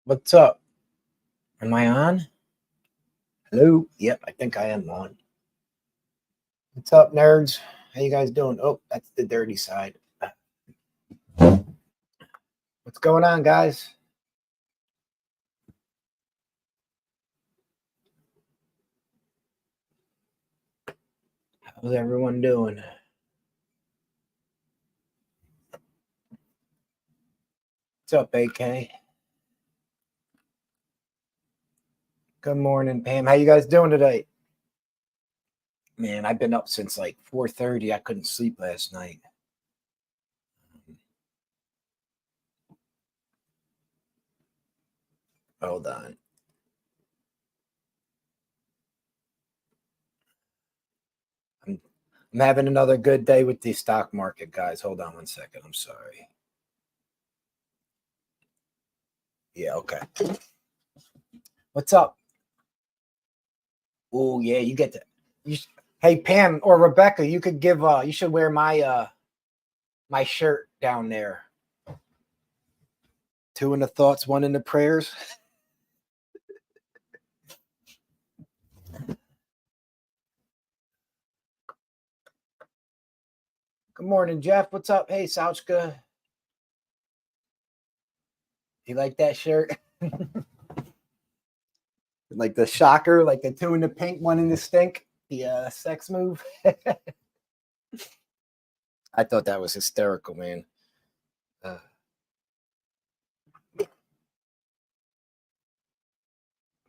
What's up? Am I on? Hello? Yep, I think I am on. What's up, nerds? How you guys doing? Oh, that's the dirty side. What's going on, guys? How's everyone doing? What's up, AK? Good morning, Pam. How you guys doing today? Man, I've been up since like 4:30. I couldn't sleep last night. Hold on. I'm having another good day with the stock market, guys. Hold on one second. I'm sorry. Yeah, okay. What's up? Oh, yeah, you get to. Hey, Pam or Rebecca, you could give. You should wear my shirt down there. Two in the thoughts, one in the prayers. Good morning, Jeff. What's up? Hey, Sauchka. You like that shirt? Like the shocker, like the two in the pink, one in the stink, the sex move. I thought that was hysterical, man.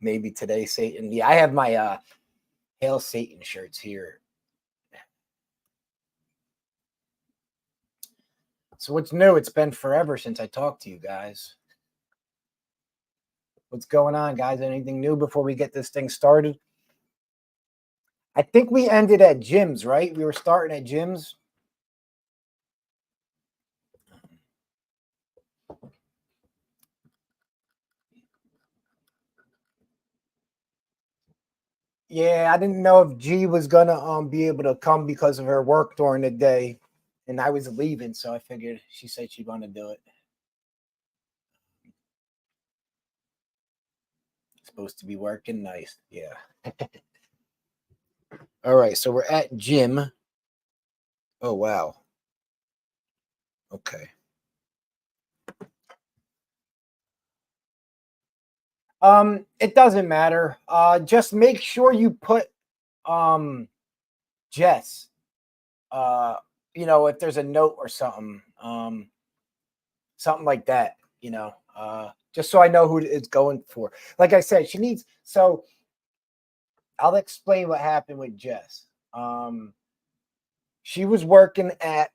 Maybe today, Satan. Yeah, I have my Hail Satan shirts here. So what's new? It's been forever since I talked to you guys. What's going on, guys? Anything new before we get this thing started? I think we ended at gyms, right? We were starting at gyms. Yeah, I didn't know if G was gonna be able to come because of her work during the day, and I was leaving, so I figured she said she'd want to do it. Supposed to be working nice, yeah. All right, so we're at gym. Oh wow. Okay. It doesn't matter. Just make sure you put Jess. Uh, if there's a note or something like that, just so I know who it's going for. Like I said, she needs. So I'll explain what happened with Jess. She was working at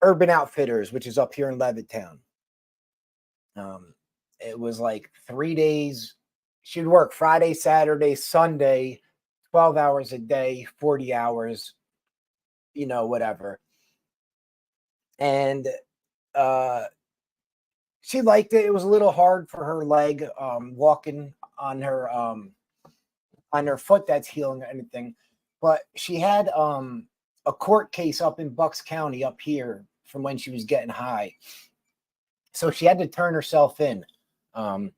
Urban Outfitters, which is up here in Levittown. It was like 3 days. She'd work Friday, Saturday, Sunday, 12 hours a day, 40 hours, whatever. And uh, she liked it. It was a little hard for her leg, walking on her foot that's healing or anything. But she had a court case up in Bucks County up here from when she was getting high. So she had to turn herself in. And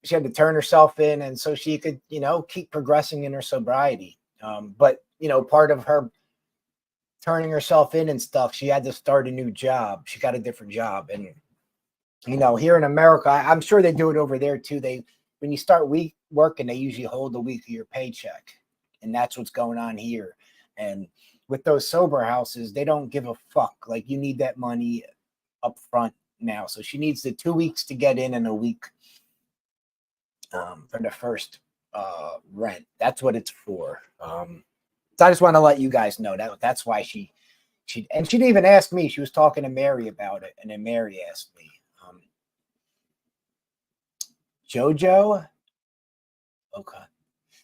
she had to turn herself in, and so she could, keep progressing in her sobriety. But part of her turning herself in and stuff, she had to start a new job. She got a different job, and here in America, I'm sure they do it over there too. When you start working, they usually hold a week of your paycheck, and that's what's going on here. And with those sober houses, they don't give a fuck. Like, you need that money up front now. So she needs the 2 weeks to get in and a week for the first rent. That's what it's for. So I just want to let you guys know that's why she and she didn't even ask me. She was talking to Mary about it, and then Mary asked me. JoJo. Okay.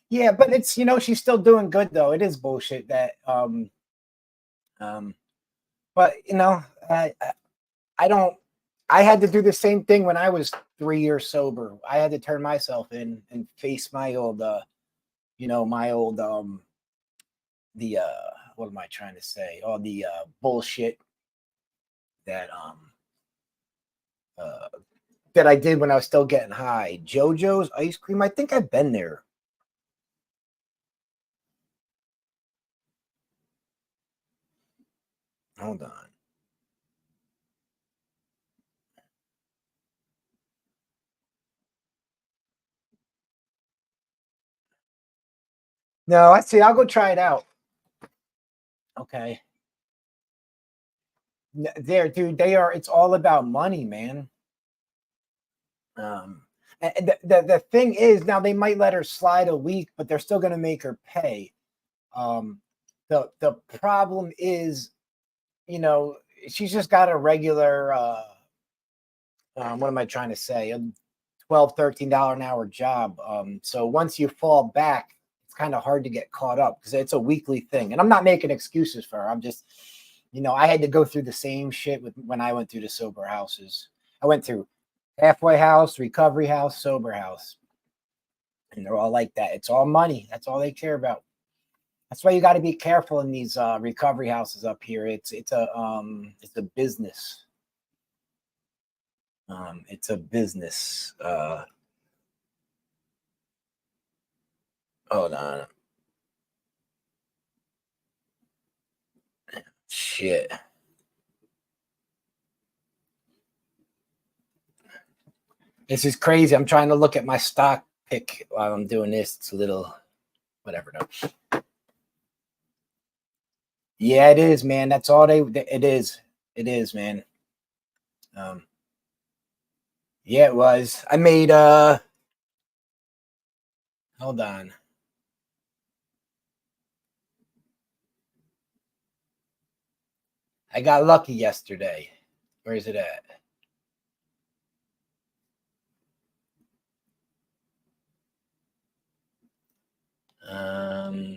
Yeah, but it's she's still doing good though. It is bullshit that but I don't. I had to do the same thing when I was 3 years sober. I had to turn myself in and face my old my old the what am I trying to say? All the bullshit that uh that I did when I was still getting high. JoJo's ice cream. I think I've been there. Hold on. No, I see. I'll go try it out. Okay. There, dude, they are. It's all about money, man. And the thing is, now they might let her slide a week, but they're still going to make her pay. The problem is, you know, she's just got a regular. What am I trying to say? A $12, $13 an hour job. So once you fall back, it's kind of hard to get caught up because it's a weekly thing. And I'm not making excuses for her. I'm just, you know, I had to go through the same shit when I went through the sober houses. I went through halfway house, recovery house, sober house. And they're all like that. It's all money. That's all they care about. That's why you got to be careful in these recovery houses up here. It's a business. It's a business. Hold on. Shit. This is crazy. I'm trying to look at my stock pick while I'm doing this. It's a little whatever. No. Yeah, it is, man. That's all it is. It is, man. Yeah, it was. I made hold on. I got lucky yesterday. Where is it at?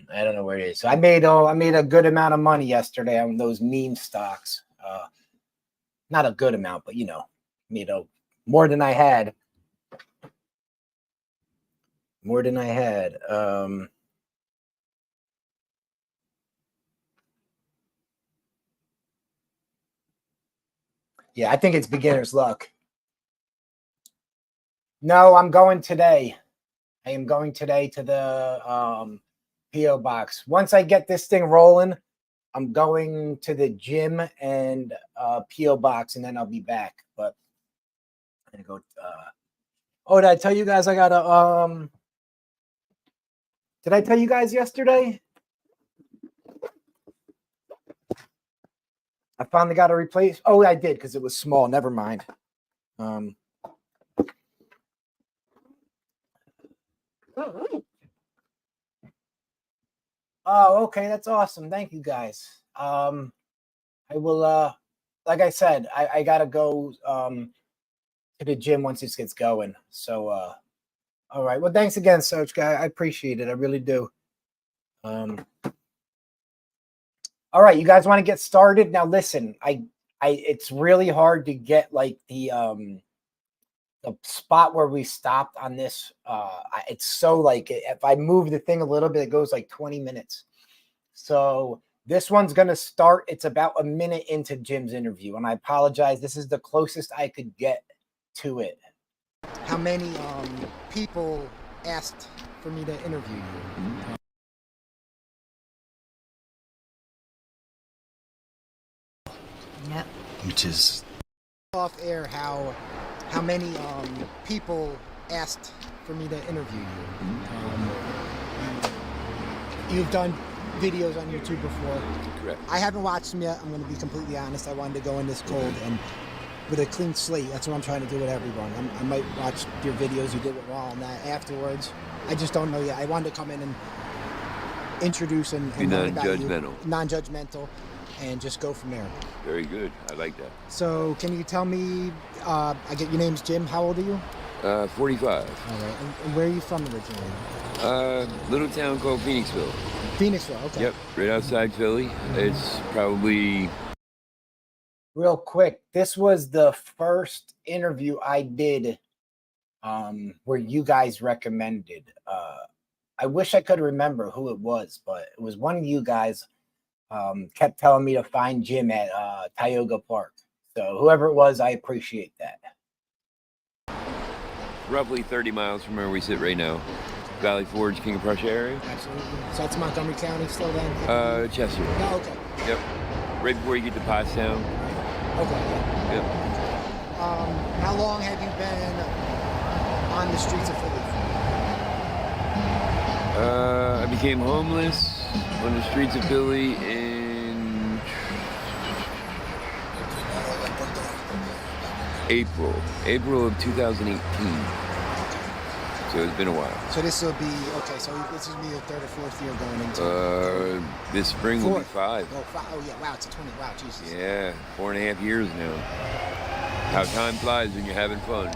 I don't know where it is. So I made a good amount of money yesterday on those meme stocks. Not a good amount, but you know, more than I had. More than I had. Yeah, I think it's beginner's luck. No, I'm going today. I am going today to the PO box. Once I get this thing rolling, I'm going to the gym and PO box, and then I'll be back. But I'm gonna go. Oh, did I tell you guys I got a Did I tell you guys yesterday? I finally got a replace. Oh, I did because it was small. Never mind. Oh, okay, that's awesome. Thank you guys. I will like I said, I gotta go to the gym once this gets going. So all right. Well, thanks again, Search Guy. I appreciate it. I really do. All right, you guys want to get started? Now listen, it's really hard to get like the spot where we stopped on this. It's so like if I move the thing a little bit, it goes like 20 minutes. So this one's gonna start. It's about a minute into Jim's interview, and I apologize. This is the closest I could get to it. How many people asked for me to interview you? Yep. Which is Off air, how many people asked for me to interview you? You've done videos on YouTube before. correct. I haven't watched them yet. I'm going to be completely honest. I wanted to go in this cold and with a clean slate. That's what I'm trying to do with everyone. I might watch your videos you did with Raw and that afterwards. I just don't know yet. I wanted to come in and introduce and Be learn about you. non-judgmental. Non-judgmental, and just go from there. Very good. I like that. So can you tell me, I get your name's Jim. How old are you? 45. All right. And where are you from originally? Little town called Phoenixville. Phoenixville. Okay. Yep, right outside Philly. It's probably Real quick, this was the first interview I did where you guys recommended. I wish I could remember who it was, but it was one of you guys kept telling me to find Jim at Tioga Park. So whoever it was, I appreciate that. roughly 30 miles from where we sit right now. Valley Forge, King of Prussia area. Absolutely. So that's Montgomery County still then? Chester. Oh, okay. Yep. Right before you get to Pottstown. Okay. Yep. How long have you been on the streets of Philly? I became homeless on the streets of Philly in April of 2018. So it's been a while. So this will be okay. So this will be your third or fourth year going into. This spring will be Fourth. 5. Oh, five. Oh yeah. Wow. It's a 20. Wow. Jesus. Yeah, 4.5 years now. How time flies when you're having fun.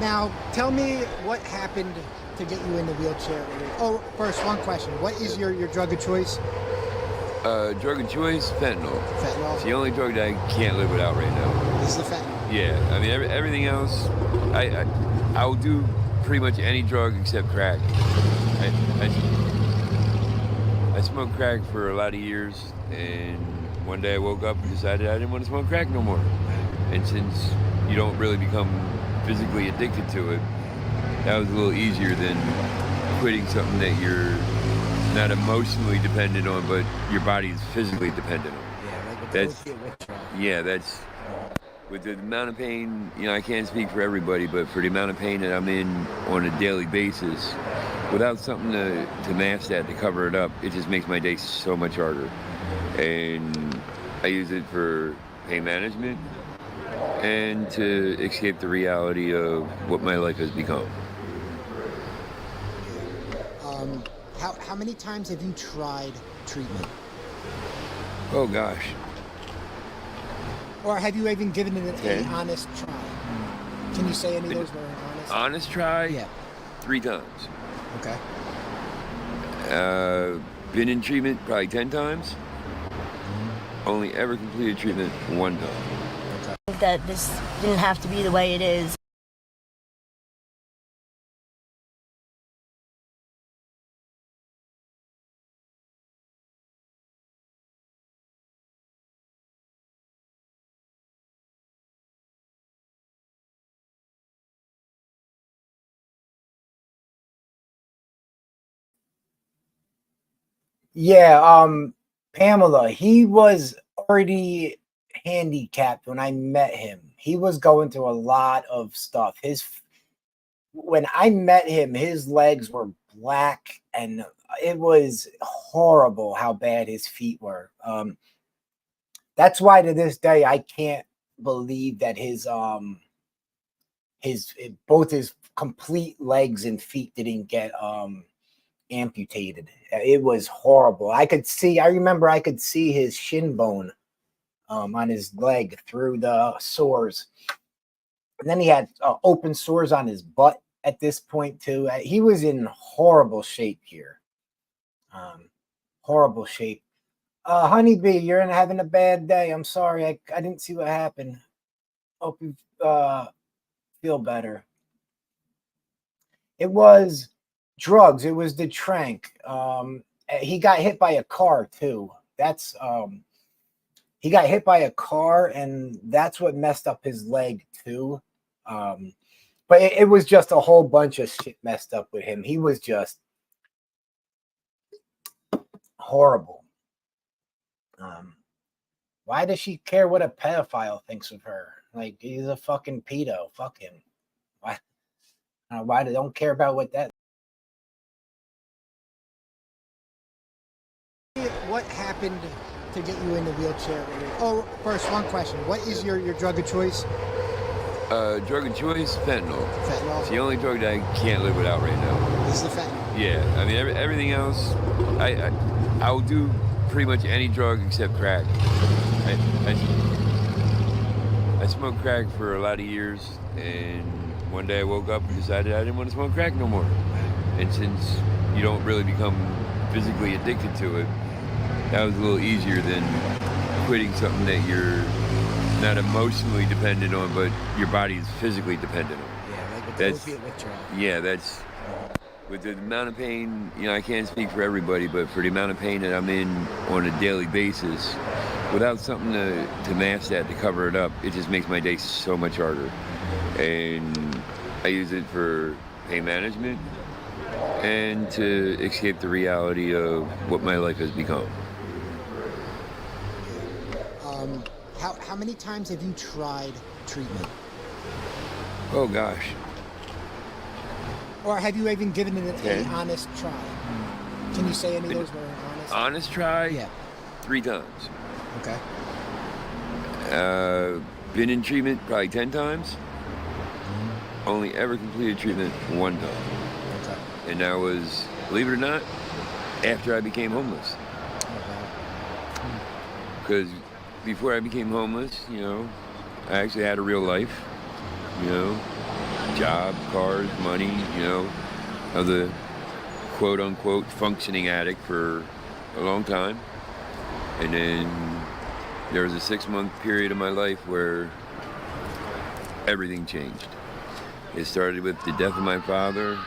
Now, tell me what happened to get you in the wheelchair. Oh, first, one question. What is your drug of choice? Drug of choice, fentanyl. Fentanyl? It's the only drug that I can't live without right now. This is the fentanyl. Yeah, I mean everything else, I will do pretty much any drug except crack. I smoked crack for a lot of years, and one day I woke up and decided I didn't want to smoke crack no more. And since you don't really become physically addicted to it, that was a little easier than quitting something that you're not emotionally dependent on, but your body's physically dependent on. Yeah, like with That's- the opiate withdrawal. Yeah, that's with the amount of pain, I can't speak for everybody, but for the amount of pain that I'm in on a daily basis, without something to mask that, to cover it up, it just makes my day so much harder. And I use it for pain management and to escape the reality of what my life has become. How many times have you tried treatment? Oh gosh. Or have you even given it Okay. an honest try? Can you say any of those were honest? Honest try? Yeah. 3 times. Okay. Been in treatment probably 10 times. Only ever completed treatment 1 time. That this didn't have to be the way it is. Yeah, Pamela, he was already handicapped when I met him. He was going through a lot of stuff. When I met him, his legs were black and it was horrible how bad his feet were. That's why to this day I can't believe that both his complete legs and feet didn't get amputated. It was horrible. I remember I could see his shin bone on his leg through the sores. And then he had open sores on his butt at this point too. He was in horrible shape here. Horrible shape. Honeybee, you're having a bad day. I'm sorry. I didn't see what happened. Hope you feel better. It was drugs. It was the trank. He got hit by a car too. He got hit by a car, and that's what messed up his leg too. But it was just a whole bunch of shit messed up with him. He was just horrible. Why does she care what a pedophile thinks of her? Like, he's a fucking pedo. Fuck him. Why they don't care about what that. What happened to get you in the wheelchair? Oh, first, one question. What is your drug of choice? Drug of choice, fentanyl. Fentanyl? It's the only drug that I can't live without right now. This is the fentanyl. Yeah, I mean everything else, I will do pretty much any drug except crack. I smoked crack for a lot of years, and one day I woke up and decided I didn't want to smoke crack no more. And since you don't really become physically addicted to it, that was a little easier than quitting something that you're not emotionally dependent on, but your body's physically dependent on. Yeah, like with the That's- opiate withdrawal. Yeah, that's with the amount of pain, I can't speak for everybody, but for the amount of pain that I'm in on a daily basis, without something to mask that, to cover it up, it just makes my day so much harder. And I use it for pain management and to escape the reality of what my life has become. How many times have you tried treatment? Oh gosh. Or have you even given it Okay. an honest try? Can you say any of those were honest? Honest try? Yeah. 3 times. Okay. Been in treatment probably 10 times. Only ever completed treatment 1 time. Okay. And that was, believe it or not, after I became homeless. Because before I became homeless, I actually had a real life, job, cars, money, I was a quote unquote functioning addict for a long time. And then there was a 6-month period of my life where everything changed. It started with the death of my father,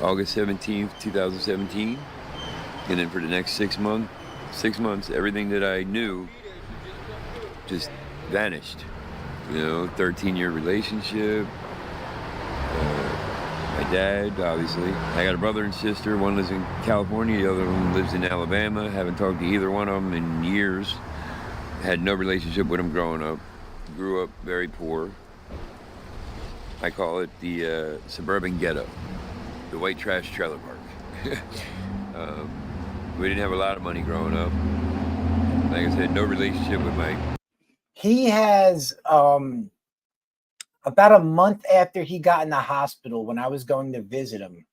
August 17th, 2017. And then for the next 6 months, everything that I knew just vanished. 13-year relationship. My dad, obviously. I got a brother and sister. One lives in California, the other one lives in Alabama. Haven't talked to either one of them in years. Had no relationship with them growing up. Grew up very poor. I call it the suburban ghetto, the white trash trailer park. We didn't have a lot of money growing up. Like I said, no relationship with my... He has about a month after he got in the hospital, when I was going to visit him,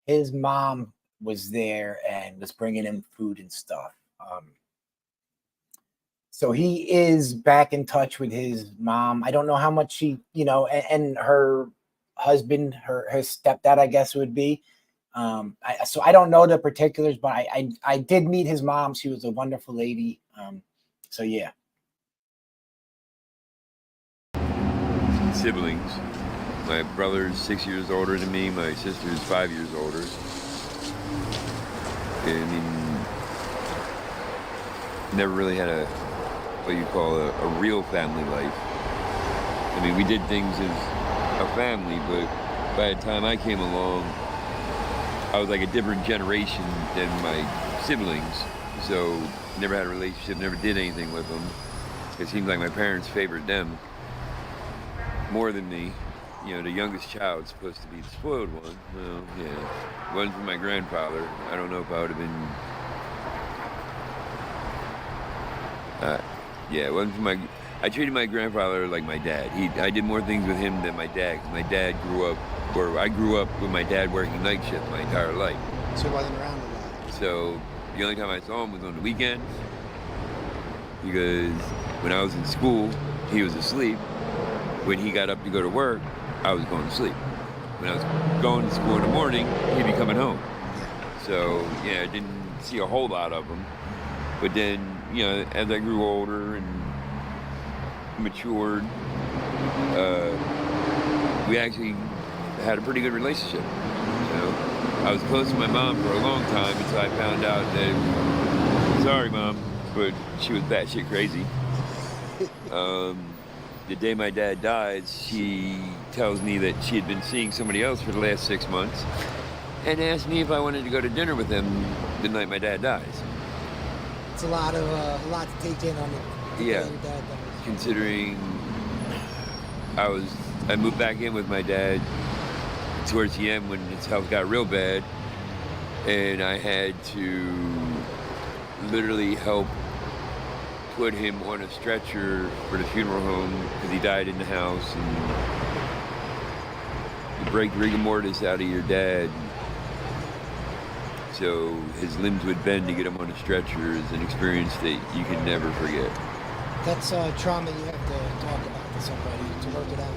his mom was there and was bringing him food and stuff. So he is back in touch with his mom. I don't know how much she, and her husband, her stepdad, I guess it would be. So I don't know the particulars, but I did meet his mom. She was a wonderful lady. So yeah. Siblings. My brother's 6 years older than me. My sister's 5 years older. I mean, never really had what you call a real family life. I mean, we did things as a family, but by the time I came along, I was like a different generation than my siblings. So never had a relationship, never did anything with them. It seems like my parents favored them more than me. The youngest child's supposed to be the spoiled one. Well, yeah. It wasn't for my grandfather. I don't know if I would have been... it wasn't for my... I treated my grandfather like my dad. I did more things with him than my dad, because my dad I grew up with my dad working night shift my entire life. So he wasn't around a lot. So the only time I saw him was on the weekends, because when I was in school, he was asleep. When he got up to go to work, I was going to sleep. When I was going to school in the morning, he'd be coming home. So, I didn't see a whole lot of him. But then, as I grew older and matured, we actually had a pretty good relationship. I was close to my mom for a long time until I found out that, sorry mom, but she was batshit crazy. The day my dad died, she tells me that she had been seeing somebody else for the last 6 months and asked me if I wanted to go to dinner with them the night my dad dies. It's a lot to take in on it. Yeah. Your dad dies. Considering I moved back in with my dad towards the end when his health got real bad, and I had to literally help put him on a stretcher for the funeral home because he died in the house, and you break rigor mortis out of your dad, so his limbs would bend to get him on a stretcher is an experience that you can never forget. That's trauma you have to talk about to somebody to work it out.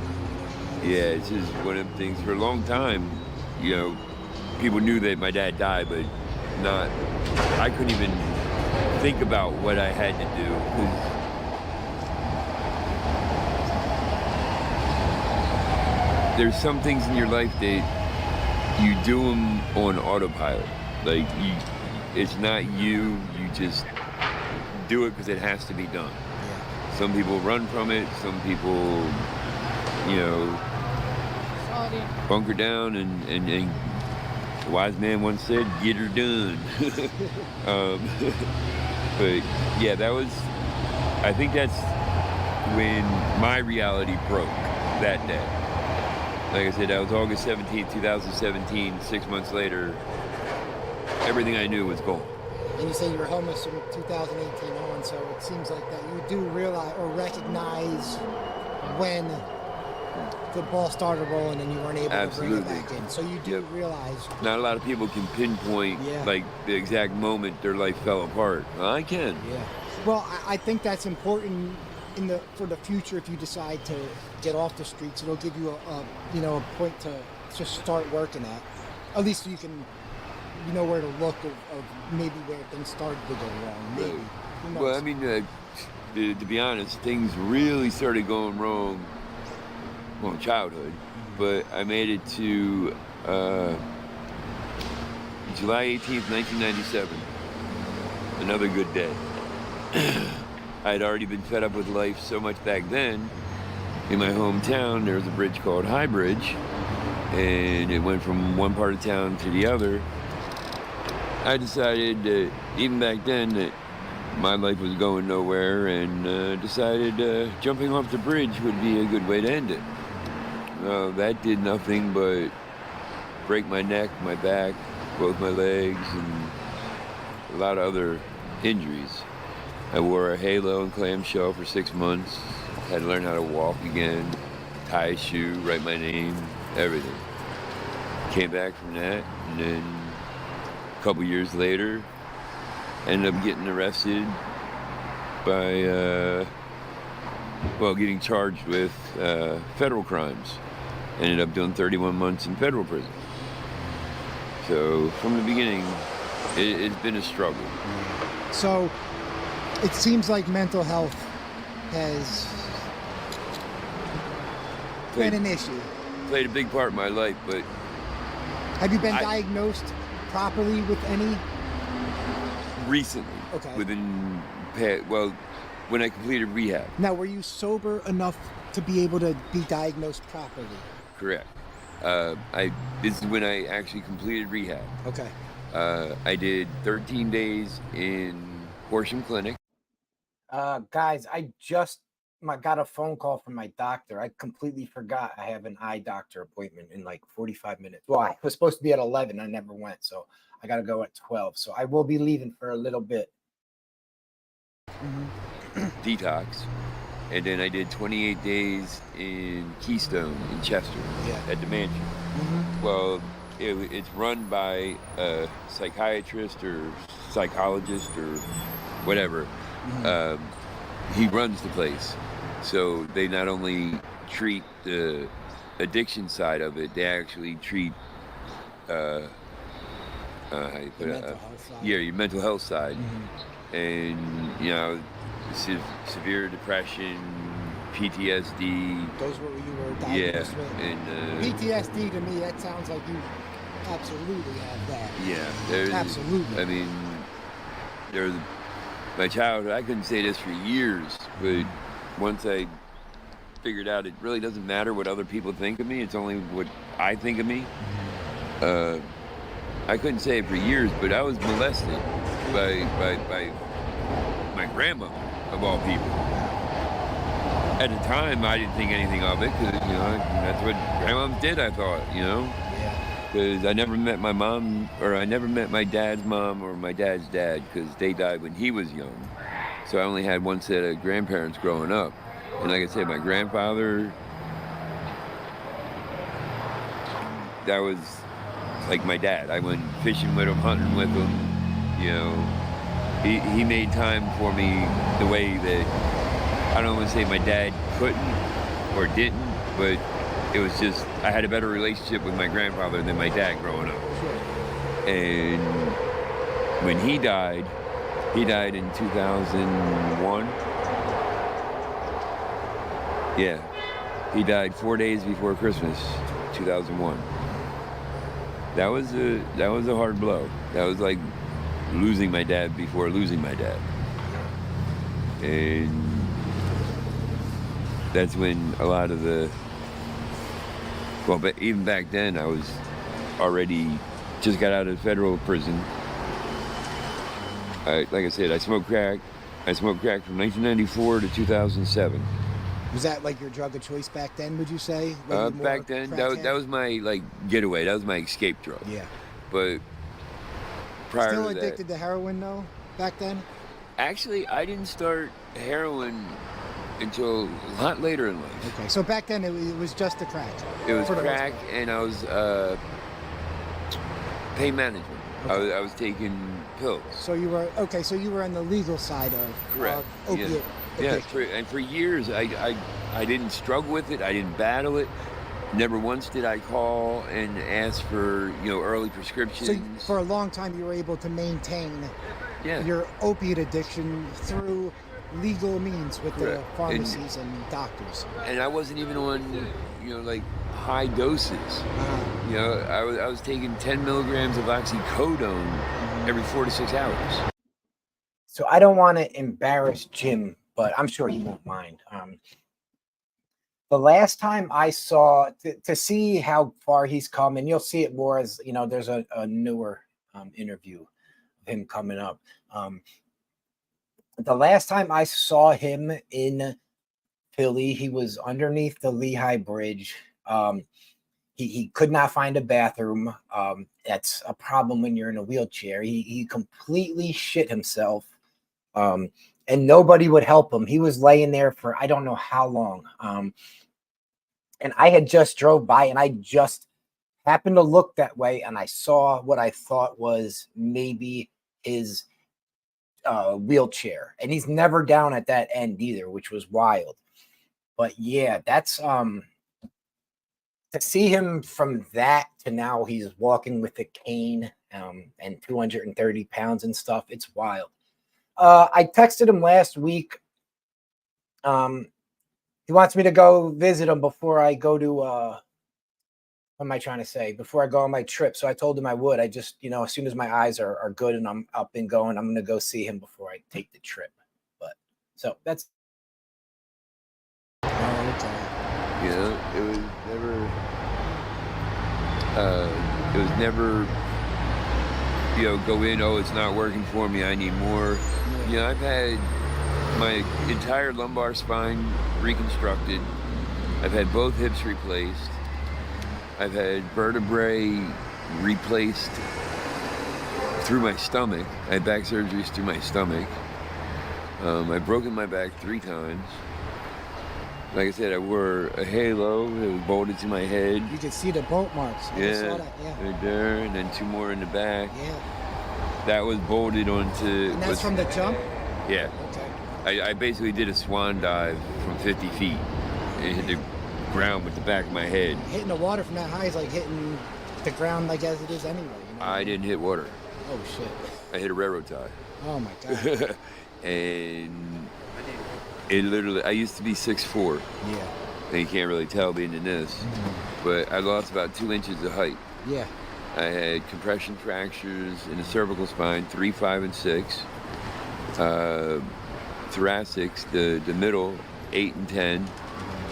Yeah, it's just one of the things. For a long time, people knew that my dad died, but I couldn't even think about what I had to do. There's some things in your life that you do them on autopilot. Like, it's not you just do it because it has to be done. Yeah. Some people run from it. Some people, bunker down and the wise man once said, "Get her done." But yeah, I think that's when my reality broke that day. Like I said, that was August 17th, 2017. 6 months later, everything I knew was gone. And you say you were homeless from 2018 on, so it seems like that you do realize or recognize when the ball started rolling and you weren't able to bring it back in. So you do realize. Not a lot of people can pinpoint like the exact moment their life fell apart. Well, I can. Yeah. Well, I think that's important for the future. If you decide to get off the streets, it'll give you a point to just start working at least so you can where to look of maybe where things started to go wrong. Maybe. Who knows? Well, I mean, to be honest, things really started going wrong. Well, childhood, but I made it to July 18th, 1997. Another good day. I had already been fed up with life so much back then. In my hometown, there was a bridge called High Bridge, and it went from one part of town to the other. I decided that even back then that my life was going nowhere, and decided jumping off the bridge would be a good way to end it. That did nothing but break my neck, my back, both my legs, and a lot of other injuries. I wore a halo and clamshell for 6 months. Had to learn how to walk again, tie a shoe, write my name, everything. Came back from that, and then a couple years later, ended up getting arrested by, getting charged with federal crimes. Ended up doing 31 months in federal prison. So from the beginning, it's been a struggle. So it seems like mental health has been an issue. Played a big part in my life, but have you been diagnosed properly with any? Recently. Okay. When I completed rehab. Now, were you sober enough to be able to be diagnosed properly? Correct. This is when I actually completed rehab. Okay. I did 13 days in Horsham Clinic. Guys, I just got a phone call from my doctor. I completely forgot I have an eye doctor appointment in like 45 minutes. Well, I was supposed to be at 11. I never went, so I got to go at 12. So I will be leaving for a little bit. Detox. And then I did 28 days in Keystone in Chester at the mansion. Well, it's run by a psychiatrist or psychologist or whatever. He runs the place. So they not only treat the addiction side of it, they actually treat how you put it? Your mental health side. And severe depression, PTSD. Those were you were diagnosed with. And PTSD to me, that sounds like you absolutely have that. Yeah, absolutely. I mean, there's my childhood. I couldn't say this for years, but once I figured out it really doesn't matter what other people think of me. It's only what I think of me. I couldn't say it for years, but I was molested by my grandmother, of all people. At the time, I didn't think anything of it because that's what grandmoms did. I thought, because I never met my mom, or I never met my dad's mom or my dad's dad because they died when he was young. So I only had one set of grandparents growing up, and like I said, my grandfather, that was like my dad. I went fishing with him, hunting with him. He made time for me the way that I don't want to say my dad couldn't or didn't, but it was just I had a better relationship with my grandfather than my dad growing up. And when he died in 2001. Yeah, he died 4 days before Christmas, 2001. That was a hard blow. That was like losing my dad before losing my dad. And that's when a lot of but even back then I was already just got out of federal prison. Like I said, I smoked crack. I smoked crack from 1994 to 2007. Was that like your drug of choice back then, would you say? Were you more Back then, that was my like getaway. That was my escape drug. Yeah. But prior Still to that, addicted to heroin though, back then? actually, I didn't start heroin until a lot later in life. Okay, so back then it was just the crack. It was for the most crack, part. and I was pain management. Okay. I was taking pills. So you were on the legal side of Correct. opiate Yeah, addiction. for years I didn't struggle with it. I didn't battle it. Never once did I call and ask for early prescriptions. So for a long time you were able to maintain yeah. your opiate addiction through legal means with the Correct. pharmacies and doctors. And I wasn't even on like high doses. I was taking 10 milligrams of oxycodone every 4 to 6 hours. So I don't want to embarrass Jim, but I'm sure he won't mind. The last time I saw, to see how far he's come, and you'll see it more as, there's a newer interview of him coming up. The last time I saw him in Philly, he was underneath the Lehigh Bridge. He could not find a bathroom. That's a problem when you're in a wheelchair. He completely shit himself. And nobody would help him. He was laying there for I don't know how long. And I had just drove by, and I just happened to look that way, and I saw what I thought was maybe his wheelchair. And he's never down at that end either, which was wild. But yeah, that's to see him from that to now he's walking with a cane and 230 pounds and stuff. It's wild. I texted him last week. He wants me to go visit him before I go to, what am I trying to say? Before I go on my trip. So I told him I would. I just, as soon as my eyes are good and I'm up and going, I'm going to go see him before I take the trip. But so that's. Oh, okay. It was never, go in, oh, it's not working for me, I need more. I've had my entire lumbar spine reconstructed. I've had both hips replaced. I've had vertebrae replaced through my stomach. I had back surgeries through my stomach. I've broken my back 3 times. Like I said, I wore a halo that was bolted to my head. You can see the bolt marks. I saw that, yeah. Right there, and then 2 more in the back. Yeah. That was bolted onto... And that's from the jump? Yeah. Okay. I basically did a swan dive from 50 feet and hit the ground with the back of my head. Hitting the water from that high is like hitting the ground like as it is anyway. I didn't hit water. Oh, shit. I hit a railroad tie. Oh, my God. And it literally... I used to be 6'4". Yeah. And you can't really tell being in this. But I lost about 2 inches of height. Yeah. I had compression fractures in the cervical spine, 3, 5, and 6. Thoracics, the middle, 8 and 10,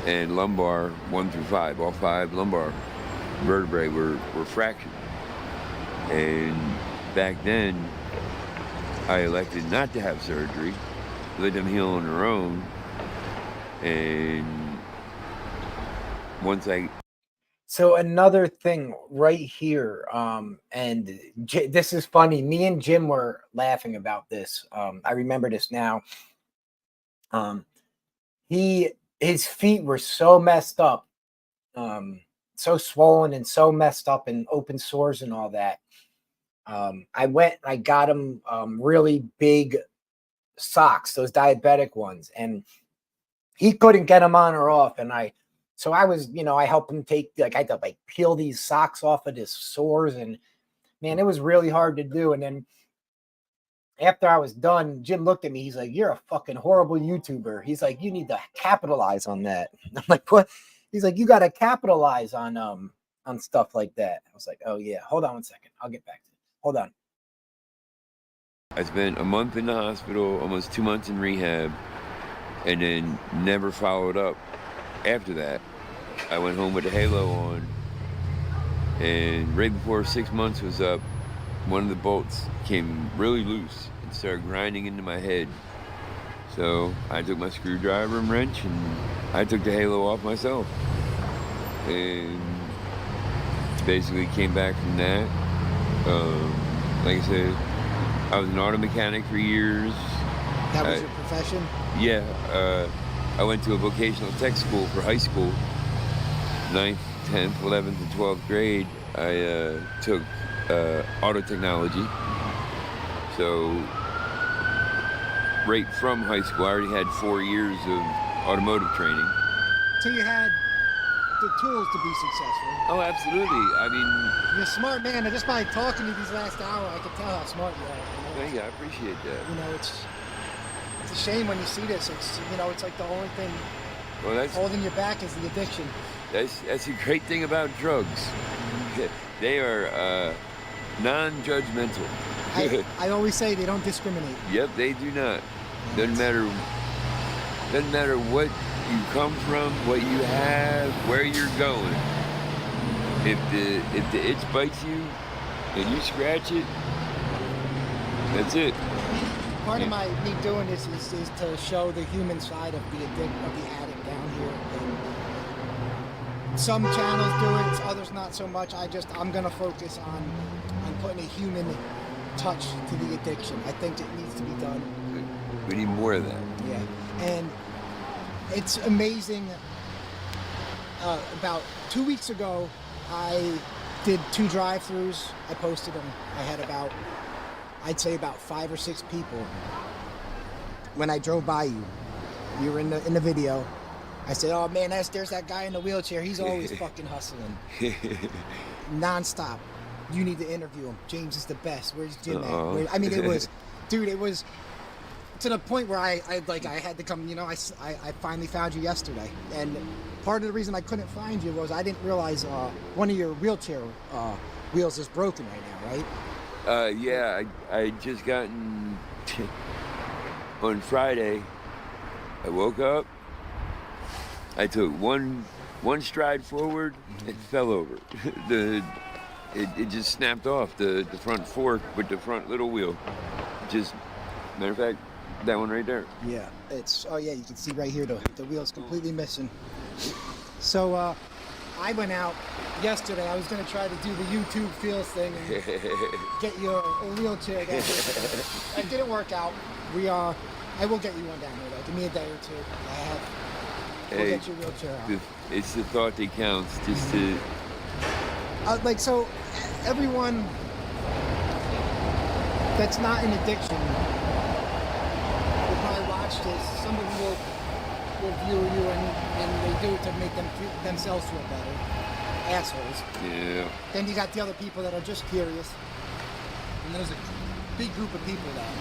and lumbar, 1 through 5. All 5 lumbar vertebrae were fractured. And back then, I elected not to have surgery, let them heal on their own. And once I... So another thing right here, and this is funny. Me and Jim were laughing about this. I remember this now. His feet were so messed up, so swollen and so messed up and open sores and all that. I went, I got him really big socks, those diabetic ones, and he couldn't get them on or off. And so I was, I helped him I had to peel these socks off of his sores, and man, it was really hard to do. And then after I was done, Jim looked at me. He's like, "You're a fucking horrible YouTuber." He's like, "You need to capitalize on that." I'm like, "What?" He's like, "You got to capitalize on stuff like that." I was like, "Oh yeah, hold on 1 second. I'll get back to it. Hold on." I spent a month in the hospital, almost 2 months in rehab. and then never followed up after that. I went home with the halo on, and right before 6 months was up, one of the bolts came really loose and started grinding into my head. So I took my screwdriver and wrench and I took the halo off myself. And basically came back from that. Like I said, I was an auto mechanic for years. That was your profession? Yeah, I went to a vocational tech school for high school. 9th, 10th, 11th, and 12th grade, I took auto technology. So right from high school, I already had 4 years of automotive training. So you had the tools to be successful. Oh, absolutely. I mean, You're a smart man. And just by talking to you these last hour, I could tell how smart you are. thank you, I appreciate that. You know, it's a shame when you see this. It's, you know, it's like the only thing Well, that's holding you back is the addiction. a great thing about drugs. They are non-judgmental. I always say they don't discriminate. Yep, they do not. Doesn't matter what you come from, what you have, where you're going. If the itch bites you and you scratch it, that's it. Part of me doing this is to show the human side of the addict down here. And some channels do it, others not so much. I'm gonna focus on putting a human touch to the addiction. I think it needs to be done. We need more of that. Yeah, and it's amazing. About 2 weeks ago, I did 2 drive-throughs. I posted them. I had I'd say about 5 or 6 people. When I drove by you, you were in the video. I said, "Oh man, there's that guy in the wheelchair. He's always fucking hustling, nonstop. You need to interview him. James is the best. Where's Jim at?" I mean, it was, dude. It was to the point where I had to come. You know, I finally found you yesterday, and part of the reason I couldn't find you was I didn't realize one of your wheelchair wheels is broken right now, right? Yeah, I just gotten on Friday. I woke up. I took one stride forward and fell over. It just snapped off the front fork with the front little wheel. Just matter of fact, that one right there. Yeah, you can see right here the wheel's completely missing. So I went out yesterday. I was gonna try to do the YouTube Feels thing and get you a wheelchair down here. It didn't work out. I will get you one down here though. Give me a day or two. We'll get you a wheelchair out. It's the thought that counts. Just to so everyone that's not in addiction will probably watch this. Some of them will view you and they do it to make themselves feel better. Assholes. Yeah. Then you got the other people that are just curious. And there's a big group of people that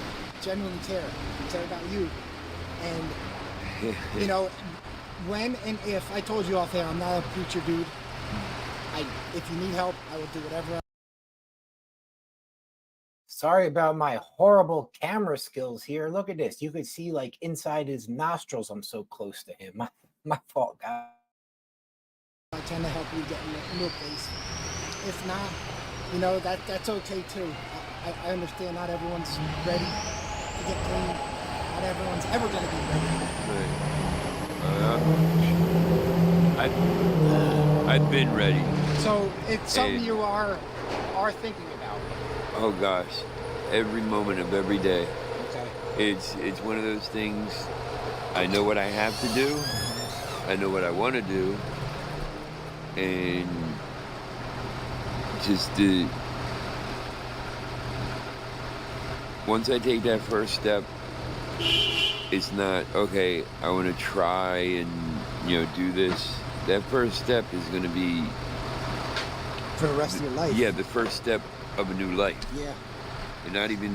genuinely care about you. And you know, when and if I told you off there, I'm not a preacher dude. If you need help, I will do whatever. Sorry about my horrible camera skills here. Look at this. You could see like inside his nostrils. I'm so close to him. My fault, guys. I tend to help you get into a place. If not, you know, that's okay too. I understand not everyone's ready to get clean. Not everyone's ever going to be ready. I've been ready. So it's something you are thinking about. Oh gosh, every moment of every day. Okay. It's one of those things. I know what I have to do. I know what I want to do, and just once I take that first step, it's not okay. I want to try and do this. That first step is going to be for the rest of your life. Yeah, the first step of a new life. Yeah. And not even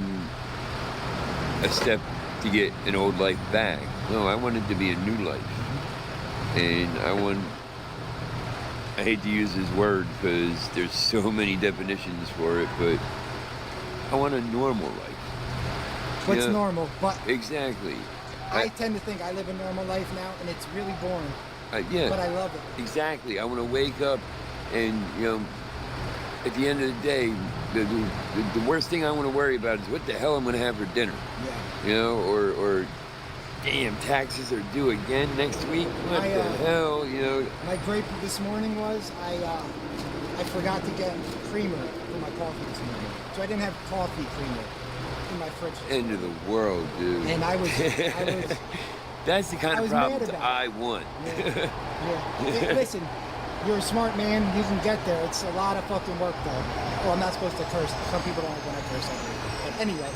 a step to get an old life back. No, I want it to be a new life. And I hate to use this word because there's so many definitions for it, but I want a normal life. What's normal? But exactly. I tend to think I live a normal life now, and it's really boring, Yeah, but I love it. exactly. I want to wake up and, at the end of the day, the worst thing I want to worry about is what the hell I'm going to have for dinner. Yeah. Or damn, taxes are due again next week. What the hell, My gripe this morning was I forgot to get creamer for my coffee this morning, so I didn't have coffee creamer in my fridge. End of the world, dude. And I was That's the kind I of was mad problems about I want. yeah. Hey, listen, you're a smart man. You can get there. It's a lot of fucking work, though. Well, I'm not supposed to curse. Some people don't like when I curse. But anyway,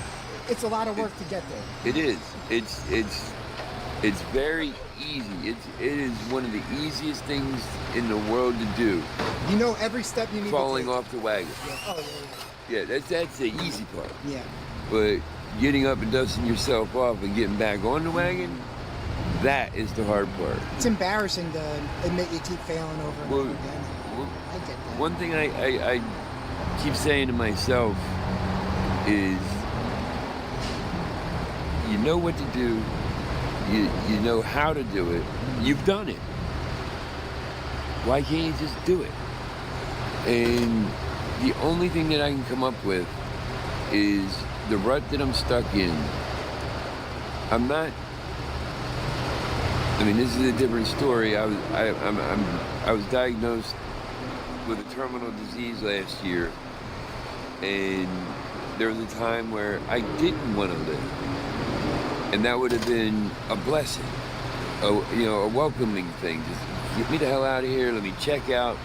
it's a lot of work to get there. It is. It's very easy. It is one of the easiest things in the world to do. You know every step you need Falling to take. off the wagon. Yeah. Oh, yeah. Yeah, that's the easy part. Yeah. But getting up and dusting yourself off and getting back on the wagon, that is the hard part. It's embarrassing to admit you keep failing over and Well, over again. well, I get that. One thing I keep saying to myself is, you know what to do, you know how to do it, you've done it. Why can't you just do it? And the only thing that I can come up with is the rut that I'm stuck in. This is a different story. I was diagnosed with a terminal disease last year, and there was a time where I didn't want to live, and that would have been a blessing, a welcoming thing. Just get me the hell out of here. Let me check out.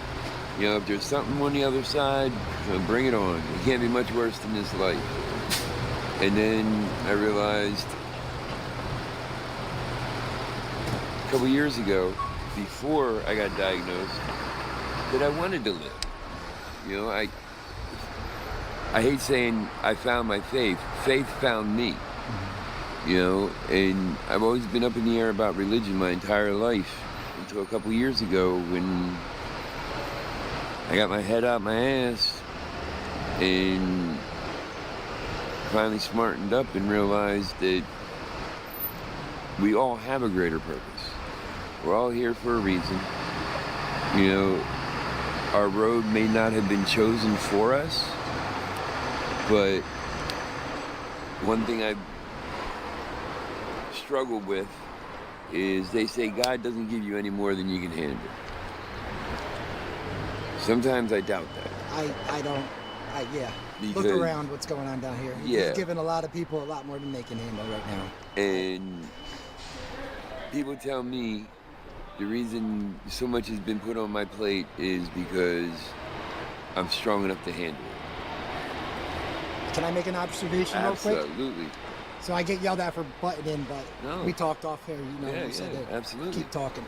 If there's something on the other side, bring it on. It can't be much worse than this life. And then I realized a couple years ago, before I got diagnosed, that I wanted to live. I hate saying I found my faith. Faith found me. And I've always been up in the air about religion my entire life until a couple years ago when I got my head out my ass and finally smartened up and realized that we all have a greater purpose. We're all here for a reason. Our road may not have been chosen for us, but one thing I struggle with is they say God doesn't give you any more than you can handle. Sometimes I doubt that. Yeah. Because, look around what's going on down here. Yeah. He's giving a lot of people a lot more than they can handle right now. And people tell me the reason so much has been put on my plate is because I'm strong enough to handle it. Can I make an observation real quick? Absolutely. So I get yelled at for butting in, but No. we talked off here. You said that. Absolutely. Keep talking.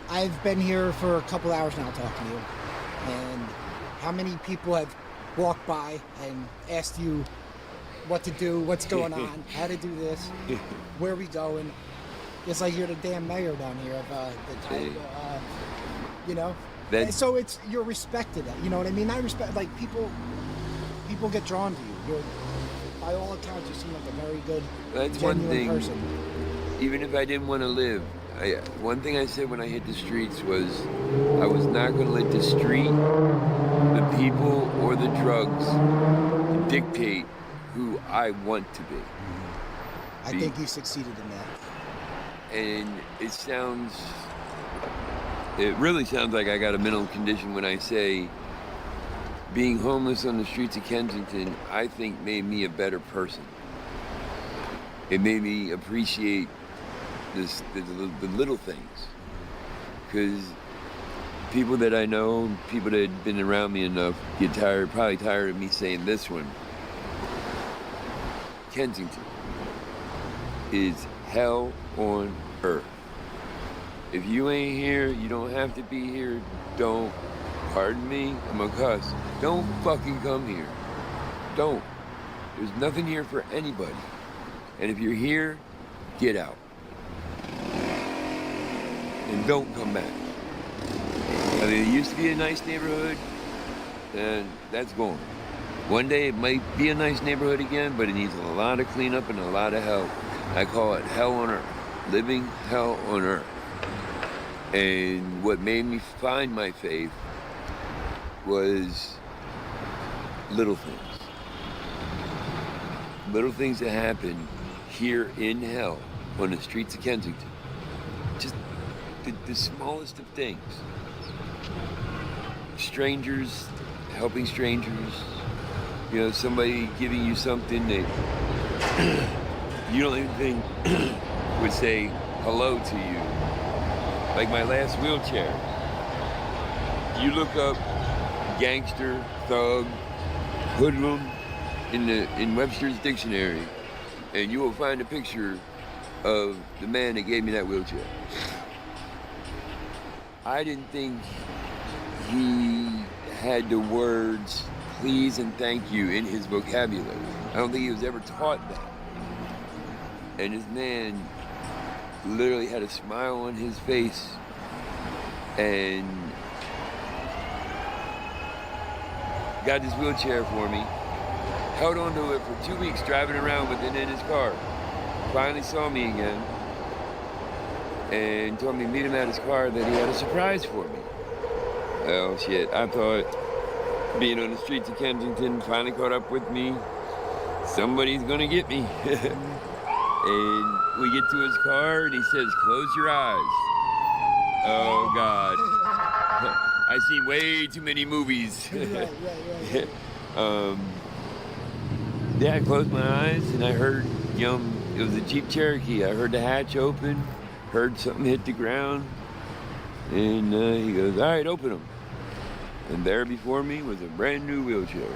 I've been here for a couple hours now talking to you, and how many people have walked by and asked you what to do, what's going on, how to do this, where we going? It's like you're the damn mayor down here of the town, So you're respected. You know what I mean? I respect, like, people get drawn to you. You're, by all accounts, you seem like a very good, That's one genuine thing. person. Even if I didn't want to live, one thing I said when I hit the streets was I was not going to let the street, the people, or the drugs dictate who I want to be. I think you succeeded in that. And it really sounds like I got a mental condition when I say being homeless on the streets of Kensington, I think made me a better person. It made me appreciate the little things. Because people that I know, people that had been around me enough, probably tired of me saying this one. Kensington is hell on earth. If you ain't here, you don't have to be here. Don't, pardon me, I'm a cuss. Don't fucking come here. Don't. There's nothing here for anybody. And if you're here, get out. And don't come back. It used to be a nice neighborhood, and that's gone. One day it might be a nice neighborhood again, but it needs a lot of cleanup and a lot of help. I call it hell on earth, living hell on earth. And what made me find my faith was little things. Little things that happen here in hell on the streets of Kensington. Just the smallest of things. Strangers helping strangers. You know, somebody giving you something that you don't even think would say hello to you. Like my last wheelchair. You look up gangster, thug, hoodlum in Webster's dictionary, and you will find a picture of the man that gave me that wheelchair. I didn't think he had the words please and thank you in his vocabulary. I don't think he was ever taught that. And this man literally had a smile on his face and got this wheelchair for me, held on to it for 2 weeks driving around with it in his car. Finally saw me again and told me to meet him at his car, that he had a surprise for me. Oh shit, I thought being on the streets of Kensington finally caught up with me. Somebody's gonna get me. And we get to his car and he says, close your eyes. Oh God. I've seen way too many movies. Right. Yeah, I closed my eyes and I heard, it was a Jeep Cherokee. I heard the hatch open, heard something hit the ground, and he goes, all right, open them. And there before me was a brand new wheelchair.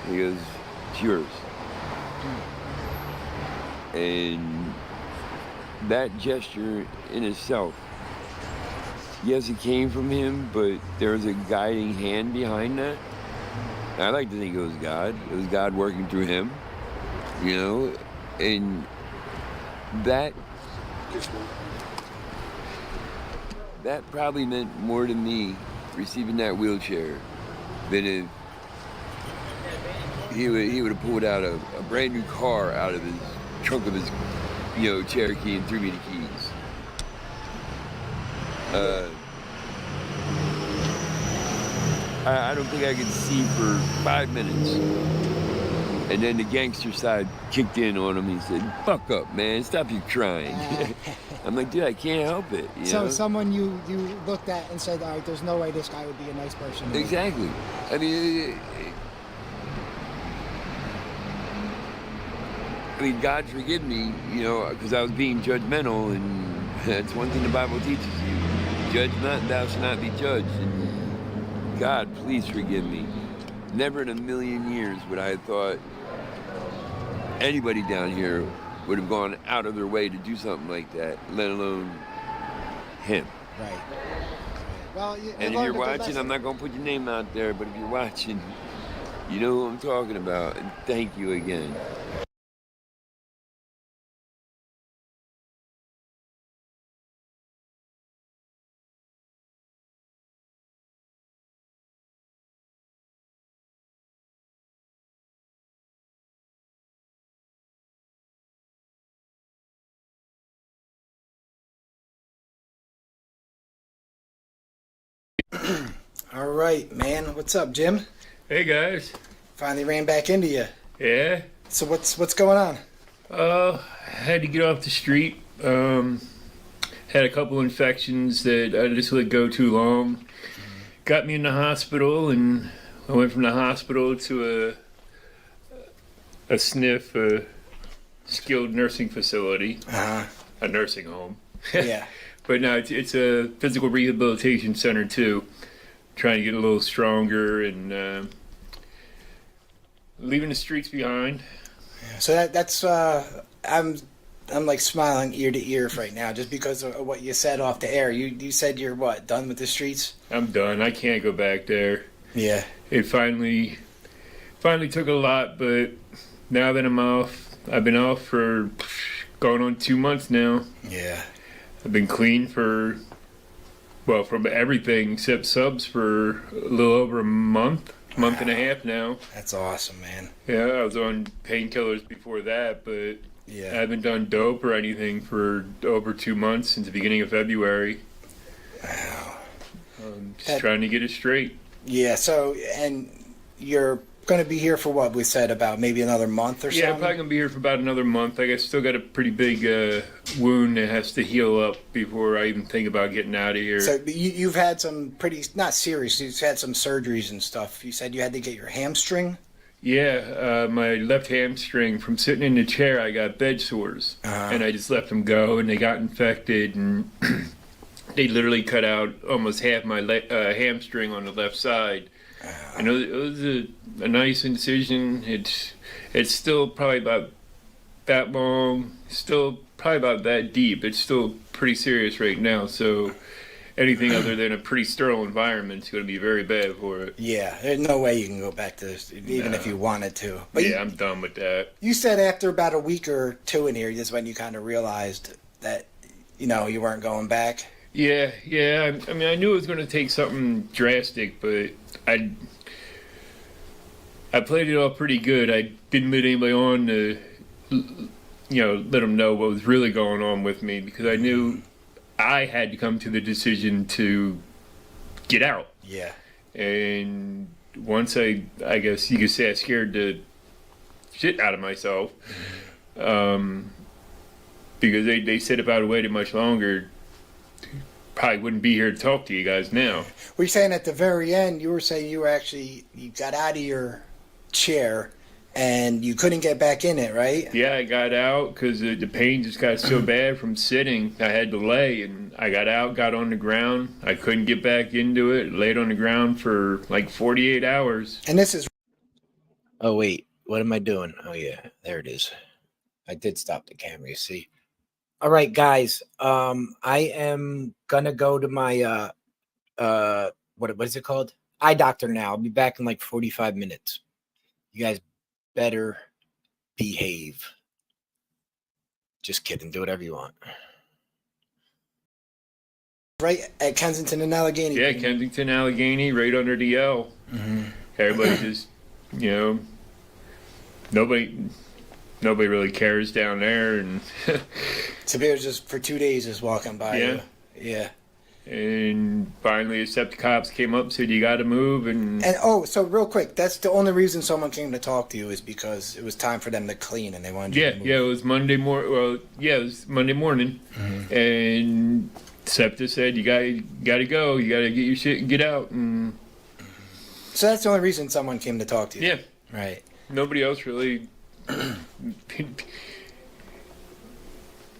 He goes, it's yours. And that gesture in itself, yes, it came from him, but there was a guiding hand behind that. I like to think it was God. It was God working through him, and that probably meant more to me receiving that wheelchair than if he would have pulled out a brand new car out of his trunk of his Cherokee and threw me the keys. I don't think I could see for 5 minutes. And then the gangster side kicked in on him. He said, fuck up, man. Stop your crying. I'm like, dude, I can't help it. So someone you looked at and said, all right, there's no way this guy would be a nice person. Exactly. I mean, God forgive me, because I was being judgmental, and that's one thing the Bible teaches you. Judge not, thou shalt not be judged. And God, please forgive me. Never in a million years would I have thought anybody down here would have gone out of their way to do something like that, let alone him. Right. Well, and if you're watching, I'm not going to put your name out there, but if you're watching, you know who I'm talking about. And thank you again. All right, man. What's up, Jim? Hey guys. Finally ran back into you. Yeah. So what's going on? Had to get off the street. Had a couple infections that I just let go too long. Got me in the hospital, and I went from the hospital to a SNF, a skilled nursing facility, a nursing home. Yeah. But no, it's a physical rehabilitation center too. Trying to get a little stronger and leaving the streets behind. So that's I'm like smiling ear to ear right now just because of what you said off the air. You said you're what, done with the streets? I'm done. I can't go back there. Yeah. It finally took a lot, but now that I'm off, I've been off for going on 2 months now. Yeah. I've been clean from everything except subs for a little over a month. month and a half now. That's awesome, man. Yeah, I was on painkillers before that, but I Yeah. haven't done dope or anything for over 2 months since the beginning of February. Wow. Just That- trying to get it straight. Yeah. So, and you're going to be here for what we said about maybe another month or Yeah, I'm something. probably gonna be here for about another month. I guess still got a pretty big wound that has to heal up before I even think about getting out of here. So you've had some pretty not serious. You've had some surgeries and stuff. You said you had to get your hamstring. Yeah, my left hamstring from sitting in the chair, I got bed sores, and I just let them go, and they got infected, and they literally cut out almost half my hamstring on the left side. And it was a nice incision. It's still probably about that long, still probably about that deep. It's still pretty serious right now. So anything other than a pretty sterile environment is going to be very bad for it. Yeah, there's no way you can go back to this, even if you wanted to. But Yeah, I'm done with that. you said after about a week or two in here, that's when you kind of realized that, you weren't going back. Yeah. I mean, I knew it was going to take something drastic, but I played it off pretty good. I didn't let anybody on to, let them know what was really going on with me because I knew I had to come to the decision to get out. Yeah. And once I guess you could say I scared the shit out of myself, because they said if I would have waited much longer, probably wouldn't be here to talk to you guys now. Were you saying at the very end, you were saying you got out of your chair and you couldn't get back in it, right? Yeah, I got out because the pain just got so bad from sitting. I had to lay, and I got out, got on the ground. I couldn't get back into it. Laid on the ground for like 48 hours. And this is. Oh, wait. What am I doing? Oh, yeah. There it is. I did stop the camera, you see. All right, guys. I am going to go to my, what is it called? Eye doctor now. I'll be back in like 45 minutes. You guys better behave. Just kidding. Do whatever you want. Right at Kensington and Allegheny. Yeah, Kensington, Allegheny, right under the L. Mm-hmm. Everybody just, nobody really cares down there, and Sabir was just for 2 days just walking by. Yeah. You. Yeah. and finally, except the cops came up, said you got to move, and So real quick, that's the only reason someone came to talk to you is because it was time for them to clean and they wanted you to move. it was Monday morning. Well, yeah, it was Monday morning, and SEPTA said you got to go, you got to get your shit and get out, and So that's the only reason someone came to talk to you. yeah, Right. nobody else really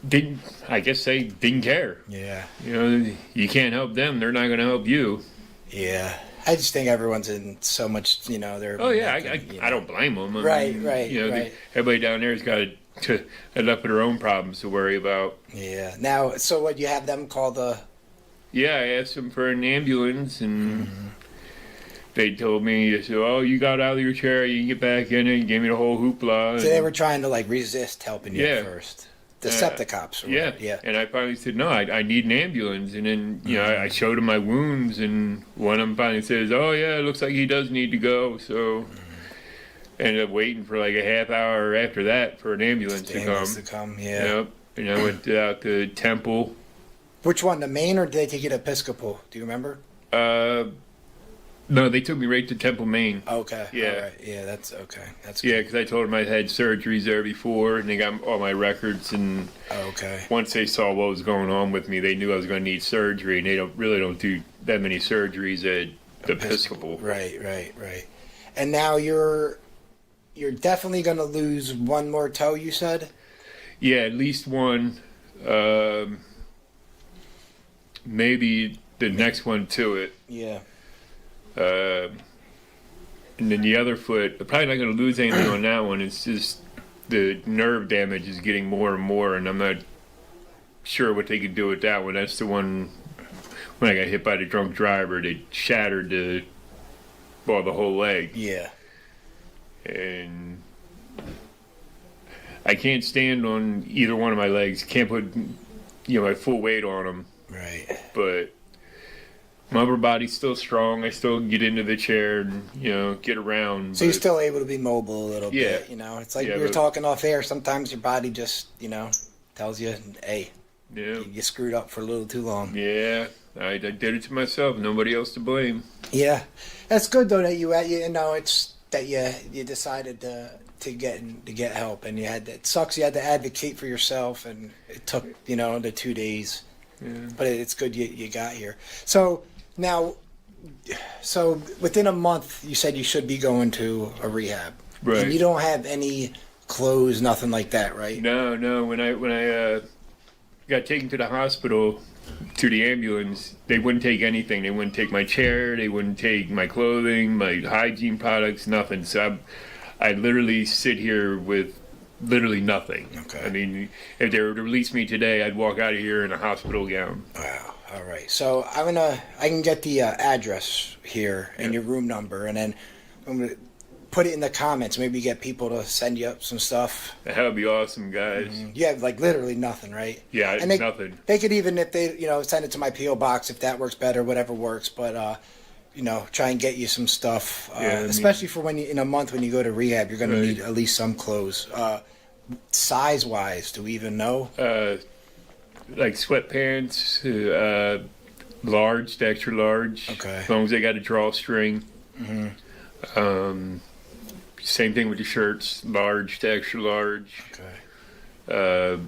didn't. I guess they didn't care. Yeah. You can't help them; they're not going to help you. Yeah. I just think everyone's in so much, they're. Oh yeah, making, I don't blame them. Right. Everybody down there's got enough of their own problems to worry about. Yeah. Now, so what, you have them call the. Yeah, I asked them for an ambulance, and they told me, they said, "Oh, you got out of your chair, you can get back in it." And gave me the whole hoopla. So they were trying to resist helping you Yeah. at first. The Septicops. Yeah, Yeah. And I finally said, "No, I need an ambulance." And then I showed them my wounds, and one of them finally says, "Oh yeah, it looks like he does need to go." So I ended up waiting for like a half hour after that for an ambulance The to ambulance come. to come, yeah. Yep. And I went out to Temple. Which one, the Maine, or did they take you to Episcopal? Do you remember? No, they took me right to Temple, Maine. Okay. Yeah. All right. Yeah, that's okay. That's Yeah, good. because I told them I had surgeries there before, and they got all my records. And Okay. once they saw what was going on with me, they knew I was going to need surgery, and they don't do that many surgeries at the Episcopal. Right. And now you're definitely going to lose one more toe, you said? Yeah, at least one. Maybe the next one to it. Yeah. And then the other foot, I'm probably not going to lose anything on that one. It's just the nerve damage is getting more and more, and I'm not sure what they could do with that one. That's the one when I got hit by the drunk driver that shattered the whole leg. Yeah. And I can't stand on either one of my legs. Can't put my full weight on them. Right. But My upper body's still strong. I still get into the chair and, you know, get around. So you're but- still able to be mobile a little Yeah. bit, you know. It's like Yeah, we were but- talking off air. Sometimes your body just, you know, tells you, hey, Yeah. you screwed up for a little too long. Yeah. I did it to myself. Nobody else to blame. Yeah, that's good though that you know it's that you decided to get help, and it sucks you had to advocate for yourself, and it took, you know, the 2 days, but it's good you got here. So now, so within a month, you said you should be going to a rehab, Right. And you don't have any clothes, nothing like that, right? No. When I got taken to the hospital, to the ambulance, they wouldn't take anything. They wouldn't take my chair. They wouldn't take my clothing, my hygiene products, nothing. So I literally sit here with literally nothing. Okay. I mean, if they were to release me today, I'd walk out of here in a hospital gown. Wow. All right. So I can get the address here and your room number, and then I'm gonna put it in the comments. Maybe get people to send you up some stuff. That would be awesome, guys. You have like literally nothing, right? Yeah, And they, nothing. They could even, if they, you know, send it to my PO box if that works better, whatever works. But you know, try and get you some stuff, Yeah, I mean- especially for when you, in a month when you go to rehab, you're going Right. to need at least some clothes. Size wise, do we even know? Like sweatpants, large to extra large. Okay. As long as they got a drawstring. Same thing with the shirts, large to extra large. Okay.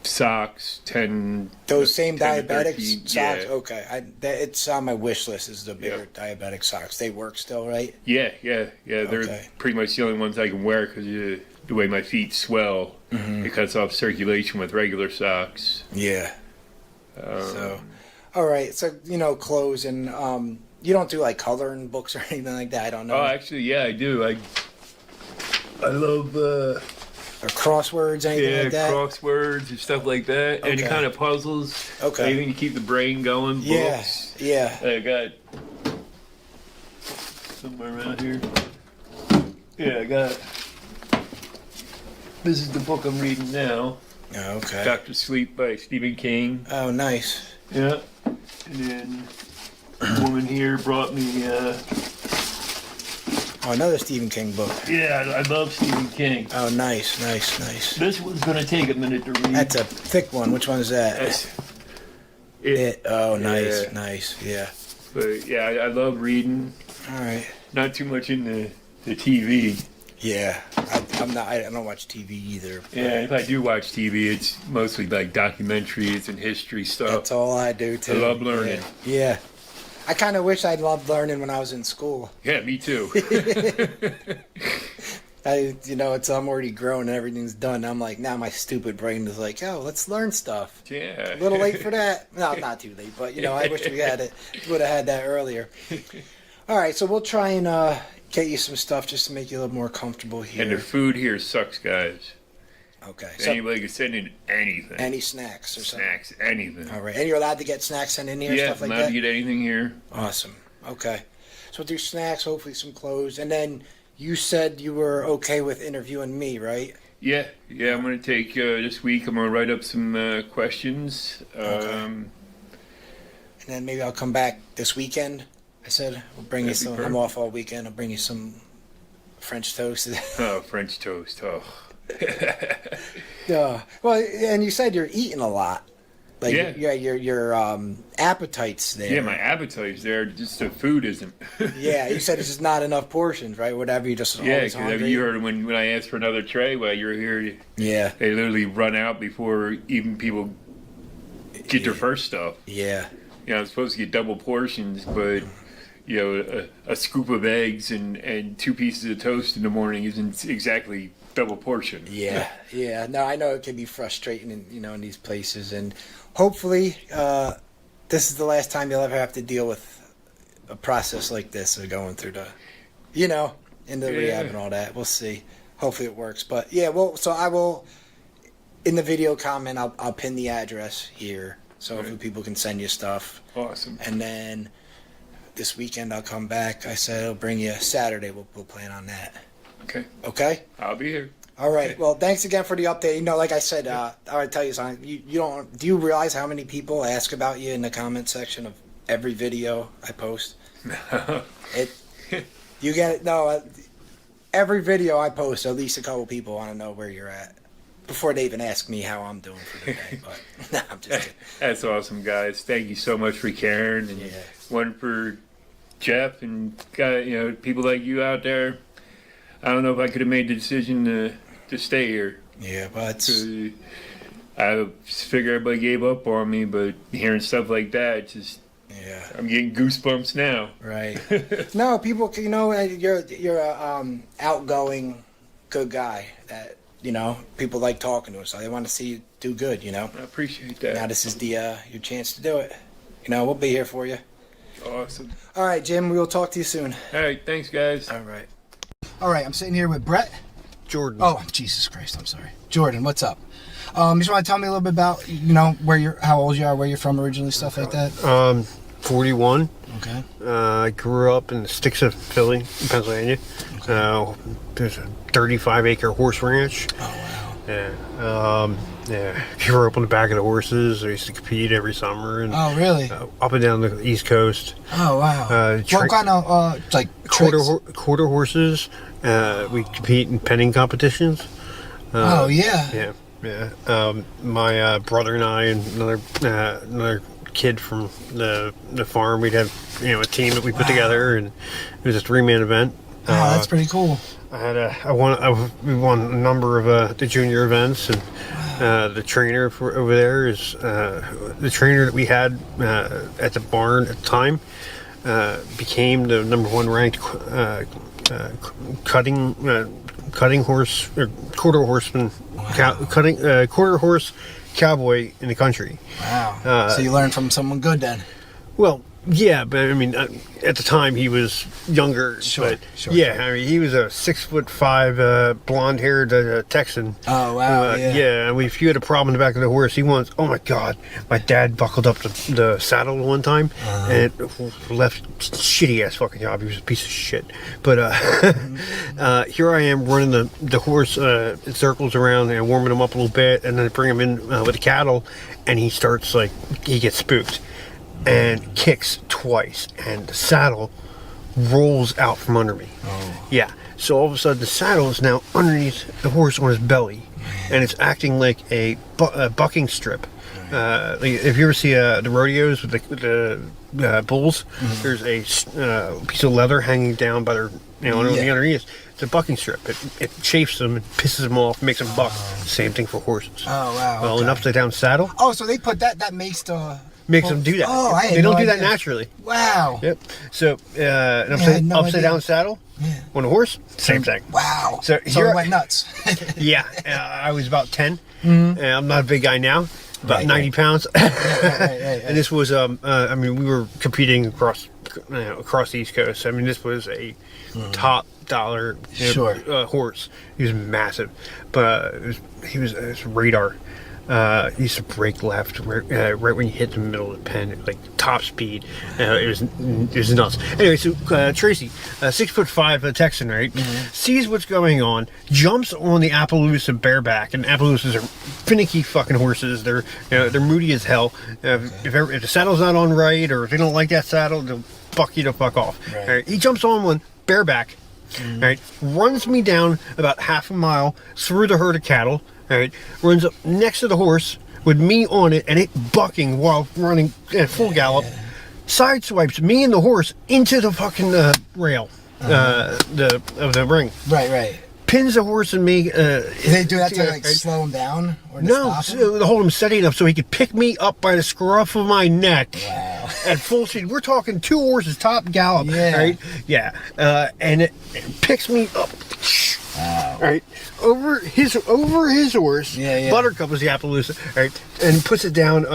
Socks, 10. Those same 10 to diabetic 13, socks. yeah. Okay, it's on my wish list. Is the bigger diabetic socks? They work still, right? Yeah. They're Okay. pretty much the only ones I can wear because the way my feet swell, it cuts off circulation with regular socks. Yeah. So, all right. So you know, clothes and you don't do like coloring books or anything like that. I don't know. Oh, actually, yeah, I do. I love or crosswords, anything like that. crosswords and stuff like that. Any Okay. kind of puzzles. Okay. Anything to keep the brain going. Yeah. Books. Yeah. I got somewhere around here. Yeah, I got. This is the book I'm reading now. Oh, okay. Dr. Sleep by Stephen King. Oh, nice. Yeah. And then a woman here brought me. Oh, another Stephen King book. Yeah, I love Stephen King. Oh, nice. This one's gonna take a minute to read. That's a thick one. Which one is that? That's It. Oh, nice, Yeah. nice. Yeah. But yeah, I love reading. All right. Not too much in the TV. Yeah. I'm not. I don't watch TV either. Yeah, if I do watch TV, it's mostly like documentaries and history stuff. That's all I do too. I love learning. Yeah. I kind of wish I'd loved learning when I was in school. Yeah, me too. You know, I'm already grown and everything's done. I'm like, now my stupid brain is like, oh, let's learn stuff. Yeah. A little late for that. No, not too late, but you know, I wish we would have had that earlier. All right, so we'll try and get you some stuff just to make you a little more comfortable here. And the food here sucks, guys. Okay. So Anybody can send in anything. any snacks or something? Snacks, anything. All right. And you're allowed to get snacks sent in here, Yeah, stuff like allowed that? to get anything here. Awesome. Okay. So we'll do snacks, hopefully some clothes. And then you said you were okay with interviewing me, right? Yeah, I'm going to take this week, I'm going to write up some questions. And then maybe I'll come back this weekend. I said, we'll bring you That'd be some. I'm perfect. off all weekend. I'll bring you some French toast. Oh, French toast. Oh. Yeah. Well, and you said you're eating a lot. Like, Yeah. your appetite's there. Yeah, my appetite's there, just the food isn't. Yeah, you said it's just not enough portions, right? Whatever, you just Yeah, always because hungry. you heard when I asked for another tray while you were here, Yeah, they literally run out before even people get their first stuff. yeah, You know, I'm supposed to get double portions, but you know, a scoop of eggs and 2 pieces of toast in the morning isn't exactly double portion. yeah, yeah. No, I know it can be frustrating, in these places, and hopefully, this is the last time you'll ever have to deal with a process like this of going through in the rehab and all that. We'll see. Hopefully it works, but yeah. Well, so I will in the video comment. I'll pin the address here, so hopefully people can send you stuff. Awesome. And then this weekend I'll come back. I said I'll bring you Saturday. We'll plan on that. Okay, Okay. I'll be here. All right. Well, thanks again for the update. Like I said, I want to tell you something. You don't. Do you realize how many people ask about you in the comment section of every video I post. You get it? No, every video I post, at least a couple people want to know where you're at before they even ask me how I'm doing for the day. But no, I'm just kidding. That's awesome, guys. Thank you so much for caring, and one for Jeff and people like you out there. I don't know if I could have made the decision to stay here. Yeah, but I figure everybody gave up on me, but hearing stuff like that, I'm getting goosebumps now. Right. No, people, you're a outgoing, good guy that people like talking to us, so they want to see you do good. I appreciate that. Now this is your chance to do it. We'll be here for you. Awesome. All right, Jim. We will talk to you soon. All right. Thanks, guys. All right. All right, I'm sitting here with Brett. Jordan. Oh, Jesus Christ, I'm sorry. Jordan, what's up? You just want to tell me a little bit about, how old you are, where you're from originally, stuff like that? 41. Okay. I grew up in the sticks of Philly, Pennsylvania. There's a 35-acre horse ranch. Oh, wow. Yeah. Grew up on the back of the horses. I used to compete every summer. And, oh, really? Up and down the East Coast. Oh, wow. What kind of, quarter horses. We compete in penning competitions. Oh, yeah. Yeah. My brother and I and another kid from the farm, we'd have a team that we put together, and it was a 3-man event. Oh, that's pretty cool. We won a number of the junior events, and the trainer over there is the trainer that we had at the barn at the time became the number 1 ranked cutting horse or quarter horseman quarter horse cowboy in the country. Wow. So you learned from someone good then. Well, yeah, but I mean, at the time he was younger. Sure. Yeah, I mean, he was a 6'5", blonde-haired Texan. Oh wow. Yeah. And if you had a problem in the back of the horse, he once. Oh my God, my dad buckled up the saddle one time, and it left shitty ass fucking job. He was a piece of shit. But here I am running the horse in circles around and warming him up a little bit, and then I bring him in with the cattle, and he starts he gets spooked and kicks twice, and the saddle rolls out from under me. Oh. Yeah. So all of a sudden, the saddle is now underneath the horse on his belly, and it's acting like a bucking strip. If you ever see the rodeos with the bulls, there's a piece of leather hanging down by their, underneath. It's a bucking strip. It chafes them and pisses them off, makes them buck. Same thing for horses. Oh wow. Well, an upside down saddle. Oh, so they put that makes the. Makes them do that. Oh, they don't do that naturally. Wow. Yep. So an upside down saddle on a horse, same thing. Wow. So it went nuts. Yeah, I was about 10. I'm not a big guy now, about 90 pounds. Right. And this was, we were competing across the East Coast. I mean, this was a top dollar horse. He was massive, but it was radar. He used to brake left right when you hit the middle of the pen, like top speed. It was nuts. Anyway, so Tracy, 6'5" Texan, right? Sees what's going on, jumps on the Appaloosa bareback, and Appaloosas are finicky fucking horses. They're moody as hell. If the saddle's not on right, or if they don't like that saddle, they'll buck you to fuck off. Right. Right? He jumps on one bareback, right? Runs me down about half a mile through the herd of cattle. All right, runs up next to the horse with me on it, and it bucking while running at full gallop. Sideswipes me and the horse into the fucking rail of the ring. Right. Pins the horse and me. They do that to slow him down or to no, stop him? to hold him steady enough so he could pick me up by the scruff of my neck. Wow. At full speed. We're talking 2 horses top gallop. Yeah. Right? Yeah. And it picks me up. Wow. Right, over his horse. Yeah. Buttercup was the Appaloosa, right, and puts it down.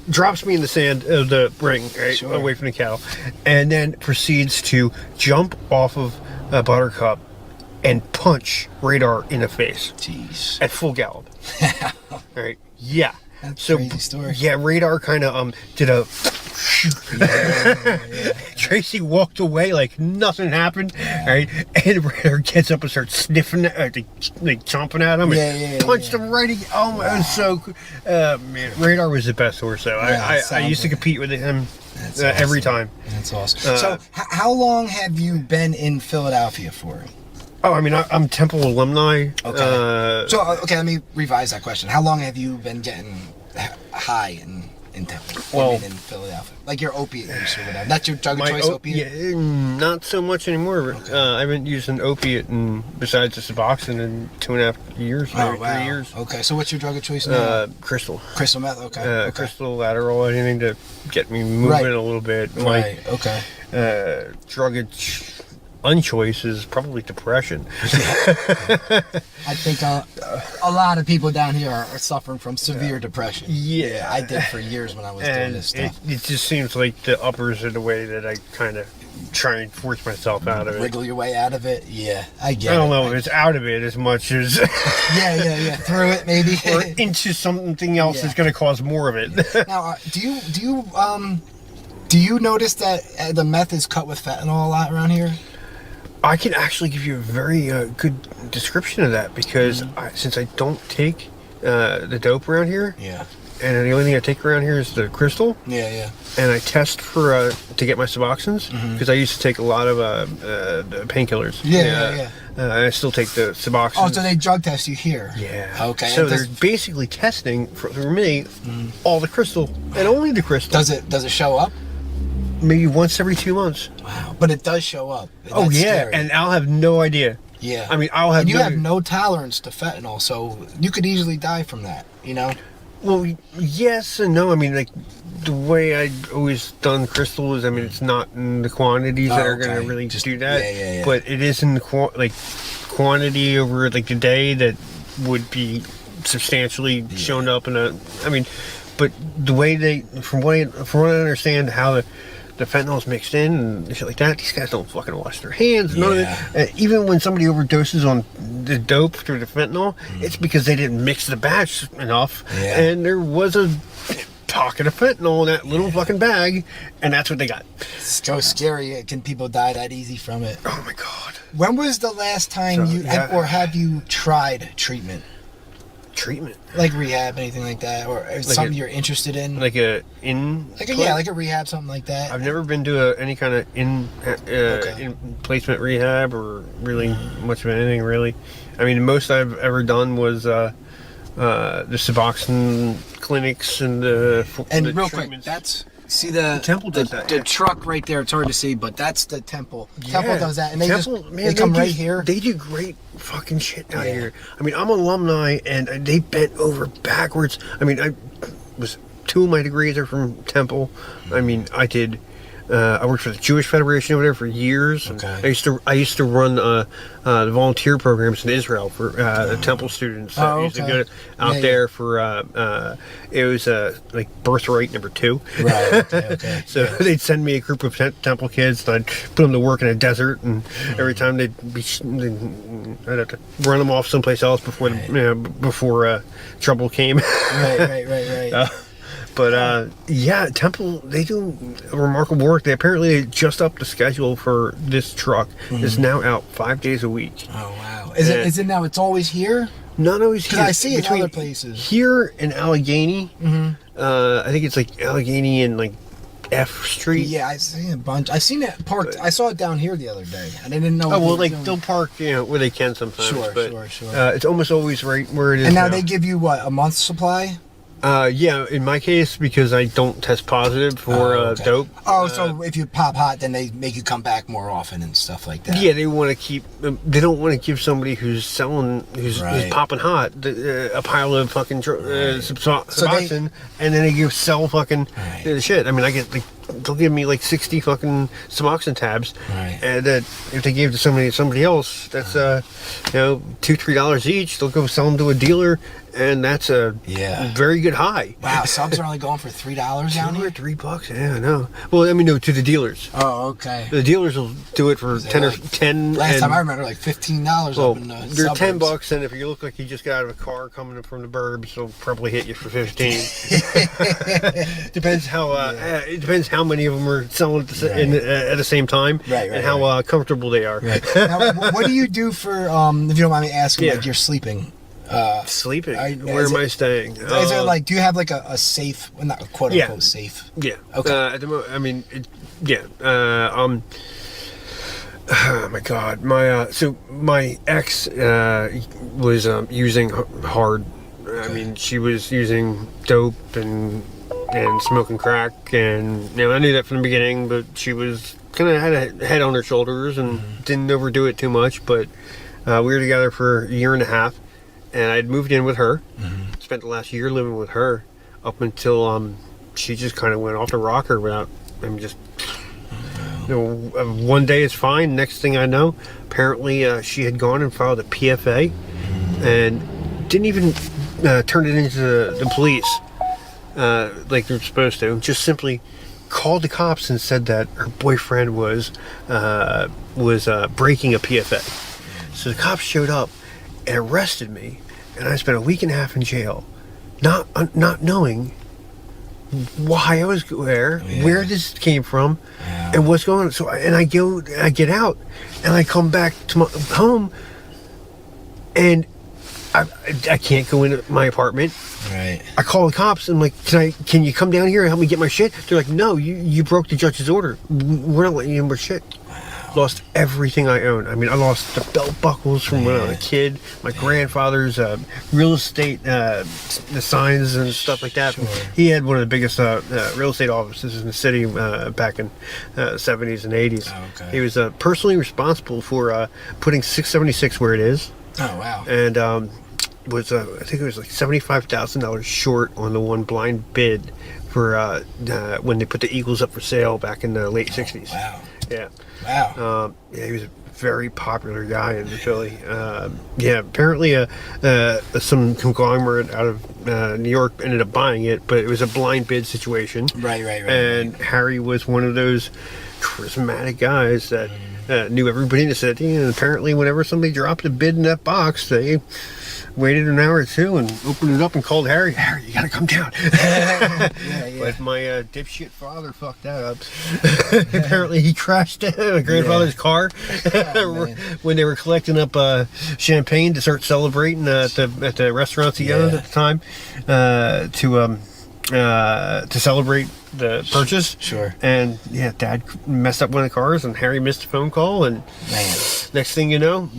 Drops me in the sand of the ring, right, Sure. away from the cattle, and then proceeds to jump off of Buttercup and punch Radar in the face. Jeez. At full gallop. Right. Yeah. That's a crazy story. Yeah, Radar kind of did a. Tracy walked away like nothing happened, right? And Radar gets up and starts sniffing, like chomping at him, and punched him right again. Oh my, it was so. Man, Radar was the best horse though. I used to compete with him every time. That's awesome. So, how long have you been in Philadelphia for? Oh, I mean, I'm Temple alumni. Okay. Let me revise that question. How long have you been getting high in Temple? Well, in Philadelphia, like your opiate use or whatever. That's your drug of choice, opiate. Yeah, not so much anymore. I haven't used an opiate besides the Suboxone in 2.5 years, maybe 3 years. Okay, so what's your drug of choice now? Crystal. Crystal meth. Okay. Crystal, Adderall, anything to get me moving a little bit. Right. Okay. Drug of unchoice is probably depression. I think a lot of people down here are suffering from severe depression. Yeah, I did for years when I was doing this stuff. It just seems like the uppers are the way that I kind of try and force myself out of it. Wriggle your way out of it. Yeah, I get it. I don't know if it's out of it as much as yeah, through it maybe, or into something else that's going to cause more of it. Now, do you notice that the meth is cut with fentanyl a lot around here? I can actually give you a very good description of that because since I don't take the dope around here, and the only thing I take around here is the crystal, and I test for to get my Suboxones because I used to take a lot of painkillers. I still take the Suboxones. Oh, so they drug test you here? Yeah. Okay. So they're basically testing for me all the crystal and only the crystal. Does it show up? Maybe once every 2 months. Wow, but it does show up. That's scary. And I'll have no idea. Yeah. I mean, I'll have. And you have no tolerance to fentanyl, so you could easily die from that. You know. Well, yes and no. I mean, like the way I've always done crystal is, I mean, it's not in the quantities that are going to really do that, but it is in the quantity over like the day that would be substantially shown up in a. I mean, but the way from what I understand, how the fentanyl's mixed in and shit like that, these guys don't fucking wash their hands. None of it. Even when somebody overdoses on the dope through the fentanyl, it's because they didn't mix the batch enough, and there was a pocket of fentanyl in that little fucking bag, and that's what they got. It's so scary. Can people die that easy from it? Oh my god. When was the last time have you tried treatment? Treatment, like rehab, anything like that, or like something you're interested in, like a rehab, something like that. I've never been to any kind of in placement rehab or really much of anything really. I mean, the most I've ever done was the Suboxone clinics and the real quick, that's. See the Temple does that. The truck right there. It's hard to see, but that's the Temple. Yeah. Temple does that, and they come right here. They do great fucking shit out here. I mean, I'm alumni, and they bent over backwards. I mean, 2 of my degrees are from Temple. I mean, I worked for the Jewish Federation over there for years. Okay. I used to run the volunteer programs in Israel for the Temple students. I used to go out there for it was like birthright number 2. Right. Okay. So they'd send me a group of Temple kids, and I'd put them to work in a desert, and every time I'd have to run them off someplace else before trouble came. Right. But Temple, they do remarkable work. They apparently just upped the schedule for this truck. It's now out 5 days a week. Oh wow! Is it now? It's always here? Not always here. I see it in other places. Here in Allegheny, I think it's like Allegheny and like F Street. Yeah, I've seen a bunch. I've seen it parked. I saw it down here the other day, and I didn't know. Oh well, they'll park where they can sometimes. Sure. It's almost always right where it is. And now they give you what, a month's supply? Yeah, in my case, because I don't test positive for dope. Oh, so if you pop hot, then they make you come back more often and stuff like that. Yeah, they want to keep. They don't want to give somebody who's selling, who's popping hot, a pile of fucking Suboxone, and then they sell fucking the shit. I mean, I get they'll give me like 60 fucking Suboxone tabs, and that if they gave to somebody else, that's $2-3 each. They'll go sell them to a dealer. And that's a very good high. Wow, subs are only going for $3 down here? $3, yeah, I know. Well, I mean, no, to the dealers. Oh, okay. The dealers will do it for 10 or 10. Last time I remember, like $15 up in the they're suburbs. $10, and if you look like you just got out of a car coming in from the burbs, they'll probably hit you for 15. Depends how. It depends how many of them are selling at the same time, and how comfortable they are. Now, what do you do for, if you don't mind me asking, like your sleeping? Sleeping. Where am I staying? Is it like, do you have like a safe, well, not a quote unquote safe? Yeah. Okay. At the moment, I mean, yeah. Oh my God, so my ex was using hard. I mean, she was using dope and smoking crack, and I knew that from the beginning. But she was kind of had a head on her shoulders and didn't overdo it too much. But we were together for a year and a half, and I'd moved in with her. Spent the last year living with her up until she just kind of went off the rocker without. Just. One day it's fine. Next thing I know, apparently she had gone and filed a PFA and didn't even turn it into the police like they're supposed to. Just simply called the cops and said that her boyfriend was breaking a PFA. So the cops showed up and arrested me, and I spent a week and a half in jail, not knowing why I was there, where this came from, and what's going on. So, and I get out, and I come back to my home, and I can't go into my apartment. Right. I call the cops. And I'm like, can you come down here and help me get my shit? They're like, no, you broke the judge's order. We're not letting you in with shit. Lost everything I own. I mean, I lost the belt buckles from when I was a kid, my grandfather's real estate, the signs and stuff like that. Sure. He had one of the biggest real estate offices in the city back in 70s and 80s. Oh, okay. He was personally responsible for putting 676 where it is. Oh, wow. And was I think it was like $75,000 short on the one blind bid for when they put the Eagles up for sale back in the late 60s. Wow. Yeah. Wow. Yeah, he was a very popular guy in Philly. Yeah, apparently some conglomerate out of New York ended up buying it, but it was a blind bid situation. Right. And Harry was one of those charismatic guys that knew everybody in the city, and apparently whenever somebody dropped a bid in that box, they waited an hour or two and opened it up and called Harry, you gotta come down. But my dipshit father fucked that up. Apparently he crashed my grandfather's car when they were collecting up champagne to start celebrating at the restaurants together at the time to celebrate the purchase. Sure. And Dad messed up one of the cars, and Harry missed a phone call, and next thing you know,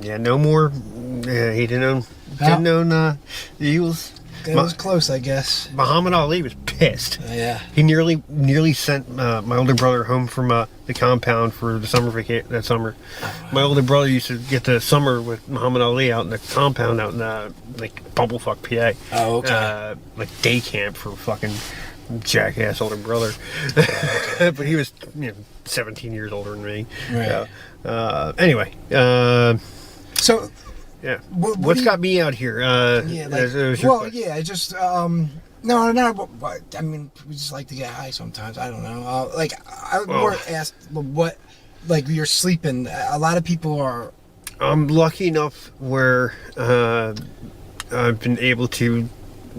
no more. He didn't own the Eagles. It was close, I guess. Muhammad Ali was pissed. Yeah. He nearly sent my older brother home from the compound for the summer vacation that summer. Oh, wow. My older brother used to get the summer with Muhammad Ali out in the compound out in like Bumblefuck, PA. Oh, okay. Like day camp for fucking jackass older brother. But he was 17 years older than me. Right. Anyway. So. Yeah. What's got me out here? I just no. But, I mean, we just like to get high sometimes. I don't know. I more asked what, like, you're sleeping. A lot of people are. I'm lucky enough where I've been able to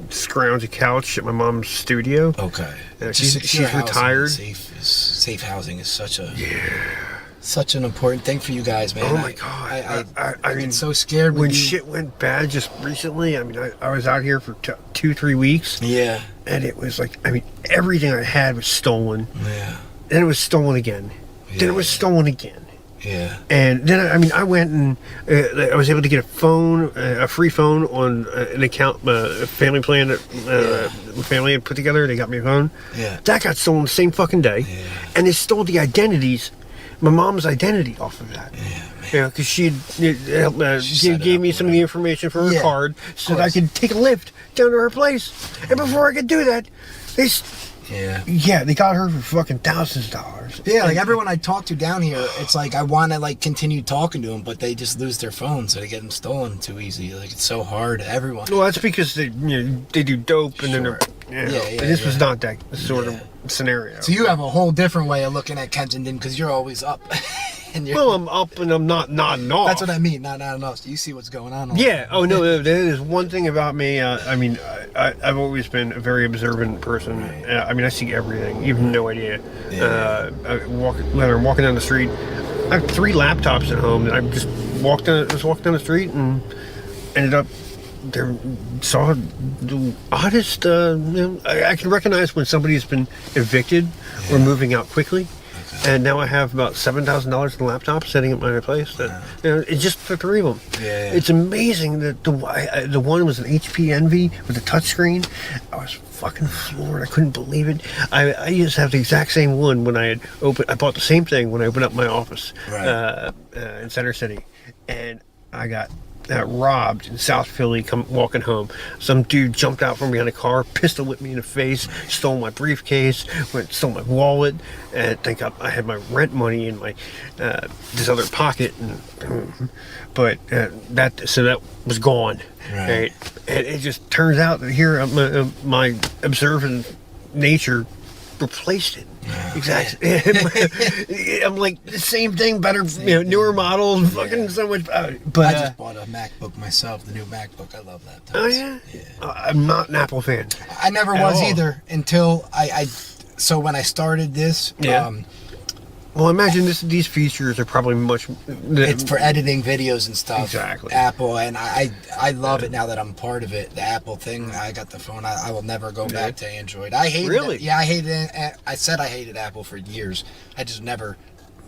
scrounge a couch at my mom's studio. Okay. She's retired. Safe housing is such an important thing for you guys, man. Oh my God! I mean, so scared when shit went bad just recently. I mean, I was out here for 2-3 weeks. Yeah. And it was like, I mean, everything I had was stolen. Yeah. Then it was stolen again. Yeah. Then it was stolen again. Yeah. And then I went and I was able to get a free phone on an account, a family plan that family had put together. They got me a phone. Yeah. That got stolen the same fucking day. Yeah. And they stole the identities. My mom's identity off of that. Yeah, because she gave me some of the information for her card so that I could take a lift down to her place. And before I could do that, they got her for fucking thousands of dollars. Yeah, like everyone I talk to down here, it's like I want to like continue talking to them, but they just lose their phones, so they get them stolen too easy. Like it's so hard. Everyone. Well, that's because they do dope and then they're. This was not that sort of scenario. So you have a whole different way of looking at Kensington because you're always up. Well, I'm up and I'm not nodding off. That's what I mean, not off. So you see what's going on. Oh no, there's one thing about me. I mean, I've always been a very observant person. I mean, I see everything. You have no idea. Whether I'm walking down the street, I have 3 laptops at home that I'm just was walking down the street and ended up there. Saw the oddest. I can recognize when somebody's been evicted or moving out quickly. And now I have about $7,000 in the laptop sitting at my place. That it's just for 3 of them. Yeah. It's amazing that the one was an HP Envy with a touchscreen. I was fucking floored. I couldn't believe it. I used to have the exact same one when I bought the same thing when I opened up my office in Center City, and I got robbed in South Philly walking home. Some dude jumped out from behind a car, pistol whipped me in the face, stole my briefcase, stole my wallet, and I had my rent money in my this other pocket, but that was gone. Right? And it just turns out that here my observant nature replaced it. Exactly. I'm like the same thing, better, newer models, fucking so much better. But I just bought a MacBook myself, the new MacBook. I love that. Oh yeah. I'm not an Apple fan. I never was either until so when I started this. Well, imagine these features are probably much. It's for editing videos and stuff. Exactly. Apple, and I love it now that I'm part of it. The Apple thing, I got the phone. I will never go back to Android. I hated it. Yeah, I hated it. I said I hated Apple for years. I just never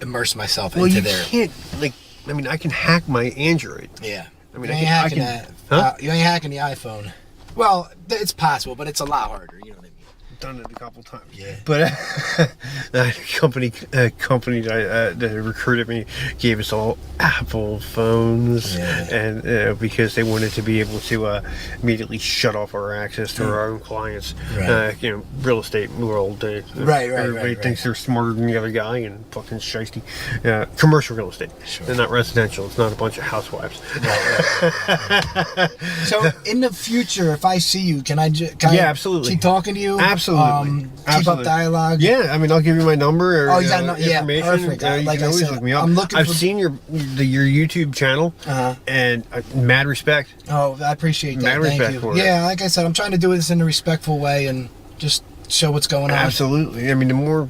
immersed myself into there. Well, you can't, I can hack my Android. Yeah. I mean, you ain't hacking that. Huh? You ain't hacking the iPhone. Well, it's possible, but it's a lot harder. You know what I mean? Done it a couple times. Yeah. But the company that recruited me gave us all Apple phones, and because they wanted to be able to immediately shut off our access to our own clients. Right. Real estate world. Everybody thinks they're smarter than the other guy and fucking shiesty. Commercial real estate. Sure. They're not residential. It's not a bunch of housewives. Right. So in the future, if I see you, can I absolutely keep talking to you? Absolutely. Keep up dialogue. Yeah, I'll give you my number or information. Perfect. You like can I always said, look me up. I've seen your YouTube channel, and mad respect. Oh, I appreciate that. Mad respect Thank you. for it. Yeah, like I said, I'm trying to do this in a respectful way and just show what's going on. Absolutely. I mean, the more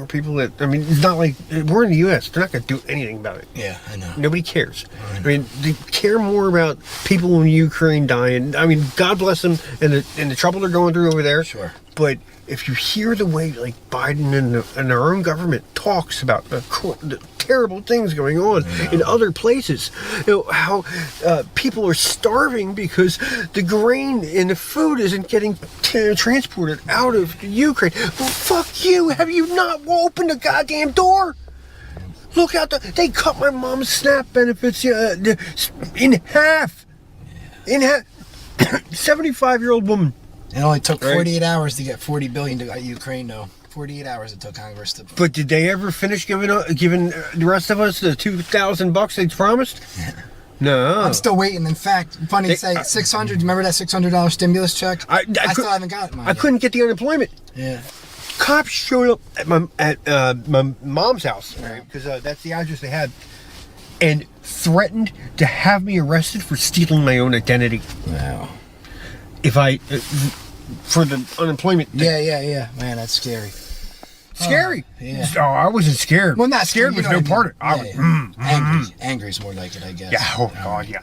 people that, it's not like we're in the U.S. They're not going to do anything about it. Yeah, I know. Nobody cares. I mean, they care more about people in Ukraine dying. I mean, God bless them and the trouble they're going through over there. Sure. But if you hear the way like Biden and our own government talks about the terrible things going on in other places, how people are starving because the grain and the food isn't getting transported out of Ukraine. Well, fuck you! Have you not opened the goddamn door? Look out! They cut my mom's SNAP benefits in half. In half. 75-year-old woman. It only took 48 hours to get $40 billion to Ukraine, though. 48 hours it took Congress to. But did they ever finish giving the rest of us the $2,000 they promised? No. I'm still waiting. In fact, funny to say, $600. Remember that $600 stimulus check? I still haven't gotten mine. I couldn't get the unemployment. Yeah. Cops showed up at my mom's house, right? Because that's the address they had, and threatened to have me arrested for stealing my own identity. Wow. If I for the unemployment thing. Yeah. Man, that's scary. Scary. Yeah. Oh, I wasn't scared. Well, not scared was no part of it. I was angry is more like it, I guess. Yeah. Oh God. Yeah.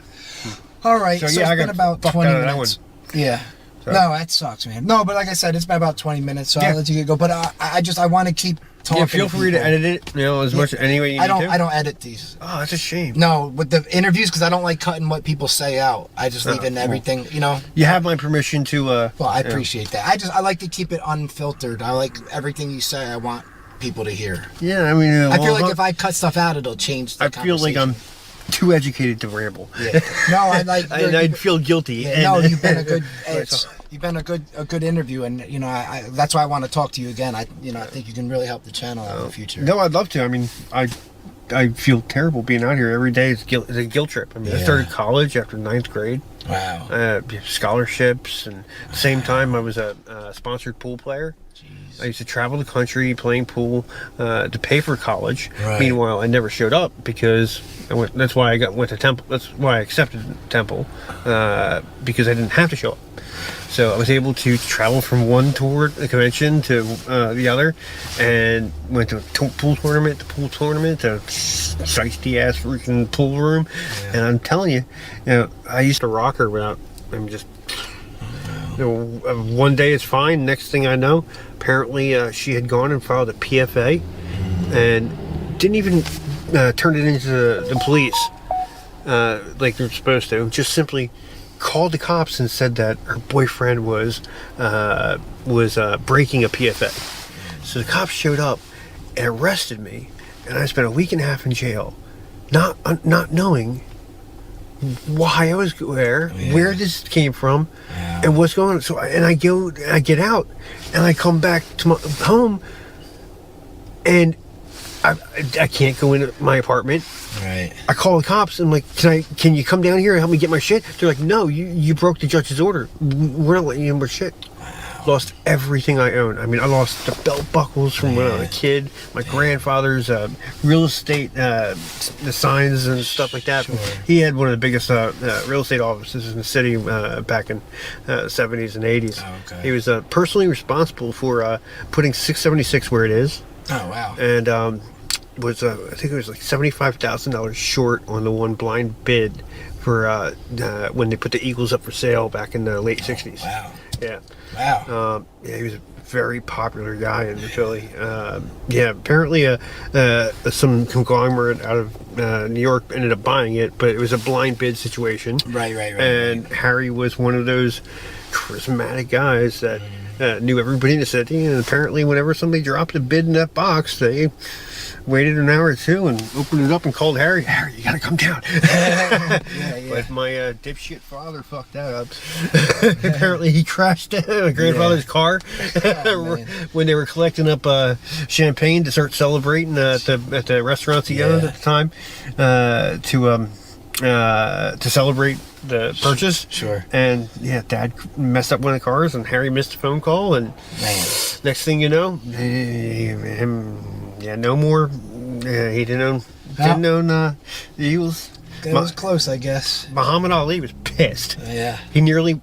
All right. So it's been about 20 minutes. Yeah. So. No, that sucks, man. No, but like I said, it's been about 20 minutes, so I'll let you go. But I want to keep talking. Yeah, feel free to edit it. As much anyway you need to. I don't edit these. Oh, that's a shame. No, with the interviews, because I don't like cutting what people say out. I just leave in everything. You have my permission to. Well, I appreciate that. I like to keep it unfiltered. I like everything you say. I want people to hear. Yeah, I mean, I feel like if I cut stuff out, it'll change. I feel like I'm too educated to ramble. Yeah. No, I like. And I'd feel guilty. Yeah, no, you've been a good. You've been a good interview, and I that's why I want to talk to you again. I think you can really help the channel in the future. No, I'd love to. I mean, I feel terrible being out here every day. It's a guilt trip. I mean, I started college after 9th grade. Wow. Scholarships, and at the same time, I was a sponsored pool player. I used to travel the country playing pool to pay for college. Right. Meanwhile, I never showed up because that's why I went to Temple. That's why I accepted Temple because I didn't have to show up. So I was able to travel from one tour, the convention, to the other, and went to pool tournament, to shiesty ass freaking pool room. Yeah. And I'm telling you, I used to rock her without. I'm just. One day it's fine. Next thing I know, apparently she had gone and filed a PFA, and didn't even turn it into the police like they're supposed to. Just simply called the cops and said that her boyfriend was breaking a PFA. So the cops showed up and arrested me, and I spent a week and a half in jail, not knowing why I was there, where this came from, and what's going on. So I get out, and I come back to my home, and I can't go into my apartment. Right. I call the cops. And I'm like, can you come down here and help me get my shit? They're like, no, you broke the judge's order. We're not letting you in with shit. Lost everything I own. I mean, I lost the belt buckles from when I was a kid, my grandfather's real estate, the signs and stuff like that. Sure. He had one of the biggest real estate offices in the city back in the 70s and 80s. Oh, okay. He was personally responsible for putting 676 where it is. Oh, wow. And was I think it was like $75,000 short on the one blind bid for when they put the Eagles up for sale back in the late 60s. Wow. Yeah. Wow. He was a very popular guy in Philly. Apparently some conglomerate out of New York ended up buying it, but it was a blind bid situation. Right. And Harry was one of those charismatic guys that knew everybody in the city, and apparently whenever somebody dropped a bid in that box, they waited an hour or two and opened it up and called Harry, you gotta come down. But my dipshit father fucked that up. Apparently he crashed my grandfather's car when they were collecting up champagne to start celebrating at the restaurants he owned at the time to celebrate the purchase. Sure. And Dad messed up one of the cars, and Harry missed a phone call, and next thing you know, no more. He didn't own the Eagles. That was close, I guess. Muhammad Ali was pissed. Yeah. He nearly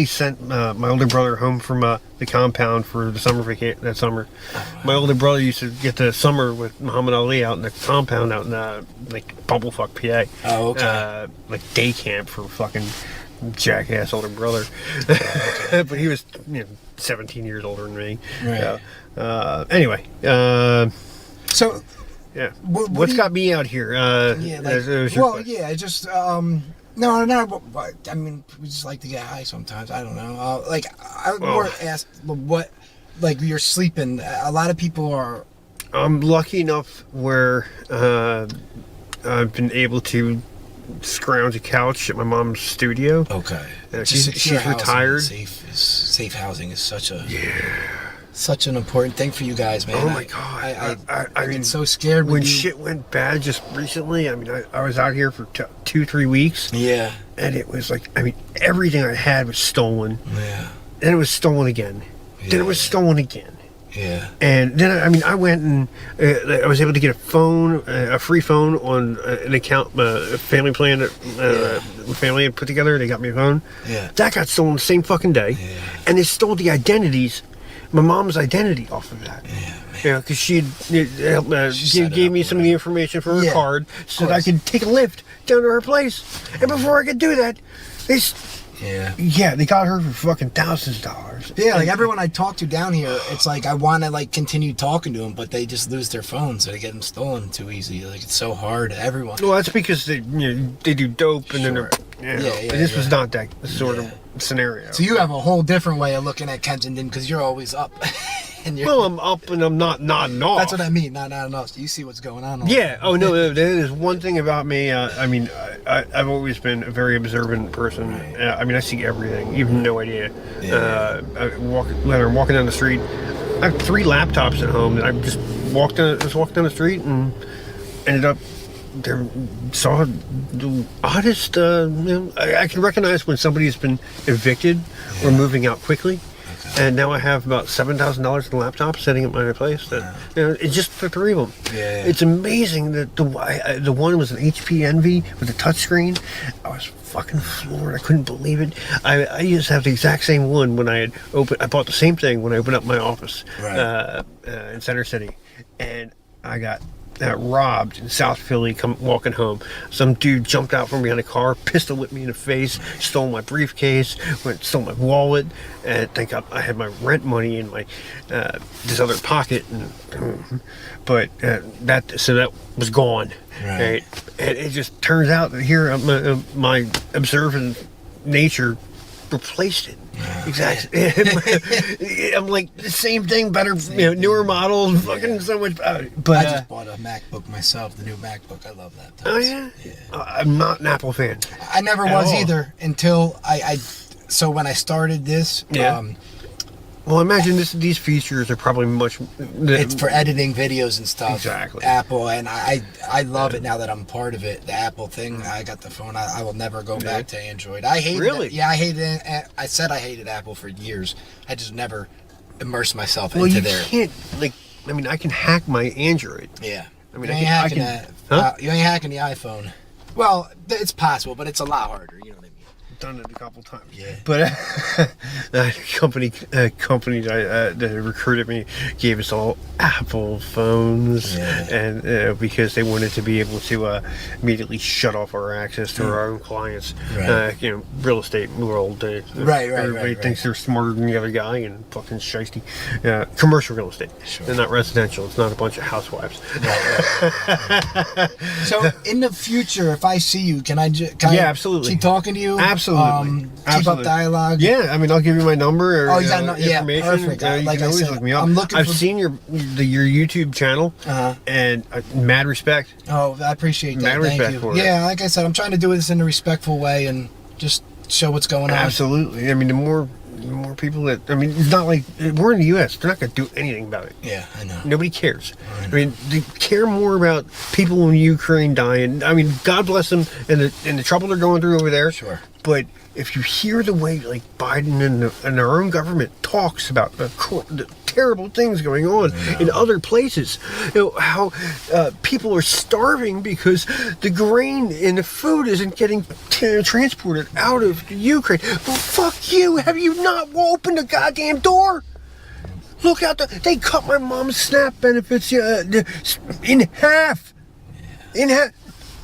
sent my older brother home from the compound for the summer vacation that summer. My older brother used to get the summer with Muhammad Ali out in the compound out in Bumblefuck, PA. Oh, okay. Like day camp for fucking jackass older brother. But he was 17 years older than me. Right. Anyway. So. Yeah. What's got me out here? No. I mean, we just like to get high sometimes. I don't know. I would more ask what, you're sleeping. A lot of people are. I'm lucky enough where I've been able to scrounge a couch at my mom's studio. Okay. She's retired. Safe housing is such an important thing for you guys, man. Oh my God! I mean, so scared when shit went bad just recently. I mean, I was out here for 2-3 weeks. Yeah. And it was everything I had was stolen. Yeah. Then it was stolen again. Yeah. Then it was stolen again. Yeah. And then I went and I was able to get a free phone on an account, a family plan that family had put together. They got me a phone. Yeah. That got stolen the same fucking day. Yeah. And they stole the identities. My mom's identity off of that. Yeah, because she gave me some of the information for her card so that I could take a lift down to her place. And before I could do that, they got her for fucking thousands of dollars. Yeah, everyone I talk to down here, it's I want to continue talking to them, but they just lose their phones, so they get them stolen too easy. It's so hard. Everyone. Well, that's because they do dope, and then this was not that sort of scenario. So you have a whole different way of looking at Kensington because you're always up. Well, I'm up and I'm not nodding off. That's what I mean, not nodding off. So you see what's going on. Oh no, there's one thing about me. I mean, I've always been a very observant person. Right. I mean, I see everything. You have no idea. When I'm walking down the street, I have 3 laptops at home, and I just walked down the street and ended up there. Saw the oddest. I can recognize when somebody's been evicted or moving out quickly. and now I have about $7,000 in laptops sitting at my place. That, it's just the 3 of them. Yeah. It's amazing that the one was an HP Envy with a touchscreen. I was fucking floored. I couldn't believe it. I used to have the exact same one when I bought the same thing when I opened up my office in Center City, and I got robbed in South Philly walking home. Some dude jumped out from behind a car, pistol whipped me in the face, stole my briefcase, stole my wallet, and I had my rent money in my this other pocket, but that was gone. Right? And it just turns out that here my observant nature replaced it. Exactly. I'm like the same thing, better, newer model, fucking so much better. But I just bought a MacBook myself, the new MacBook. I love that. Oh yeah. I'm not an Apple fan. I never was either until so when I started this. Well, imagine these features are probably much. It's for editing videos and stuff. Exactly. Apple, and I love it now that I'm part of it. The Apple thing, I got the phone. I will never go back to Android. I hated it. Yeah, I hated it. I said I hated Apple for years. I just never immersed myself into there. Well, you can't, I can hack my Android. Yeah. I mean, you ain't hacking that. Huh? You ain't hacking the iPhone. Well, it's possible, but it's a lot harder. You know what I mean? Done it a couple times. Yeah. But the company that recruited me gave us all Apple phones, and because they wanted to be able to immediately shut off our access to our own clients. Right. Real estate world. Everybody thinks they're smarter than the other guy and fucking shiesty. Commercial real estate. Sure. They're not residential. It's not a bunch of housewives. Right. So in the future, if I see you, can I absolutely keep talking to you? Absolutely. Keep up dialogue. Yeah, I mean, I'll give you my number or information. You can always look me up. I've seen your YouTube channel, and mad respect. Oh, I appreciate that. Mad Thank respect you. for it. Yeah, like I said, I'm trying to do this in a respectful way and just show what's going on. Absolutely. I mean, the more people it's not like we're in the U.S. They're not going to do anything about it. Yeah, I know. Nobody cares. I mean, they care more about people in Ukraine dying. I mean, God bless them and the trouble they're going through over there. Sure. But if you hear the way Biden and our own government talks about the terrible things going on in other places, how people are starving because the grain and the food isn't getting transported out of Ukraine. Well, fuck you! Have you not opened the goddamn door? Look out! They cut my mom's SNAP benefits in half. In half.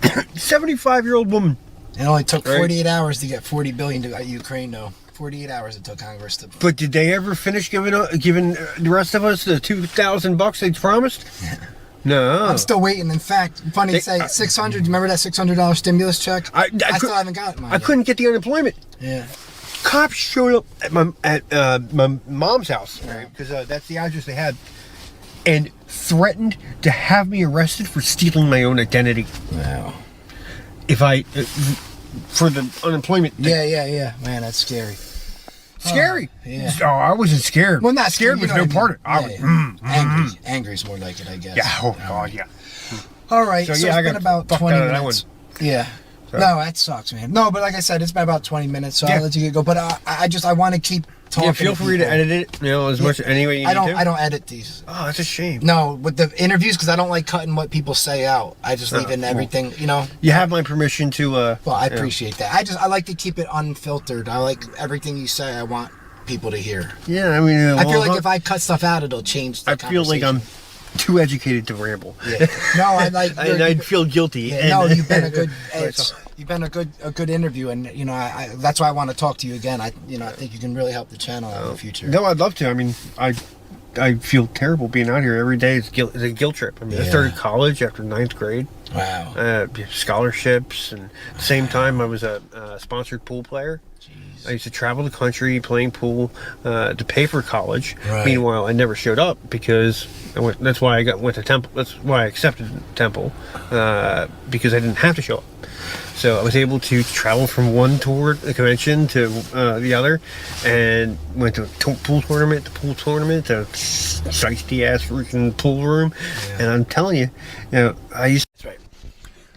75-year-old woman. It only took 48 hours to get $40 billion to Ukraine, though. 48 hours it took Congress to. But did they ever finish giving the rest of us the $2,000 they promised? No. I'm still waiting. In fact, funny to say, $600. Do you remember that $600 stimulus check? I still haven't gotten mine. I couldn't get the unemployment. Yeah. Cops showed up at my mom's house, right? Because that's the address they had, and threatened to have me arrested for stealing my own identity. Wow. If I for the unemployment thing. Yeah. Man, that's scary. Scary. Yeah. Oh, I wasn't scared. Well, not scared was no part of it. I was angry. Angry's more like it, I guess. Yeah. Oh God, yeah. All right. So it's been about 20 minutes. Yeah. So. No, that sucks, man. No, but like I said, it's been about 20 minutes, so I'll let you go. But I want to keep talking. Yeah, feel free to edit it. As much any way you need to. I don't edit these. Oh, that's a shame. No, with the interviews, because I don't like cutting what people say out. I just leave in everything. You have my permission to. Well, I appreciate that. I like to keep it unfiltered. I like everything you say. I want people to hear. Yeah, I mean, I feel like if I cut stuff out, it'll change. I feel like I'm too educated to ramble. Yeah. No, I like. And I'd feel guilty. Yeah, no, you've been a good. You've been a good interview, and I that's why I want to talk to you again. I think you can really help the channel out in the future. No, I'd love to. I mean, I feel terrible being out here every day. It's a guilt trip. I mean, I started college after 9th grade. Wow. Scholarships, and at the same time, I was a sponsored pool player. Jeez. I used to travel the country playing pool to pay for college. Right. Meanwhile, I never showed up because that's why I went to Temple. That's why I accepted Temple because I didn't have to show up. So I was able to travel from one tour, the convention, to the other, and went to pool tournament to shiesty ass freaking pool room. Yeah. And I'm telling you, I used. That's right.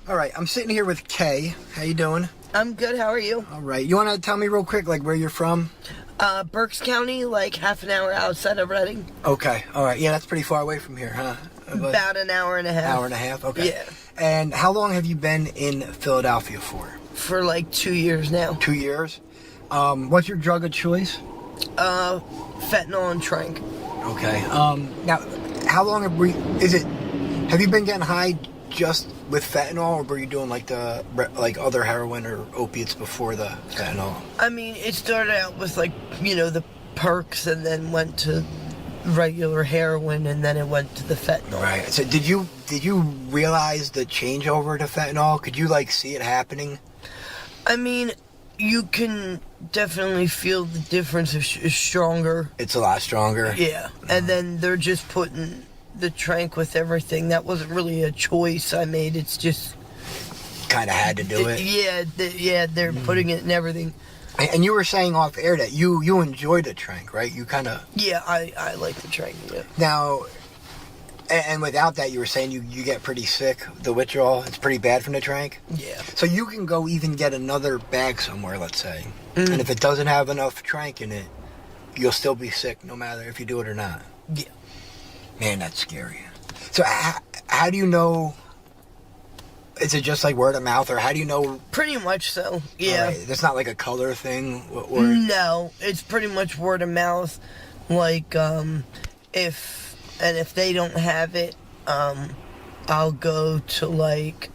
All right, I'm sitting here with Kay. How you doing? I'm good. How are you? All right. You want to tell me real quick, where you're from? Berks County, like half an hour outside of Reading. Okay, all right. Yeah, that's pretty far away from here, huh? About an hour and a half. Hour and a half. Okay. Yeah. And how long have you been in Philadelphia for? For like 2 years now. 2 years. What's your drug of choice? Fentanyl and Trank. Okay. Now, how long have you been getting high just with fentanyl, or were you doing like other heroin or opiates before the fentanyl? I mean, it started out with like, the perks, and then went to regular heroin, and then it went to the fentanyl. Right. So did you realize the changeover to fentanyl? Could you like see it happening? I mean, you can definitely feel the difference is stronger. It's a lot stronger. Yeah. And then they're just putting the Trank with everything. That wasn't really a choice I made. It's just kind of had to do it. Yeah, they're putting it in everything. And you were saying off air that you enjoyed the Trank, right? You kind of... Yeah, I like the Trank, yeah. Now, and without that, you were saying you get pretty sick, the withdrawal. It's pretty bad from the Trank? Yeah. So you can go even get another bag somewhere, let's say. And if it doesn't have enough Trank in it, you'll still be sick no matter if you do it or not. Yeah. Man, that's scary. So how do you know... Is it just like word of mouth, or how do you know? Pretty much so, yeah. Right. It's not like a color thing? No, it's pretty much word of mouth. Like, if they don't have it, I'll go to like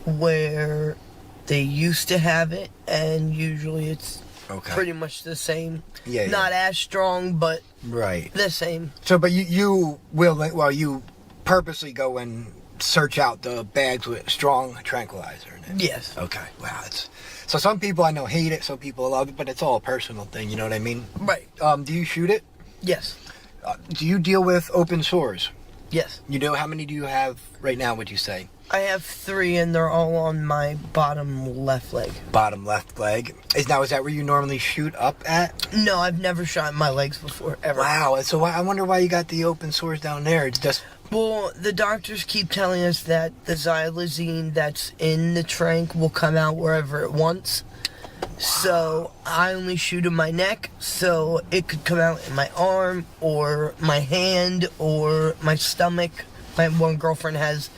where they used to have it, and usually it's pretty much the same. Yeah. Not as strong, but right. The same. So, but you purposely go and search out the bags with strong tranquilizer in it. Yes. Okay. Wow. So some people I know hate it, some people love it, but it's all a personal thing. You know what I mean? Right. Do you shoot it? Yes. Do you deal with open sores? Yes. You do? How many do you have right now, would you say? I have 3, and they're all on my bottom left leg. Bottom left leg. Is that where you normally shoot up at? No, I've never shot my legs before, ever. Wow. So I wonder why you got the open sores down there. It's just... Well, the doctors keep telling us that the xylazine that's in the Trank will come out wherever it wants. So I only shoot in my neck, so it could come out in my arm or my hand or my stomach. My one girlfriend has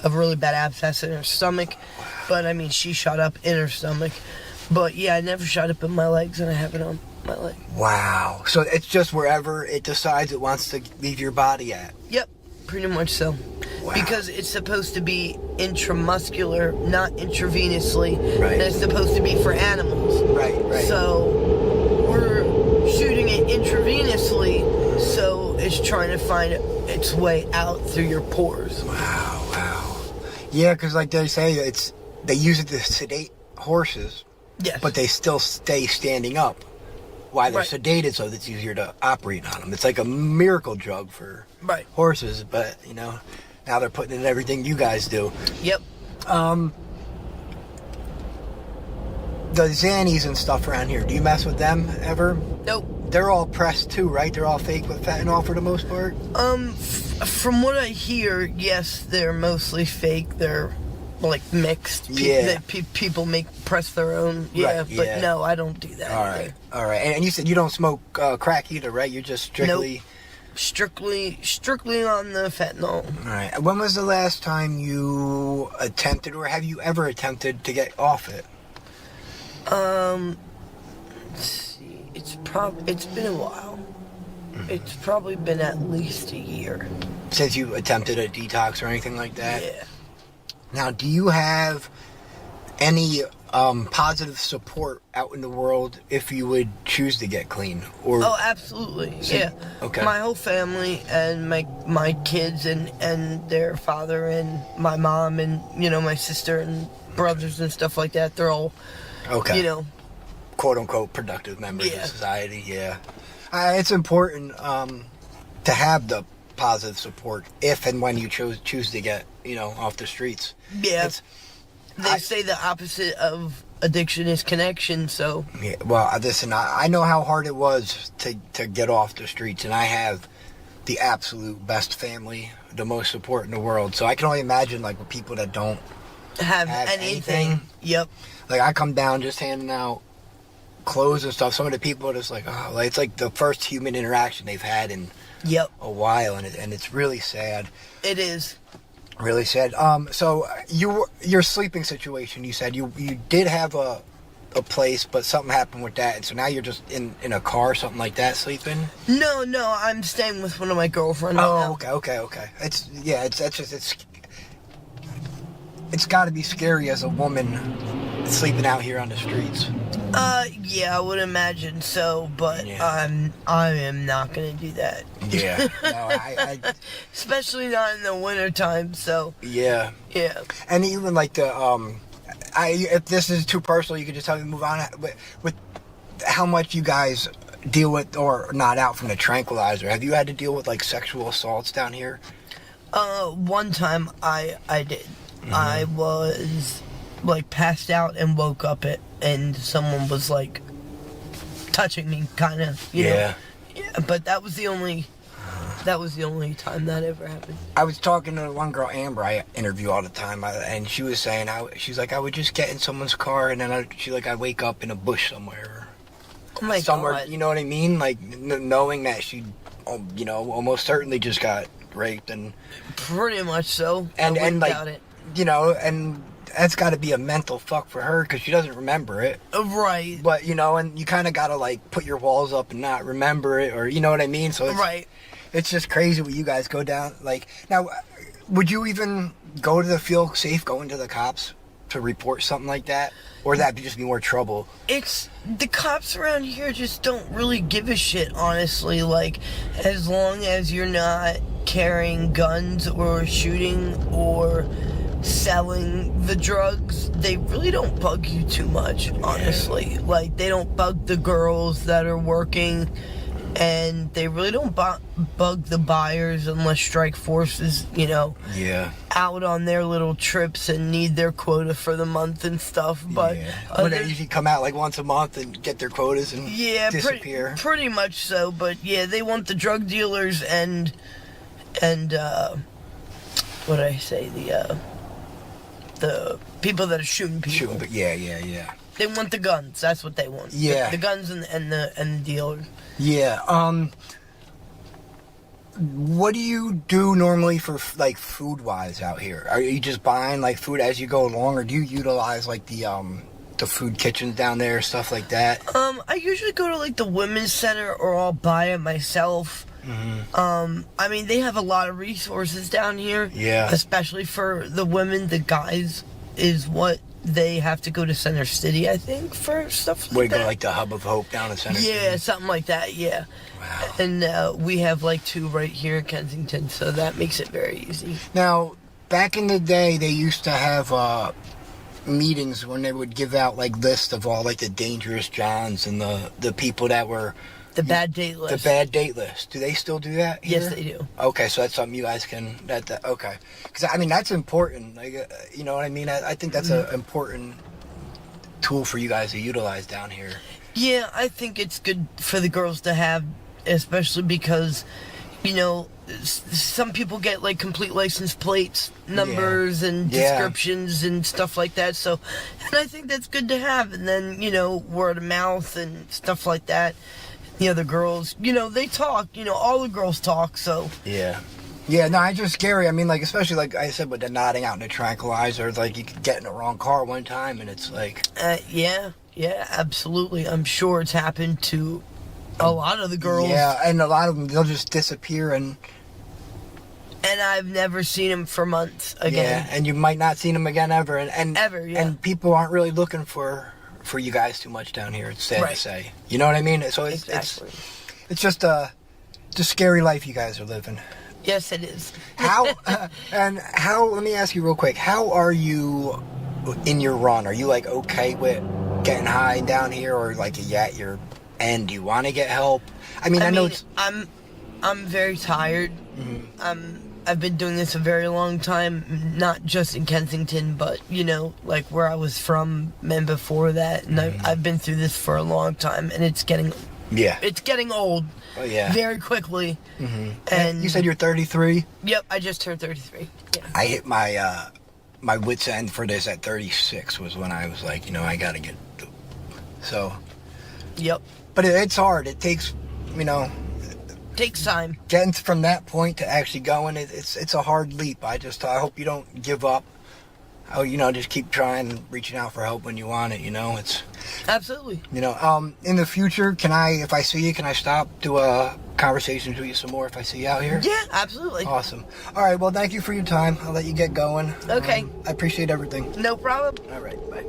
a really bad abscess in her stomach, but I mean, she shot up in her stomach. But yeah, I never shot up in my legs, and I have it on my leg. Wow. So it's just wherever it decides it wants to leave your body at. Yep. Pretty much so. Wow. Because it's supposed to be intramuscular, not intravenously. Right. And it's supposed to be for animals. Right. So we're shooting it intravenously, so it's trying to find its way out through your pores. Wow. Yeah, because like they say, they use it to sedate horses. Yes. But they still stay standing up while they're Right. sedated, so that it's easier to operate on them. It's like a miracle drug for horses, but now they're putting in everything you guys do. Yep. The Xannies and stuff around here, do you mess with them ever? Nope. They're all pressed too, right? They're all fake with fentanyl for the most part? From what I hear, yes, they're mostly fake. They're like mixed. Yeah. People press their own. Yeah, Right, but yeah. no, I don't do that. either. All right. And you said you don't smoke crack either, right? You're just strictly... Nope. Strictly on the fentanyl. All right. When was the last time you attempted, or have you ever attempted to get off it? Let's see. It's been a while. It's probably been at least a year. Since you attempted a detox or anything like that? Yeah. Now, do you have any positive support out in the world if you would choose to get clean? Or Oh, absolutely. Yeah. Okay. My whole family and my kids and their father and my mom and my sister and brothers and stuff like that. They're all quote unquote productive members Yeah. of society. Yeah. It's important to have the positive support if and when you choose to get off the streets. Yeah. They say the opposite of addiction is connection, so... Yeah, well, listen, I know how hard it was to get off the streets, and I have the absolute best family, the most support in the world, so I can only imagine, like, with people that don't have anything. Yep. Like, I come down just handing out clothes and stuff, some of the people are just like, oh, like, it's like the first human interaction they've had in Yep. a while, and it's really sad. It is. Really sad. So your sleeping situation, you said you did have a place, but something happened with that, and so now you're just in a car or something like that sleeping? No, I'm staying with one of my girlfriends. Oh, okay. It's got to be scary as a woman sleeping out here on the streets. Yeah, I would imagine so, but Yeah. I am not gonna do that. Yeah. No, I Especially not in the winter time, so yeah. yeah. And even like the if this is too personal, you could just tell me to move on. With how much you guys deal with or not out from the tranquilizer, have you had to deal with like sexual assaults down here? One time I did. I was like passed out and woke up and someone was like touching me, kind of, you know. Yeah, but that was the only time that ever happened. I was talking to one girl, Amber, I interview all the time, and she was saying she's like, I would just get in someone's car and then I'd wake up in a bush somewhere. Oh my somewhere, God. you know what I mean? Like knowing that she, you know, almost certainly just got raped and Pretty much so. and I wouldn't like doubt it. you know, and that's got to be a mental fuck for her because she doesn't remember it. Right. But you know, and you kind of got to like put your walls up and not remember it, or you know what I mean. So it's, Right. it's just crazy what you guys go down. Like now, would you even go to the feel safe going to the cops to report something like that, or that would just be more trouble? It's the cops around here just don't really give a shit, honestly. Like, as long as you're not carrying guns or shooting or selling the drugs, they really don't bug you too much, honestly. Like, they don't bug the girls that are working, and they really don't bug the buyers unless Strike Force is, you know, Yeah. out on their little trips and need their quota for the month and stuff. But When they usually come out like once a month and get their quotas and yeah, disappear. pretty much so. But yeah, they want the drug dealers and what did I say, the people that are shooting people. Shooting, but yeah. They want the guns. That's what they want. Yeah. The guns and the dealers. Yeah. What do you do normally for like food wise out here? Are you just buying like food as you go along, or do you utilize like the food kitchens down there, stuff like that? I usually go to like the women's center, or I'll buy it myself. I mean, they have a lot of resources down here. Yeah. Especially for the women. The guys is what they have to go to Center City, I think, for stuff like Would that. go like the Hub of Hope down in Center Yeah, City? something like that, yeah. Wow. And we have like 2 right here in Kensington, so that makes it very easy. Now, back in the day, they used to have meetings when they would give out like lists of all like the dangerous Johns and the people that were The bad date list. the bad date list. Do they still do that here? Yes, they do. Okay, so that's something you guys can. Okay, because I mean that's important. Like, you know what I mean? I think that's an important tool for you guys to utilize down here. Yeah, I think it's good for the girls to have, especially because, you know, some people get like complete license plates, numbers, and descriptions and stuff like that. So, and I think that's good to have. And then, you know, word of mouth and stuff like that. The other girls, you know, they talk. You know, all the girls talk. So Yeah. Yeah, no, it's just scary. I mean, like, especially like I said with the nodding out in the tranquilizer, like you could get in the wrong car one time and it's like. yeah, absolutely. I'm sure it's happened to a lot of the girls. Yeah, and a lot of them, they'll just disappear and I've never seen them for months again. yeah, and you might not see them again ever. And Ever, yeah. And people aren't really looking for you guys too much down here. It's sad Right. to say. You know what I mean? So Exactly. it's just a scary life you guys are living. Yes, it is. How let me ask you real quick, how are you in your run? Are you like okay with getting high down here, or like you at your end? Do you want to get help? I know mean, it's I'm very tired. I've been doing this a very long time, not just in Kensington, but you know, like where I was from and before that, and I've been through this for a long time, and it's getting old. Oh, yeah. Very quickly. And you said you're 33. Yep, I just turned 33. Yeah. I hit my my wit's end for this at 36 was when I was like, you know, I gotta get. So Yep. But it's hard. It takes, you know, Takes time. getting from that point to actually going. It's a hard leap. I hope you don't give up. Oh, you know, just keep trying and reaching out for help when you want it. You know, it's. Absolutely. You know, in the future, if I see you, can I stop, do a conversation with you some more if I see you out here? Yeah, absolutely. Awesome. All right, well, thank you for your time. I'll let you get going. Okay. I appreciate everything. No problem. All right, bye.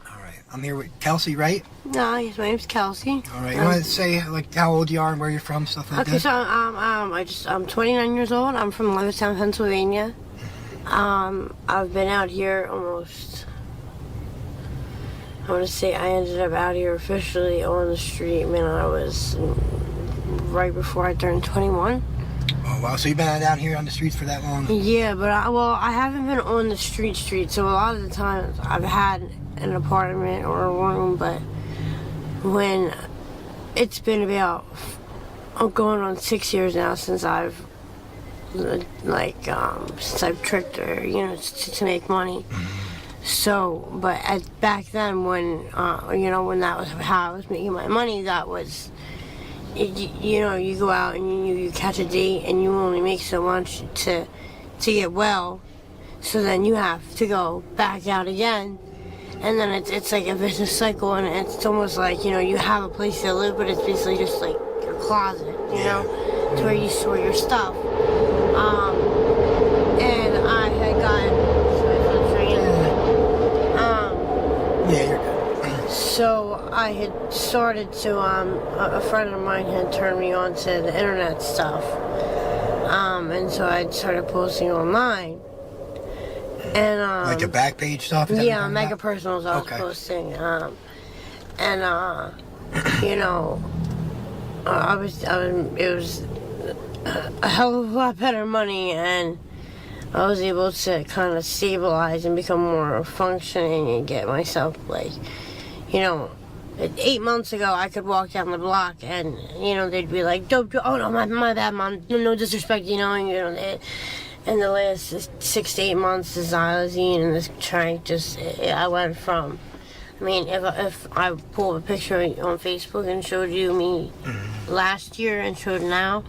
All right, I'm here with Kelsey, right? No, yes, my name's Kelsey. All right, you want to say, like, how old you are and where you're from, stuff like Okay, that? so I'm 29 years old. I'm from Levittown, Pennsylvania. I've been out here almost. I want to say I ended up out here officially on the street when I was right before I turned 21. Oh, wow, so you've been down here on the streets for that long? Yeah, but I haven't been on the street, so a lot of the times I've had an apartment or a room, but when it's been about, I'm going on 6 years now since I've since I've tricked her, you know, to make money. So, but back then when, when that was how I was making my money, that was, you know, you go out and you catch a date and you only make so much to get well. So then you have to go back out again. And then it's like a vicious cycle, and it's almost like, you know, you have a place to live, but it's basically just like your closet, you know, to where you store your stuff. And I had gotten, Yeah, you're good. so I had started to, a friend of mine had turned me on to the internet stuff. And so I started posting online. And, like your back page stuff? Is that what you're yeah, talking mega about? personals I was Okay. posting. You know, it was a hell of a lot better money, and I was able to kind of stabilize and become more functioning and get myself, like, you know, 8 months ago I could walk down the block and, you know, they'd be like, dope, oh no, my bad, mom, no disrespect, you know, in the last 6 to 8 months, the xylazine and this trank I went from, I mean, if I pull a picture on Facebook and showed you me last year and showed now,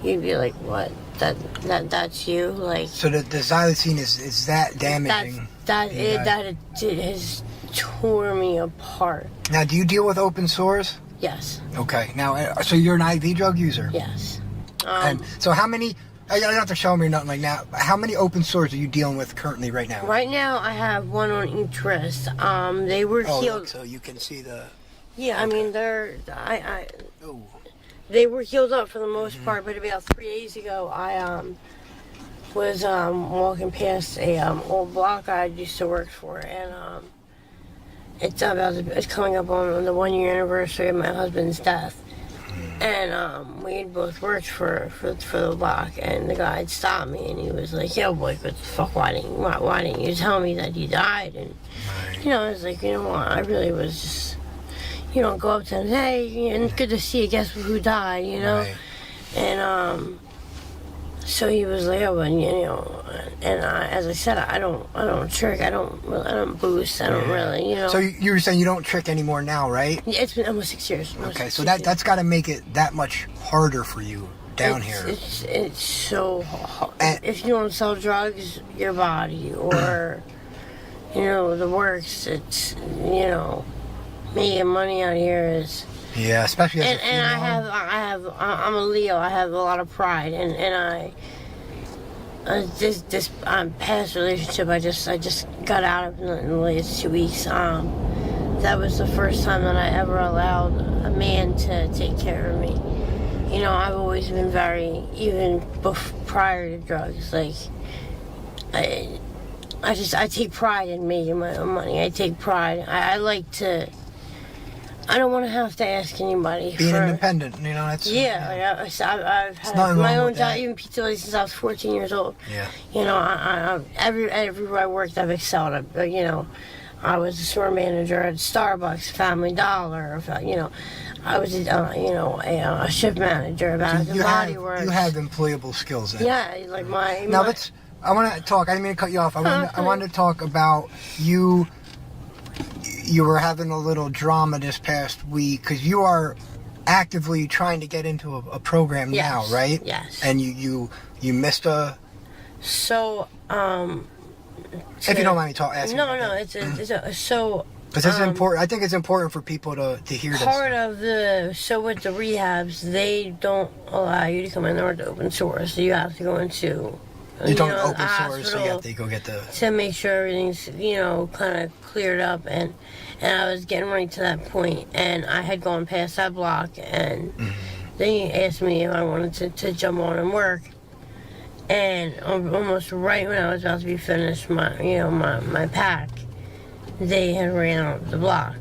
you'd be like, what? That's you? Like, So the xylazine is that damaging? It has tore me apart. Now, do you deal with open sores? Yes. Okay. Now, so you're an IV drug user? Yes. And so how many, you don't have to show me or nothing like that, how many open sores are you dealing with currently right now? Right now, I have one on each wrist. They were healed. Look, so you can see the... Yeah, I mean, they were healed up for the most part, but about 3 days ago, I was walking past a old block I used to work for, and it's coming up on the 1 year anniversary of my husband's death, and we had both worked for the block, and the guy had stopped me, and he was like, "Yo, boy, what the fuck? Why didn't you tell me that he died?" And you know, I was like, you know what, I really was just. You know, go up to him, hey, and good to see you, guess who died, you know? Right. And, so he was like, oh, and, you know, and as I said, I don't trick, I don't boost, I don't really, you know? So you were saying you don't trick anymore now, right? It's been almost 6 years. Okay, so that's got to make it that much harder for you down here. It's so hard. If you don't sell drugs, your body, or, you know, the works, it's, you know... Making money out here is, Yeah, especially as a and I'm a Leo. I have a lot of pride, and this past relationship I just got out of in the last 2 weeks. That was the first time that I ever allowed a man to take care of me. You know, I've always been very, even prior to drugs, like I take pride in making my own money. I take pride. I like to. I don't want to have to ask anybody. Being independent, you know, that's... Yeah, I've had my own job, even pizza since I was 14 years old. Yeah. You know, everywhere I worked, I've excelled. You know, I was a store manager at Starbucks, Family Dollar, you know. I was, a shift manager at Bath and Body Works. You have employable skills then. Yeah, like my... Now I want to talk, I didn't mean to cut you off. I wanted to talk about you... you were having a little drama this past week because you are actively trying to get into a program now, right? Yes. And you missed a. So if you don't mind me asking. No, it's so. Because it's important. I think it's important for people to hear this. Part of with the rehabs, they don't allow you to come in there with the open source. So you have to go into. You don't open source, so you have to go get the. To make sure everything's kind of cleared up, and I was getting right to that point, and I had gone past that block, and they asked me if I wanted to jump on and work, and almost right when I was about to be finished my pack, they had ran out of the block.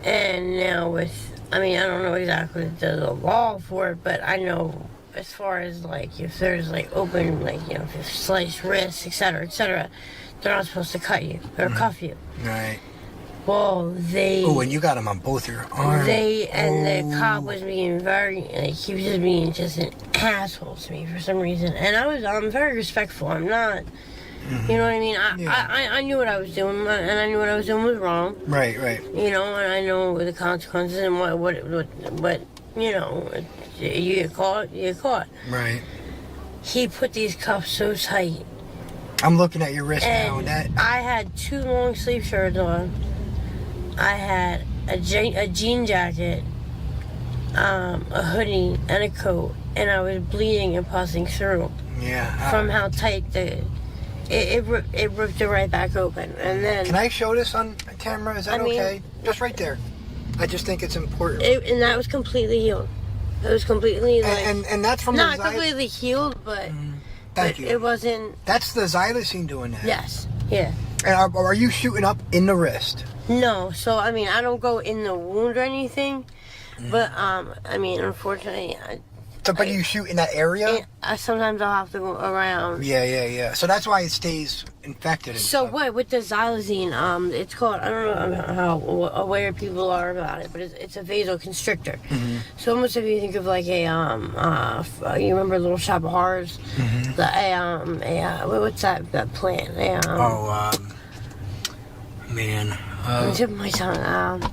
And now I don't know exactly the law for it, but I know as far as if there's open if you slice wrists, etc., they're not supposed to cut you or cuff you. Right. Well, they. Oh, and you got them on both your arms. The cop was being very he was just being an asshole to me for some reason, and I'm very respectful. I'm not. You know what I mean? I knew what I was doing, and I knew what I was doing was wrong. Right. And I know the consequences and what you get caught, you get caught. Right. He put these cuffs so tight. I'm looking at your wrist and now, and I had 2 long sleeve shirts on. I had a jean jacket, a hoodie, and a coat, and I was bleeding and pussing through. Yeah. From how tight it ripped it right back open, and then. Can I show this on camera? Is that okay? Just right there. I just think it's important. And that was completely healed. It was completely and that's from not completely healed, but thank you. It wasn't. That's the xylazine doing that. Yes. Yeah. And are you shooting up in the wrist? No. So I don't go in the wound or anything, but unfortunately. But you shoot in that area? Sometimes I'll have to go around. Yeah. So that's why it stays infected. So what with the xylazine? It's called, I don't know how aware people are about it, but it's a vasoconstrictor. So almost if you think of you remember Little Shop of Horrors? What's that plant? Tip of my tongue.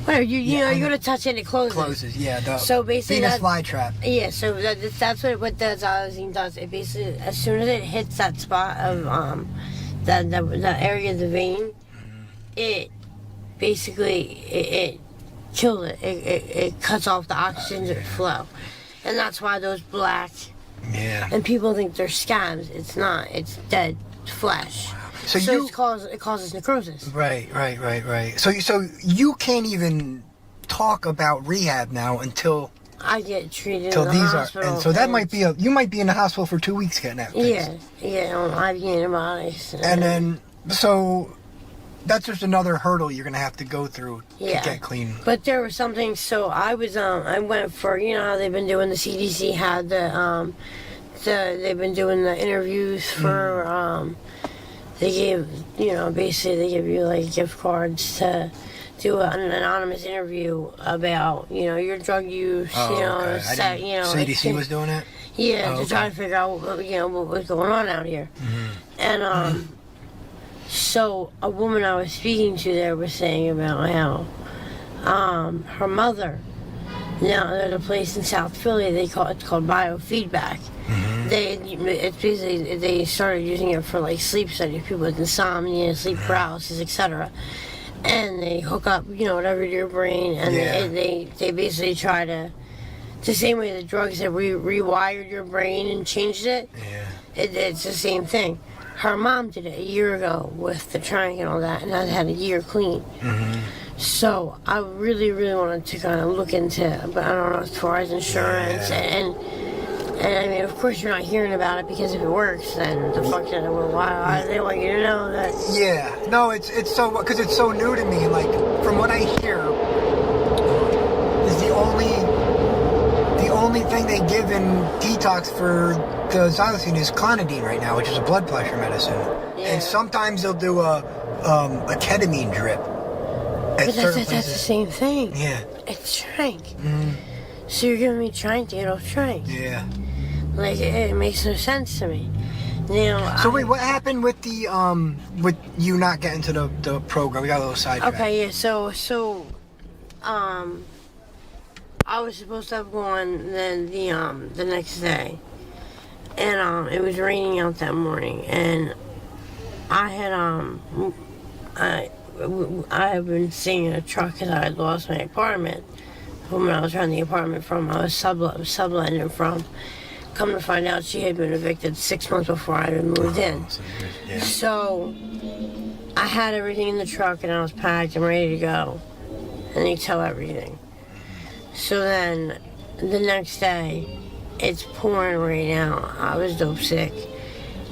Whatever, you're gonna touch it and it closes. Closes, yeah. So basically, Venus flytrap. Yeah, so that's what the xylazine does. It basically, as soon as it hits that spot of that area of the vein, it basically it kills it. It cuts off the oxygen flow, and that's why those black. Yeah. And people think they're scabs. It's not. It's dead flesh. So it causes necrosis. Right. So you can't even talk about rehab now until I get treated in the hospital. And so that might be you might be in the hospital for 2 weeks getting that fixed. Yeah, IV antibiotics. And then so that's just another hurdle you're gonna have to go through to get clean. But there was something. So I was I went for how they've been doing, the CDC had they've been doing the interviews for they gave, basically they give you gift cards to do an anonymous interview about, your drug use, CDC was doing it? Yeah, to try to figure out, what was going on out here. And, so a woman I was speaking to there was saying about how, her mother, now there's a place in South Philly, it's called Biofeedback. It's basically, they started using it for sleep studies, people with insomnia, sleep paralysis, etc. And they hook up, whatever to your brain, and they basically try to, the same way the drugs have rewired your brain and changed it. It's the same thing. Her mom did it a year ago with the Trank and all that, and I had a year clean. So I really, really wanted to kind of look into it, but I don't know as far as insurance and of course you're not hearing about it because if it works, then the fuck should I? Well, why do they want you to know that? Yeah, no, it's so because it's so new to me. From what I hear, is the only thing they give in detox for the xylazine is clonidine right now, which is a blood pressure medicine. And sometimes they'll do a ketamine drip. But that's the same thing. Yeah. It's Trank. So you're giving me Trank to get off Trank. Yeah. It makes no sense to me. You know, So wait, what happened with the with you not getting to the program? We got a little sidetracked. Okay, yeah. So I was supposed to have gone then the next day, and it was raining out that morning, and I had I have been staying in a truck because I had lost my apartment. When I was renting the apartment from, I was subletting it from. Come to find out, she had been evicted 6 months before I had moved in. So I had everything in the truck and I was packed and ready to go, and they tow everything. So then the next day, it's pouring right now. I was dope sick.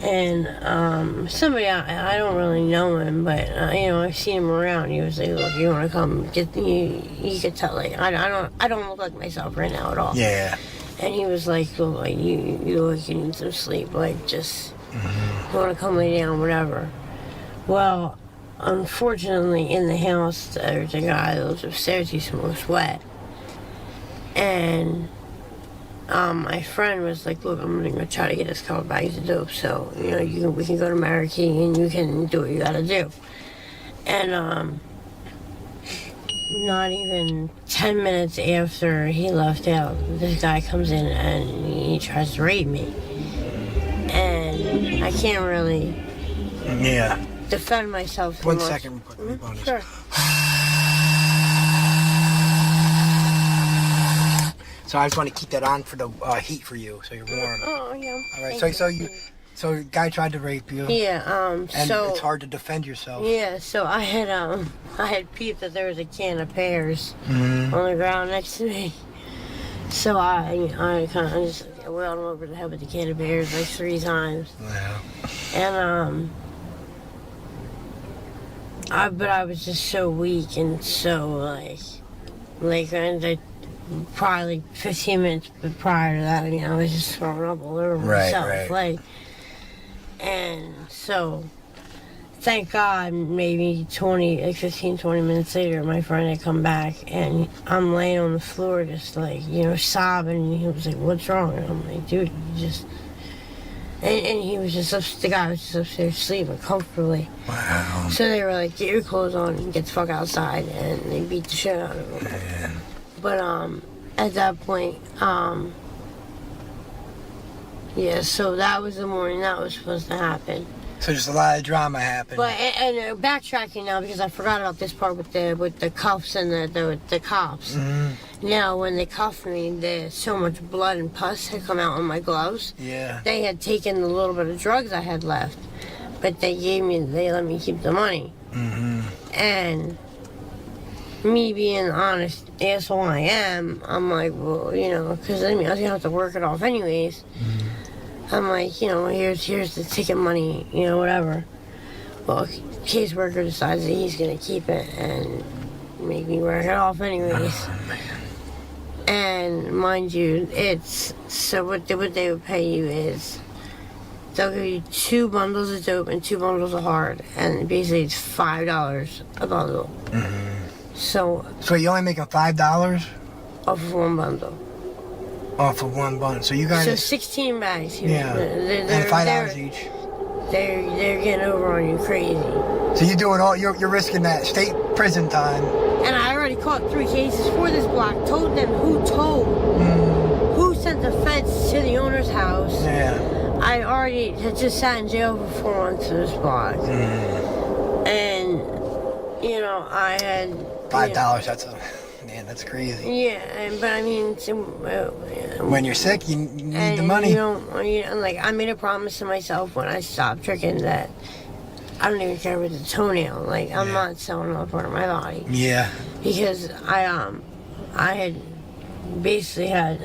And somebody, I don't really know him, but you know, I've seen him around. He was like, "Look, you want to come get me?" You could tell, like, I don't look like myself right now at all. Yeah. And he was like, "Look, like you look like you need some sleep. Like, just you want to come lay down, whatever." Well, unfortunately, in the house, there's a guy that lives upstairs. He smokes wet, and my friend was like, "Look, I'm gonna try to get us a couple bags of dope, so you know we can go to Marrakech and you can do what you gotta do." And not even 10 minutes after he left out, this guy comes in and he tries to rape me, and I can't really defend myself too One much. second, real quick. Sure. So I just want to keep that on for the heat for you, so you're warm. Oh yeah. All right. Thank So a guy tried to rape you. Yeah. And So it's hard to defend yourself. yeah. So I had peeped that there was a can of pears Mm-hmm. on the ground next to me. So I kind of just wailed him over the head with the can of pears like 3 times. Yeah. And but I was just so weak and so and I probably like 15 minutes prior to that, I was just throwing up all over myself. Right. And so, thank God, maybe 15, 20 minutes later, my friend had come back, and I'm laying on the floor just sobbing, and he was like, "What's wrong?" And I'm like, "Dude, you just..." And he was the guy was just upstairs sleeping comfortably. Wow. So they were like, "Get your clothes on and get the fuck outside," and they beat the shit out of him. Man. But at that point, so that was the morning that was supposed to happen. So just a lot of drama happened. But and backtracking now, because I forgot about this part with the cuffs and the cops. Mm-hmm. Now when they cuffed me, so much blood and pus had come out on my gloves. Yeah. They had taken the little bit of drugs I had left, but they let me keep the money. Mm-hmm. And me being the honest asshole I am, I'm like, well, because I was gonna have to work it off anyways. Mm-hmm. I'm like, here's the ticket money, whatever. Well, caseworker decides that he's gonna keep it and make me work it off anyways. Oh, man. And mind you, what they would pay you is they'll give you 2 bundles of dope and 2 bundles of hard, and basically it's $5 a bundle. Mm-hmm. So you're only making $5 off of 1 bundle. off of 1 bun. So you guys. So 16 bags here. Yeah. And $5 each. They're getting over on you crazy. So you're doing all. You're risking that state prison time. And I already caught 3 cases for this block. Told them who told. Who sent the feds to the owner's house. Yeah. I already had just sat in jail for 4 months for this block. And, I had... $5, that's crazy. Yeah, but I mean... when you're sick, you need the money. I made a promise to myself when I stopped drinking that I don't even care with the toenail. I'm not selling another part of my body. Yeah. Because I had basically had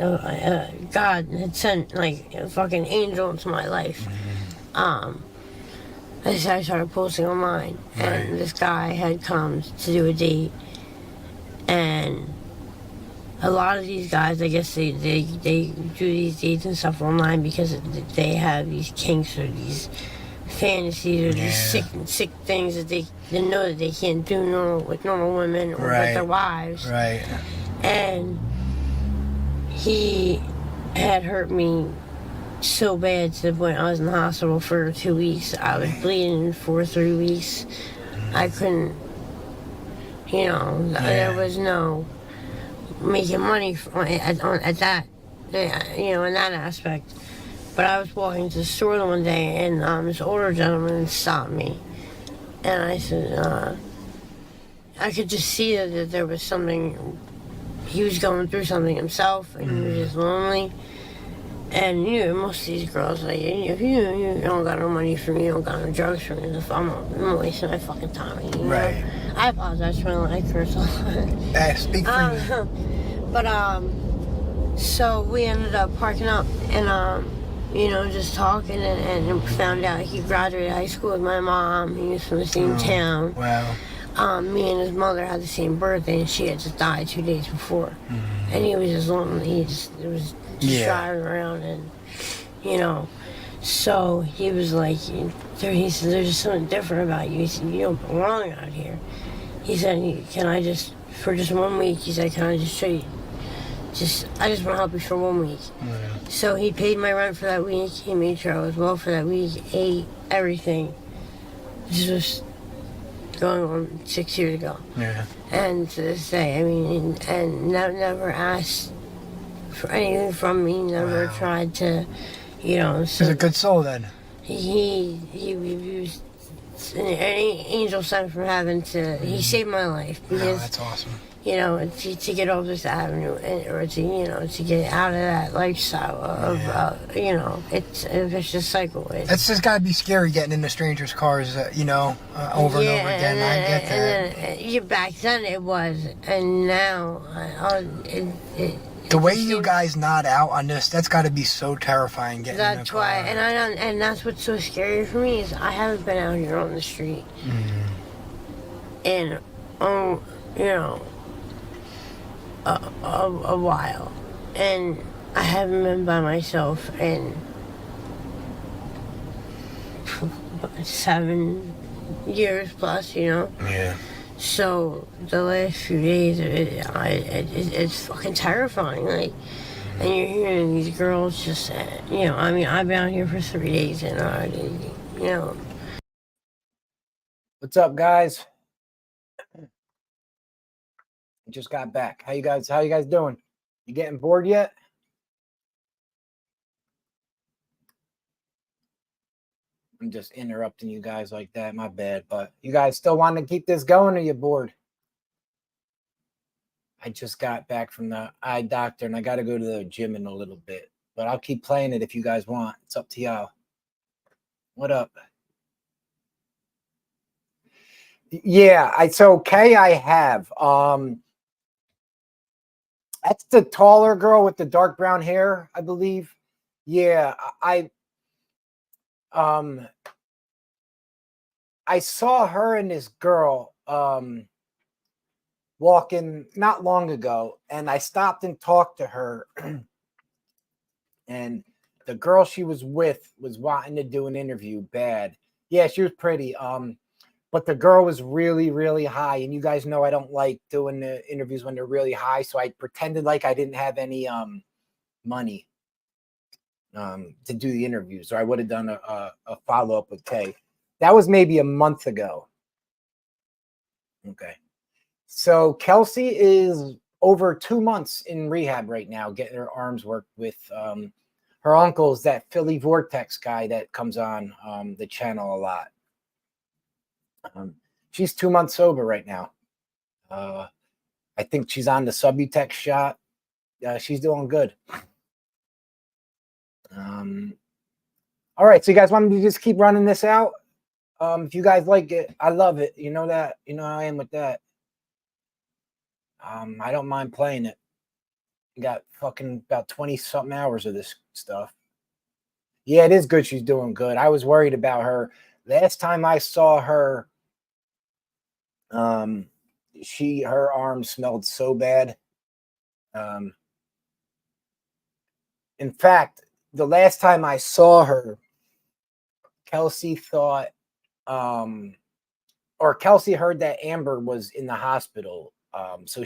God had sent a fucking angel into my life. I started posting online, and this guy had come to do a date, and a lot of these guys, I guess they do these dates and stuff online because they have these kinks or these fantasies or these sick things that they know that they can't do with normal women or with their wives. Right. And he had hurt me so bad to the point I was in the hospital for 2 weeks. I was bleeding for 3 weeks. I couldn't, there was no making money at that, in that aspect. But I was walking to the store one day, and this older gentleman stopped me. And I said, I could just see that there was something, he was going through something himself, and he was just lonely. And most of these girls, like, if you don't got no money for me, you don't got no drugs for me, I'm wasting my fucking time. Right. I apologize for my curse a lot. Speak for you. But so we ended up parking up and just talking and found out he graduated high school with my mom. He was from the same town. Wow. Me and his mother had the same birthday, and she had just died 2 days before. And he was just lonely. It was just driving around, and so he was like, he said, there's just something different about you. He said, you don't belong out here. He said, can I just, for just 1 week, he said, can I just show you? I just want to help you for 1 week. So he paid my rent for that week. He made sure I was well for that week, ate everything. This was going on 6 years ago. Yeah. And to this day, and never asked for anything from me, never tried to, So He's a good soul then. He was an angel sent from heaven he saved my life because that's awesome. To get off this avenue or to get out of that lifestyle of it's a vicious cycle. It's just gotta be scary getting into strangers' cars, over and over again. I get that. And back then it was, and now the way you guys nod out on this, that's got to be so terrifying getting in the car. Why, and that's what's so scary for me is I haven't been out here on the street in a while, and I haven't been by myself in 7 years plus, Yeah. So the last few days, it's fucking terrifying. Like, and you're hearing these girls just, I've been out here for 3 days, and What's up, guys? I just got back. How you guys doing? You getting bored yet? I'm just interrupting you guys like that. My bad. But you guys still want to keep this going, or you bored? I just got back from the eye doctor, and I got to go to the gym in a little bit. But I'll keep playing it if you guys want. It's up to y'all. What up? Yeah, so Kay, I have. That's the taller girl with the dark brown hair, I believe. Yeah, I saw her and this girl walking not long ago, and I stopped and talked to her. And the girl she was with was wanting to do an interview bad. Yeah, she was pretty. But the girl was really, really high. And you guys know I don't like doing the interviews when they're really high. So I pretended like I didn't have any money to do the interviews. Or I would have done a follow-up with Kay. That was maybe a month ago. Okay. So Kelsey is over 2 months in rehab right now, getting her arms worked with her uncle's that Philly Vortex guy that comes on the channel a lot. She's 2 months sober right now. I think she's on the Subutex shot. She's doing good. All right, so you guys want me to just keep running this out? If you guys like it, I love it. You know that. You know how I am with that. I don't mind playing it. You got fucking about 20-something hours of this stuff. Yeah, it is good. She's doing good. I was worried about her. Last time I saw her, her arm smelled so bad. In fact, the last time I saw her, Kelsey thought, or Kelsey heard that Amber was in the hospital. So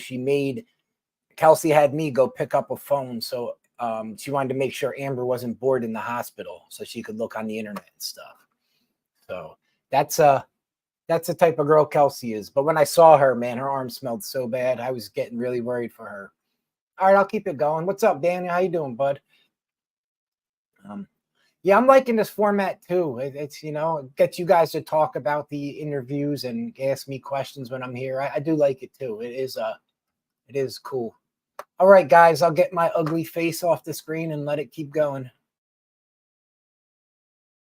Kelsey had me go pick up a phone so She wanted to make sure Amber wasn't bored in the hospital so she could look on the internet and stuff. So that's the type of girl Kelsey is. But when I saw her, man, her arm smelled so bad. I was getting really worried for her. All right, I'll keep it going. What's up, Danny? How you doing, bud? Yeah, I'm liking this format too. It's, it gets you guys to talk about the interviews and ask me questions when I'm here. I do like it too. It is cool. All right, guys, I'll get my ugly face off the screen and let it keep going.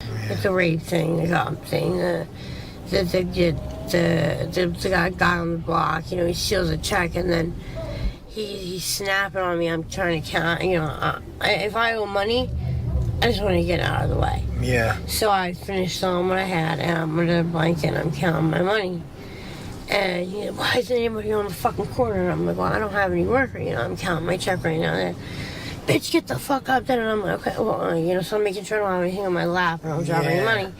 It's a rape thing, the cop thing. The guy on the block, he steals a check and then he's snapping on me. I'm trying to count, if I owe money, I just want to get out of the way. Yeah. So I finished on what I had, and I'm under a blanket, and I'm counting my money. And, why isn't anybody on the fucking corner? And I'm like, well, I don't have any worker, I'm counting my check right now. And bitch, get the fuck up then. And I'm like, okay, well, so I'm making sure I don't have anything on my lap, and I'm dropping the money.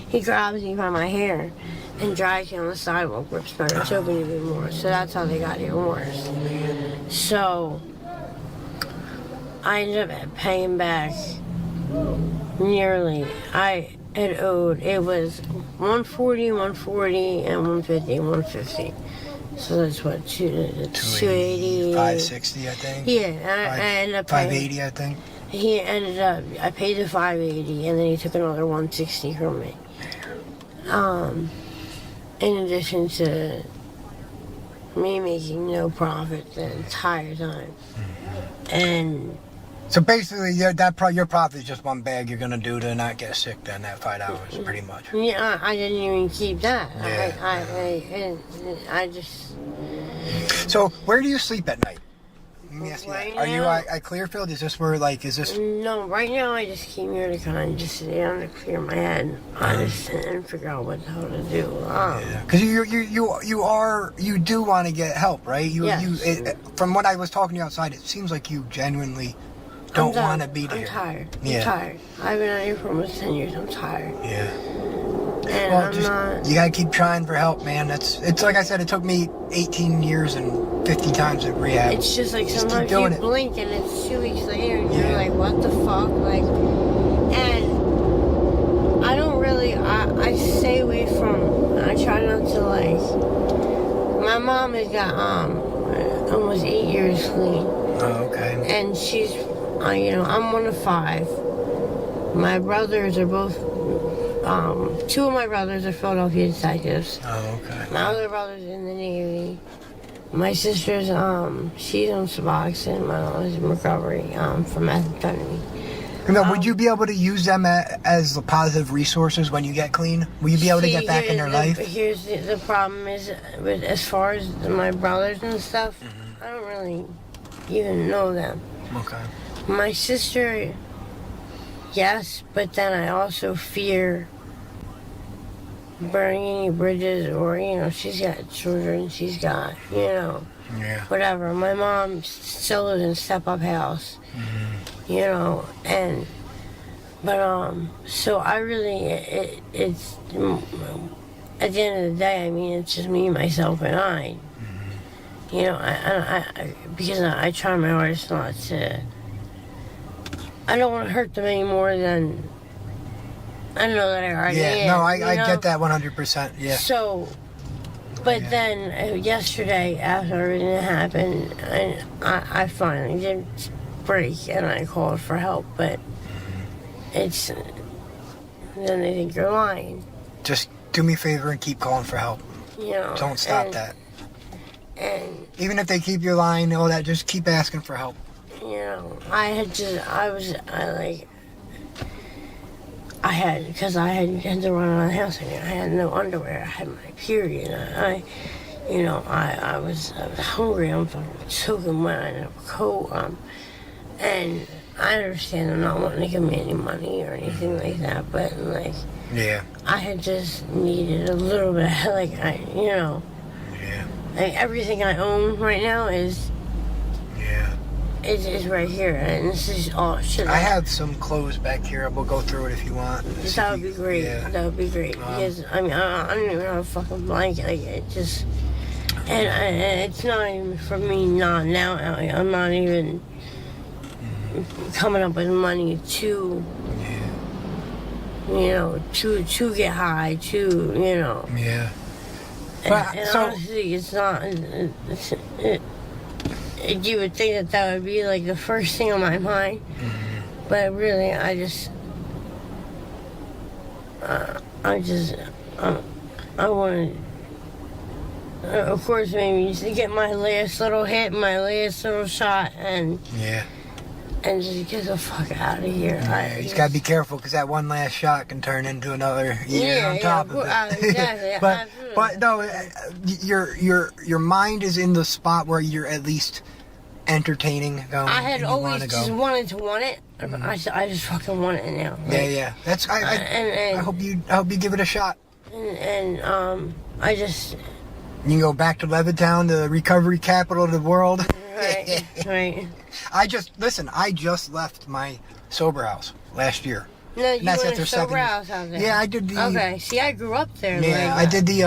He grabs me by my hair and drags me on the sidewalk, rips my lips open even more. So that's how they got even worse. So I ended up paying back nearly. I had owed, it was 140, 140, and 150, 150. So that's what, 280. 560, I think. Yeah, I ended up paying 580, I think. He ended up, I paid the 580, and then he took another 160 from me. In addition to me making no profit the entire time. And so basically, your profit is just one bag you're gonna do to not get sick. Then that 5 hours, pretty much. Yeah, I didn't even keep that. Yeah. I just. So where do you sleep at night? Let me ask you Right that. Are you now- at Clearfield? Is this where is this? No, right now I just came here to kind of just sit down and clear my head. I just and figure out what the hell to do. Because you do want to get help, right? Yes. From what I was talking to you outside, it seems like you genuinely don't want to be there. I'm tired. Yeah. I'm tired. I've been out here for almost 10 years. I'm tired. Yeah. And Well, you gotta keep trying for help, man. It's like I said, it took me 18 years and 50 times at rehab. It's just like Just keep sometimes doing you it. blink and it's 2 weeks later and you're Yeah. like, what the fuck? And I don't really, I stay away from, I try not to my mom has got almost 8 years clean. Oh, okay. And she's, I'm one of 5. My brothers are both, 2 of my brothers are Philadelphia detectives. Oh, okay. My other brother's in the Navy. My sister's, she's on Suboxone. My mom's in recovery from methamphetamine. Now, would you be able to use them as positive resources when you get clean? Will you be able to get back in their life? Here's the problem is, with as far as my brothers and stuff, I don't really even know them. Okay. My sister, yes, but then I also fear burning any bridges, or she's got children, she's got Yeah. whatever. My mom still lives in step-up house, so I really, it's at the end of the day, it's just me, myself, and I. Because I try my hardest not to. I don't want to hurt them any more than I know that I already am. No, I get that 100%. Yeah. So, but then yesterday, after everything that happened, I finally did break and I called for help, but it's then they think you're lying. Just do me a favor and keep calling for help. Don't stop that. And even if they keep you lying, all that, just keep asking for help. Because I had to run around the house. I had no underwear. I had my period. I was hungry. I'm fucking soaking wet. I didn't have a coat. And I understand them not wanting to give me any money or anything like that, but Yeah. I had just needed a little bit. Yeah. Everything I own right now is right here, and this is all shit. I have some clothes back here. We'll go through it if you want. That would be great. Yeah. That would be great. Because, I don't even have a fucking blanket. And it's not even for me not now. I'm not even, coming up with money to, you know, to get high, to, you know. Yeah. And honestly, it's not. You would think that would be like the first thing on my mind, but really, I want to. Of course, maybe just to get my last little hit, my last little shot, and just get the fuck out of here. Yeah, you just gotta be careful because that one last shot can turn into another year on top of it. Exactly. but no, your mind is in the spot where you're at least entertaining. Going. I had always just wanted to want it. I just fucking want it now. Like, yeah. That's I hope you give it a shot. And I just. You can go back to Levittown, the recovery capital of the world. Right. I just left my sober house last year. No, you went to sober house out there. Yeah, I did the. Okay, see, I grew up there. Yeah, I did the.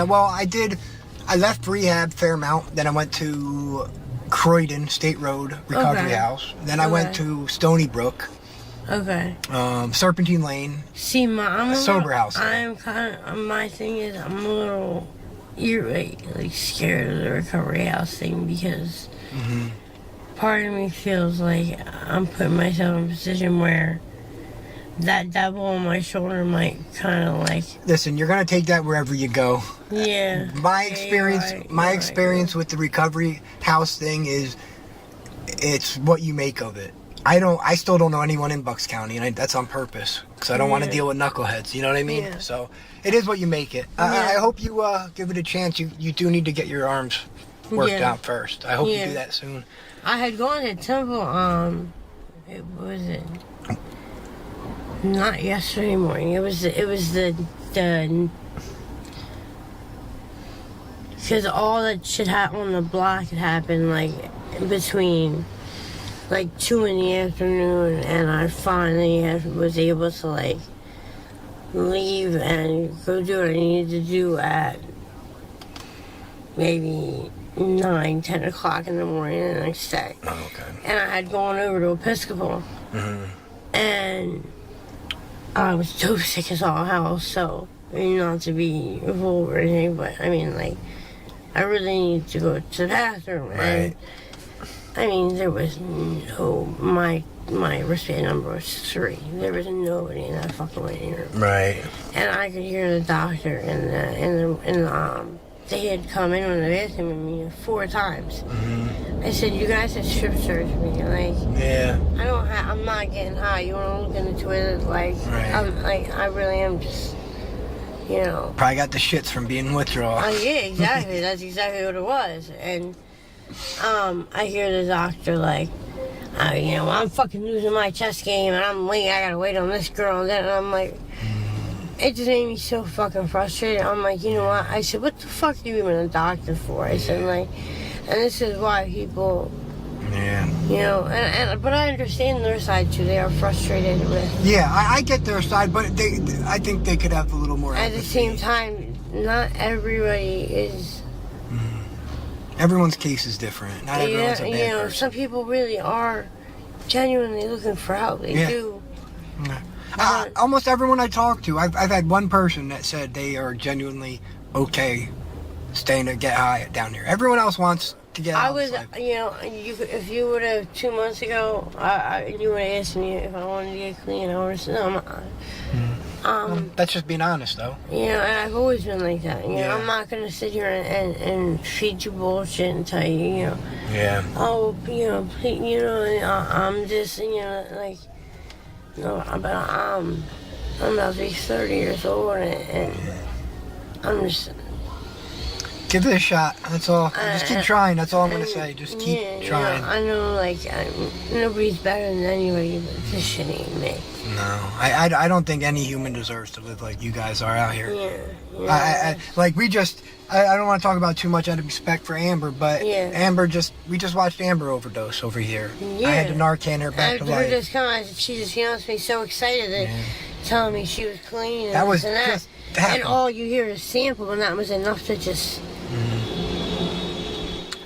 I left rehab Fairmount. Then I went to Croydon State Road Recovery House. Then I went to Stony Brook. Okay. Serpentine Lane. See, I'm a sober house. I'm kind of. My thing is, I'm a little. You're like scared of the recovery house thing because part of me feels like I'm putting myself in a position where that devil on my shoulder might kind of like. Listen, you're gonna take that wherever you go. Yeah. My experience with the recovery house thing is, it's what you make of it. I still don't know anyone in Bucks County, and that's on purpose because I don't want to deal with knuckleheads. You know what I mean? Yeah. So it is what you make it. I hope you give it a chance. You do need to get your arms worked out first. I hope you do that soon. I had gone to Temple. It was not yesterday morning. It was the because all that shit on the block had happened like between. Like 2 in the afternoon, and I finally was able to like leave and go do what I needed to do at maybe 9, 10 o'clock in the morning the next day. Oh, okay. And I had gone over to Episcopal, and I was so sick as all hell. So not to be vulgar or anything, but I mean like I really needed to go to the bathroom. Right. And, I mean, there was my wristband number was 3. There was nobody in that fucking waiting room. Right. And I could hear the doctor and they had come in on the bathroom with me 4 times. I said, "You guys have strip searched me. Like, I'm not getting high. You want to look in the toilet? Like, I really am just, you know." Probably got the shits from being in withdrawal. Yeah, exactly. That's exactly what it was. And. I hear the doctor like, I'm fucking losing my chess game and I gotta wait on this girl and then I'm like, it just made me so fucking frustrated. I'm like, you know what? I said, what the fuck are you even a doctor for? I said, like, and this is why people, but I understand their side too. They are frustrated with. Yeah, I get their side, but I think they could have a little more empathy. At the same time, not everybody is. Everyone's case is different. Not everyone's a bad person. Some people really are genuinely looking for help. They do. Yeah. Almost everyone I talk to, I've had one person that said they are genuinely okay staying to get high down here. Everyone else wants to get out. If you would have 2 months ago, you would have asked me if I wanted to get clean. I would have said, that's just being honest, though. And I've always been like that. I'm not going to sit here and feed you bullshit and tell you, please, I'm just, like, no, but I'm about to be 30 years old, and I'm just... Give it a shot. That's all. Just keep trying. That's all I'm going to say. Just keep trying. I know, like, nobody's better than anybody, but this shit ain't me. No. I don't think any human deserves to live like you guys are out here. I don't want to talk about too much out of respect for Amber, but we just watched Amber overdose over here. I had to Narcan her back to life. She just made me so excited telling me she was clean and that was this and that. Just happened. And all you hear is sample, and that was enough to just...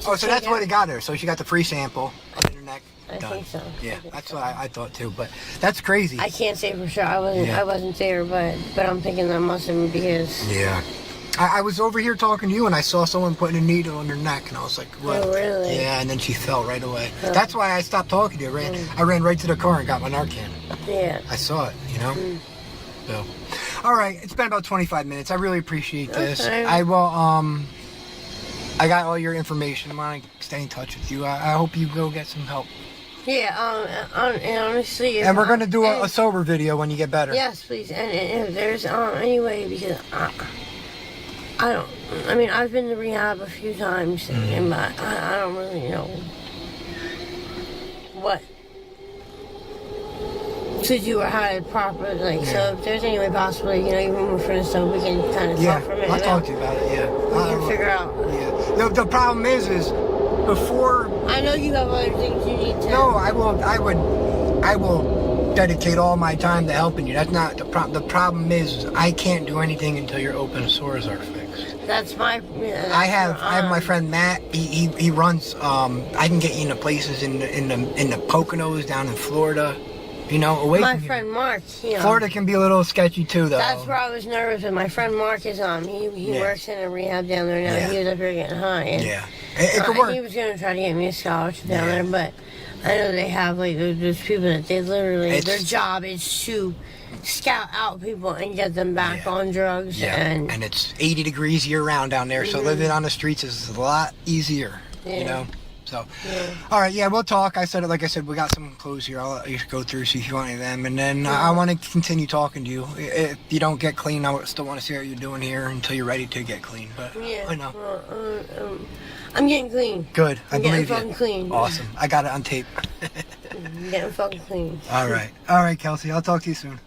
Oh, so that's what it got her. So she got the free sample. neck. I Done. think so. Yeah, that's what I thought too. But that's crazy. I can't say for sure. I wasn't there, but I'm thinking that must have been because. Yeah. I was over here talking to you, and I saw someone putting a needle in her neck, and I was like, "What?" Oh, really? Yeah, and then she fell right away. Oh. That's why I stopped talking to you. I ran right to the car and got my Narcan. Yeah. I saw it, you know. So, all right, it's been about 25 minutes. I really appreciate this. Okay. I will. I got all your information. I'm gonna stay in touch with you. I hope you go get some help. Yeah. And honestly. And we're gonna do a sober video when you get better. Yes, please. And if there's any way, because I don't. I mean, I've been to rehab a few times, and I don't really know what to do or how to properly. Like, so if there's any way possible, you know, even more for this, so we can kind of talk for a minute. I'll talk to you about it. Yeah, We can figure out. Yeah. The problem is before. I know you have other things you need to. No, I will dedicate all my time to helping you. That's not the problem. The problem is I can't do anything until your open sores are fixed. That's my. I have my friend Matt. He runs. I can get you into places in the Poconos down in Florida. You know, away my from here. friend Mark. You know, Florida can be a little sketchy too, though. That's where I was nervous with. My friend Mark is He works in a rehab down there now. Yeah. He was up here getting high. And, it could work. He was going to try to get me a scholarship down there, but I know they have like those people that they literally their job is to scout out people and get them back on drugs. Yeah, and it's 80 degrees year round down there, so living on the streets is a lot easier. You know. So, all right, we'll talk. Like I said, we got some clothes here. I'll let you go through, see if you want any of them. And then I want to continue talking to you. If you don't get clean, I still want to see what you're doing here until you're ready to get clean. But I know. I'm getting clean. Good. I believe getting fucking clean. Awesome. I got it on tape. I'm getting fucking clean. All right, Kelsey. I'll talk to you soon.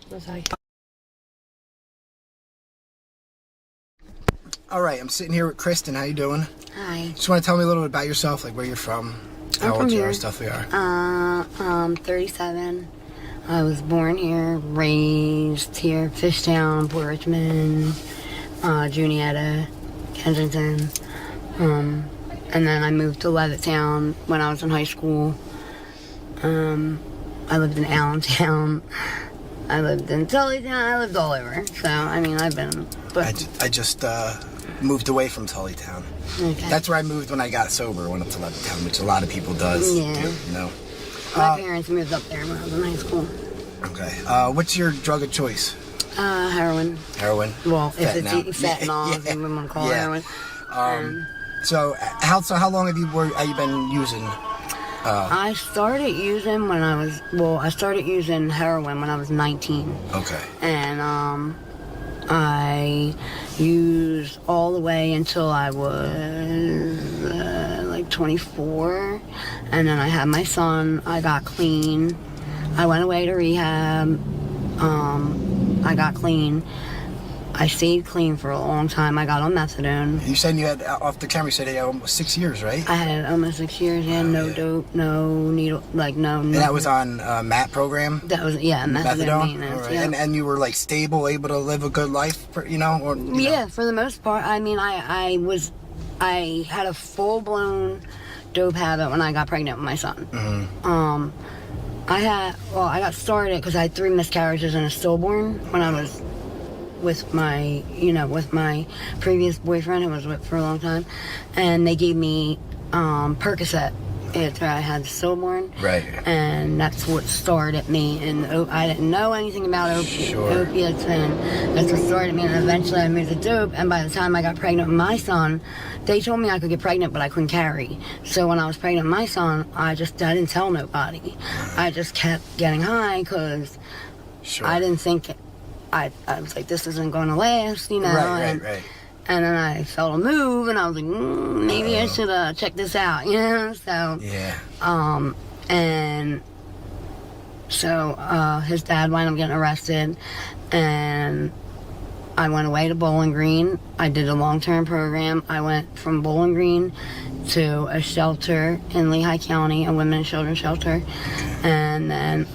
All right, I'm sitting here with Kristen. How you doing? Hi. Just want to tell me a little bit about yourself, like where you're from, how old you are, stuff you are. I'm 37. I was born here, raised here, Fishtown, Port Richmond, Juniata, Kensington. And then I moved to Levittown when I was in high school. I lived in Allentown. I lived in Tullytown. I lived all over. So, I mean, I've been... But I just moved away from Tullytown. Okay. That's where I moved when I got sober. Went up to Levittown, which a lot of people does. Yeah. Do, you know. My parents moved up there when I was in high school. Okay. What's your drug of choice? Heroin. Heroin. Well, if fentanyl. it's fentanyl, if you want to call it heroin. So how long have you been using? I started using I started using heroin when I was 19. Okay. And I used all the way until I was like 24, and then I had my son. I got clean. I went away to rehab. I got clean. I stayed clean for a long time. I got on methadone. You said you had, off the camera, you said you had almost 6 years, right? I had almost 6 years, no dope, no needle, like no. And that was on MAT program? That was, methadone maintenance. Right. Yeah. And you were like stable, able to live a good life, you know? Or, you know? For the most part. I mean, I had a full-blown dope habit when I got pregnant with my son. Mm-hmm. I got started because I had 3 miscarriages and a stillborn when I was with my previous boyfriend who I was with for a long time, and they gave me Percocet after I had the stillborn. Right. And that's what started me. And I didn't know anything about opiates, and that's what started me. And eventually I moved to dope. And by the time I got pregnant with my son, they told me I could get pregnant, but I couldn't carry. So when I was pregnant with my son, I didn't tell nobody. I just kept getting high because I didn't think. I was like, this isn't going to last, you know. Right. And then I felt a move, and I was like, maybe I should check this out, you know. So and so his dad wound up getting arrested, and I went away to Bowling Green. I did a long-term program. I went from Bowling Green to a shelter in Lehigh County, a women and children shelter, and then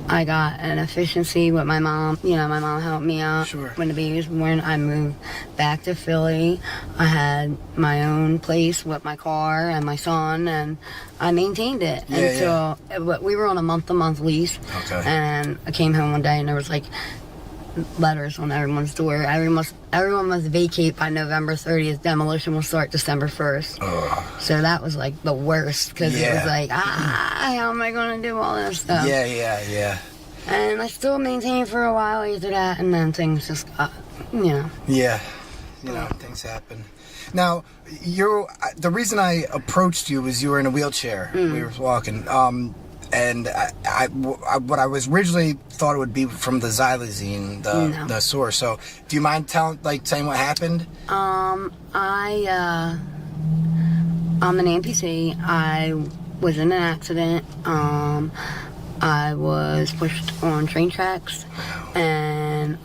I got an efficiency with my mom. You know, my mom helped me out when the baby was born. I moved back to Philly. I had my own place with my car and my son, and I maintained it until we were on a month-to-month lease. Okay. And I came home one day and there was like letters on everyone's door. Everyone must vacate by November 30th. Demolition will start December 1st. So that was like the worst because it was like, how am I going to do all this stuff? Yeah. And I still maintained for a while after that, and then things just got, Yeah, you know, things happen. Now, the reason I approached you was you were in a wheelchair. We were walking. And what I was originally thought it would be from the xylazine, the source. So, do you mind saying what happened? I'm an amputee. I was in an accident. I was pushed on train tracks, and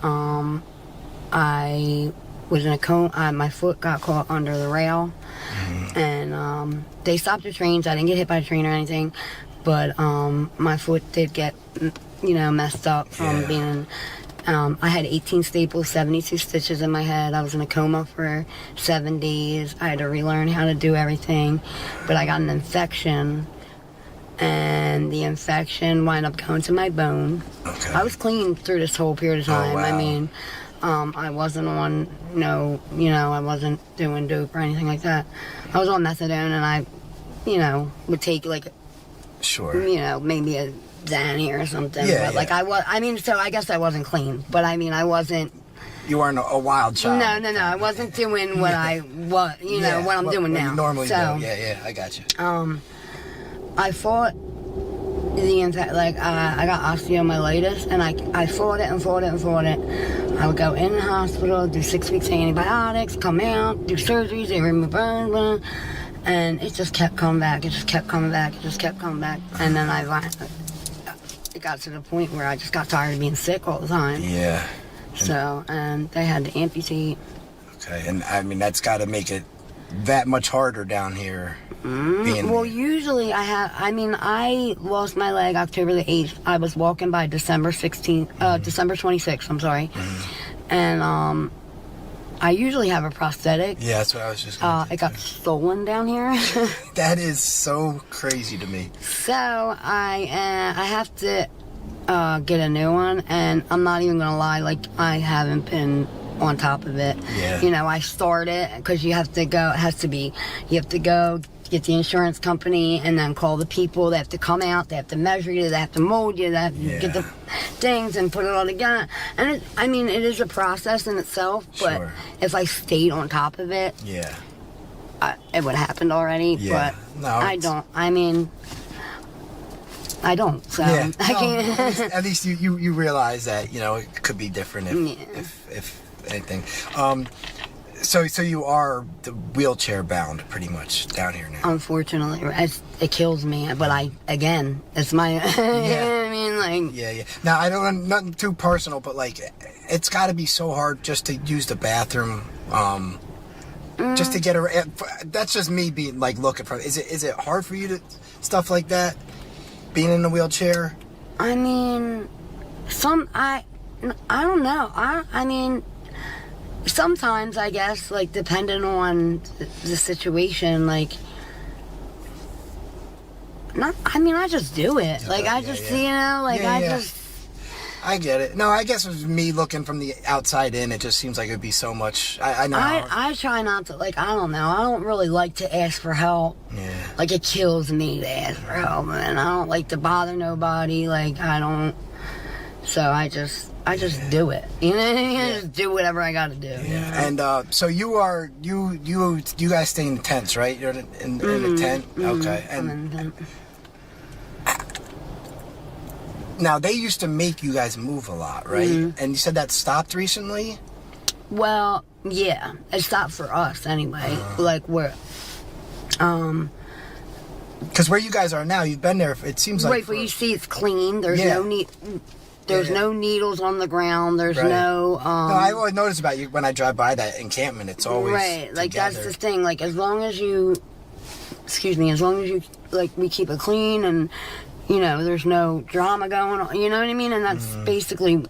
I was in a coma. My foot got caught under the rail, and they stopped the trains. I didn't get hit by a train or anything. But my foot did get, messed up from being. I had 18 staples, 72 stitches in my head. I was in a coma for 7 days. I had to relearn how to do everything. But I got an infection, and the infection wound up going to my bone. Okay. I was clean through this whole period of time. Oh, wow. I mean, I wasn't on, I wasn't doing dope or anything like that. I was on methadone, and I, would take maybe a Xanny or something. Yeah, but so I guess I wasn't clean. But I mean, I wasn't. You weren't a wild child. No. I wasn't doing what what I'm doing now. You normally do. So, Yeah, I got you. I fought I got osteomyelitis, and I fought it. I would go in the hospital, do 6 weeks of antibiotics, come out, do surgeries, they remove bones, and it just kept coming back. And then it got to the point where I just got tired of being sick all the time. Yeah. So, and they had to amputate. Okay, and I mean, that's got to make it that much harder down here. Well, usually I lost my leg October the 8th. I was walking by December 26th, I'm sorry. And, I usually have a prosthetic. Yeah, that's what I was just going to It got stolen down here. That is so crazy to me. So I have to get a new one, and I'm not even gonna lie, like I haven't been on top of it. Yeah. I started because you have to go. You have to go get the insurance company and then call the people. They have to come out. They have to measure you. They have to mold you. They have to get the things and put it all together. And it is a process in itself. But if I stayed on top of it, it would have happened already. Yeah. But I don't. I don't. So I can't. At least you realize that it could be different if anything. So you are the wheelchair bound pretty much down here now. Unfortunately, it kills me. But it's my. Yeah. Now I don't want nothing too personal, but it's got to be so hard just to use the bathroom. Just to get around. That's just me being looking for. Is it hard for you to stuff like that? Being in a wheelchair? I mean, I don't know. Sometimes I guess, depending on the situation, I just do it. I get it. No, I guess it was me looking from the outside in. It just seems like it would be so much. I know. I try not to, I don't know. I don't really like to ask for help. Yeah. It kills me to ask for help, and I don't like to bother nobody. I don't. So I just do it. I just do whatever I gotta do. Yeah. And so you guys stay in tents, right? You're in a tent? Okay. And I'm in a tent. Now, they used to make you guys move a lot, right? And you said that stopped recently? Well, yeah. It stopped for us anyway. We're... Because where you guys are now, you've been there, it seems like... Right, but you see it's clean. There's no need... There's no needles on the ground. There's no... no, I always notice about you when I drive by that encampment. It's always right, that's the thing. As long as you... Excuse me. As long as you... we keep it clean and... you know, there's no drama going on, you know what I mean? And that's basically,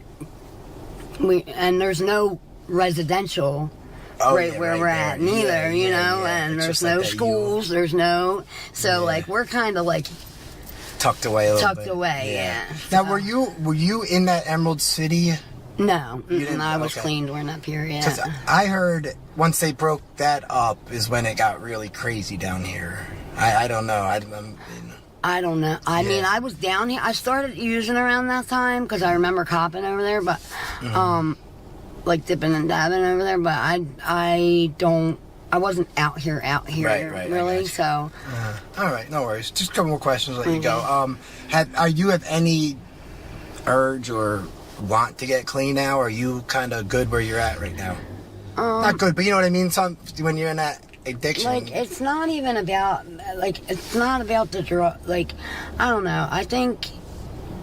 and there's no residential where we're at neither, you know, and It's there's just like no that schools, there's no, so like we're kind of like tucked away a little tucked bit. away, yeah. Now, were you in that Emerald City? No, didn't- I was okay. clean during that period. Because I heard once they broke that up is when it got really crazy down here. I don't know. I don't know. I mean, I was down here. I started using around that time because I remember copping over there, but like dipping and dabbing over there. But I wasn't out here Right, really. So all right, no worries. Just a couple more questions. Let you go. Are you have any urge or want to get clean now? Or are you kind of good where you're at right now? Not good, but you know what I mean. When you're in that addiction, like it's not even about it's not about the drug. Like I don't know. I think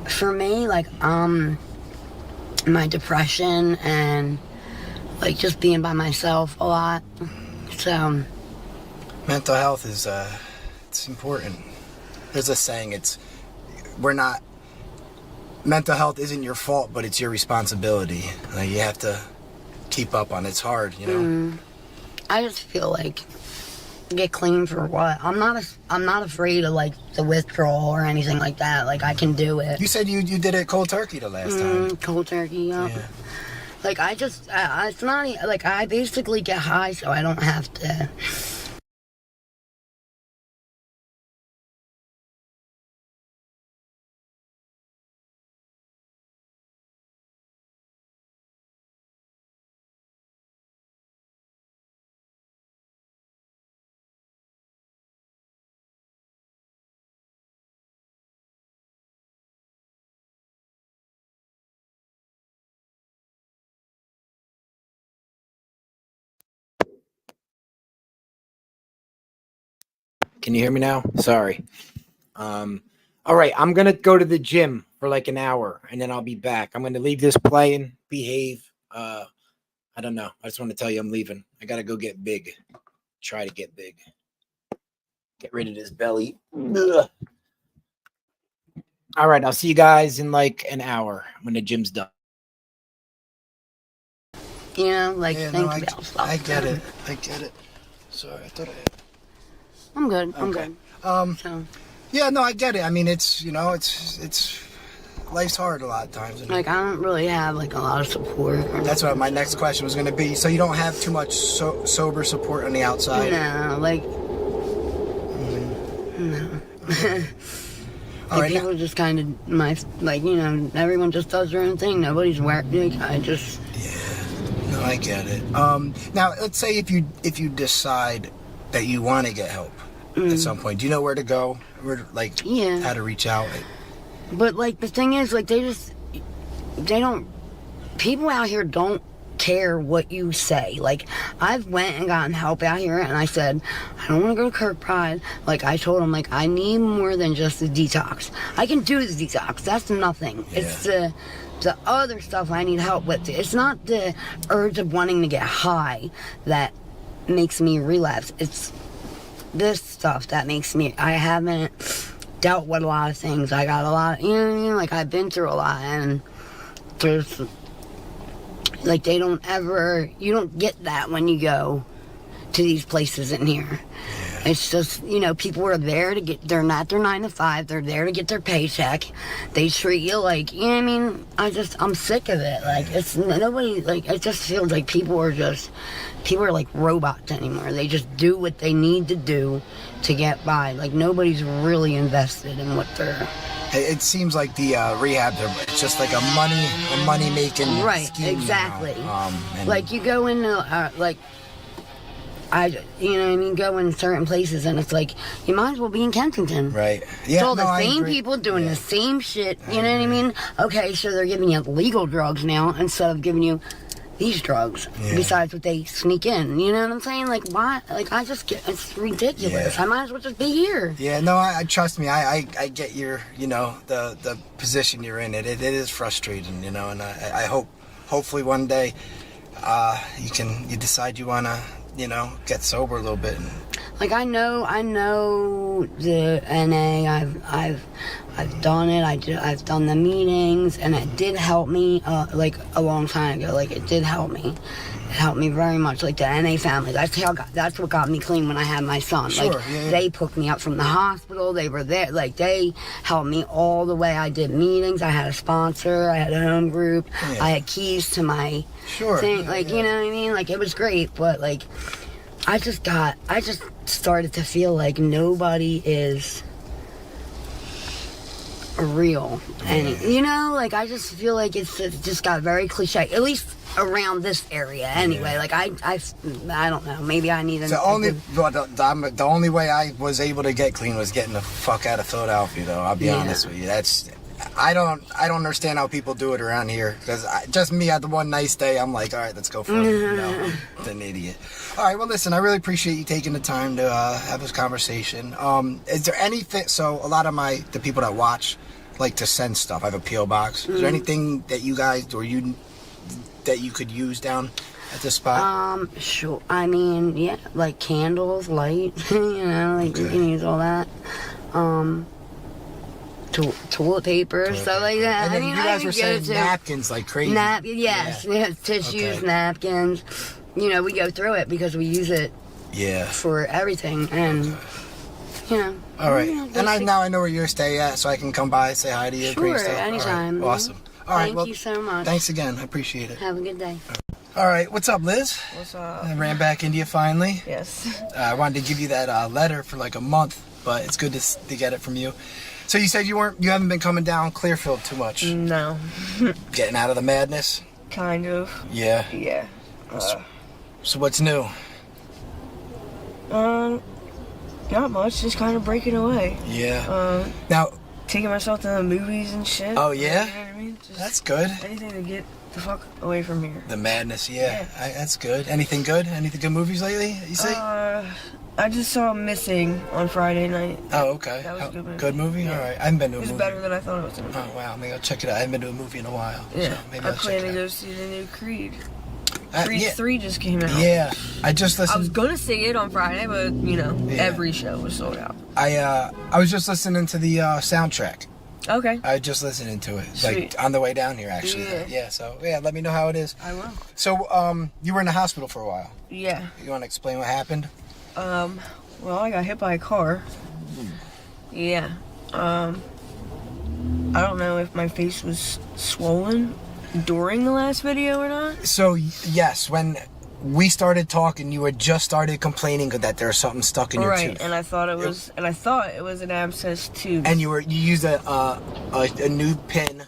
for me, like my depression and like just being by myself a lot. So mental health is it's important. There's a saying, mental health isn't your fault, but it's your responsibility. Like, you have to keep up on it. It's hard, you know. I just feel like get clean for what? I'm not afraid of like the withdrawal or anything like that. Like I can do it. You said you did it cold turkey the last time. Cold turkey, yeah. Like I just, it's not like I basically get high, so I don't have to. Can you hear me now? Sorry. All right, I'm gonna go to the gym for like an hour and then I'll be back. I'm gonna leave this playing, behave. I don't know. I just want to tell you I'm leaving. I gotta go get big. Try to get big. Get rid of this belly. Ugh. All right, I'll see you guys in like an hour when the gym's done. You know, like think about stuff. I get it. Sorry, I thought I'm good. I'm Okay. good. So, yeah, no, I get it. I mean, it's it's life's hard a lot of times. like I don't really have like a lot of support. That's what my next question was going to be. So you don't have too much sober support on the outside? No, like no. All Like, right, people just kind of you know, everyone just does their own thing. Nobody's working. Like, I just no, I get it. Now let's say if you decide that you want to get help at some point, do you know where to go? How to reach out? But like the thing is, like they don't. People out here don't care what you say. Like I've went and gotten help out here, and I said I don't want to go to Kirkbride. Like I told them, like I need more than just the detox. I can do the detox. That's nothing. Yeah. It's the other stuff I need help with. It's not the urge of wanting to get high that makes me relapse. It's this stuff that makes me. I haven't dealt with a lot of things. I got a lot. You know what I mean? Like I've been through a lot, and there's. Like you don't get that when you go to these places in here. Yeah. It's just, you know, people are there to they're not their 9 to 5, they're there to get their paycheck. They treat you like, you know what I mean? I'm sick of it. Like, it's nobody, like, it just feels like people are like robots anymore. They just do what they need to do to get by. Like, nobody's really invested in what they're... It seems like the rehab, it's just like a money making right, scheme exactly. And like you go into you know what I mean, go in certain places and it's like you might as well be in Kensington. Right. It's Yeah. all no, the I same agree. people doing the same shit. You know what I mean? Okay, so they're giving you legal drugs now instead of giving you these drugs. Yeah. Besides what they sneak in. You know what I'm saying? Like why? Like I just get it's ridiculous. Yeah. I might as well just be here. Yeah, no, I trust me. I get your, you know, the position you're in. It is frustrating, you know, and I hopefully one day you decide you want to, you know, get sober a little bit. Like I know the NA. I've done it. I've done the meetings, and it did help me. Like a long time ago, like it did help me. It helped me very much. Like the NA family. That's what got me clean when I had my son. Sure, like yeah. they picked me up from the hospital. They were there. Like they helped me all the way. I did meetings. I had a sponsor. I had a home group. Yeah. I had keys to my thing. Yeah, like you know what I mean. Like it was great, but like. I just started to feel like nobody is real. And, you know, like, I just feel like it just got very cliche, at least around this area anyway. Like, I don't know, maybe I need The only way I was able to get clean was getting the fuck out of Philadelphia, though. I'll be honest with you. I don't understand how people do it around here, because just me at the one nice day, I'm like, all right, let's go for it. You know, an idiot. All right, well, listen, I really appreciate you taking the time to have this conversation. Is there anything? So a lot of the people that watch like to send stuff. I have a PO box. Is there anything that you guys that you could use down at this spot? Sure. I mean, yeah, like candles, light. You know, like you can use all that. Toilet paper, stuff like that. And then I mean, you guys were saying napkins like crazy. Yes, tissues, napkins. You know, we go through it because we use it for everything, and you know. All right, and now I know where you stay at, so I can come by, say hi to you. Sure, stuff. anytime. All right, awesome. All right, Thank you so much. Thanks again. I appreciate it. Have a good day. All right, what's up, Liz? What's up? I ran back into you finally. Yes. I wanted to give you that letter for like a month, but it's good to get it from you. So you said you haven't been coming down Clearfield too much. No. Getting out of the madness. Kind of. Yeah. Yeah. So what's new? Not much. Just kind of breaking away. Yeah. Now. Taking myself to the movies and shit. Oh yeah. You know what I mean? Just that's good. Anything to get the fuck away from here. The madness. Yeah. That's good. Anything good? Anything good movies lately? You see? I just saw Missing on Friday night. Oh, okay. That was a good movie. Good movie? Yeah. All right. I haven't been to a movie. It was better than I thought it was going to be. Oh, wow. Maybe I'll check it out. I haven't been to a movie in a while. Yeah. So maybe I I'll check plan it to out. go see the new Creed. Creed 3 just came out. Yeah. I just listened. I was going to see it on Friday, but, you know, every show was sold out. I was just listening to the soundtrack. Okay. I was just listening to it. Sweet. Like, on the way down here, actually. Yeah. So, let me know how it is. I will. So, you were in the hospital for a while. Yeah. You want to explain what happened? Well, I got hit by a car. Yeah. I don't know if my face was swollen during the last video or not. So, yes, when we started talking, you had just started complaining that there's something stuck in your tooth. Right, and I thought it was an abscess tooth. And you used a new pin,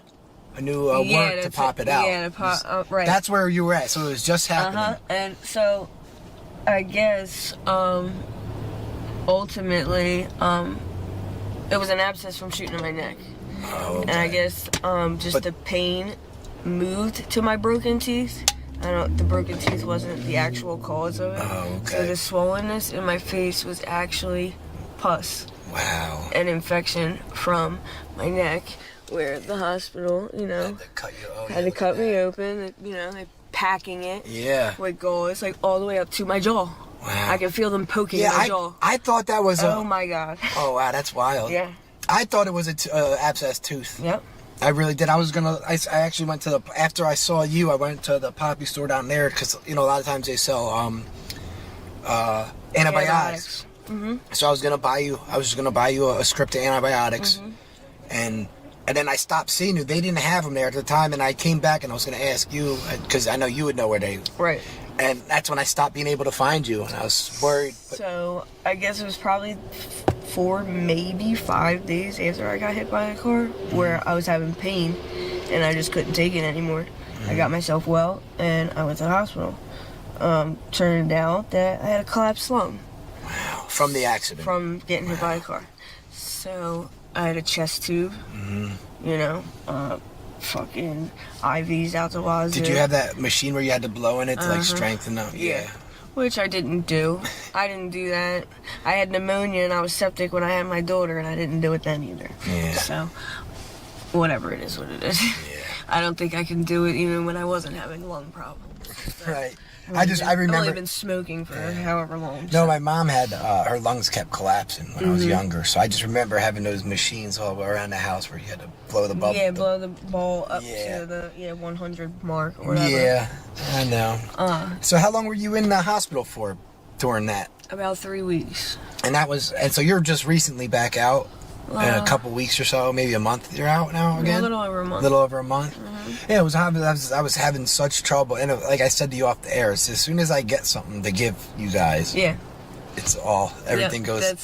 a new work to pop it out. Yeah, to pop. Right. That's where you were at. So it was just happening. And so, I guess ultimately, it was an abscess from shooting in my neck. Oh, okay. And I guess the pain moved to my broken teeth. The broken tooth wasn't the actual cause of it. Oh, okay. So the swollenness in my face was actually pus. Wow. An infection from my neck, where the hospital, had to cut me open. They're packing it. Yeah. With gauze, like all the way up to my jaw. Wow. I can feel them poking my jaw. I thought that was Oh my god. Oh wow, that's wild. Yeah. I thought it was a abscess tooth. Yep. I really did. I actually went to after I saw you, I went to the Poppy store down there, because a lot of times they sell antibiotics. Mm-hmm. So I was just gonna buy you a script of antibiotics. Mm-hmm. and then I stopped seeing you. They didn't have them there at the time, and I came back and I was gonna ask you, because I know you would know where they. Right. And that's when I stopped being able to find you, and I was worried. So I guess it was probably 4, maybe 5 days after I got hit by a car, where I was having pain and I just couldn't take it anymore. I got myself well and I went to the hospital. Turned out that I had a collapsed lung. Wow. From the accident. From getting hit by a car. So I had a chest tube. Fucking IVs out the wazoo. Did you have that machine where you had to blow in it to like strengthen up? Yeah. Which I didn't do. I didn't do that. I had pneumonia and I was septic when I had my daughter, and I didn't do it then either. Yeah. So, whatever it is, what it is. Yeah. I don't think I can do it even when I wasn't having lung problems. So, Right. I remember. I've only been smoking for however long. No, my mom had her lungs kept collapsing when I was younger, so I just remember having those machines all around the house where you had to blow the bubble. Yeah, blow the ball up to the 100 mark or whatever. Yeah, I know. So how long were you in the hospital for during that? About 3 weeks. And so you're just recently back out in a couple weeks or so, maybe a month. You're out now again. A little over a month. A little over a month. Yeah, I was having such trouble, and like I said to you off the air, it's as soon as I get something to give you guys, it's everything goes. You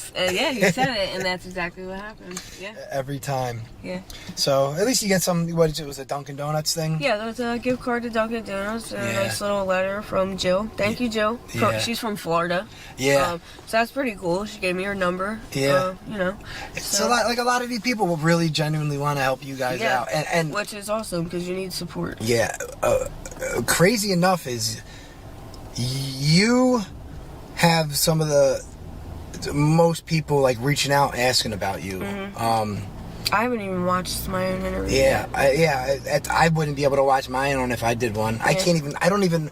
said it, and that's exactly what happened. Yeah. Every time. Yeah. So at least you get some. What was a Dunkin' Donuts thing? Yeah, there was a gift card to Dunkin' Donuts and a nice little letter from Jill. Thank you, Jill. She's from Florida. Yeah. So that's pretty cool. She gave me her number. Yeah. It's a lot of these people will really genuinely want to help you guys out, and which is awesome because you need support. Yeah. Crazy enough is you have some of the most people like reaching out asking about you. I haven't even watched my own interview. I wouldn't be able to watch my own if I did one. I don't even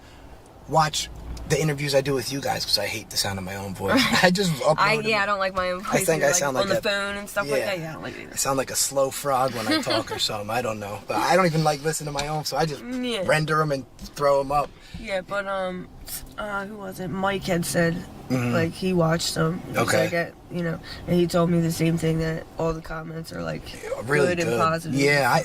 watch the interviews I do with you guys because I hate the sound of my own voice. I just upload I don't like my own voice. I think I sound like on the phone and stuff like that. Yeah, I don't like it either. I sound like a slow frog when I talk or something. I don't know, but I don't even like listening to my own, so I just render them and throw them up. Yeah, but who was it? Mike had said like he watched them. Okay. And he told me the same thing, that all the comments are like really good and positive. Yeah,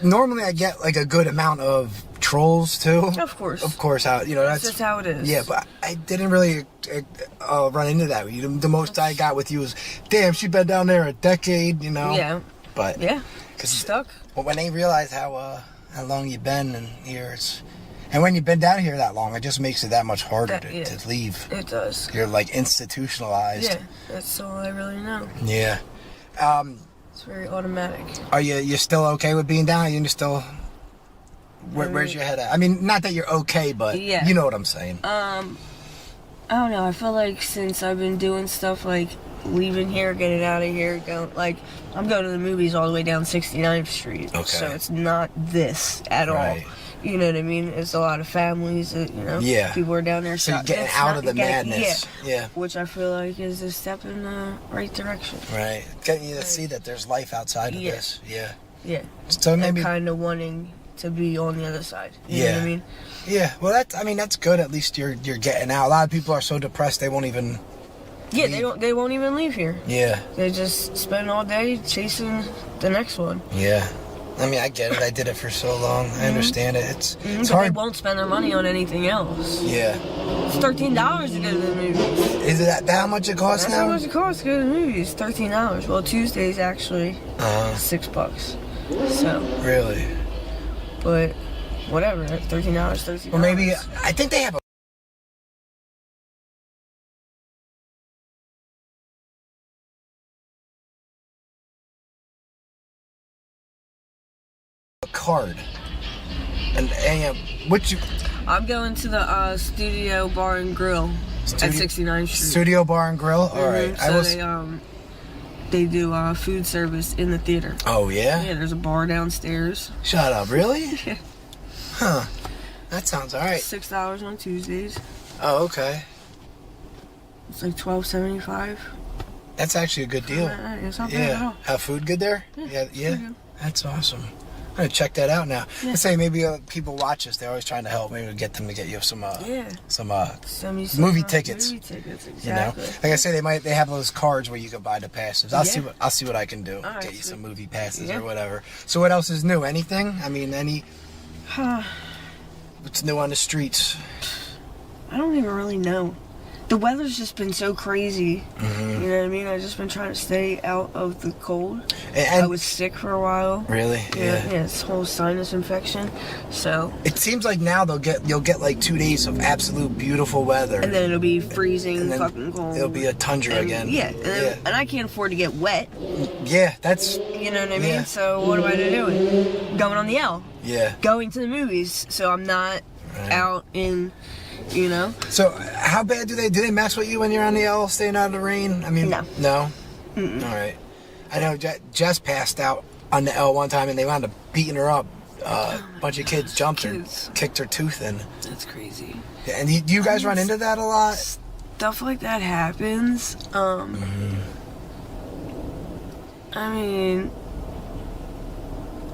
normally I get like a good amount of trolls too. Of course, that's just how it is. Yeah, but I didn't really run into that. The most I got with you was, damn, she's been down there a decade. Yeah. But cause stuck. Well, when they realize how long you've been in here, and when you've been down here that long, it just makes it that much harder to leave. It does. You're like institutionalized. Yeah, that's all I really know. Yeah. It's very automatic. Are you still okay with being down? Are you still? Where's your head at? I mean, not that you're okay, but you know what I'm saying. I don't know. I feel like since I've been doing stuff like leaving here, getting out of here, I'm going to the movies all the way down 69th Street. Okay. So it's not this at all. You know what I mean? It's a lot of families that, people are down there. So you're getting out of the madness. Yeah. Which I feel like is a step in the right direction. Right. Getting you to see that there's life outside of this. Yeah. Yeah. So maybe kind of wanting to be on the other side. You know what I mean? Yeah. Well, that's good. At least you're getting out. A lot of people are so depressed they won't even. Yeah, they won't even leave here. Yeah. They just spend all day chasing the next one. Yeah. I mean, I get it. I did it for so long. I understand it. It's hard. They won't spend their money on anything else. Yeah. It's $13 to go to the movies. Is it that how much it costs now? That's how much it costs to go to the movies. $13. Well, Tuesday's actually $6. So. Really? But whatever. $13. Well, maybe I think they have a card. And what you? I'm going to the Studio Bar and Grill at 69th Street. Studio Bar and Grill. All right. So they do food service in the theater. Oh yeah. Yeah, there's a bar downstairs. Shut up! Really? Yeah. Huh. That sounds all right. $6 on Tuesdays. Oh, okay. It's like $12.75. That's actually a good deal. It's not bad at all. Have food good there? Yeah. That's awesome. I'm gonna check that out now. Let's say maybe people watch us. They're always trying to help. Maybe we'll get them to get you some movie tickets. Movie tickets, exactly. You know, like I say, they have those cards where you can buy the passes. I'll see what I can do. Get you some movie passes or whatever. So what else is new? Anything? I mean, what's new on the streets? I don't even really know. The weather's just been so crazy. Mm-hmm. You know what I mean? I've just been trying to stay out of the cold. And I was sick for a while. Really? Yeah, this whole sinus infection. So it seems like now you'll get like 2 days of absolute beautiful weather, and then it'll be freezing, fucking cold. It'll be a tundra again. Yeah, and I can't afford to get wet. Yeah, that's. You know what I mean? So what am I doing? Going on the L. Yeah. Going to the movies, so I'm not out in. You know. So how bad do they mess with you when you're on the L, staying out of the rain? I mean, no. Mm-mm. All right. I know Jess passed out on the L one time, and they wound up beating her up bunch of kids jumped her, kicked her tooth in. That's crazy. Yeah, and do you guys run into that a lot? Stuff like that happens. I mean,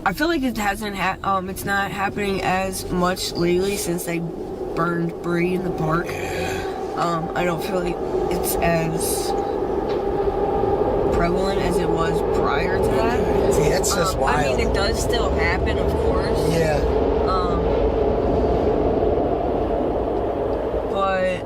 I feel like it hasn't it's not happening as much lately since they burned Bree in the park. I don't feel like it's as prevalent as it was prior to that. See, that's just wild. I mean, it does still happen, of course. Yeah. But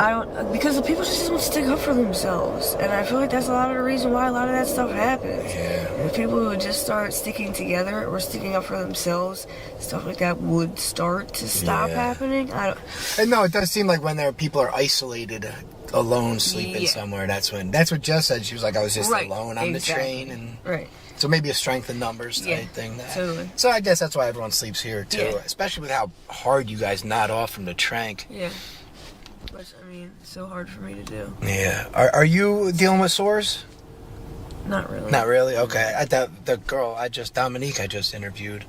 I don't, because the people just don't stick up for themselves, and I feel like that's a lot of the reason why a lot of that stuff happens. Yeah. If people would just start sticking together or sticking up for themselves, stuff like that would start to stop happening. And no, it does seem like when people are isolated, alone, sleeping somewhere, that's what Jess said. She was like, I was just alone on the train, and so maybe a strength in numbers type thing. Totally. So I guess that's why everyone sleeps here too, especially with how hard you guys nod off from the trank. Yeah. Which, I mean, it's so hard for me to do. Yeah. Are you dealing with sores? Not really. Not really? Okay. The girl Dominique I just interviewed,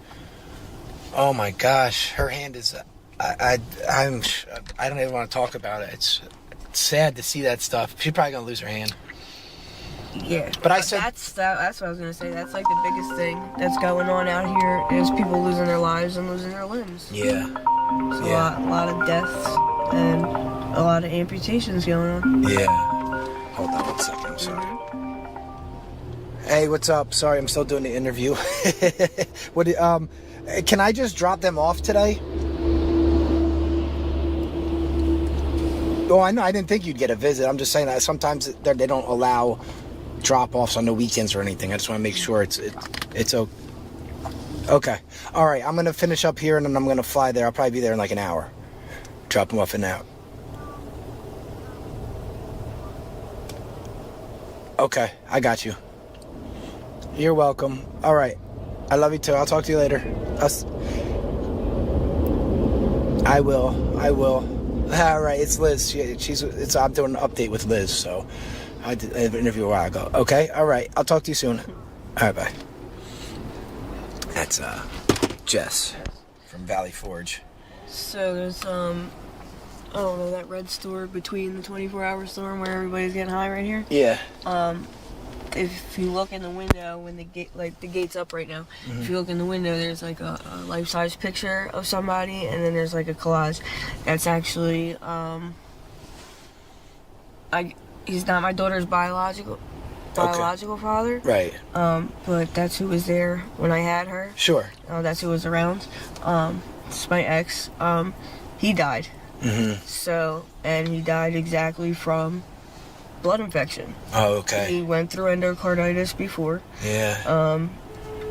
oh my gosh, her hand is, I don't even want to talk about it. It's sad to see that stuff. She's probably going to lose her hand. Yeah. But I said... That's what I was going to say. That's like the biggest thing that's going on out here is people losing their lives and losing their limbs. Yeah. There's a lot of deaths and a lot of amputations going on. Yeah. Hold on 1 second. I'm sorry. Hey, what's up? Sorry, I'm still doing the interview. Can I just drop them off today? Oh, I know. I didn't think you'd get a visit. I'm just saying that sometimes they don't allow drop-offs on the weekends or anything. I just want to make sure it's okay. All right, I'm going to finish up here, and then I'm going to fly there. I'll probably be there in like an hour. Drop them off and out. Okay, I got you. You're welcome. All right. I love you too. I'll talk to you later. I will. All right, it's Liz. I'm doing an update with Liz, so I did an interview a while ago. Okay, all right. I'll talk to you soon. All right, bye. That's Jess from Valley Forge. So there's I don't know, that red store between the 24-hour store and where everybody's getting high right here. Yeah. If you look in the window when the gate's up right now, if you look in the window, there's like a life-size picture of somebody, and then there's like a collage. That's actually he's not my daughter's biological father. Right. But that's who was there when I had her. Sure. That's who was around. It's my ex. He died. So, and he died exactly from blood infection. Oh, okay. He went through endocarditis before. Yeah.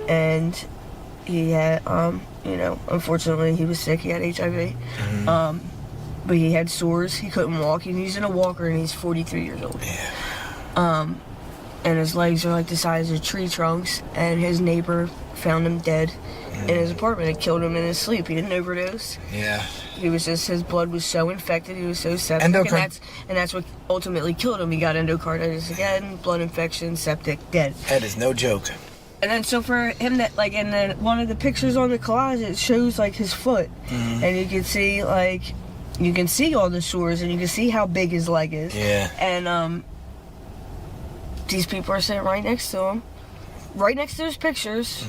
And he had, unfortunately he was sick. He had HIV. But he had sores. He couldn't walk. He's in a walker and he's 43 years old. Yeah. And his legs are like the size of tree trunks. And his neighbor found him dead in his apartment. It killed him in his sleep. He didn't overdose. Yeah. He was just, his blood was so infected, he was so septic, and that's what ultimately killed him. He got endocarditis again, blood infection, septic, dead. That is no joke. And then so for him that, like, and then one of the pictures on the collage, it shows like his foot, and you can see all the sores, and you can see how big his leg is. Yeah. And these people are sitting right next to him, right next to his pictures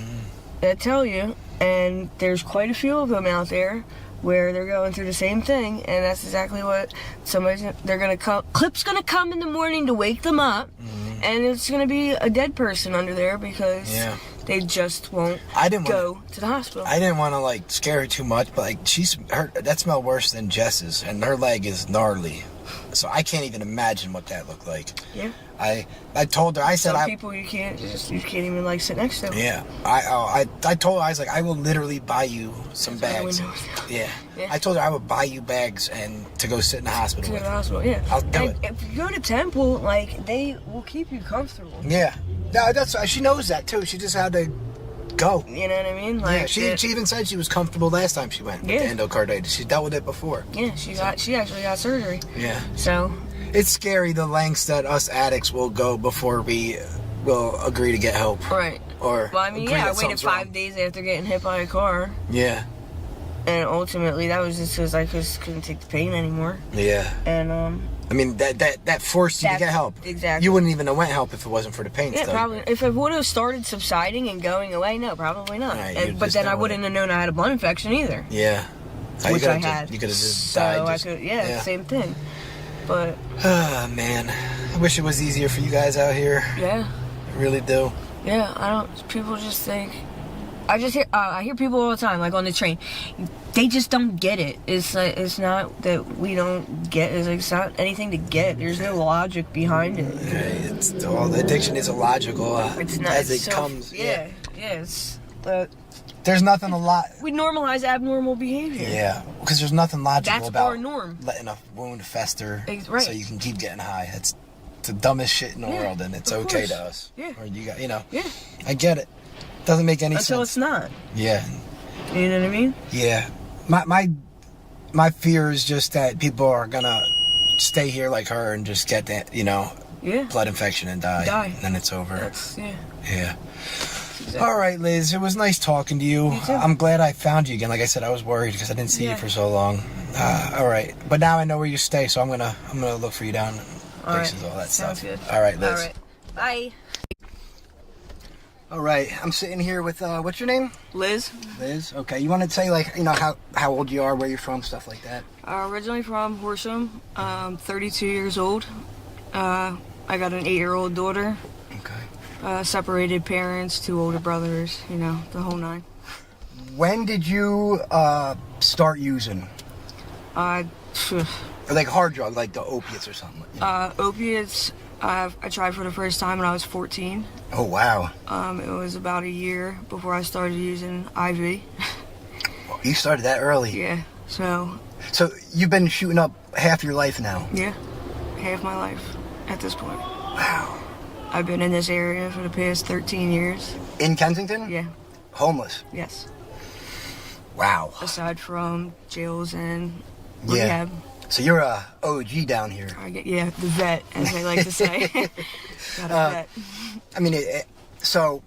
that tell you, and there's quite a few of them out there where they're going through the same thing, and that's exactly what Clip's gonna come in the morning to wake them up, and it's gonna be a dead person under there because they just won't go to the hospital. I didn't want to like scare her too much, but like that smelled worse than Jess's, and her leg is gnarly, so I can't even imagine what that looked like. Yeah. I told her, I said, some people you can't even like sit next to them. Yeah. I told her, I was like, I will literally buy you some bags. Yeah. I told her I would buy you bags and to go sit in the hospital. To the hospital, yeah. I'll do it. If you go to Temple, like, they will keep you comfortable. Yeah. No, she knows that too. She just had to go. You know what I mean? Like, yeah. She even said she was comfortable last time she went with the endocarditis. She dealt with it before. Yeah. She actually got surgery. Yeah. So. It's scary the lengths that us addicts will go before we will agree to get help. Right. or Well, I mean, agree yeah, I that waited something's wrong? 5 days after getting hit by a car. Yeah. And ultimately, that was just because I just couldn't take the pain anymore. Yeah. And, I mean, that forced you to get help. Exactly. You wouldn't even have went help if it wasn't for the pain Yeah, stuff. probably. If it would have started subsiding and going away, no, probably not. Right, But then I wouldn't have known I had a blood infection either. Yeah. Which I had. You could have just so died. I could, yeah, same thing. But. Ah, man. I wish it was easier for you guys out here. Yeah. I really do. Yeah, I don't. People just think. I hear people all the time, like on the train. They just don't get it. It's like, it's not that we don't get it. It's not anything to get. There's no logic behind it. It's all addiction is illogical it's not, as it's it comes. Yeah. It's. There's nothing a lot. We normalize abnormal behavior. Yeah, because there's nothing logical That's about our norm. letting a wound fester Right. so you can keep getting high. It's the dumbest shit in the world, and it's okay course. to us. Yeah. Or you got, Yeah. I get it. Doesn't make any Until sense. it's not. Yeah. You know what I mean? Yeah. My fear is just that people are gonna stay here like her and just get that, blood infection and die. And then it's over. Yeah. Exactly. All right, Liz. It was nice talking to you. I'm glad I found you again. Like I said, I was worried because I didn't see you for so long. All right, but now I know where you stay, so I'm gonna look for you down places, all that Sounds stuff. good. All right, Liz. All right. Bye. All right, I'm sitting here with what's your name? Liz. Liz. Okay, you want to say how old you are, where you're from, stuff like that. Originally from Horsham. 32 years old. I got an 8-year-old daughter. Okay. Separated parents, 2 older brothers. The whole nine. When did you start using? Like hard drug, like the opiates or something. Opiates. I tried for the first time when I was 14. Oh wow. It was about a year before I started using IV. You started that early. Yeah. So you've been shooting up half your life now. Yeah, half my life at this point. Wow. I've been in this area for the past 13 years. In Kensington? Yeah. Homeless? Yes. Wow. Aside from jails and rehab. So you're a OG down here. Yeah, the vet, as they like to say. Got a vet. I mean, so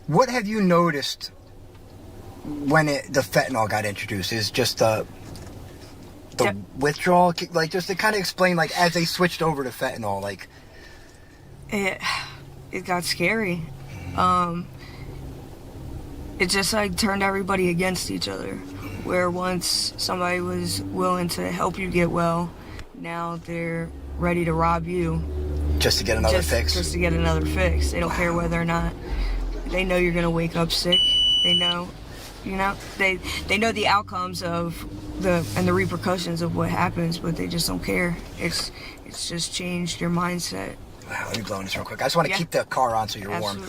what have you noticed when the fentanyl got introduced? Is just the withdrawal, like just to kind of explain, like as they switched over to fentanyl, like it got scary. It just like turned everybody against each other. Where once somebody was willing to help you get well, now they're ready to rob you. Just to get another fix? Just to get another fix. They don't care whether or not. They know you're going to wake up sick. They know, they know the outcomes of the repercussions of what happens, but they just don't care. It's just changed your mindset. Wow, let me blow in this real quick. I just want to keep the car on so you're warm.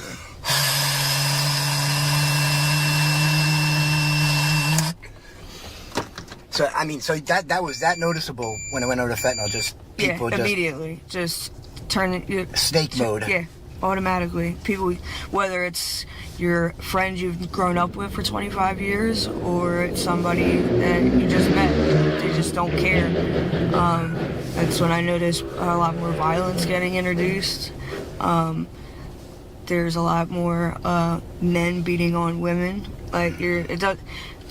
So I mean, that was that noticeable when it went over to fentanyl. Just people immediately just turn it snake mode. Yeah, automatically. People, whether it's your friend you've grown up with for 25 years or it's somebody that you just met, they just don't care. That's when I noticed a lot more violence getting introduced. There's a lot more men beating on women.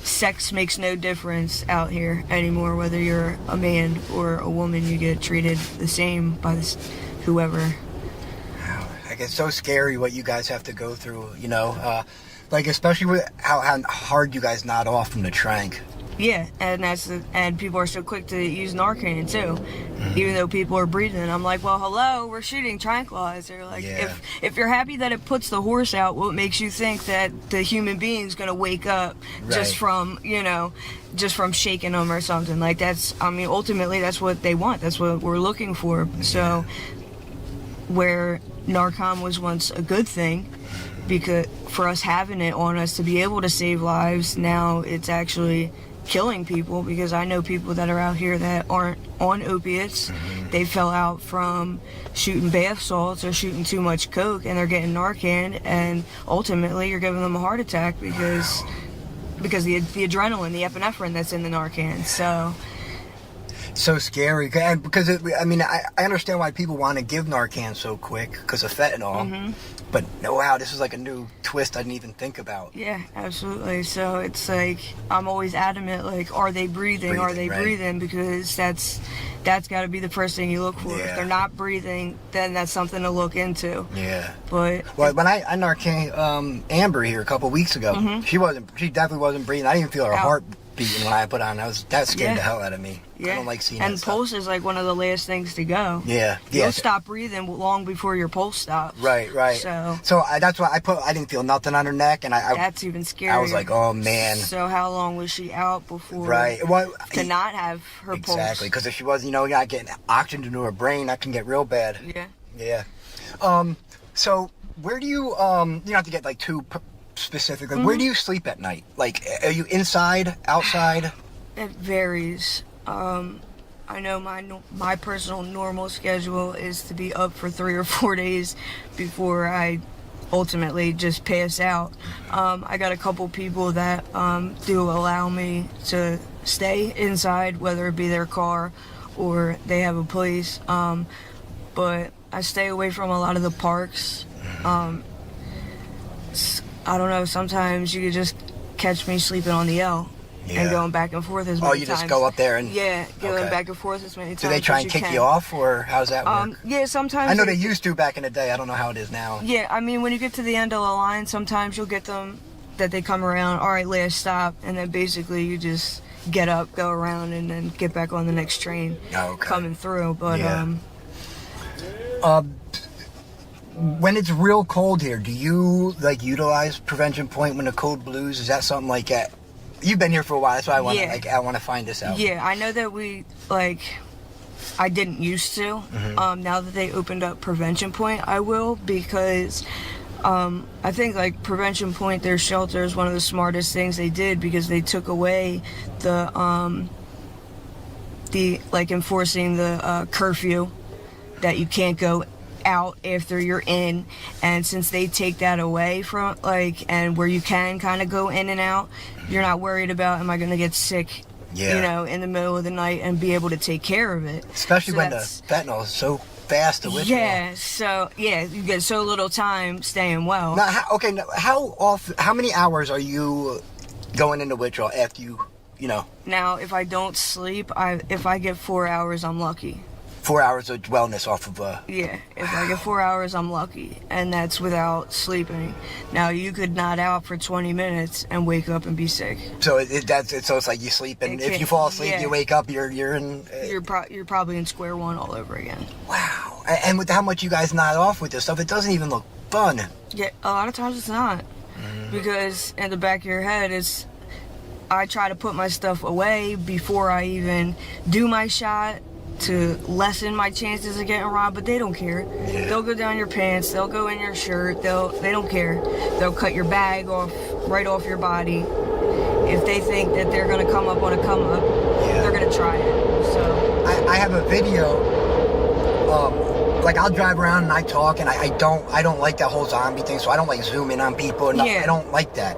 Sex makes no difference out here anymore. Whether you're a man or a woman, you get treated the same by whoever. Like, it's so scary what you guys have to go through, like especially with how hard you guys nod off from the trank. Yeah, and people are so quick to use Narcan too, even though people are breathing. I'm like, well, hello, we're shooting tranquilizer. Like, if you're happy that it puts the horse out, what makes you think that the human being's gonna wake up just from shaking them or something? Like ultimately that's what they want. That's what we're looking for. So, where Narcan was once a good thing, because for us having it on us to be able to save lives, now it's actually killing people, because I know people that are out here that aren't on opiates. They fell out from shooting bath salts or shooting too much coke, and they're getting Narcan, and ultimately you're giving them a heart attack because the adrenaline, the epinephrine that's in the Narcan. So so scary. And because I understand why people want to give Narcan so quick because of fentanyl. But wow, this is like a new twist I didn't even think about. Yeah, absolutely. So it's like I'm always adamant, like, are they breathing? Are they breathing? Because that's got to be the first thing you look for. Yeah. If they're not breathing, then that's something to look into. Yeah. But when I Narcan Amber here a couple weeks ago, she definitely wasn't breathing. I didn't even feel her heart beating when I put on. That scared the hell out of me. I don't like seeing that stuff. And pulse is like one of the last things to go. Yeah. You'll stop breathing long before your pulse stops. Right. So that's why I didn't feel nothing on her neck, and that's even scarier. I was like, oh man. So how long was she out before? Right. Well, to not have her pulse. Exactly, because if she was, not getting oxygen into her brain, that can get real bad. Yeah. So where do you you don't have to get like too specific. Like, where do you sleep at night? Like, are you inside, outside? It varies. I know my personal normal schedule is to be up for 3 or 4 days before I ultimately just pass out. I got a couple people that do allow me to stay inside, whether it be their car or they have a place. But I stay away from a lot of the parks. I don't know, sometimes you could just catch me sleeping on the L and going back and forth as many times. Oh, you just go up there and... Yeah, going back and forth as many times. Do they try and kick you off, or how's that work? Yeah, sometimes... I know they used to back in the day. I don't know how it is now. Yeah, I mean, when you get to the end of the line, sometimes you'll get them that they come around, all right, last stop, and then basically you just get up, go around, and then get back on the next train coming through. But, when it's real cold here, do you utilize Prevention Point when the cold blues? Is that something like that? You've been here for a while, that's why I want to find this out. Yeah, I know that I didn't used to. Now that they opened up Prevention Point, I will, because I think Prevention Point, their shelter, is one of the smartest things they did, because they took away the enforcing the curfew that you can't go out after you're in, and since they take that away from and where you can kind of go in and out, you're not worried about, am I going to get sick in the middle of the night, and be able to take care of it, especially when the fentanyl is so fast to withdraw. So you get so little time staying well. Now, how many hours are you going into withdrawal after you Now, if I don't sleep, if I get 4 hours, I'm lucky. 4 hours of wellness off of if I get 4 hours, I'm lucky, and that's without sleeping. Now, you could nod out for 20 minutes and wake up and be sick. So it's like you sleep, and if you fall asleep, you wake up, you're in. You're probably in square one all over again. Wow! And with how much you guys nod off with this stuff, it doesn't even look fun. Yeah, a lot of times it's not, because in the back of your head, I try to put my stuff away before I even do my shot, to lessen my chances of getting robbed, but they don't care. Yeah. They'll go down your pants, they'll go in your shirt, they don't care. They'll cut your bag right off your body. If they think that they're gonna come up on a come up, they're gonna try it. So I have a video. I'll drive around and I talk, and I don't like that whole zombie thing, so I don't zoom in on people. I don't like that.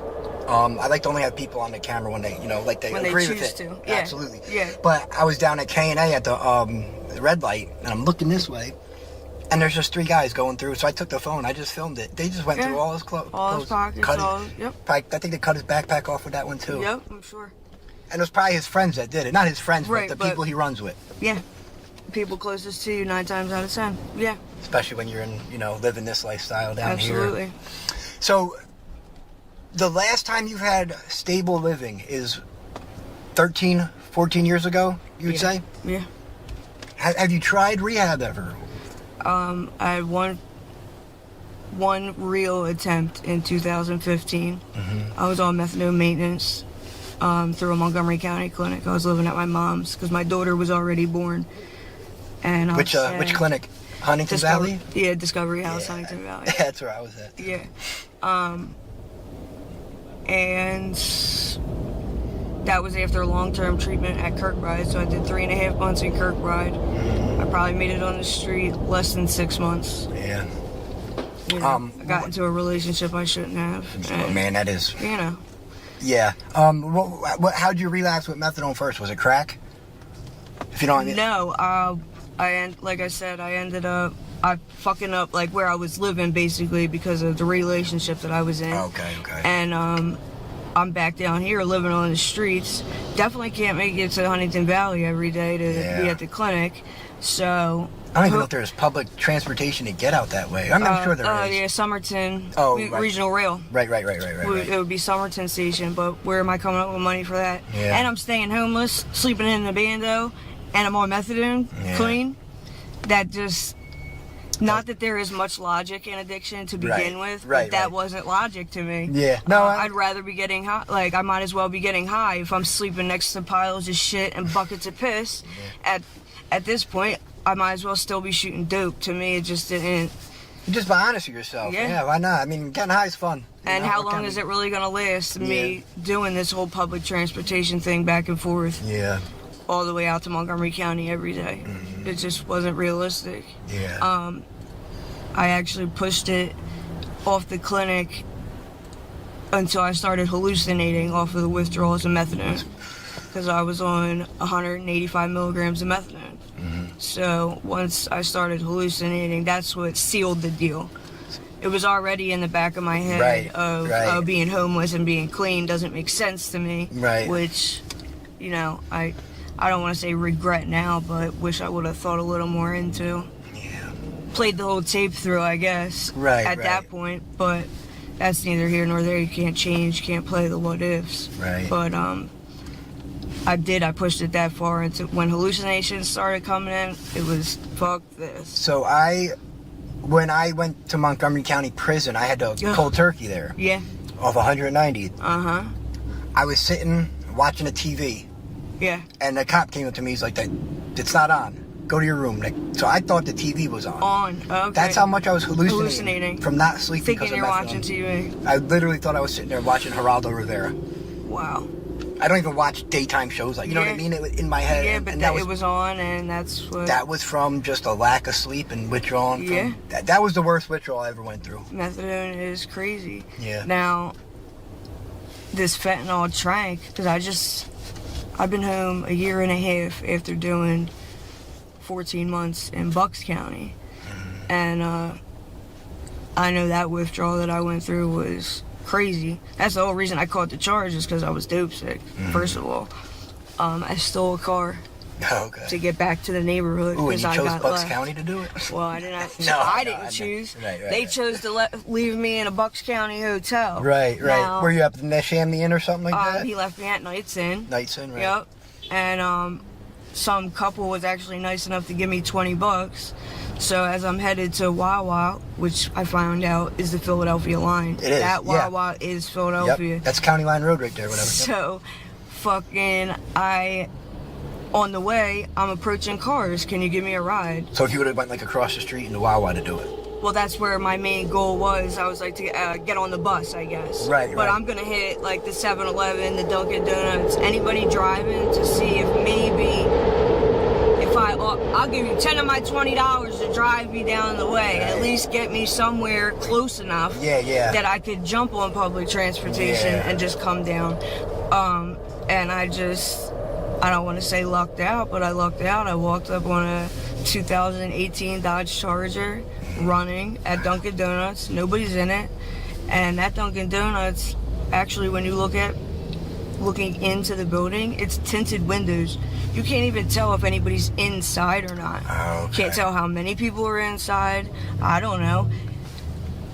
I like to only have people on the camera when they, they agree with it. To. Yeah. Absolutely. Yeah. But I was down at K&A at the red light, and I'm looking this way, and there's just 3 guys going through. So I took the phone, I just filmed it. They just went through all his clothes, all his pockets, I think they cut his backpack off with that one too. Yep, I'm sure. And it was probably his friends that did it, not his friends, but the people he runs with. Yeah. People closest to you 9 times out of 10. Yeah. Especially when you're in, living this lifestyle down here. Absolutely. So, the last time you've had stable living is 13, 14 years ago, you would say? Yeah. Have you tried rehab ever? I had one real attempt in 2015. I was on methadone maintenance through a Montgomery County clinic. I was living at my mom's because my daughter was already born. And which clinic? Huntington Valley? Yeah, Discovery House, Huntington Valley. That's where I was at. Yeah. And that was after long-term treatment at Kirkbride, so I did 3.5 months in Kirkbride. I probably made it on the street less than 6 months. Yeah. I got into a relationship I shouldn't have. Oh, man, that is... Yeah. How'd you relapse with methadone first? Was it crack? If you don't. No, like I said, I ended up fucking up like where I was living basically because of the relationship that I was in. Okay. And I'm back down here living on the streets. Definitely can't make it to Huntington Valley every day to be at the clinic. So I don't even know if there's public transportation to get out that way. I'm sure there is. Yeah, Somerton right. Regional Rail. Right. It would be Somerton Station, but where am I coming up with money for that? Yeah. And I'm staying homeless, sleeping in the bando, and I'm on methadone, clean. That just, not that there is much logic in addiction to begin with, but that wasn't logic to me. Yeah. No, I'd rather be getting high. Like, I might as well be getting high if I'm sleeping next to piles of shit and buckets of piss. At this point, I might as well still be shooting dope. To me, it just didn't. Just be honest with yourself. Yeah, why not? I mean, getting high is fun. And how long is it really going to last? Me doing this whole public transportation thing back and forth. Yeah. All the way out to Montgomery County every day. Mm-hmm. It just wasn't realistic. Yeah. I actually pushed it off the clinic until I started hallucinating off of the withdrawals of methadone. Because I was on 185 milligrams of methadone. So once I started hallucinating, that's what sealed the deal. It was already in the back of my head of being homeless and being clean doesn't make sense to me. Right. Which, you know, I don't want to say regret now, but wish I would have thought a little more into. Yeah. Played the whole tape through, I guess. At that point, but that's neither here nor there. You can't change, can't play the what ifs. Right. But I pushed it that far into when hallucinations started coming in, it was fuck this. So when I went to Montgomery County Prison, I had to cold turkey there. Yeah. Off 190. Uh-huh. I was sitting watching a TV. Yeah. And the cop came up to me, he's like, it's not on. Go to your room. So I thought the TV was on. Okay. That's how much I was hallucinating. From not sleeping because Thinking of you're methadone. watching TV. I literally thought I was sitting there watching Geraldo Rivera. Wow. I don't even watch daytime shows, like, you know what I mean? It was in my head. Yeah, but it was on, and that's what. That was from just a lack of sleep and withdrawing. That was the worst withdrawal I ever went through. Methadone is crazy. Yeah. Now, this fentanyl trank, because I've been home a year and a half after doing 14 months in Bucks County. And I know that withdrawal that I went through was crazy. That's the whole reason I caught the charges, because I was dope sick. First of all, I stole a car to get back to the neighborhood. Ooh, and you I chose got Bucks left. County to do it? Well, I didn't have No, I no, didn't choose. Right, they chose to leave me in a Bucks County hotel. Right. Now, Were you up in Neshaminy Inn or something like that? He left me at Knights Inn. Knights Inn, right. Yep. And some couple was actually nice enough to give me $20. So as I'm headed to Wawa, which I found out is the Philadelphia line. It is. That Wawa is Philadelphia. Yep. That's County Line Road right there, whatever. So, on the way, I'm approaching cars. Can you give me a ride? So if you would have went like across the street into Wawa to do it. Well, that's where my main goal was. I was like to get on the bus, I guess. Right. But I'm gonna hit like the 7-Eleven, the Dunkin' Donuts. Anybody driving to see if maybe I'll give you 10 of my $20 to drive me down the way. At least get me somewhere close enough. That I could jump on public transportation and just come down. And I don't want to say lucked out, but I lucked out. I walked up on a 2018 Dodge Charger running at Dunkin' Donuts. Nobody's in it. And that Dunkin' Donuts, actually, when you looking into the building, it's tinted windows. You can't even tell if anybody's inside or not. Can't tell how many people are inside. I don't know.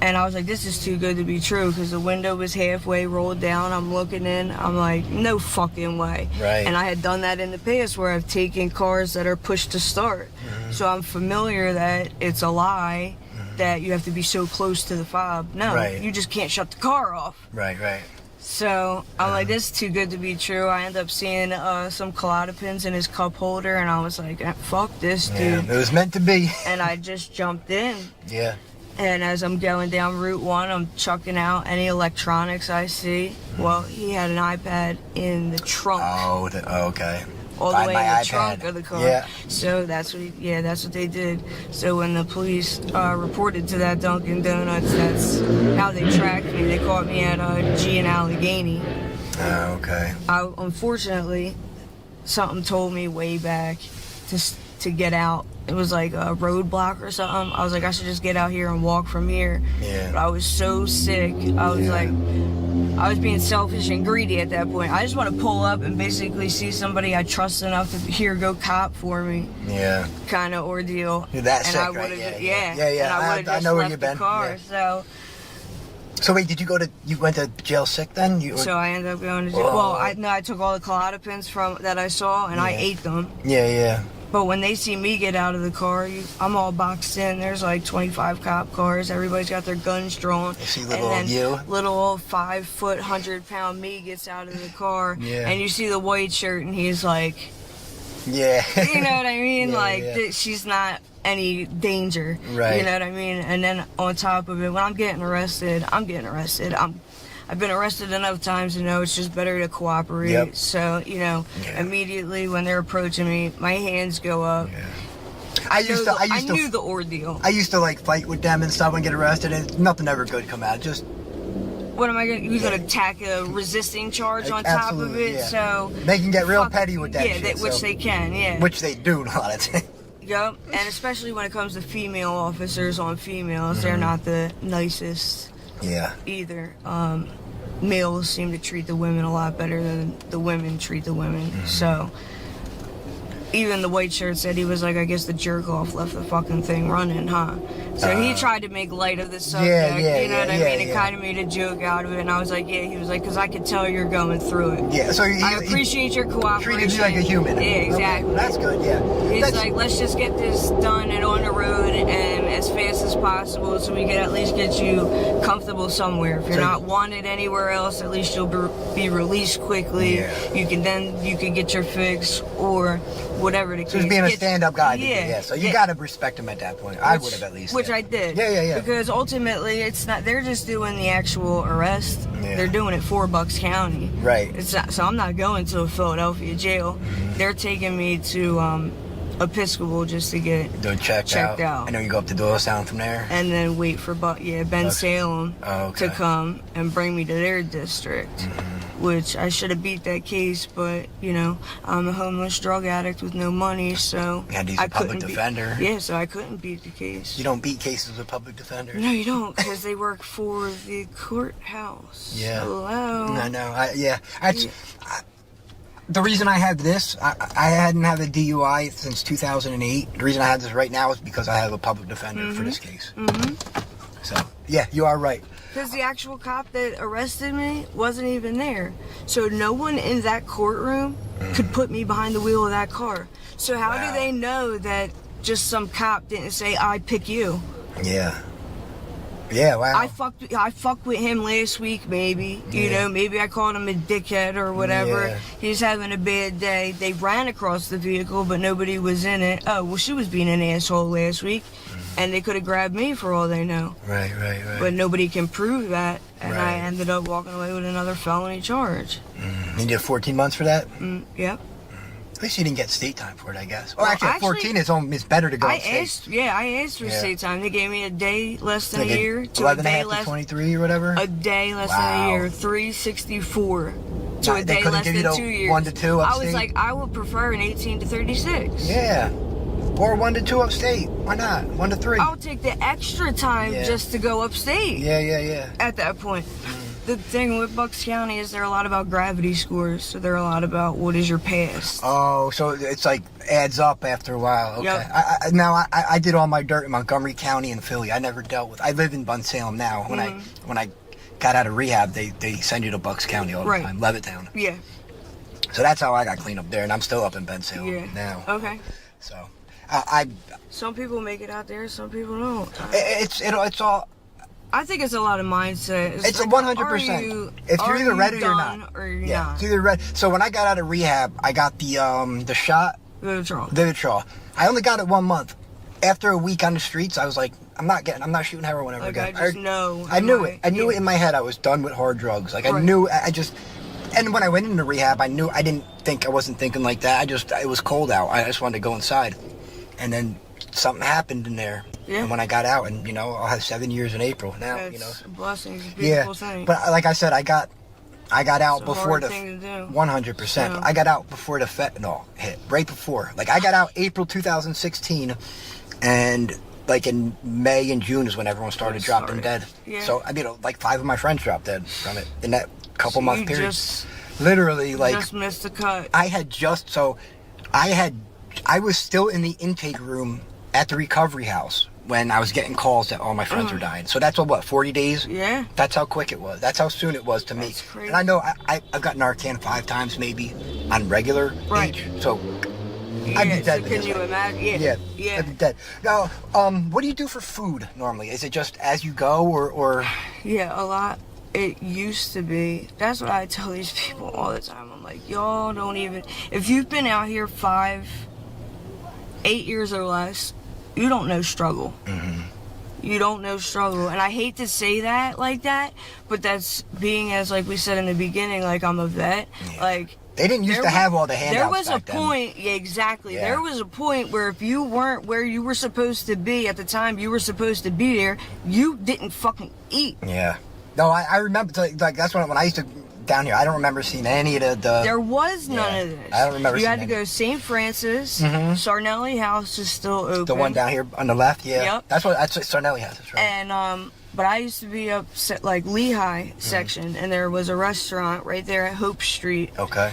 And I was like, this is too good to be true, because the window was halfway rolled down. I'm looking in. I'm like, no fucking way. Right. And I had done that in the past where I've taken cars that are pushed to start. So I'm familiar that it's a lie that you have to be so close to the fob. No, you just can't shut the car off. Right. So I'm like, this is too good to be true. I end up seeing some Klonopins in his cup holder, and I was like, fuck this, dude. It was meant to be. And I just jumped in. Yeah. And as I'm going down Route 1, I'm chucking out any electronics I see. Well, he had an iPad in the trunk. Oh, okay. All the way in the trunk of the car. Yeah. So that's what they did. So when the police reported to that Dunkin' Donuts, that's how they tracked me. They caught me at G in Allegheny. Oh, okay. Unfortunately, something told me way back to get out. It was like a roadblock or something. I was like, I should just get out here and walk from here. Yeah. But I was so sick. I was like, I was being selfish and greedy at that point. I just want to pull up and basically see somebody I trust enough to here go cop for me. Yeah. Kind of ordeal. You're that and sick, I right? would've Yeah. And I would have just know where left you've the been. car. Yeah. So wait, you went to jail sick then? So I ended up going to jail. Well, I took all the Klonopins that I saw and I ate them. Yeah. But when they see me get out of the car, I'm all boxed in. There's like 25 cop cars. Everybody's got their guns drawn. You see little and then you? Little old 5 foot, 100-pound me gets out of the car. Yeah. And you see the white shirt, and he's like, yeah. you know what I mean? Yeah, She's not any danger. Right. You know what I mean? And then on top of it, when I'm getting arrested, I'm getting arrested. I've been arrested enough times to know it's just better to cooperate. Yep. So, immediately when they're approaching me, my hands go up. Yeah. I knew the ordeal. I used to like fight with them and stuff and get arrested, and nothing ever good come out. Just what am I gonna? You're gonna tack a resisting charge on top of it, yeah. so they can get real petty with that. Yeah, shit, which they can. Yeah. Which they do a lot of times. Yep, and especially when it comes to female officers on females, they're not the nicest. Yeah. Either. Males seem to treat the women a lot better than the women treat the women. So even the white shirt said he was like, I guess the jerk off left the fucking thing running, huh? So he tried to make light of the subject, you know what I mean? And kind of made a joke out of it. And I was like, yeah, he was like, because I could tell you're going through it. Yeah, so I appreciate your cooperation. Treated you like a human. Yeah, exactly. Okay, that's good, yeah. It's like, let's just get this done and on the road and as fast as possible so we can at least get you comfortable somewhere. If you're not wanted anywhere else, at least you'll be released quickly. Yeah. You can get your fix or whatever the case. Just being a stand-up guy. Yeah. So you gotta respect him at that point. I would have at least. Which I did. Yeah. Because ultimately, it's not. They're just doing the actual arrest. Yeah. They're doing it for Bucks County. Right. It's not, so I'm not going to a Philadelphia jail. They're taking me to Episcopal just to get checked out. I know you go up to Doylestown from there. And then wait for Ben Salem to come and bring me to their district. Which I should have beat that case, but I'm a homeless drug addict with no money, so you had to use a public defender. Yeah, so I couldn't beat the case. You don't beat cases with public defenders. No, you don't, because they work for the courthouse. Yeah. Hello. I know. The reason I had this, I hadn't had a DUI since 2008. The reason I had this right now is because I have a public defender for this case. So, yeah, you are right. Because the actual cop that arrested me wasn't even there. So no one in that courtroom could put me behind the wheel of that car. So how do they know that just some cop didn't say, I pick you? Yeah. Yeah, wow. I fucked with him last week, maybe. Maybe I called him a dickhead or whatever. Yeah. He's having a bad day. They ran across the vehicle, but nobody was in it. Oh, well, she was being an asshole last week. And they could have grabbed me for all they know. Right. But nobody can prove that. And I ended up walking away with another felony charge. You did 14 months for that? Yep. At least you didn't get state time for it, I guess. Well, actually, 14 is better to go state. I asked for state time. They gave me a day less than a year. 11 and a half to 23 or whatever? A day less than a year. 364. To a day less than 2 years. 1 to 2 upstate? I was like, I would prefer an 18 to 36. Yeah. Or 1 to 2 upstate. Why not? 1 to 3. I'll take the extra time just to go upstate. Yeah. At that point. The thing with Bucks County is they're a lot about gravity scores. So they're a lot about what is your past. Oh, so it's like adds up after a while. Okay. Yep. I did all my dirt in Montgomery County and Philly. I never dealt with. I live in Bensalem now. When I got out of rehab, they send you to Bucks County all the time, Levittown. Yeah. So that's how I got cleaned up there, and I'm still up in Bensalem now. Okay. So. Some people make it out there, some people don't. It's all. I think it's a lot of mindset. It's 100%. If you're either ready or not. Or you're not. It's either ready. So when I got out of rehab, I got the shot. Vivitrol. I only got it 1 month. After a week on the streets, I was like, I'm not shooting heroin ever again. I just know. I knew it. I knew it in my head. I was done with hard drugs. Like I knew. And when I went into rehab, I wasn't thinking like that. It was cold out. I just wanted to go inside. And then something happened in there. Yeah. And when I got out, and I'll have 7 years in April now. It's a blessing. It's a beautiful thing. But like I said, I got I got out It's a before hard the thing to do. 100%. Yeah. I got out before the fentanyl hit. Right before. Like I got out April 2016, and like in May and June is when everyone started dropping dead. Yeah. So I mean, like 5 of my friends dropped dead from it in that couple So month you period. just- Literally, like Just missed the cut. I was still in the intake room at the recovery house when I was getting calls that all my friends were dying. So that's what 40 days? Yeah. That's how quick it was. That's how soon it was to me. That's crazy. And I know I've got Narcan 5 times maybe on regular Right. age. So Yeah, I'd be so dead. can you imagine? Yeah. Yeah, Yeah. I'd be dead. Now, what do you do for food normally? Is it just as you go or? Yeah, a lot. It used to be. That's what I tell these people all the time. I'm like, y'all don't even. If you've been out here 8 years or less, you don't know struggle. Mm-hmm. You don't know struggle. And I hate to say that like that, but that's being, as like we said in the beginning, like I'm a vet. Yeah. Like, They didn't used to have all the handouts there was back a then. point, yeah, exactly. Yeah. There was a point where if you weren't where you were supposed to be at the time you were supposed to be there, you didn't fucking eat. Yeah. No, I remember, like that's when I used to down here. I don't remember seeing any of the. There was none Yeah. of this. I don't remember You had to seeing go any. St. Francis. Mhm. Sarnelli House is still open. The one down here on the left, yeah. Yep. That's Sarnelli has. That's right. And but I used to be up like Lehigh Mm-hmm. section, and there was a restaurant right there at Hope Street, Okay.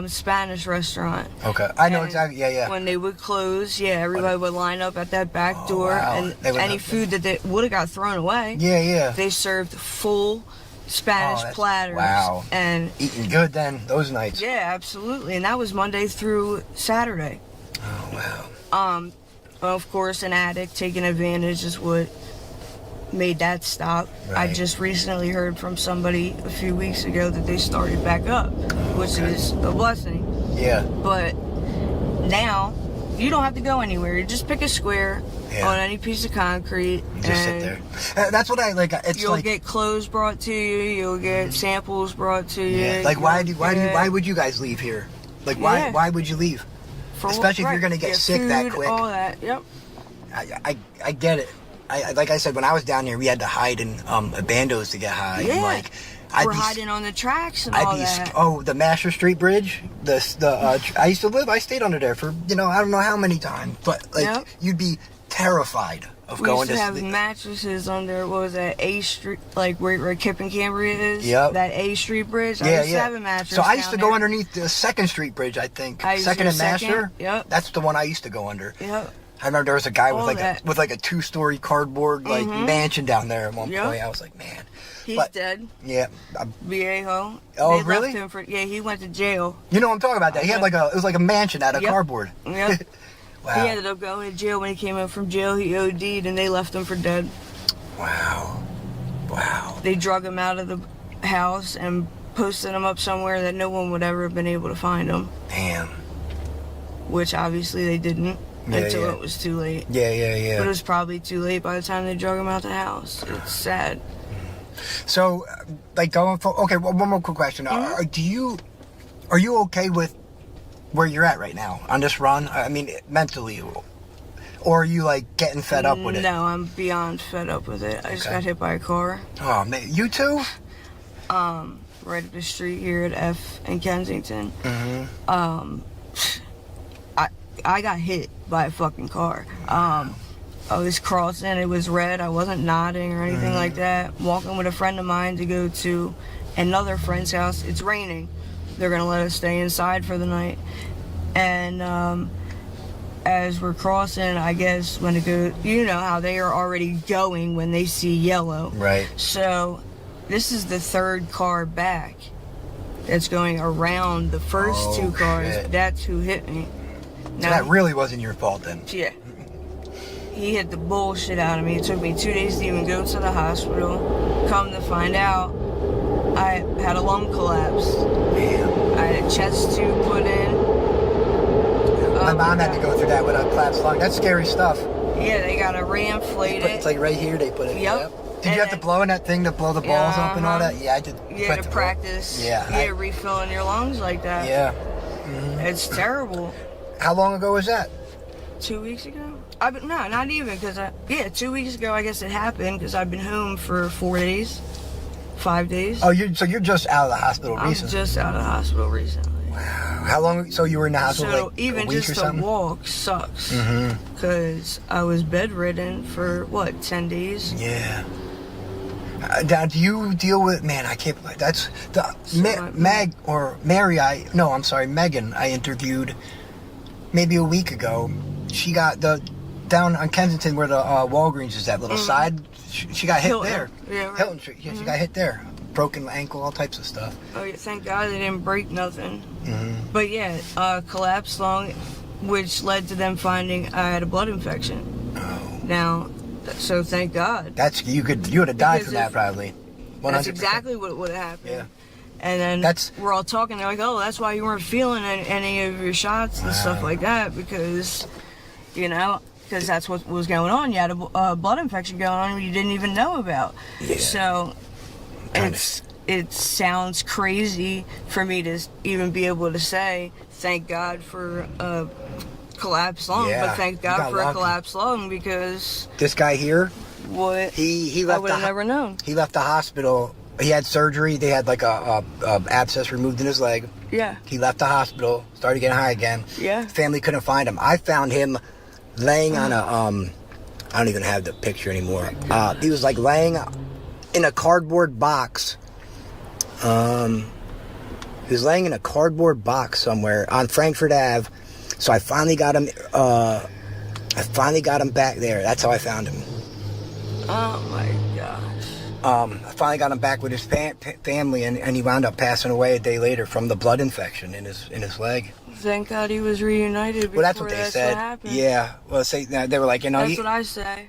Spanish restaurant. Okay. I know And exactly. Yeah, yeah. When they would close, yeah, everybody would line up at that back Oh, door, wow. and They would any have to- food that they would have got thrown away, Yeah, yeah. they served full Spanish Oh, that's- platters. wow. And Eating good then those nights. yeah, absolutely, and that was Monday through Saturday. Oh wow. Of course, an addict taking advantage is what made that stop. I Right. just recently heard from somebody a few weeks ago that they started back up, which is a blessing. Yeah. But now you don't have to go anywhere. You just pick a square Yeah. on any piece of concrete, Just sit and there. That's what I like. It's you'll like. get clothes brought to you. You'll get samples brought to you. Yeah. Like why would you guys leave here? Like Yeah. why would you leave? Especially if you're gonna get sick that food, quick. All that. Yep. I get it. I like I said, when I was down here, we had to hide in bandos to get high. Yeah. And like, We're hiding on the tracks and all I'd be that. the Master Street Bridge. I used to live. I stayed under there for I don't know how many times, but like Yep. you'd be terrified of We going used to have sleep. mattresses under, what was that, A Street, like where Kip and Cambria is? Yep. That A Street bridge? I Yeah, used to yeah. have a mattress So I used to down go there. underneath the Second Street Bridge. I think I used Second to and do Second, Master. yep. That's the one I used to go under. Yep. I remember there was a guy with All like that. a 2-story cardboard like mansion down there at one Yep. point. I was like, man. He's But- dead. Yeah, Viejo. Oh, They really? Left him for, yeah, he went to jail. you know what I'm talking about. That he had it was like a mansion out of Yep. cardboard. Yep. Wow. He ended up going to jail. When he came out from jail, he OD'd, and they left him for dead. Wow. Wow. They drug him out of the house and posted him up somewhere that no one would ever have been able to find him, Damn. which obviously they didn't Yeah, until yeah. it was too late. Yeah, yeah, yeah. But it was probably too late by the time they drug him out the house. It's sad. So, like going for one more quick question. Are you okay with where you're at right now on this run? I mean, mentally, or are you like getting fed up with it? No, I'm beyond fed up with it. I just Okay. got hit by a car. Oh man, you too? Right up the street here at F in Kensington. I got hit by a fucking car. I was crossing, it was red, I wasn't nodding or anything like that. Walking with a friend of mine to go to another friend's house. It's raining. They're gonna let us stay inside for the night. And as we're crossing, I guess when it goes, you know how they are already going when they see yellow. Right. So this is the third car back that's going around the first Oh, two cars. shit. That's who hit me. So that really wasn't your fault then. Yeah. He hit the bullshit out of me. It took me 2 days to even go to the hospital. Come to find out, I had a lung collapse. Damn. I had a chest tube put in. My mom had to go through that with a collapsed lung. That's scary stuff. Yeah, they gotta reinflate It's like right here they put it. Yep. Did you And have to then- blow in that thing to blow the balls up and all Uh-huh. that? Yeah, I did. Yeah, Went to through it. practice. Yeah. Yeah, refilling your lungs like that. Yeah. It's terrible. How long ago was that? 2 weeks ago? No, not even, because 2 weeks ago I guess it happened, because I've been home for 4 days. 5 days. Oh, you're just out of the hospital I'm recently. just out of the hospital recently. How long? So you were in the hospital So like even a week just or to something? walk sucks. Mm-hmm. Because I was bedridden for, 10 days? Yeah. Now, do you deal with, man, I can't believe that's the Megan I interviewed maybe a week ago. She got down on Kensington where the Walgreens is, that little side. She got hit Hilton. there. Yeah, right. Hilton Street. Yeah, she got hit there. Broken ankle, all types of stuff. Oh, yeah, thank God they didn't break nothing. Mm-hmm. But yeah, collapsed lung, which led to them finding I had a blood infection. Oh. Now, so thank God. You would have died Because from that if- probably. 100%. That's exactly what would have happened. Yeah. And then we're all talking. They're like, "Oh, that's why you weren't feeling any of your shots and stuff like that because, because that's what was going on. You had a blood infection going on you didn't even know about." Yeah. So it sounds crazy for me to even be able to say, "Thank God for a collapsed lung," Yeah, but thank you God got for lucky. a collapsed lung because This guy here, what he I left would have never known. He left the hospital. He had surgery. They had like a abscess removed in his leg. Yeah. He left the hospital, started getting high again. Yeah. Family couldn't find him. I found him laying on a I don't even have the picture anymore. He was like laying in a cardboard box. He was laying in a cardboard box somewhere on Frankfurt Ave. So I finally got him. Back there. That's how I found him. Oh my gosh. I finally got him back with his family, and he wound up passing away a day later from the blood infection in his leg. Thank God he was reunited before Well, that's what they said. happened. Yeah. Well, they were like, That's what I say.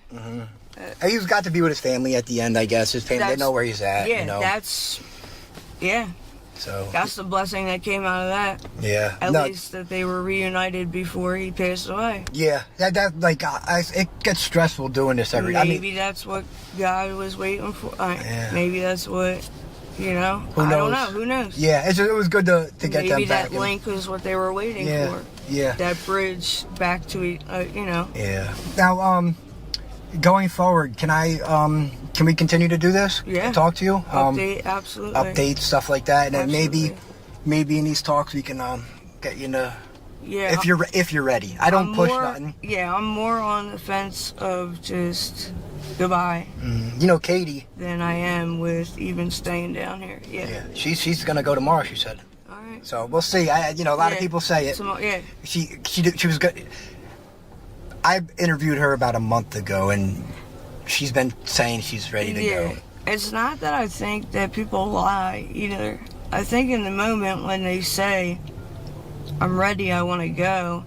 He's got to be with his family at the end, I guess. His family, they know where he's at. Yeah, Yeah. So. That's the blessing that came out of that. Yeah. At least that they were reunited before he passed away. Yeah. It gets stressful doing this every. Maybe that's what God was waiting for. Maybe that's what. Who knows? I don't know. Who knows? Yeah, it was good to get them back. Maybe that link was what they were waiting for. Yeah. That bridge back to Yeah. Now, going forward, can we continue to do this? Yeah. Talk to you. Update, absolutely. Updates, stuff like that, and then Absolutely. maybe in these talks we can get you into. Yeah. If you're ready, I don't push nothing. Yeah, I'm more on the fence of just goodbye. Katie. Than I am with even staying down here. Yeah. She's gonna go tomorrow. She said. All right. So we'll see. A lot of people say it. Yeah. She was good. I interviewed her about a month ago, and she's been saying she's ready to go. It's not that I think that people lie either. I think in the moment when they say, "I'm ready, I want to go,"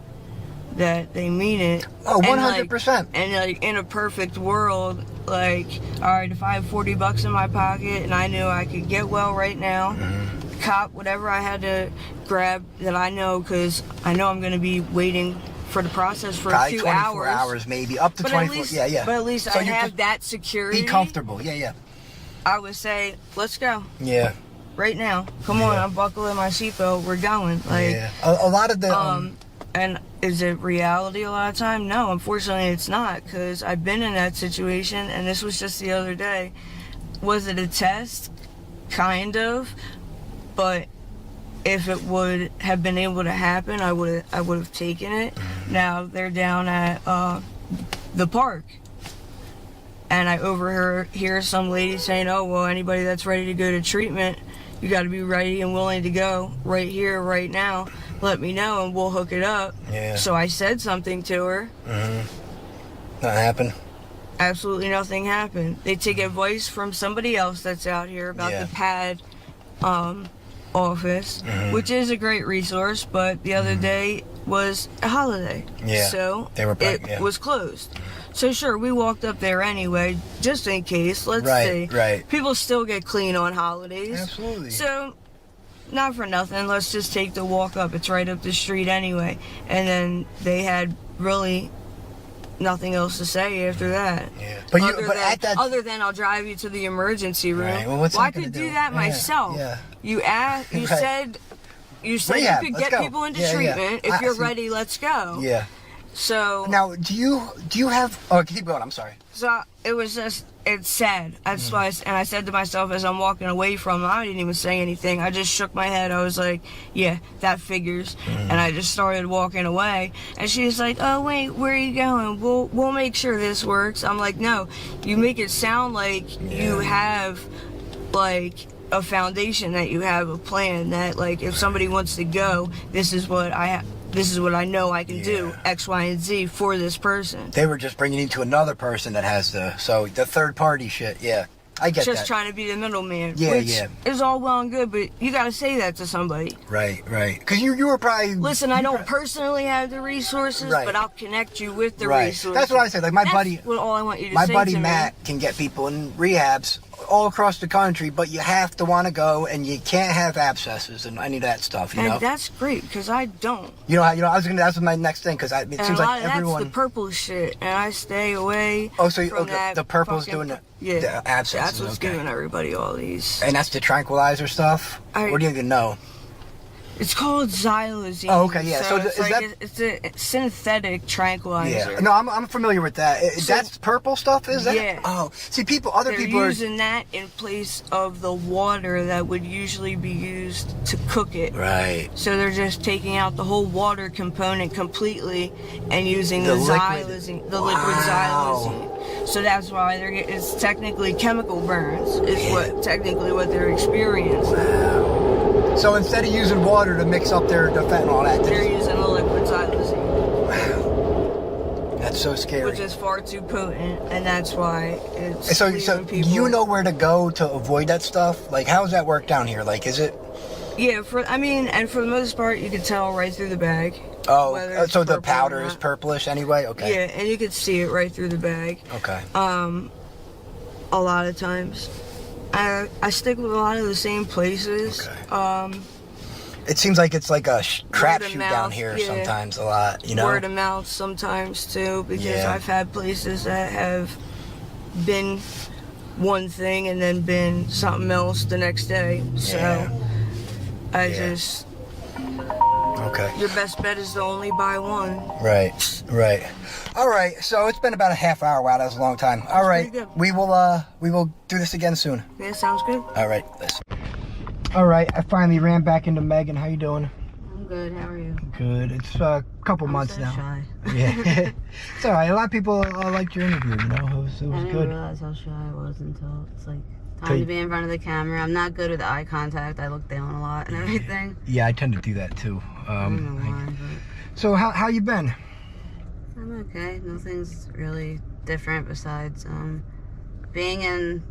that they mean it. Oh, 100%. And like in a perfect world, like, all right, if I have $40 in my pocket and I knew I could get well right now, cop whatever I had to grab that I know, because I know I'm going to be waiting for the process for Probably a few 24 hours, maybe up to 24. Yeah. But at least So I you have could that security. Be comfortable. Yeah. I would say, let's go. Yeah. Right now. Come on, I'm buckling my seatbelt. We're going. Like, a lot of the and is it reality a lot of time? No, unfortunately it's not, because I've been in that situation, and this was just the other day. Was it a test? Kind of, but if it would have been able to happen, I would have taken it. Now they're down at the park, and I overhear some lady saying, "Oh, well, anybody that's ready to go to treatment, you got to be ready and willing to go right here, right now. Let me know and we'll hook it up." Yeah. So I said something to her. Nothing happened. Absolutely nothing happened. They take advice from somebody else that's out here about the PAD office, which is a great resource, but the other day was a holiday. Yeah. So they were back, it was closed. So sure, we walked up there anyway, just in case. Let's see. Right. People still get clean on holidays. Absolutely. So, not for nothing, let's just take the walk up. It's right up the street anyway. And then they had really nothing else to say after that. Yeah. Other than I'll drive you to the emergency room. Right. Well, what's I that gonna could do do? that Yeah, myself. yeah. You asked. You Right. said. You said Rehab, you could let's get go. people into Yeah, yeah. treatment. If you're See. ready, let's go. Yeah. So now, do you have? Oh, keep going. I'm sorry. So it was just, it's sad. That's why, I said to myself as I'm walking away from them, I didn't even say anything. I just shook my head. I was like, yeah, that figures. And I just started walking away. And she's like, oh, wait, where are you going? We'll make sure this works. I'm like, no, you make it sound like you have, like, a foundation, that you have a plan, that, like, if somebody wants to go, this is what I know I can do, X, Y, and Z for this person. They were just bringing you to another person that has the third party shit. Yeah, I get just that. trying to be the middleman. Yeah, which is all well and good, but you got to say that to somebody. Right. Because you were probably. Listen, I don't personally have the resources, but I'll connect you with the resources. That's what I said. Like my buddy. That's all I want you to my say buddy to Matt can get people in rehabs all across the country, but you have to want to go, and you can't have abscesses and any of that stuff. You know. That's great because I don't. That's my next thing because it seems like everyone. That's the purple shit, and I stay away. Oh, so from that the purple's fucking, doing the abscesses. That's what's giving everybody all these. And that's the tranquilizer stuff. Or do you even know? It's called xylazine. Oh, okay, yeah. So it's a synthetic tranquilizer. Yeah. No, I'm familiar with that. That's purple stuff, is that? Yeah. Oh, see, other people are are using that in place of the water that would usually be used to cook it. Right. So they're just taking out the whole water component completely and using the liquid xylazine, the liquid xylazine. So that's why it's technically chemical burns. Is what they're experiencing. Wow. So instead of using water to mix up their fentanyl, they're using the liquid xylazine. Wow. That's so scary. Which is far too potent, and that's why it's So people. you know where to go to avoid that stuff? Like, how does that work down here? Like, is it? Yeah, for the most part, you can tell right through the bag. Oh, so the powder is purplish anyway? Okay. Yeah, and you can see it right through the bag. Okay. A lot of times. I stick with a lot of the same places. Okay. It seems like it's like a crapshoot down here sometimes a lot, you know? Word of mouth sometimes too, because I've had places that have been one thing and then been something else the next day. So just... Okay. Your best bet is to only buy one. Right. All right, so it's been about a half hour. Wow, that was a long time. All right, we will do this again soon. Yeah, sounds good. All right, listen. All right, I finally ran back into Megan. How you doing? I'm good. How are you? Good. It's a couple months now. Shy. Yeah. It's all right. A lot of people liked your interview. You know, it was good. I didn't realize how shy I was until it's like time to be in front of the camera. I'm not good with eye contact. I look down a lot and everything. Yeah, I tend to do that too. I don't know why, but... So how you been? I'm okay. Nothing's really different besides being in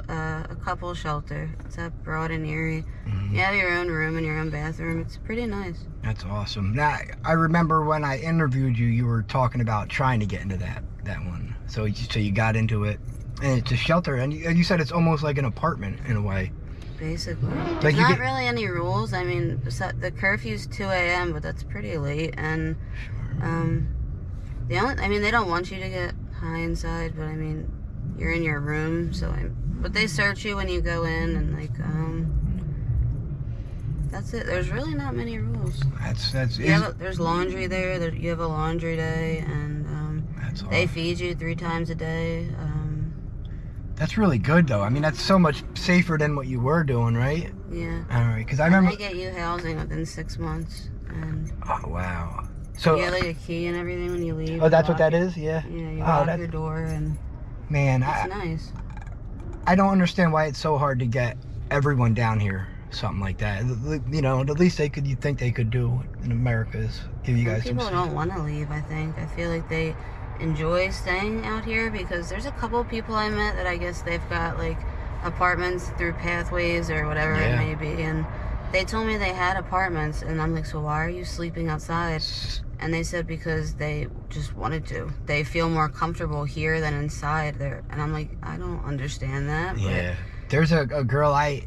a couple shelter. It's at Broad and Erie. You have your own room and your own bathroom. It's pretty nice. That's awesome. Now, I remember when I interviewed you, you were talking about trying to get into that one. So you got into it, and it's a shelter, and you said it's almost like an apartment in a way. Basically. There's not really any rules. I mean, the curfew's 2 a.m., but that's pretty late, and they don't want you to get high inside, but I mean, you're in your room, but they search you when you go in, and that's it. There's really not many rules. There's laundry there. You have a laundry day, and they feed you 3 times a day. That's really good, though. I mean, that's so much safer than what you were doing, right? Yeah. All right, because I remember. They get you housing within 6 months, and. Oh wow. So you get like a key and everything when you leave. Oh, that's what that is? Yeah. Yeah, you lock your door and. Man, it's nice. I don't understand why it's so hard to get everyone down here. Something like that. You know, the least you think they could do in America is give you guys some. People don't want to leave. I think. I feel like they enjoy staying out here because there's a couple of people I met that I guess they've got like apartments through Pathways or whatever it may be, and they told me they had apartments, and I'm like, so why are you sleeping outside? And they said because they just wanted to. They feel more comfortable here than inside there. And I'm like, I don't understand that. Yeah. There's a girl I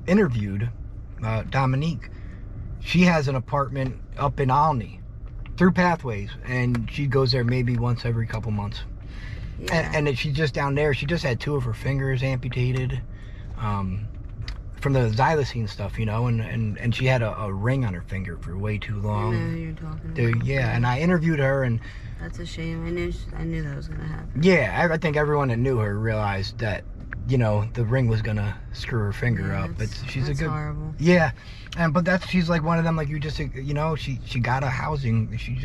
interviewed, Dominique. She has an apartment up in Alney through Pathways, and she goes there maybe once every couple months. Yeah. And she's just down there. She just had 2 of her fingers amputated. from the xylazine stuff, you know, and she had a ring on her finger for way too long. I know who you're talking about. Yeah, and I interviewed her, and that's a shame. I knew that was gonna happen. yeah, I think everyone that knew her realized that, you know, the ring was gonna screw her finger up. But she's a good. Horrible. Yeah, but she's like one of them. Like you just, you know, she got a housing. She's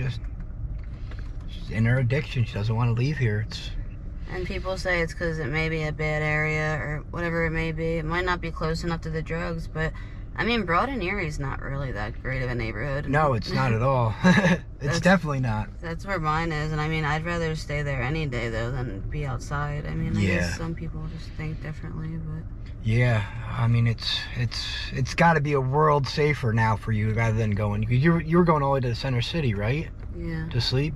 in her addiction. She doesn't want to leave here. And people say it's because it may be a bad area or whatever it may be. It might not be close enough to the drugs, but I mean, Broad and Erie's not really that great of a neighborhood. No, it's not at all. It's definitely not. That's where mine is, and I mean, I'd rather stay there any day though than be outside. I mean, I guess some people just think differently, but yeah, I mean, it's got to be a world safer now for you rather than going. You were going all the way to the center city, right? Yeah. To sleep.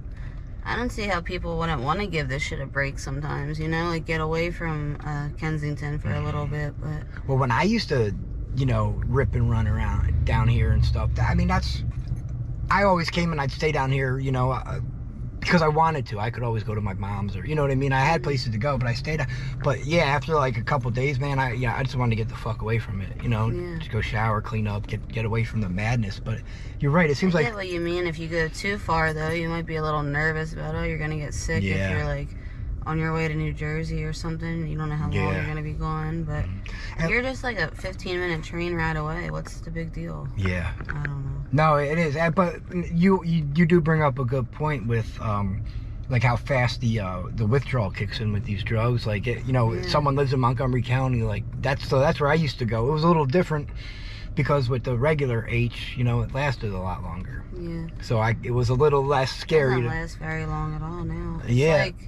I don't see how people wouldn't want to give this shit a break sometimes, you know, like get away from Kensington for a little bit. But well, when I used to, you know, rip and run around down here and stuff, I mean, I always came and I'd stay down here, you know, because I wanted to. I could always go to my mom's, or you know what I mean. I had places to go, but I stayed. But yeah, after like a couple days, man, I just wanted to get the fuck away from it, you know, just go shower, clean up, get away from the madness. But you're right. It seems like. I get what you mean. If you go too far, though, you might be a little nervous about, oh, you're gonna get sick if you're like on your way to New Jersey or something. You don't know how long you're gonna be gone, but if you're just like a 15-minute train ride away, what's the big deal? Yeah. I don't know. No, it is. But you do bring up a good point with like how fast the withdrawal kicks in with these drugs. Like you know, someone lives in Montgomery County, like that's where I used to go. It was a little different because with the regular H, you know, it lasted a lot longer. Yeah. So it was a little less scary. It doesn't last very long at all now. It's yeah. Like,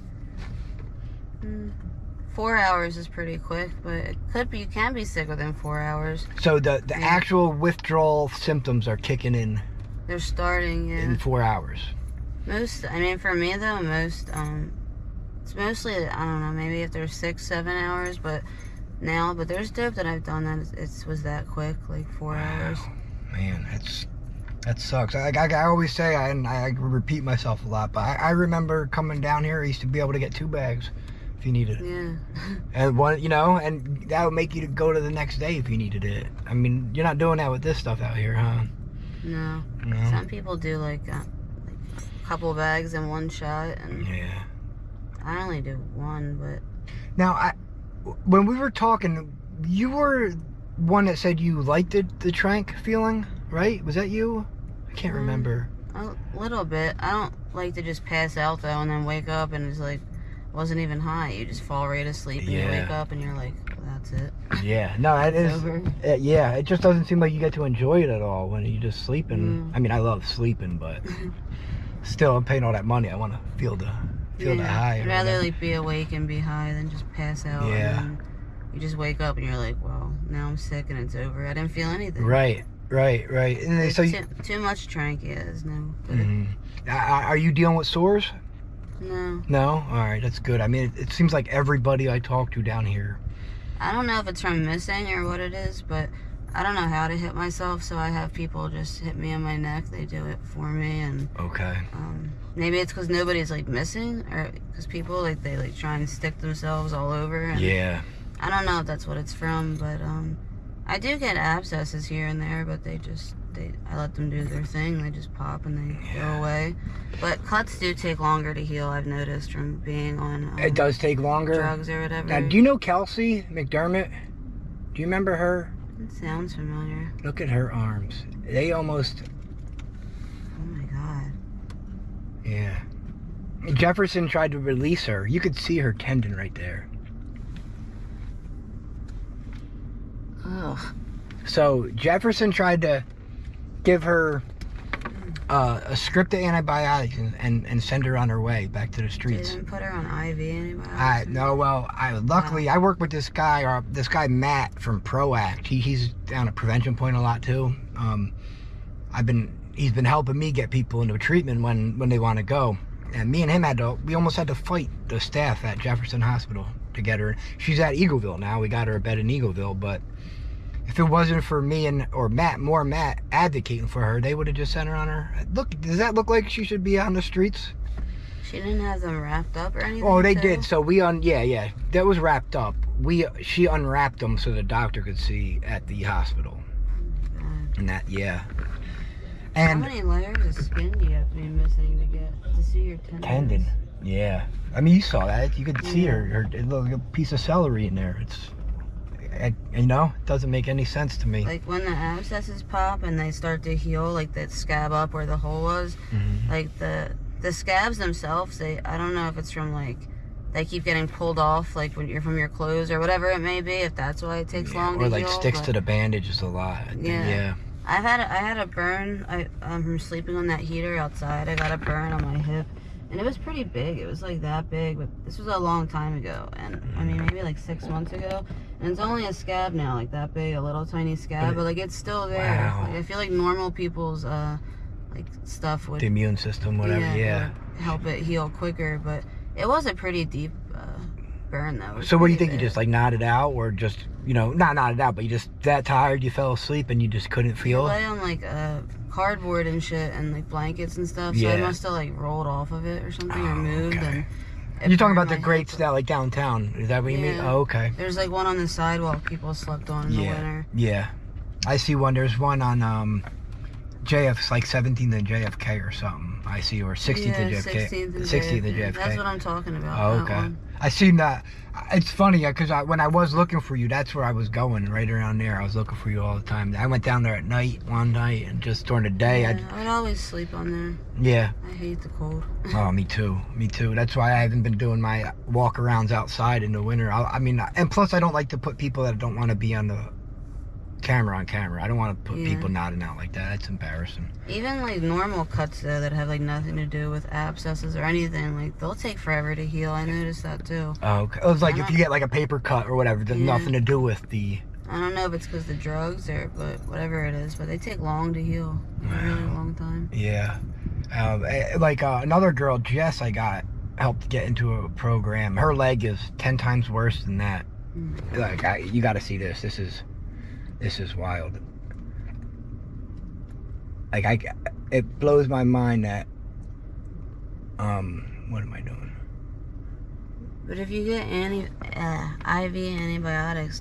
4 hours is pretty quick, but it could be, you can be sick within 4 hours. So the actual withdrawal symptoms are kicking in. They're starting, in 4 hours. I mean, for me though, it's mostly, I don't know, maybe if there's 6-7 hours, but there's dope that I've done that it was that quick, like 4 hours. Man, that sucks. I always say, and I repeat myself a lot, but I remember coming down here, I used to be able to get 2 bags. If you needed it. Yeah. And one, you know, and that would make you go to the next day if you needed it. I mean, you're not doing that with this stuff out here, huh? No. Some people do like a couple bags in one shot, and I only do one. But now, when we were talking, you were one that said you liked the trank feeling, right? Was that you? I can't remember. A little bit. I don't like to just pass out though and then wake up and it's like wasn't even high. You just fall right asleep and you wake up and you're like, that's it. Yeah, no, it is. Yeah, it just doesn't seem like you get to enjoy it at all when you just sleeping. I mean, I love sleeping, but still, I'm paying all that money. I want to feel the high. I'd rather like be awake and be high than just pass out. Yeah. And then you just wake up and you're like, well, now I'm sick and it's over. I didn't feel anything. Right. And so too much trank is no good. Are you dealing with sores? No. No? Alright, that's good. I mean, it seems like everybody I talk to down here. I don't know if it's from missing or what it is, but I don't know how to hit myself, so I have people just hit me on my neck. They do it for me, and maybe it's because nobody's like missing, or because people like they like try and stick themselves all over. And I don't know if that's what it's from, but I do get abscesses here and there, but I let them do their thing. They just pop and they go away. But cuts do take longer to heal, I've noticed, from being on it does take longer. Drugs or whatever. Now, do you know Kelsey McDermott? Do you remember her? It sounds familiar. Look at her arms. They almost... Oh my god. Yeah. Jefferson tried to release her. You could see her tendon right there. Ugh. So Jefferson tried to give her a script of antibiotics and send her on her way back to the streets. They didn't put her on IV antibiotics? Luckily I work with this guy Matt from ProAct. He's down at Prevention Point a lot too. He's been helping me get people into treatment when they want to go. And me and him we almost had to fight the staff at Jefferson Hospital to get her. She's at Eagleville now. We got her a bed in Eagleville, but if it wasn't for me or Matt advocating for her, they would have just sent her on her. Look, does that look like she should be on the streets? She didn't have them wrapped up or anything? Oh, they did. So that was wrapped up. she unwrapped them so the doctor could see at the hospital. And that, yeah. And how many layers of skin do you have to be missing to see your tendon? Yeah. I mean, you saw that. You could see her little piece of celery in there. It's, you know, it doesn't make any sense to me. Like when the abscesses pop and they start to heal, like that scab up where the hole was, like the scabs themselves, I don't know if it's from like, they keep getting pulled off, like when you're from your clothes or whatever it may be, if that's why it takes long to heal. Or like sticks to the bandages a lot. Yeah. I had a burn from sleeping on that heater outside. I got a burn on my hip, and it was pretty big. It was like that big, but this was a long time ago, and I mean maybe like 6 months ago. And it's only a scab now, like that big, a little tiny scab, but like it's still there. Wow. Like, I feel like normal people's like stuff would, the immune system, whatever. Yeah. would help it heal quicker, but it was a pretty deep burn though. So what do you think? You just like nodded out, or just, you know, not nodded out, but you just that tired you fell asleep and you just couldn't feel? I lay on like cardboard and shit and like blankets and stuff, so I must have like rolled off of it or something, or moved. Okay. And you're talking about the grates that like downtown? Is that what you mean? Oh, okay. There's like one on the sidewalk people slept on in the winter. Yeah, I see one. There's one on JF, like 17th and JFK or something. I see, or 16th and JFK. 16th and JFK. That's what I'm talking about. Oh, okay. I seen that. It's funny because when I was looking for you, that's where I was going, right around there. I was looking for you all the time. I went down there at night one night, and just during the day, I would always sleep on there. Yeah. I hate the cold. Oh, me too. Me too. That's why I haven't been doing my walk-arounds outside in the winter. I mean, and plus I don't like to put people that don't want to be on the camera on camera. I don't want to put people nodding out like that. That's embarrassing. Even like normal cuts though that have like nothing to do with abscesses or anything, like they'll take forever to heal. I noticed that too. Oh, okay. It was like if you get like a paper cut or whatever, there's nothing to do with the... I don't know if it's because the drugs or but whatever it is, but they take long to heal. A really long time. Yeah. Like another girl, Jess, I got helped get into a program. Her leg is 10 times worse than that. Like you got to see this. This is wild. Like it blows my mind that what am I doing? But if you get IV antibiotics,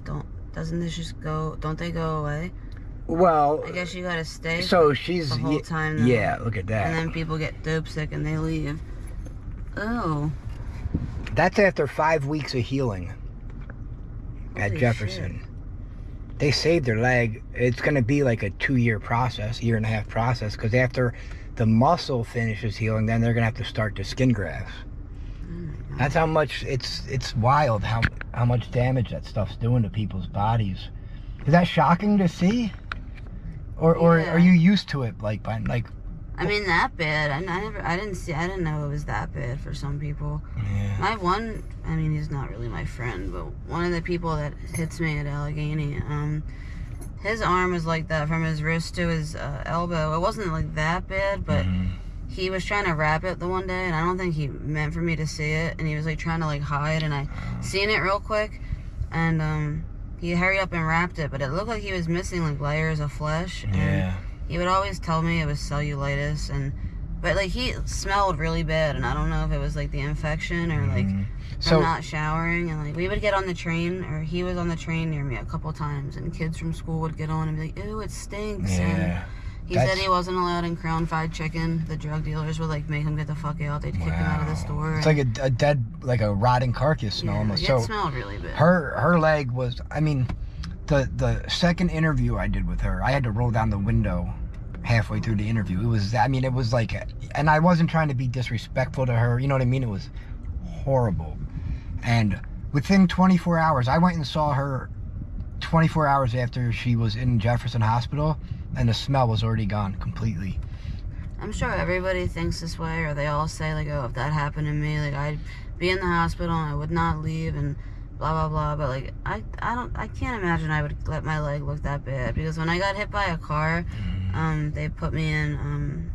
doesn't this just go? Don't they go away? Well, I guess you gotta stay. So she's the whole time. Though. Yeah, look at that. And then people get dope sick and they leave. Oh. That's after 5 weeks of healing at Jefferson. Shit. They saved their leg. It's going to be like a 2-year process, 1.5-year process, because after the muscle finishes healing, then they're going to have to start the skin grafts. That's how much it's wild how much damage that stuff's doing to people's bodies. Is that shocking to see? Or are you used to it? Like I mean, that bad. I didn't know it was that bad for some people. Yeah. I mean, he's not really my friend, but one of the people that hits me at Allegheny, his arm was like that from his wrist to his elbow. It wasn't like that bad, but he was trying to wrap it the one day, and I don't think he meant for me to see it, and he was like trying to like hide, and I seen it real quick, and he hurried up and wrapped it, but it looked like he was missing like layers of flesh. Yeah. He would always tell me it was cellulitis, but like he smelled really bad, and I don't know if it was like the infection or like from not showering. And like we would get on the train, or he was on the train near me a couple times, and kids from school would get on and be like, "Ew, it stinks." Yeah. And he said he wasn't allowed in Crown Fried Chicken. The drug dealers would like make him get the fuck out. They'd kick him out of the store. It's like a dead, like a rotting carcass smell almost. It smelled really bad. Her leg was. I mean, the second interview I did with her, I had to roll down the window halfway through the interview. It was like, and I wasn't trying to be disrespectful to her, you know what I mean? It was horrible. And within 24 hours, I went and saw her 24 hours after she was in Jefferson Hospital, and the smell was already gone completely. I'm sure everybody thinks this way, or they all say like, oh, if that happened to me, like I'd be in the hospital and I would not leave and blah blah blah. But like I can't imagine I would let my leg look that bad, because when I got hit by a car, they put me in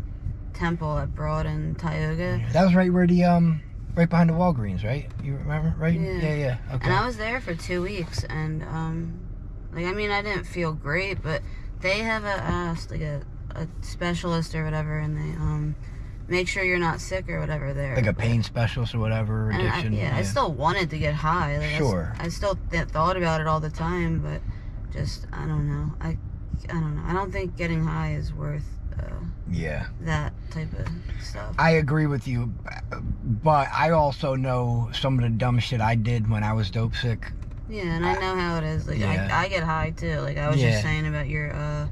Temple at Broad and Tioga. That was right where the right behind the Walgreens, right? You remember, right? Yeah. Okay. And I was there for 2 weeks, and like I mean, I didn't feel great, but they have a specialist or whatever, and make sure you're not sick or whatever there. Like a pain specialist or whatever, And addiction. I still wanted to get high. Like, Sure. I still thought about it all the time, but just, I don't know. I don't know. I don't think getting high is worth Yeah. that type of stuff. I agree with you, but I also know some of the dumb shit I did when I was dope sick. Yeah, and I know how it is. Like, Yeah. I get high too. Like, I was Yeah. just saying about your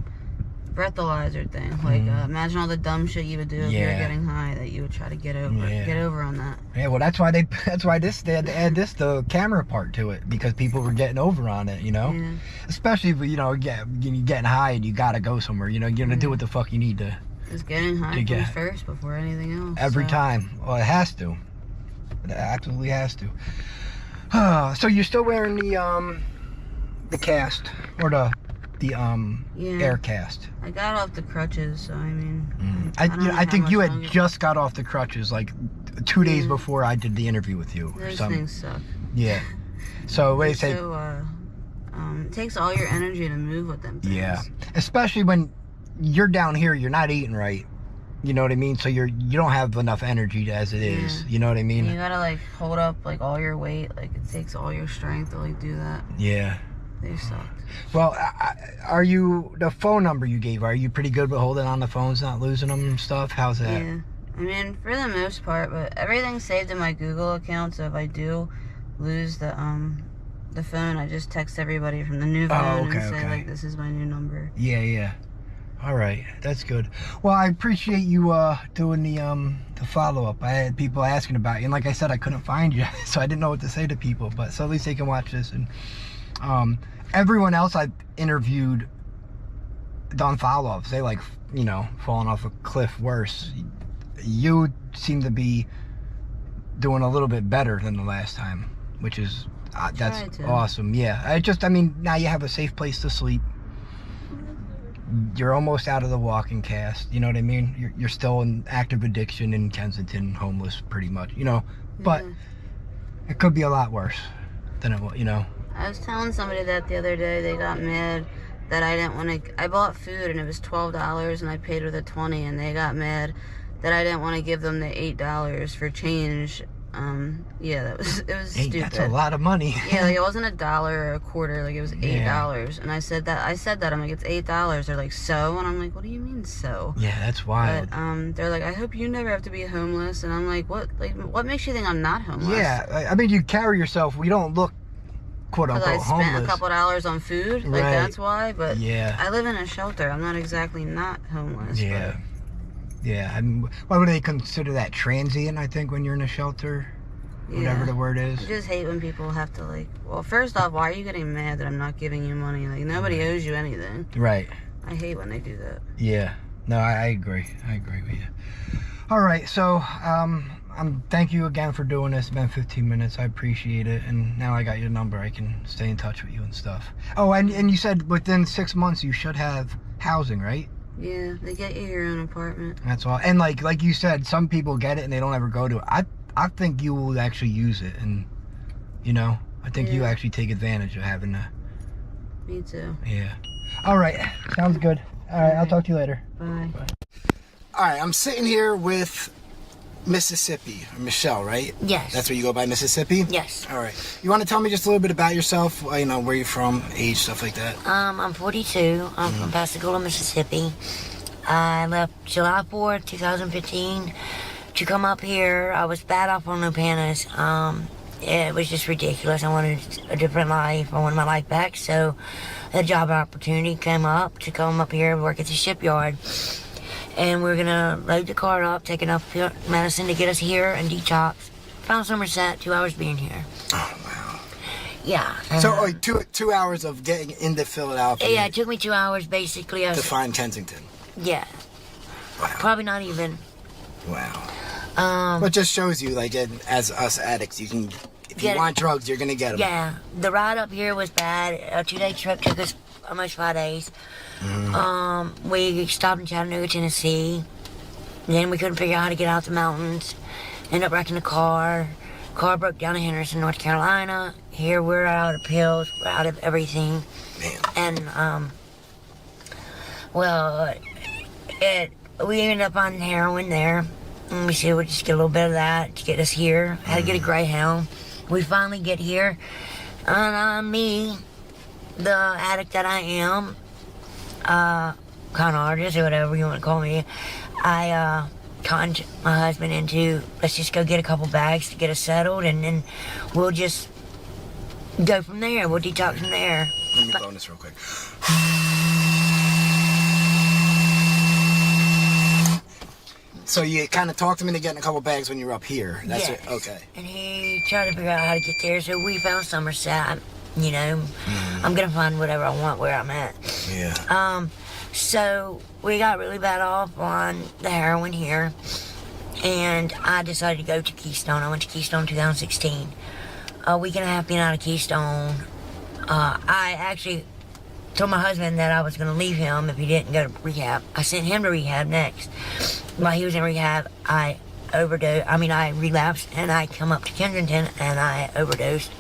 breathalyzer thing. Like, imagine all the dumb shit you would do if you were Yeah. getting high that you would try to get over on that. Yeah, well, that's why they had to add the camera part to it, because people were getting over on it, you know. Yeah. Especially if you're getting high and you gotta go somewhere. You know, you're gonna do what the fuck you need to. Just getting high To comes get- first before anything else. Every so. time. Well, it has to. It absolutely has to. So you're still wearing the cast or the Yeah. air cast. I got off the crutches, so I mean. I don't know I how think you much had longer- just got off the crutches like 2 days before I did the interview with you. Or Those something. things suck. Yeah. So what do you say? So, it takes all your energy to move with them things. Yeah. Especially when you're down here, you're not eating right. You know what I mean? So you don't have enough energy as it is. Yeah. You know what I And mean? you gotta like hold up like all your weight. Like it takes all your strength to like do that. Yeah. They sucked. Well, are you, the phone number you gave, are you pretty good with holding on the phones, not losing them and stuff? How's that? Yeah. I mean, for the most part, but everything's saved in my Google account. So if I do lose the phone, I just text everybody from the new phone and say like, this is my new number. Yeah. All right, that's good. Well, I appreciate you doing the follow-up. I had people asking about you, and like I said, I couldn't find you, so I didn't know what to say to people, but so at least they can watch this. And everyone else I've interviewed done follow-ups. They like, falling off a cliff worse. You seem to be doing a little bit better than the last time, which is that's awesome. Yeah, I mean, now you have a safe place to sleep. You're almost out of the walking cast. You know what I mean? You're still in active addiction in Kensington, homeless pretty much. But it could be a lot worse than it was. I was telling somebody that the other day. They got mad that I didn't want to. I bought food and it was $12 and I paid with a $20, and they got mad that I didn't want to give them the $8 for change. Yeah, it was stupid. That's a lot of money. Yeah, like it wasn't $1 or a quarter, like it was $8. And I said that, I'm like, it's $8. They're like, so? And I'm like, what do you mean so? Yeah, that's wild. But they're like, I hope you never have to be homeless. And I'm like, what makes you think I'm not homeless? Yeah, I mean, you carry yourself, we don't look quote unquote Because I spent homeless. a couple dollars on food, like Right. that's why. But Yeah. I live in a shelter. I'm not exactly not homeless. Yeah. Yeah, I mean, why would they consider that transient, I think, when you're in a shelter? Whatever the word is. I just hate when people have to like, well, first off, why are you getting mad that I'm not giving you money? Like, nobody owes you anything. Right. I hate when they do that. Yeah. No, I agree. I agree with you. All right, so thank you again for doing this. It's been 15 minutes. I appreciate it. And now I got your number. I can stay in touch with you and stuff. Oh, and you said within 6 months you should have housing, right? Yeah, they get you your own apartment. That's all. And like you said, some people get it and they don't ever go to it. I think you will actually use it, and I think you actually take advantage of having that. Me too. Yeah. All right. Sounds good. All right. I'll talk to you later. Bye. All right. I'm sitting here with Mississippi, or Michelle, right? Yes. That's what you go by, Mississippi? Yes. All right. You want to tell me just a little bit about yourself? Where you're from, age, stuff like that. I'm 42. I'm from Pascagoula, Mississippi. I left July 4th, 2015 to come up here. I was bad off on Lupanas. It was just ridiculous. I wanted a different life. I wanted my life back. So a job opportunity came up to come up here and work at the shipyard. And we're going to load the car up, take enough medicine to get us here and detox. Found Somerset, 2 hours being here. Oh, wow. Yeah. So like 2 hours of getting into Philadelphia. Yeah, it took me 2 hours basically. To find Kensington. Yeah. Wow. Probably not even. Wow. But just shows you, like, as us addicts, you can, if you want drugs, you're gonna get them. Yeah, the ride up here was bad. A 2-day trip took us almost 5 days. We stopped in Chattanooga, Tennessee. Then we couldn't figure out how to get out the mountains. Ended up wrecking the car. Car broke down in Henderson, North Carolina. Here we're out of pills. We're out of everything. Man. And we ended up on heroin there. Let me see, we'll just get a little bit of that to get us here. Had to get a Greyhound. We finally get here. And me, the addict that I am, con artist or whatever you want to call me, I conned my husband into, let's just go get a couple bags to get us settled, and then we'll just go from there. We'll detox from there. Let me blow this real quick. So you kind of talked him into getting a couple bags when you were up here. That's yes. it. Okay. And he tried to figure out how to get there, so we found Somerset. You know, I'm gonna find whatever I want where I'm at. Yeah. So we got really bad off on the heroin here, and I decided to go to Keystone. I went to Keystone 2016. A week and a half being out of Keystone, I actually told my husband that I was going to leave him if he didn't go to rehab. I sent him to rehab next. While he was in rehab, I relapsed, and I come up to Kensington, and I overdosed.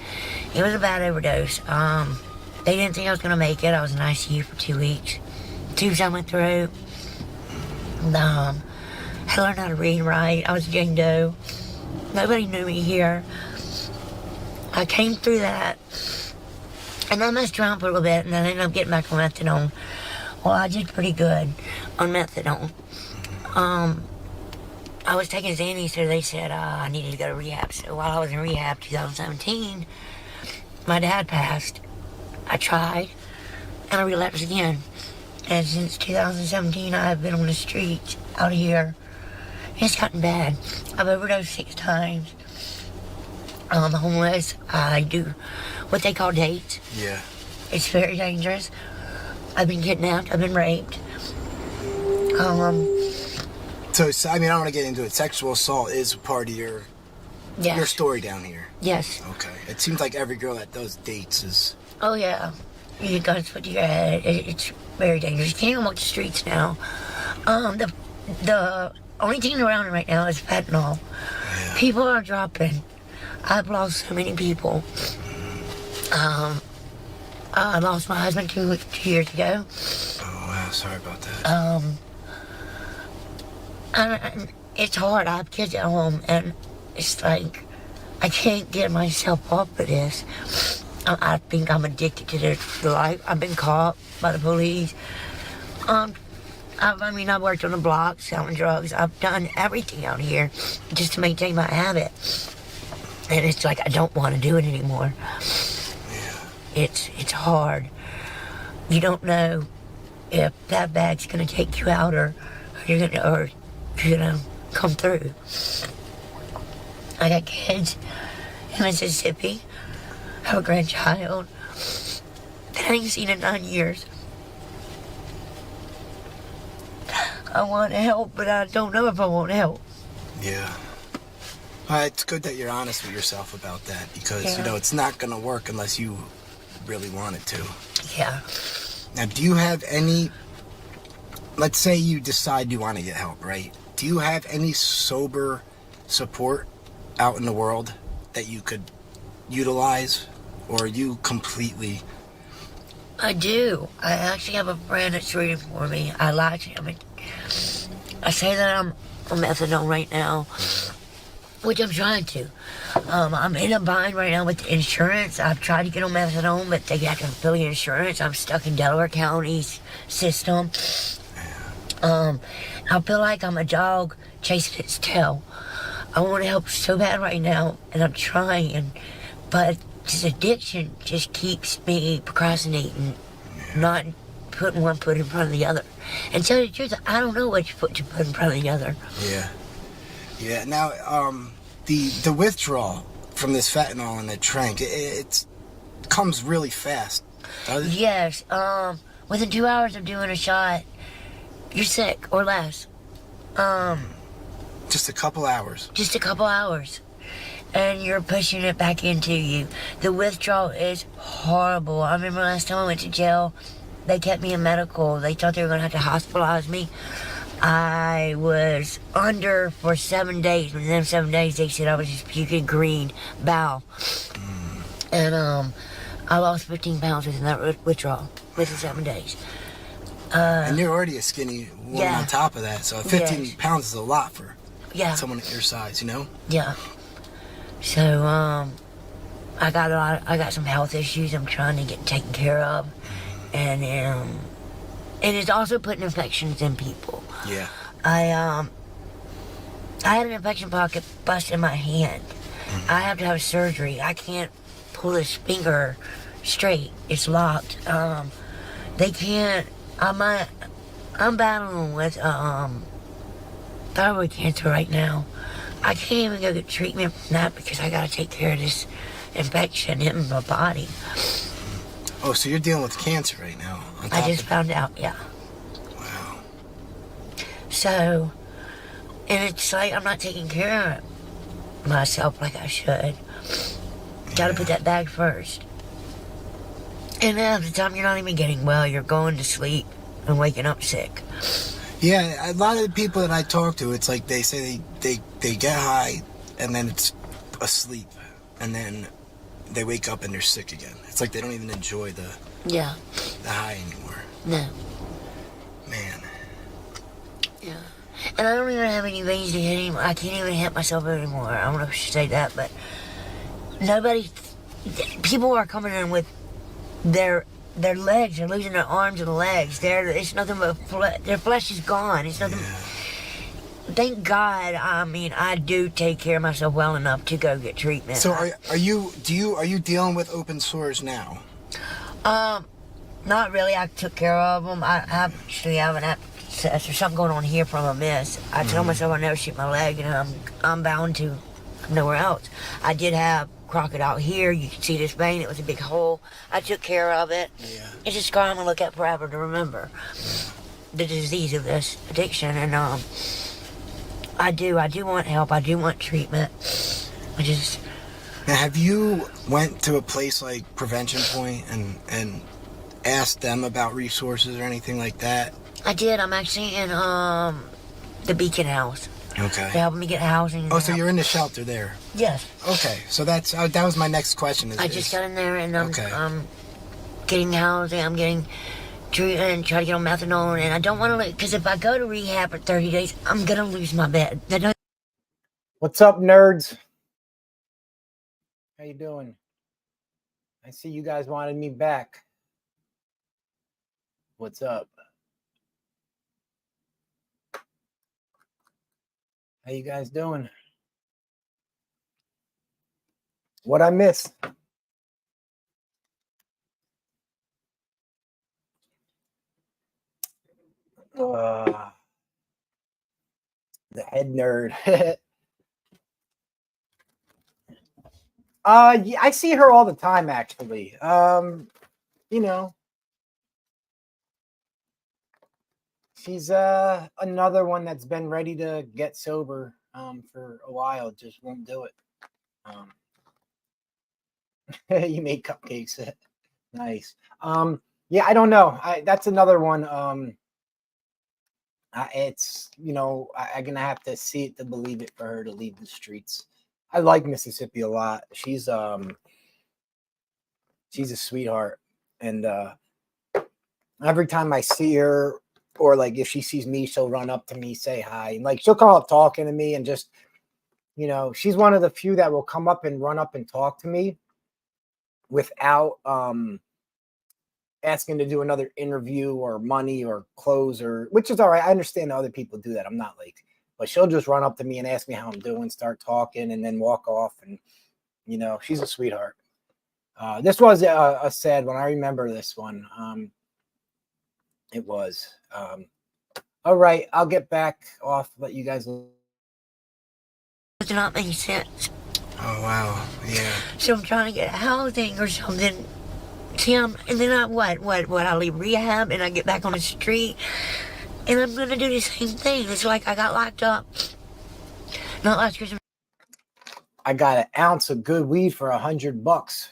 It was a bad overdose. They didn't think I was going to make it. I was in ICU for 2 weeks. Tubes down my throat. I learned how to read and write. I was Jane Doe. Nobody knew me here. I came through that, and I messed around for a little bit, and then I ended up getting back on methadone. Well, I did pretty good on methadone. I was taking Xanny, so they said I needed to go to rehab. So while I was in rehab 2017, my dad passed. I tried, and I relapsed again. And since 2017, I've been on the streets out here. It's gotten bad. I've overdosed 6 times. I'm homeless. I do what they call dates. Yeah. It's very dangerous. I've been kidnapped. I've been raped. So I mean, I don't want to get into it. Sexual assault is part of your story down here. Yes. Okay. It seems like every girl that does dates is. Oh yeah. You got to put to your head. It's very dangerous. You can't even walk the streets now. The only thing around right now is fentanyl. Yeah. People are dropping. I've lost so many people. I lost my husband 2 years ago. Oh wow, sorry about that. And it's hard. I have kids at home, and it's like I can't get myself off of this. I think I'm addicted to this life. I've been caught by the police. I've worked on the block selling drugs. I've done everything out here just to maintain my habit. And it's like I don't want to do it anymore. Yeah. It's hard. You don't know if that bag's gonna take you out or you're gonna come through. I got kids in Mississippi. I have a grandchild that I ain't seen in 9 years. I want help, but I don't know if I want help. Yeah. It's good that you're honest with yourself about that because, it's not going to work unless you really want it to. Yeah. Now, do you have any, let's say you decide you want to get help, right? Do you have any sober support out in the world that you could utilize, or are you completely... I do. I actually have a friend that's reading for me. I lie to him. I say that I'm on methadone right now, which I'm trying to. I'm in a bind right now with the insurance. I've tried to get on methadone, but they have to fill your insurance. I'm stuck in Delaware County's system. I feel like I'm a dog chasing its tail. I want to help so bad right now, and I'm trying, but this addiction just keeps me procrastinating, not putting one foot in front of the other. And to tell you the truth, I don't know which foot to put in front of the other. Yeah. Yeah. Now, the withdrawal from this fentanyl and the trank, it comes really fast, does it? Yes. Within 2 hours of doing a shot, you're sick or less. Just a couple hours. Just a couple hours. And you're pushing it back into you. The withdrawal is horrible. I remember last time I went to jail, they kept me in medical. They thought they were going to have to hospitalize me. I was under for 7 days. Within them 7 days, they said I was just puking green bowel. And I lost 15 pounds within that withdrawal, within 7 days. And you're already a skinny woman on top of that, so 15 pounds is a lot for... Yeah. Someone your size, you know? Yeah. So, I got some health issues I'm trying to get taken care of. And it's also putting infections in people. Yeah. I had an infection pocket bust in my hand. I have to have surgery. I can't pull this finger straight. It's locked. They can't. I'm battling with thyroid cancer right now. I can't even go get treatment for that because I gotta take care of this infection in my body. Oh, so you're dealing with cancer right now? I just found out, yeah. Wow. So, and it's like I'm not taking care of myself like I should. Gotta put that bag first. And half the time you're not even getting well, you're going to sleep and waking up sick. Yeah, a lot of the people that I talk to, it's like they say they get high and then it's asleep and then they wake up and they're sick again. It's like they don't even enjoy the high anymore. No. Man. Yeah. And I don't even have any veins to hit anymore. I can't even hit myself anymore. I don't know if I should say that, but people are coming in with their legs. They're losing their arms and legs. It's nothing but their flesh is gone. It's nothing. Yeah. Thank God. I mean, I do take care of myself well enough to go get treatment. So are you dealing with open sores now? Not really. I took care of them. I actually have an abscess or something going on here from a miss. I told myself I'd never shoot my leg, and I'm bound to nowhere else. I did have crocodile here. You can see this vein. It was a big hole. I took care of it. Yeah. It's a scar I'm gonna look at forever to remember the disease of this addiction. And I do want help. I do want treatment. Now, have you went to a place like Prevention Point and asked them about resources or anything like that? I did. I'm actually in the Beacon House. Okay. They're helping me get housing. Oh, so you're in the shelter there? Yes. Okay, so that was my next question. I just got in there and I'm getting housing. I'm getting treatment and try to get on methadone. And I don't want to, because if I go to rehab for 30 days, I'm going to lose my bed. What's up, nerds? How you doing? I see you guys wanted me back. What's up? How you guys doing? What I missed? The head nerd. Yeah, I see her all the time, actually. You know, she's another one that's been ready to get sober for a while, just won't do it. You make cupcakes. Nice. Yeah, I don't know. That's another one. It's, you know, I'm gonna have to see it to believe it for her to leave the streets. I like Mississippi a lot. She's a sweetheart, and every time I see her, or like if she sees me, she'll run up to me, say hi, and like she'll come up talking to me, and just, you know, she's one of the few that will come up and run up and talk to me without asking to do another interview or money or clothes, or which is all right. I understand other people do that. I'm not like, but she'll just run up to me and ask me how I'm doing, start talking, and then walk off. And, you know, she's a sweetheart. This was a sad one. I remember this one. It was. All right, I'll get back off, let you guys. Does not make sense. Oh, wow. Yeah. So I'm trying to get housing or something. See, and then I leave rehab and I get back on the street and I'm gonna do the same thing. It's like I got locked up. Not last Christmas. I got an ounce of good weed for $100.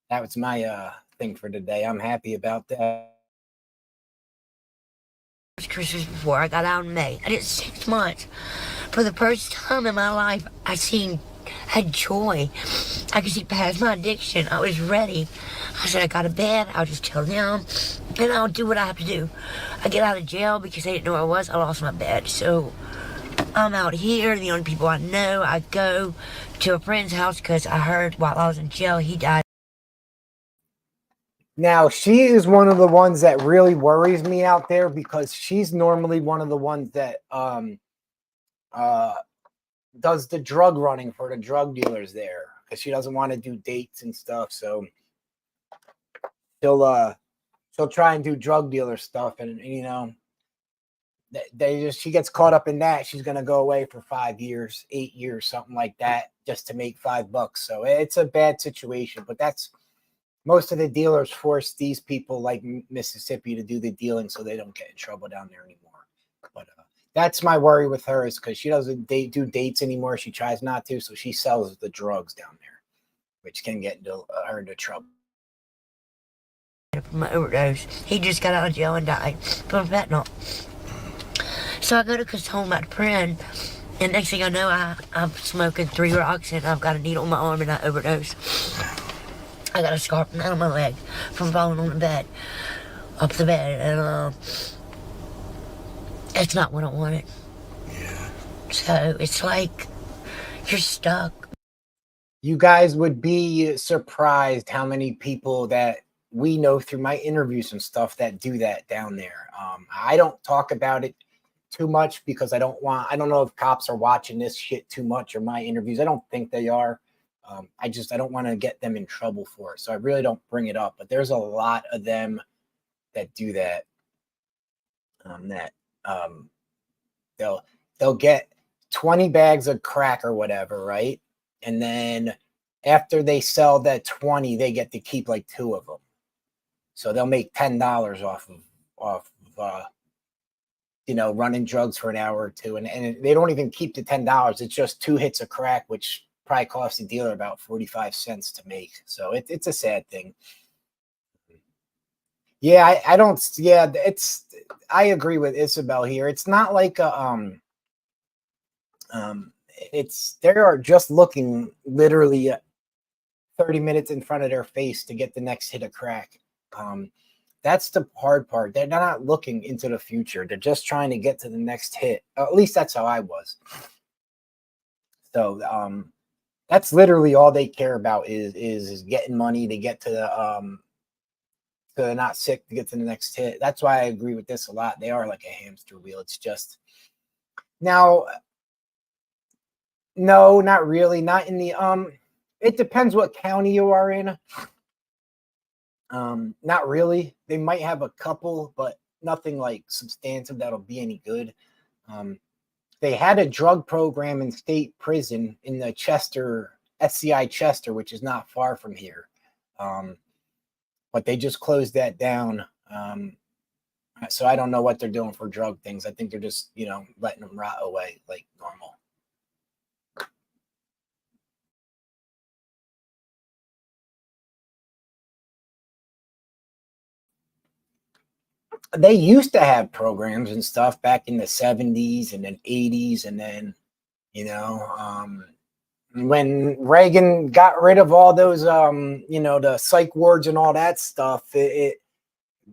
That was my thing for today. I'm happy about that. Christmas before I got out in May. I did 6 months. For the first time in my life, had joy. I could see past my addiction. I was ready. I said, I got a bed. I'll just tell them, and I'll do what I have to do. I get out of jail because they didn't know where I was. I lost my bed. So I'm out here. The only people I know, I go to a friend's house because I heard while I was in jail he died. Now, she is one of the ones that really worries me out there because she's normally one of the ones that does the drug running for the drug dealers there because she doesn't want to do dates and stuff. So she'll try and do drug dealer stuff, and you know, she gets caught up in that. She's gonna go away for 5 years, 8 years, something like that, just to make $5. So it's a bad situation, but that's most of the dealers force these people like Mississippi to do the dealing so they don't get in trouble down there anymore. But that's my worry with her is because she doesn't do dates anymore. She tries not to, so she sells the drugs down there, which can get her into trouble. From an overdose. He just got out of jail and died from fentanyl. So I go to his home at a friend, and next thing I know, I'm smoking 3 rocks and I've got a needle in my arm and I overdose. I got a scar down my leg from falling on the bed, up the bed, and it's not what I wanted. Yeah. So it's like you're stuck. You guys would be surprised how many people that we know through my interviews and stuff that do that down there. I don't talk about it too much because I don't know if cops are watching this shit too much or my interviews. I don't think they are. I don't want to get them in trouble for it. So I really don't bring it up, but there's a lot of them that do that. They'll get 20 bags of crack or whatever, right? And then after they sell that 20, they get to keep like 2 of them. So they'll make $10 off of running drugs for an hour or 2. And they don't even keep the $10. It's just 2 hits of crack, which probably costs the dealer about 45 cents to make. So it's a sad thing. Yeah, I agree with Isabel here. It's not like they are just looking literally 30 minutes in front of their face to get the next hit of crack. That's the hard part. They're not looking into the future. They're just trying to get to the next hit. At least that's how I was. So that's literally all they care about is getting money to get to the so they're not sick to get to the next hit. That's why I agree with this a lot. They are like a hamster wheel. It's just now. No, not really. Not in the it depends what county you are in. Not really. They might have a couple, but nothing like substantive that'll be any good. They had a drug program in state prison in the Chester, SCI Chester, which is not far from here. But they just closed that down. So I don't know what they're doing for drug things. I think they're just, letting them rot away like normal. They used to have programs and stuff back in the 70s and then 80s. And then, when Reagan got rid of all those, the psych wards and all that stuff, they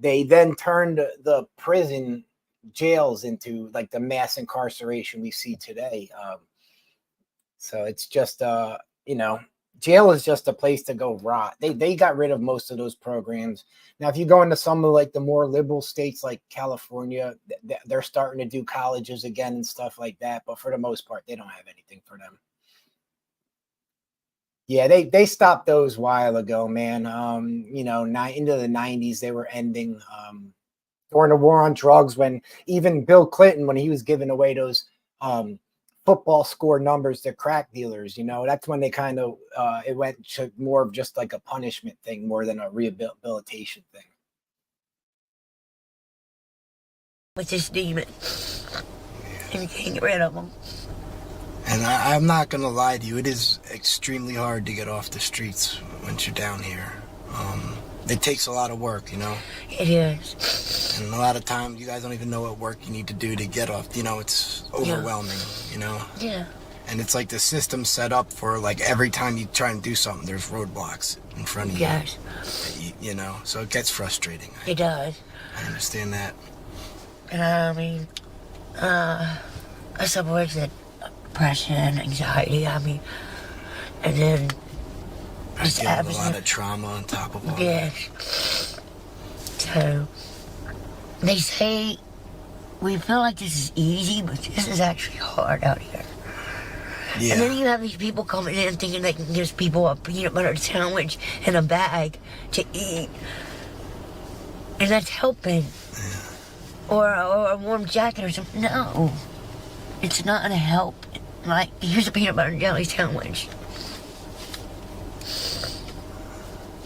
then turned the prison jails into like the mass incarceration we see today. So it's just, jail is just a place to go rot. They got rid of most of those programs. Now, if you go into some of like the more liberal states like California, they're starting to do colleges again and stuff like that. But for the most part, they don't have anything for them. Yeah, they stopped those a while ago, man. Into the 90s, they were ending during the war on drugs when even Bill Clinton, when he was giving away those football score numbers to crack dealers, that's when they kind of it went to more of just like a punishment thing more than a rehabilitation thing. With this demon, and you can't get rid of them. And I'm not gonna lie to you, it is extremely hard to get off the streets once you're down here. It takes a lot of work, It is. And a lot of times you guys don't even know what work you need to do to get off. It's overwhelming, Yeah. And it's like the system's set up for like every time you try and do something, there's roadblocks in front of you. Yes. So it gets frustrating. It does. I understand that. And I mean, I suffer with depression, anxiety. I mean, and then just You have a lot of trauma on top of all that. yes. So they say we feel like this is easy, but this is actually hard out here. Yeah. And then you have these people coming in thinking they can give people a peanut butter sandwich and a bag to eat. And that's helping. Or a warm jacket or something. No. It's not going to help. Like, here's a peanut butter and jelly sandwich.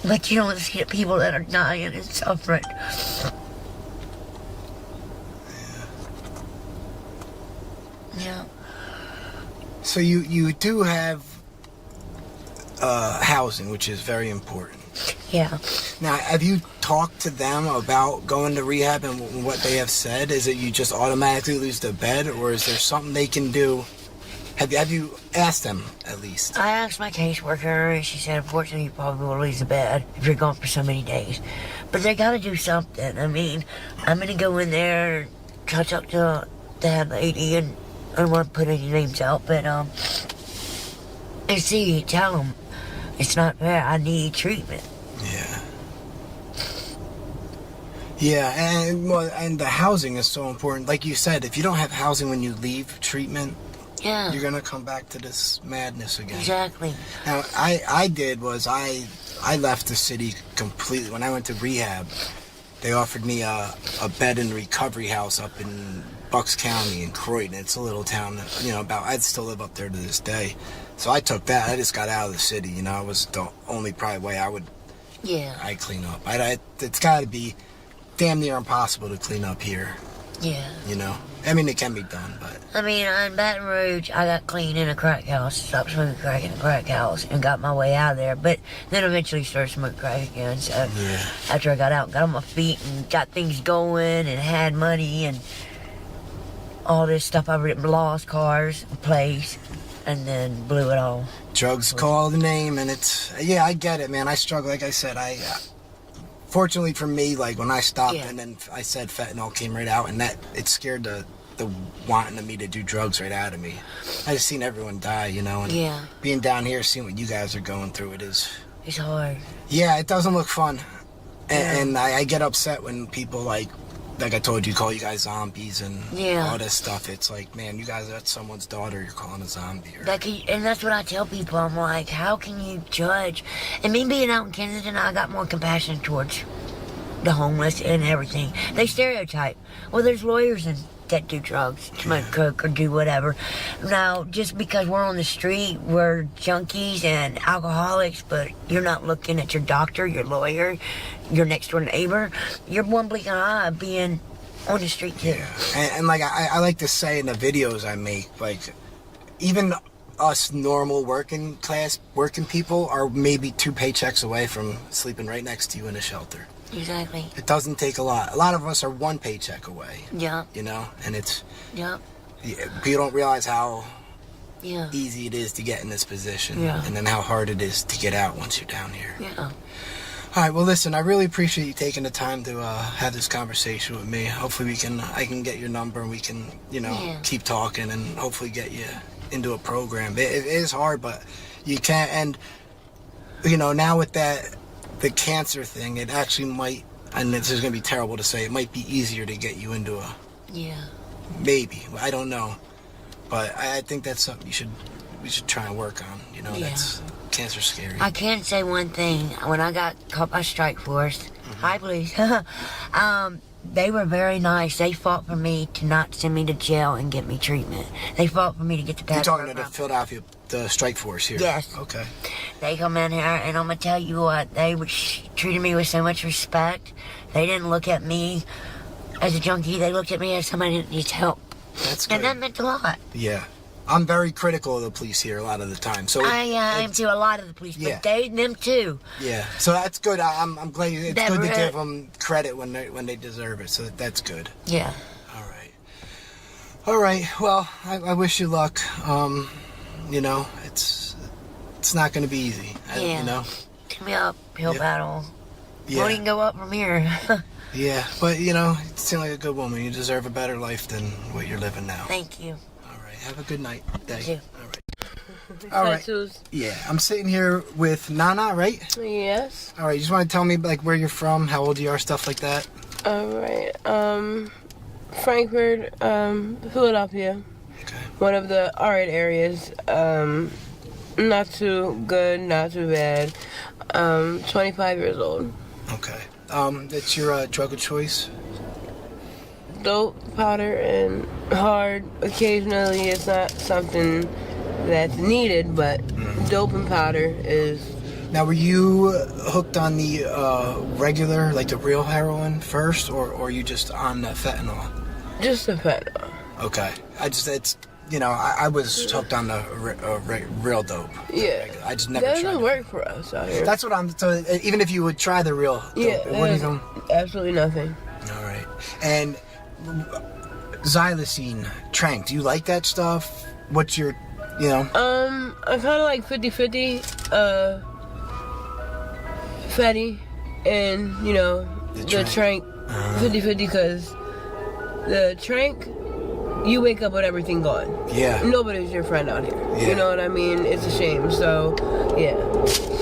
But you don't see the people that are dying and suffering. Yeah. So you do have housing, which is very important. Yeah. Now, have you talked to them about going to rehab and what they have said? Is it you just automatically lose the bed, or is there something they can do? Have you asked them, at least? I asked my caseworker, and she said, unfortunately, you probably will lose the bed if you're gone for so many days. But they got to do something. I mean, I'm going to go in there, try to talk to the head lady, and I don't want to put any names out, but, and see, tell them, it's not fair, I need treatment. Yeah. Yeah, and the housing is so important. Like you said, if you don't have housing when you leave treatment, Yeah. you're gonna come back to this madness again. Exactly. Now, I left the city completely. When I went to rehab, they offered me a bed in recovery house up in Bucks County in Croydon. It's a little town, I'd still live up there to this day. So I took that. I just got out of the city, It was the only probably way I'd clean up. It's got to be damn near impossible to clean up here. Yeah. I mean, it can be done, but I mean, in Baton Rouge, I got clean in a crack house, stopped smoking crack in a crack house, and got my way out of there. But then eventually started smoking crack again. So after I got out, got on my feet and got things going and had money and all this stuff, I lost cars, place, and then blew it all. drugs call the name, and I get it, man. I struggle. Like I said, fortunately for me, like when I stopped and then I said fentanyl came right out, and that it scared the wanting of me to do drugs right out of me. I just seen everyone die, and being down here, seeing what you guys are going through, it's hard. Yeah, it doesn't look fun, and I get upset when people like I told you, call you guys zombies and all this stuff. It's like, man, you guys, that's someone's daughter you're calling a zombie. And that's what I tell people. I'm like, how can you judge? And me being out in Kensington, I got more compassion towards the homeless and everything. They stereotype. Well, there's lawyers that do drugs, smoke coke, or do whatever. Now, just because we're on the street, we're junkies and alcoholics, but you're not looking at your doctor, your lawyer, your next door neighbor. You're one blink of an eye being on the street too. Yeah. And like I like to say in the videos I make, like even us normal working people are maybe 2 paychecks away from sleeping right next to you in a shelter. Exactly. It doesn't take a lot. A lot of us are 1 paycheck away. Yeah. And it's... Yeah. People don't realize how Yeah. easy it is to get in this position, Yeah. and then how hard it is to get out once you're down here. Yeah. All right, well, listen, I really appreciate you taking the time to have this conversation with me. Hopefully I can get your number and we can, keep talking and hopefully get you into a program. It is hard, but you can't, and, now with the cancer thing, it actually might, and this is going to be terrible to say, it might be easier to get you into a, maybe, I don't know. But I think that's something we should try and work on, that's, cancer's scary. I can say one thing. When I got caught by Strike Force, hi police, they were very nice. They fought for me to not send me to jail and get me treatment. They fought for me to get the You're talking to the Philadelphia, the Strike Force here? Yes. Okay. They come in here, and I'm going to tell you what, they treated me with so much respect. They didn't look at me as a junkie. They looked at me as somebody that needs help. That's good. And that meant a lot. Yeah. I'm very critical of the police here a lot of the time. So I am too, a lot of the police, but them too. Yeah, so that's good. I'm glad it's good to give them credit when they deserve it. So that's good. Yeah. All right. Well, I wish you luck. It's not going to be easy. It's gonna be an uphill battle. Yeah. Won't even go up from here. Yeah, but you seem like a good woman. You deserve a better life than what you're living now. Thank you. All right. Have a good night. Day. You. All right. All right. Tattoos. Yeah, I'm sitting here with Nana, right? Yes. All right. You just want to tell me like where you're from, how old you are, stuff like that. All right. Frankfurt, Philadelphia. Okay. One of the alright areas. Not too good, not too bad. 25 years old. Okay. That's your drug of choice. Dope, powder, and hard. Occasionally, it's not something that's needed, but dope and powder is. Now, were you hooked on the regular, like the real heroin first, or you just on the fentanyl? Just the fentanyl. Okay. It's, I was hooked on the real dope. Yeah. I just never That tried doesn't it. work for us out here. That's what I'm, so even if you would try the real dope, Yeah, it wouldn't even. absolutely nothing. All right. And xylazine, trank, do you like that stuff? What's your, I'm kind of like 50-50, fatty, and, the trank 50-50, because the trank, you wake up with everything gone. Yeah. Nobody's your friend out here. Yeah. You know what I mean? It's a shame. So, yeah.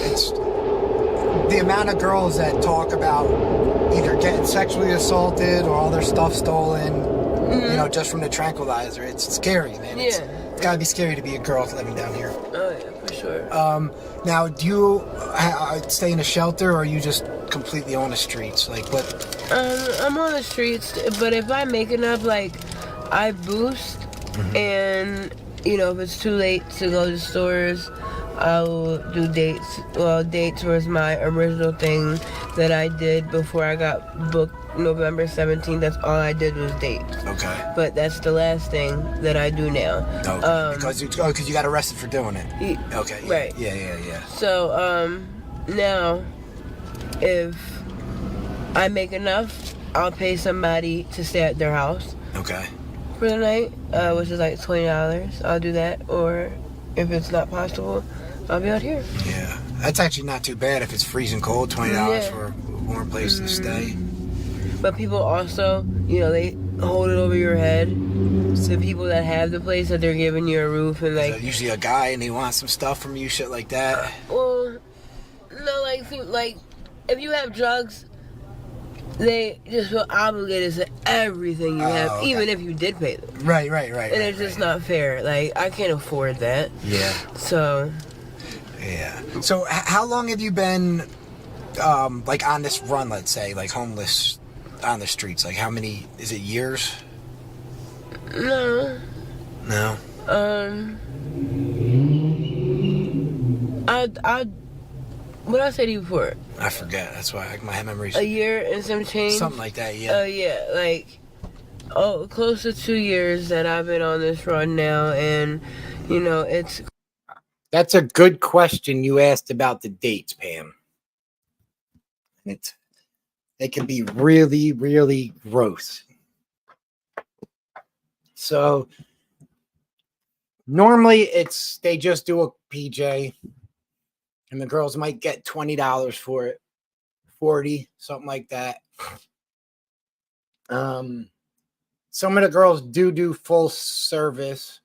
It's the amount of girls that talk about either getting sexually assaulted or all their stuff stolen, just from the tranquilizer. It's scary, man. It's gotta be scary to be a girl living down here. Oh, yeah, for sure. Now, do you stay in a shelter, or are you just completely on the streets? Like, what? I'm on the streets, but if I make enough, I boost, and, if it's too late to go to stores, I'll do dates. Well, dates was my original thing that I did before I got booked November 17th. That's all I did was dates. Okay. But that's the last thing that I do now. Okay. Because you got arrested for doing it. Okay. Yeah, Right. Yeah. So, now, if I make enough, I'll pay somebody to stay at their house. Okay. For the night, which is like $20. I'll do that. Or if it's not possible, I'll be out here. Yeah. That's actually not too bad if it's freezing cold, $20 for a warm place to stay. But people also, they hold it over your head. So people that have the place that they're giving you a roof and usually a guy and he wants some stuff from you, shit like that. Well, no, like if you have drugs, they just feel obligated to everything you have, okay. even if you did pay them. Right. And it's just not fair. Like, I can't afford that. Yeah. So. Yeah. So how long have you been, on this run, let's say, like homeless on the streets? Like how many, is it years? No. What did I say to you before? I forget. That's why my memory's... A year and some change? Something like that, yeah. Yeah, close to 2 years that I've been on this run now, and, it's... That's a good question you asked about the dates, Pam. They can be really, really gross. So, normally they just do a PJ, and the girls might get $20 for it, 40, something like that. Some of the girls do full service.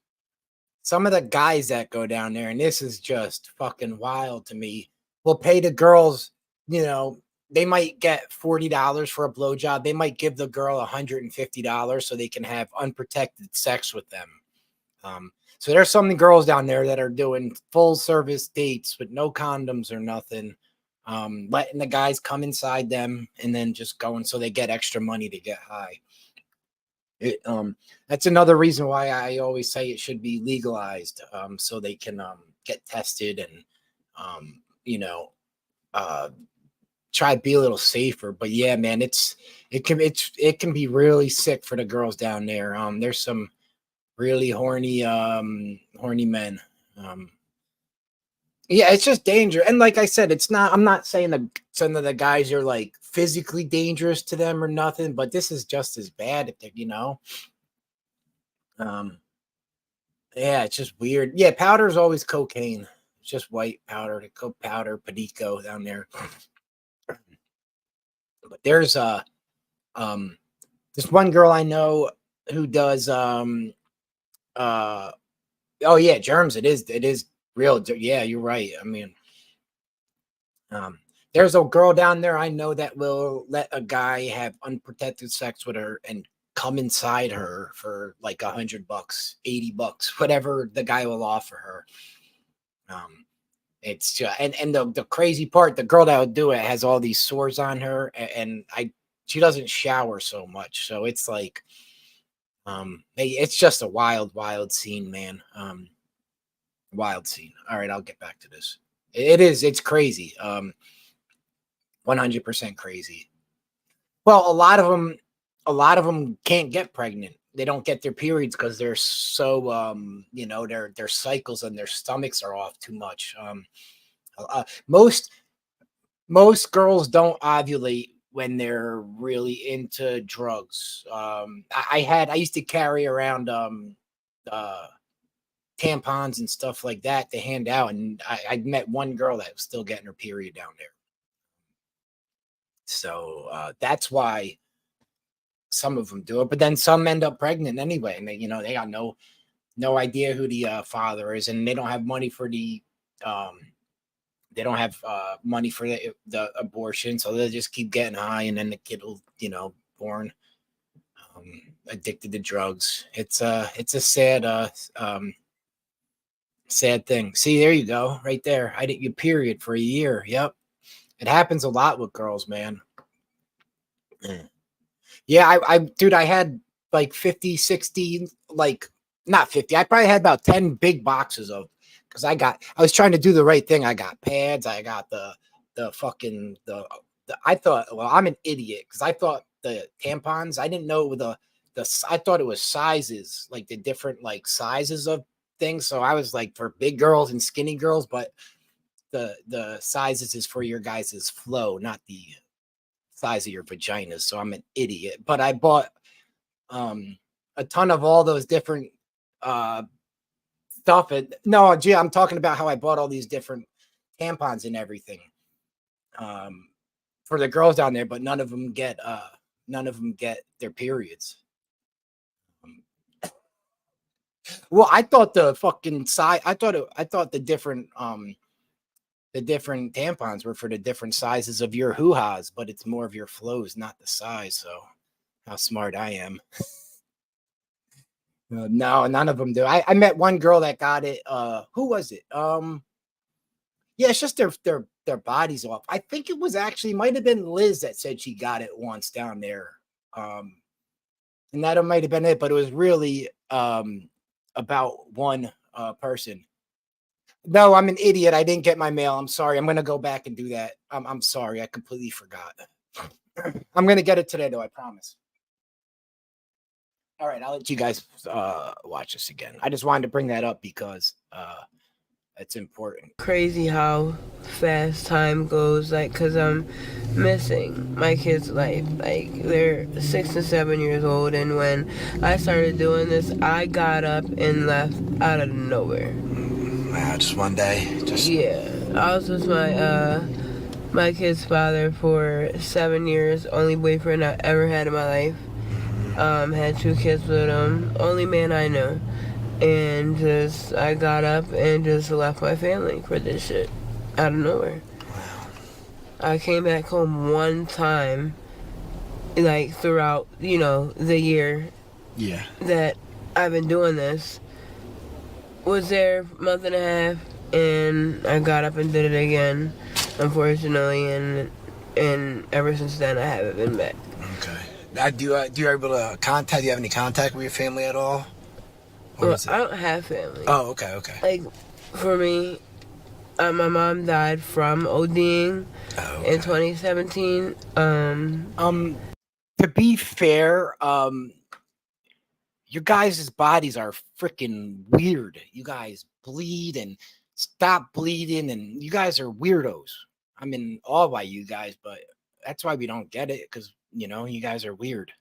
Some of the guys that go down there, and this is just fucking wild to me, will pay the girls, they might get $40 for a blowjob. They might give the girl $150 so they can have unprotected sex with them. So there's some girls down there that are doing full service dates with no condoms or nothing, letting the guys come inside them and then just going so they get extra money to get high. That's another reason why I always say it should be legalized, so they can get tested and try to be a little safer. But yeah, man, it can be really sick for the girls down there. There's some really horny men. Yeah, it's just danger. And like I said, I'm not saying that some of the guys are like physically dangerous to them or nothing, but this is just as bad if they're, yeah, it's just weird. Yeah, powder is always cocaine. It's just white powder, powder, Perico down there. But there's this one girl I know who does Oh yeah, germs. It is real. Yeah, you're right. I mean, there's a girl down there I know that will let a guy have unprotected sex with her and come inside her for like $100, $80, whatever the guy will offer her. It's just, and the crazy part, the girl that would do it has all these sores on her, and she doesn't shower so much, so it's like, it's just a wild scene, man. Wild scene. All right, I'll get back to this. It's crazy. 100% crazy. Well, a lot of them can't get pregnant. They don't get their periods because they're so their cycles and their stomachs are off too much. Most girls don't ovulate when they're really into drugs. I used to carry around tampons and stuff like that to hand out, and I met one girl that was still getting her period down there. So that's why some of them do it, but then some end up pregnant anyway, and they got no idea who the father is, and they don't have money for the abortion, so they'll just keep getting high, and then the kid will born addicted to drugs. It's a sad thing. See, there you go, right there. I didn't get period for a year. Yep, it happens a lot with girls, man. Yeah, I had like 50, 60, like not 50. I probably had about 10 big boxes of, because I was trying to do the right thing. I got pads. I got the I thought, well, I'm an idiot because I thought the tampons, I didn't know I thought it was sizes, like the different like sizes of things. So I was like for big girls and skinny girls, but the sizes is for your guys' flow, not the size of your vaginas. So I'm an idiot, but I bought a ton of all those different stuff. No, gee, I'm talking about how I bought all these different tampons and everything for the girls down there, but none of them get their periods. Well, I thought the fucking size. I thought the different tampons were for the different sizes of your hoo-has, but it's more of your flows, not the size. So, how smart I am. No, none of them do. I met one girl that got it. Who was it? Yeah, it's just their bodies off. I think it was actually might have been Liz that said she got it once down there. And that might have been it, but it was really about one person. No, I'm an idiot. I didn't get my mail. I'm sorry. I'm gonna go back and do that. I'm sorry. I completely forgot. I'm gonna get it today, though. I promise. All right, I'll let you guys watch this again. I just wanted to bring that up because it's important. Crazy how fast time goes, like, because I'm missing my kids' life. Like, they're 6 and 7 years old, and when I started doing this, I got up and left out of nowhere. Wow, just one day? Yeah, I was with my kid's father for 7 years, only boyfriend I ever had in my life. Had 2 kids with him, only man I know. And I got up and just left my family for this shit out of nowhere. Wow. I came back home one time, like throughout, the year that I've been doing this. Was there a month and a half, and I got up and did it again, unfortunately, and ever since then I haven't been back. Okay. Do you able to contact? Do you have any contact with your family at all? Well, I don't have family. Oh, okay. Like, for me, my mom died from ODing in 2017. To be fair, your guys' bodies are freaking weird. You guys bleed and stop bleeding, and you guys are weirdos. I'm in awe by you guys, but that's why we don't get it, because, you guys are weird.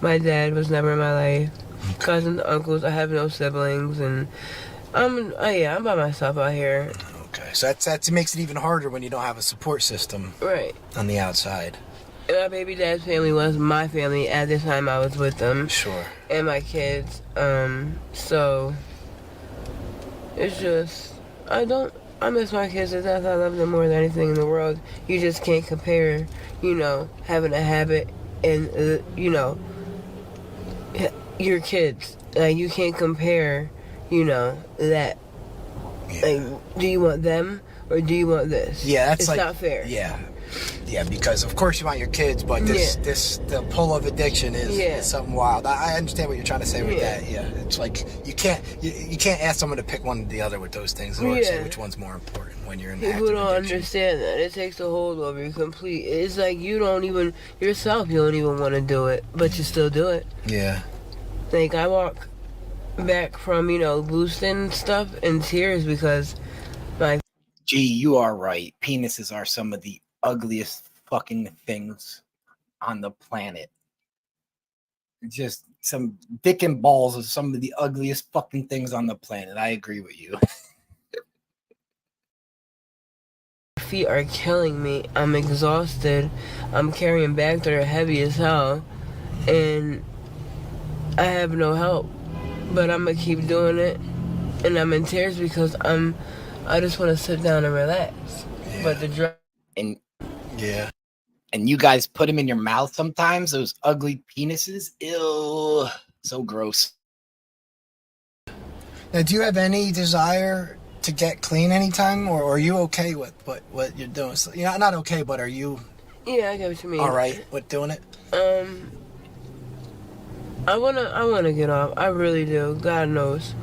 My dad was never in my life. Cousins, uncles, I have no siblings, and I'm by myself out here. Okay, so that makes it even harder when you don't have a support system right on the outside. And my baby dad's family was my family at the time I was with them. Sure. And my kids. So it's just I miss my kids to death. I love them more than anything in the world. You just can't compare, having a habit and your kids. Like you can't compare, that. Yeah. Like, do you want them or do you want this? Yeah, it's not fair. Yeah, because of course you want your kids, but the pull of addiction is something wild. I understand what you're trying to say with that. Yeah, it's like you can't ask someone to pick one or the other with those things, or say which one's more important when you're in. People don't understand that it takes a hold over you complete. It's like you don't even want to do it, but you still do it. Yeah. Like I walk back from boosting stuff in tears because my. Gee, you are right. Penises are some of the ugliest fucking things on the planet. Just some dick and balls are some of the ugliest fucking things on the planet. I agree with you. Feet are killing me. I'm exhausted. I'm carrying bags that are heavy as hell. And I have no help. But I'm gonna keep doing it. And I'm in tears because I just want to sit down and relax. Yeah. But the drug. And you guys put them in your mouth sometimes, those ugly penises. Ew. So gross. Now, do you have any desire to get clean anytime, or are you okay with what you're doing? So, not okay, but are you? Yeah, I get what you mean. All right with doing it? I wanna get off. I really do. God knows.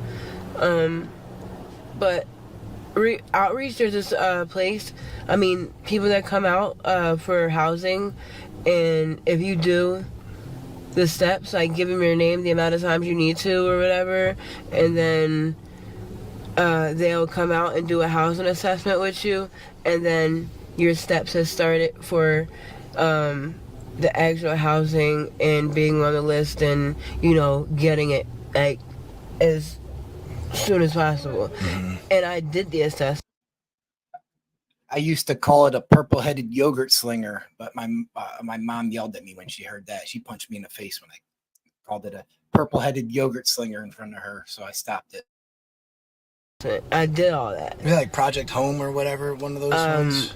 But outreach, there's this place. I mean, people that come out for housing, and if you do the steps, like give them your name, the amount of times you need to, or whatever, and then they'll come out and do a housing assessment with you, and then your steps has started for the actual housing and being on the list and getting it like as soon as possible. Mm-hmm. And I did the assessment. I used to call it a purple-headed yogurt slinger, but my mom yelled at me when she heard that. She punched me in the face when I called it a purple-headed yogurt slinger in front of her, so I stopped it. I did all that. Is it like Project Home or whatever, one of those ones?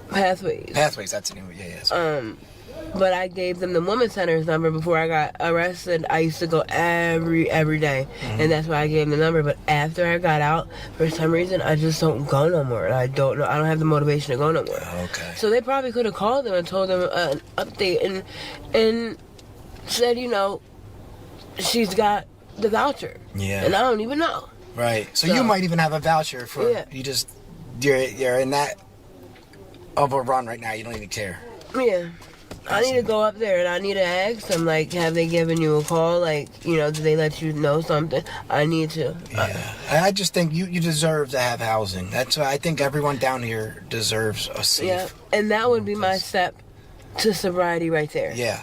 Pathways. Pathways, that's the name. Yeah. But I gave them the Women's Center's number before I got arrested. I used to go every day, and that's why I gave them the number. But after I got out, for some reason, I just don't go no more. I don't know. I don't have the motivation to go no more. Okay. So they probably could have called them and told them an update and said, she's got the voucher. Yeah. And I don't even know. Right. So you might even have a voucher for you're in that of a run right now. You don't even care. Yeah. I need to go up there and I need to ask them, like, have they given you a call? Like, did they let you know something? I need to. Yeah. I just think you deserve to have housing. That's why I think everyone down here deserves a safe. Yeah, and that would be my step to sobriety right there. Yeah.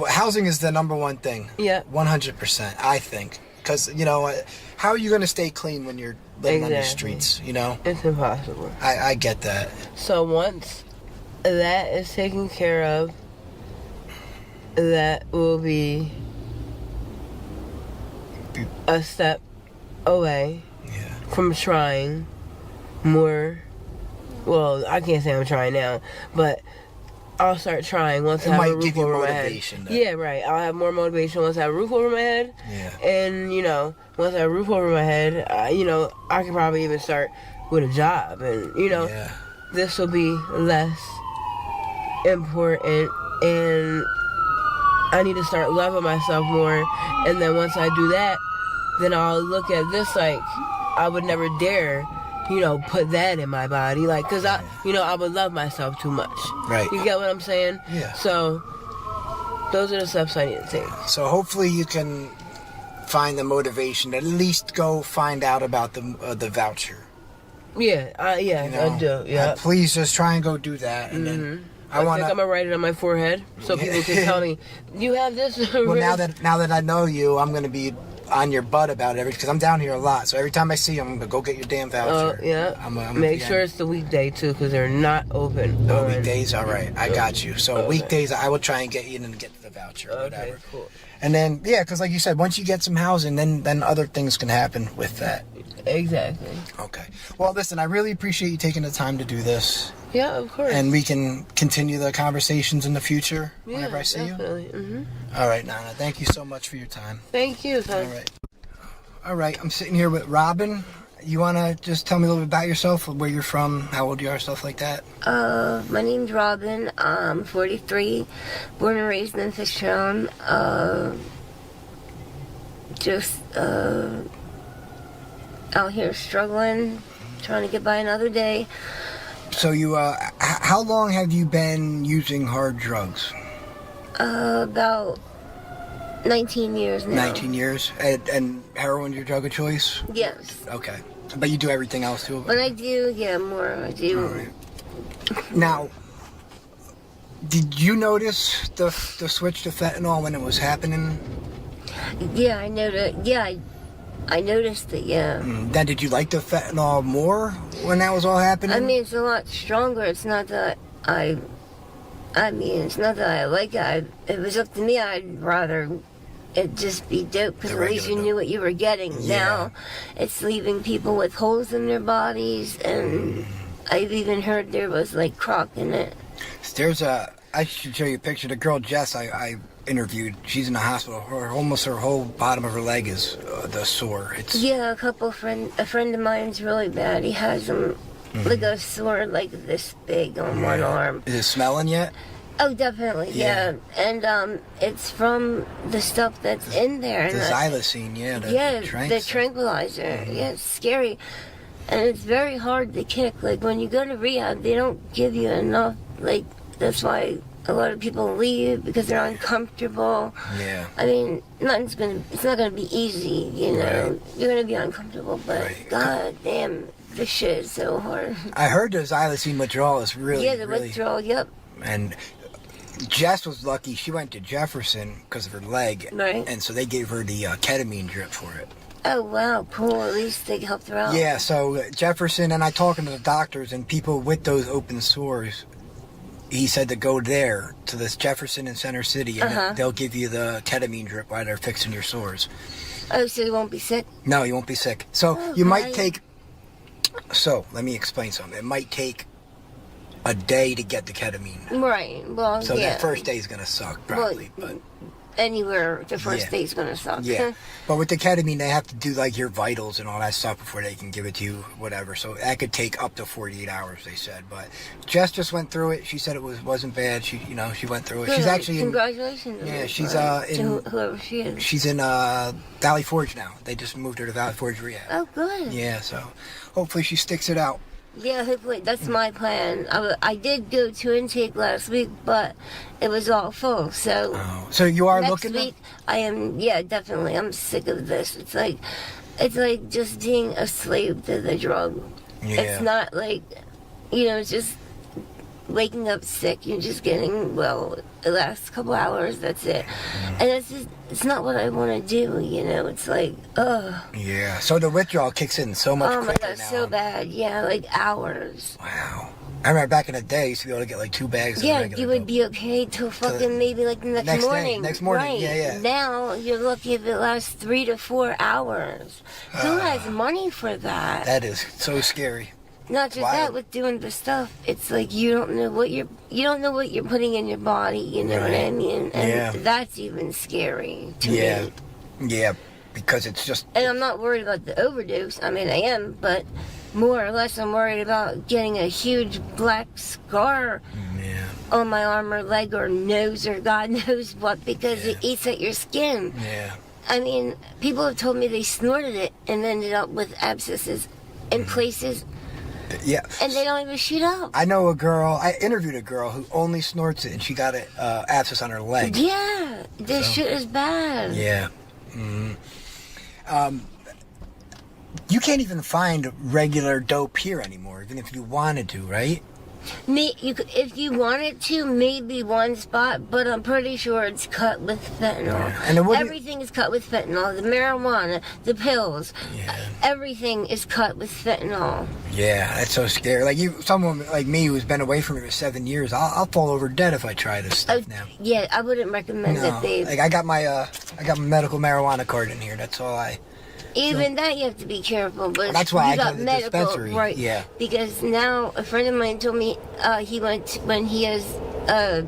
Housing is the number one thing. Yeah. 100%, I think. Because, how are you going to stay clean when you're living on the streets, It's impossible. I get that. So once that is taken care of, that will be a step away from trying more. Well, I can't say I'm trying now, but I'll start trying once I have a roof over my head. Yeah, right. I'll have more motivation once I have a roof over my head. Yeah. And, once I have a roof over my head, I can probably even start with a job. And, this will be less important. And I need to start loving myself more, and then once I do that, then I'll look at this like I would never dare, put that in my body, like, cause I would love myself too much. Right. You get what I'm saying? Yeah. So those are the steps I need to take. So hopefully you can find the motivation to at least go find out about the voucher. Yeah, I do. Yeah. Please just try and go do that, and then. I think I'm gonna write it on my forehead so people can tell me you have this. Well, now that I know you, I'm gonna be on your butt about it because I'm down here a lot. So every time I see you, I'm gonna go get your damn voucher. Yeah. Make sure it's the weekday too, because they're not open. No weekdays, all right. I got you. So weekdays, I will try and get you in and get the voucher. Whatever. Cool. And then because like you said, once you get some housing, then other things can happen with that. Exactly. Okay. Well, listen, I really appreciate you taking the time to do this. Yeah, of course. And we can continue the conversations in the future whenever I see definitely. you. All right, Nana. Thank you so much for your time. Thank you. All right. All right. I'm sitting here with Robin. You want to just tell me a little bit about yourself, where you're from, how old you are, stuff like that? My name's Robin. I'm 43, born and raised in Fishtown. Out here struggling, trying to get by another day. So you, how long have you been using hard drugs? About 19 years now. 19 years? And heroin's your drug of choice? Yes. Okay. But you do everything else too? But I do, more. I do. All right. Now, did you notice the switch to fentanyl when it was happening? Yeah, I noticed. Yeah, I noticed it. Yeah. Then did you like the fentanyl more when that was all happening? I mean, it's a lot stronger. It's not that it's not that I like it. If it was up to me, I'd rather it just be dope because at least you knew what you were getting. Yeah. Now, it's leaving people with holes in their bodies, and I've even heard there was like crock in it. I should show you a picture. The girl Jess I interviewed, she's in the hospital. Almost her whole bottom of her leg is the sore. Yeah, a friend of mine's really bad. He has like a sore like this big on one arm. Is it smelling yet? Oh, definitely, yeah. And it's from the stuff that's in there. The xylazine, the tranquilizer. Yeah, it's scary. And it's very hard to kick. Like, when you go to rehab, they don't give you enough. Like, that's why a lot of people leave, because they're uncomfortable. Yeah. I mean, it's not gonna be easy, you know. Right. You're gonna be uncomfortable, but god damn, this shit is so hard. I heard the xylazine withdrawal is really... Yeah, the withdrawal, yep. And Jess was lucky. She went to Jefferson because of her leg. Right. And so they gave her the ketamine drip for it. Oh, wow, cool. At least they helped her out. Yeah, so Jefferson, and I talking to the doctors and people with those open sores, he said to go there to this Jefferson in Center City, and they'll give you the ketamine drip while they're fixing your sores. Oh, so you won't be sick? No, you won't be sick. So you might take... So, let me explain something. It might take a day to get the ketamine. Right, well, so that first day is going to suck, probably. But anywhere, the first day is going to suck. Yeah, but with the ketamine, they have to do like your vitals and all that stuff before they can give it to you, whatever. So that could take up to 48 hours, they said. But Jess just went through it. She said it wasn't bad. She went through it. Good. She's actually congratulations. Yeah, she's in whoever she is. She's in Valley Forge now. They just moved her to Valley Forge Rehab. Oh, good. Yeah, so hopefully she sticks it out. Yeah, hopefully. That's my plan. I did go to intake last week, but it was all full. So, so you are next looking. Week, I am. Yeah, definitely. I'm sick of this. It's like just being a slave to the drug. Yeah. It's not like, it's just waking up sick. You're just getting the last couple hours. That's it. And it's not what I want to do. It's like, ugh. Yeah. So the withdrawal kicks in so much quicker now. Oh my god, so bad. Yeah, like hours. Wow. I remember back in the day, you used to be able to get like 2 bags. Yeah, you would be okay till fucking maybe like the next morning. Next morning, right. yeah. Now you're lucky if it lasts 3 to 4 hours. Who has money for that? That is so scary. Not just that, with doing the stuff, it's like you don't know what you're putting in your body. You know what I mean? And that's even scary to me. Yeah, because it's just. And I'm not worried about the overdose. I mean, I am, but more or less, I'm worried about getting a huge black scar on my arm or leg or nose or God knows what, because it eats at your skin. Yeah. I mean, people have told me they snorted it and ended up with abscesses in places. Yeah. And they don't even shoot up. I interviewed a girl who only snorts it, and she got an abscess on her leg. Yeah, this shit is bad. Yeah. Mm-hmm. You can't even find regular dope here anymore, even if you wanted to, right? If you wanted to, maybe one spot, but I'm pretty sure it's cut with fentanyl. Yeah. And then Everything is cut with fentanyl. The marijuana, the pills, everything is cut with fentanyl. Yeah, that's so scary. Like someone like me who's been away from it for 7 years, I'll fall over dead if I try this stuff now. Yeah, I wouldn't recommend it, babe. Like I got my medical marijuana card in here. That's all I. Even that you have to be careful, but that's why you I got go to the medical, dispensary. right? Yeah. Because now a friend of mine told me he went when he has a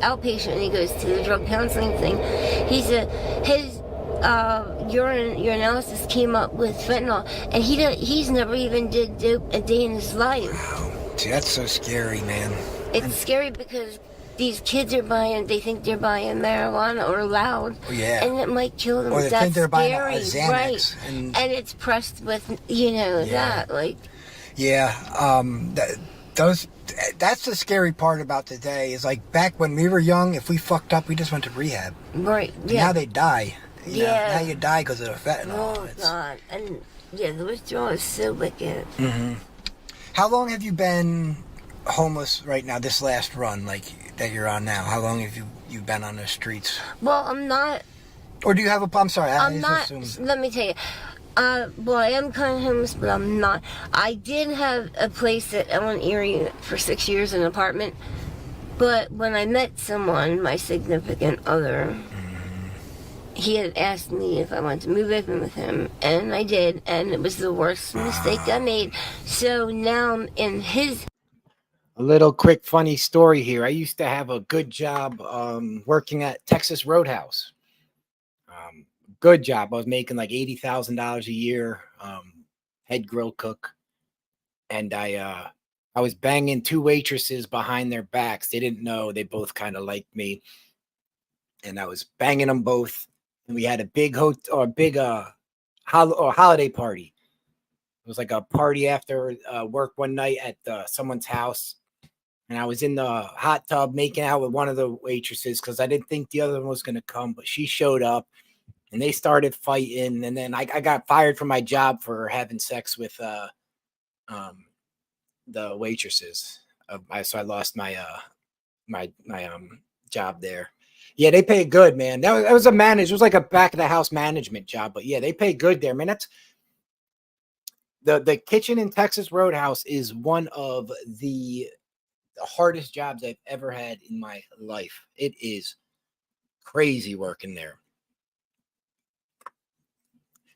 outpatient and he goes to the drug counseling thing. He said his urinalysis came up with fentanyl, and he's never even did dope a day in his life. Wow. See, that's so scary, man. It's scary because these kids are buying, they think they're buying marijuana or loud, and it might kill them. Or they That's think they're buying a scary, Xanax, right? And it's pressed with, that, like. Yeah, that's the scary part about today. Is like back when we were young, if we fucked up, we just went to rehab. Right. Yeah. Now they die. Now you die because of the fentanyl. Oh God, and the withdrawal is so wicked. Mm-hmm. How long have you been homeless right now? This last run, like that you're on now. How long have you been on the streets? Well, I'm not. Or do you have a? I'm sorry. I'm not. Let me tell you. Well, I am kind of homeless, but I'm not. I did have a place at Ellen Erie for 6 years, an apartment. But when I met someone, my significant other, he had asked me if I wanted to move in with him, and I did, and it was the worst mistake I made. So now I'm in his. A little quick funny story here. I used to have a good job working at Texas Roadhouse. Good job. I was making like $80,000 a year, head grill cook. And I was banging two waitresses behind their backs. They didn't know. They both kind of liked me. And I was banging them both. And we had a big holiday party. It was like a party after work one night at someone's house. And I was in the hot tub making out with one of the waitresses because I didn't think the other one was going to come, but she showed up and they started fighting. And then I got fired from my job for having sex with the waitresses. So I lost my job there. Yeah, they pay good, man. That was a manager. It was like a back of the house management job, but yeah, they pay good there, man. That's the kitchen in Texas Roadhouse is one of the hardest jobs I've ever had in my life. It is crazy working there.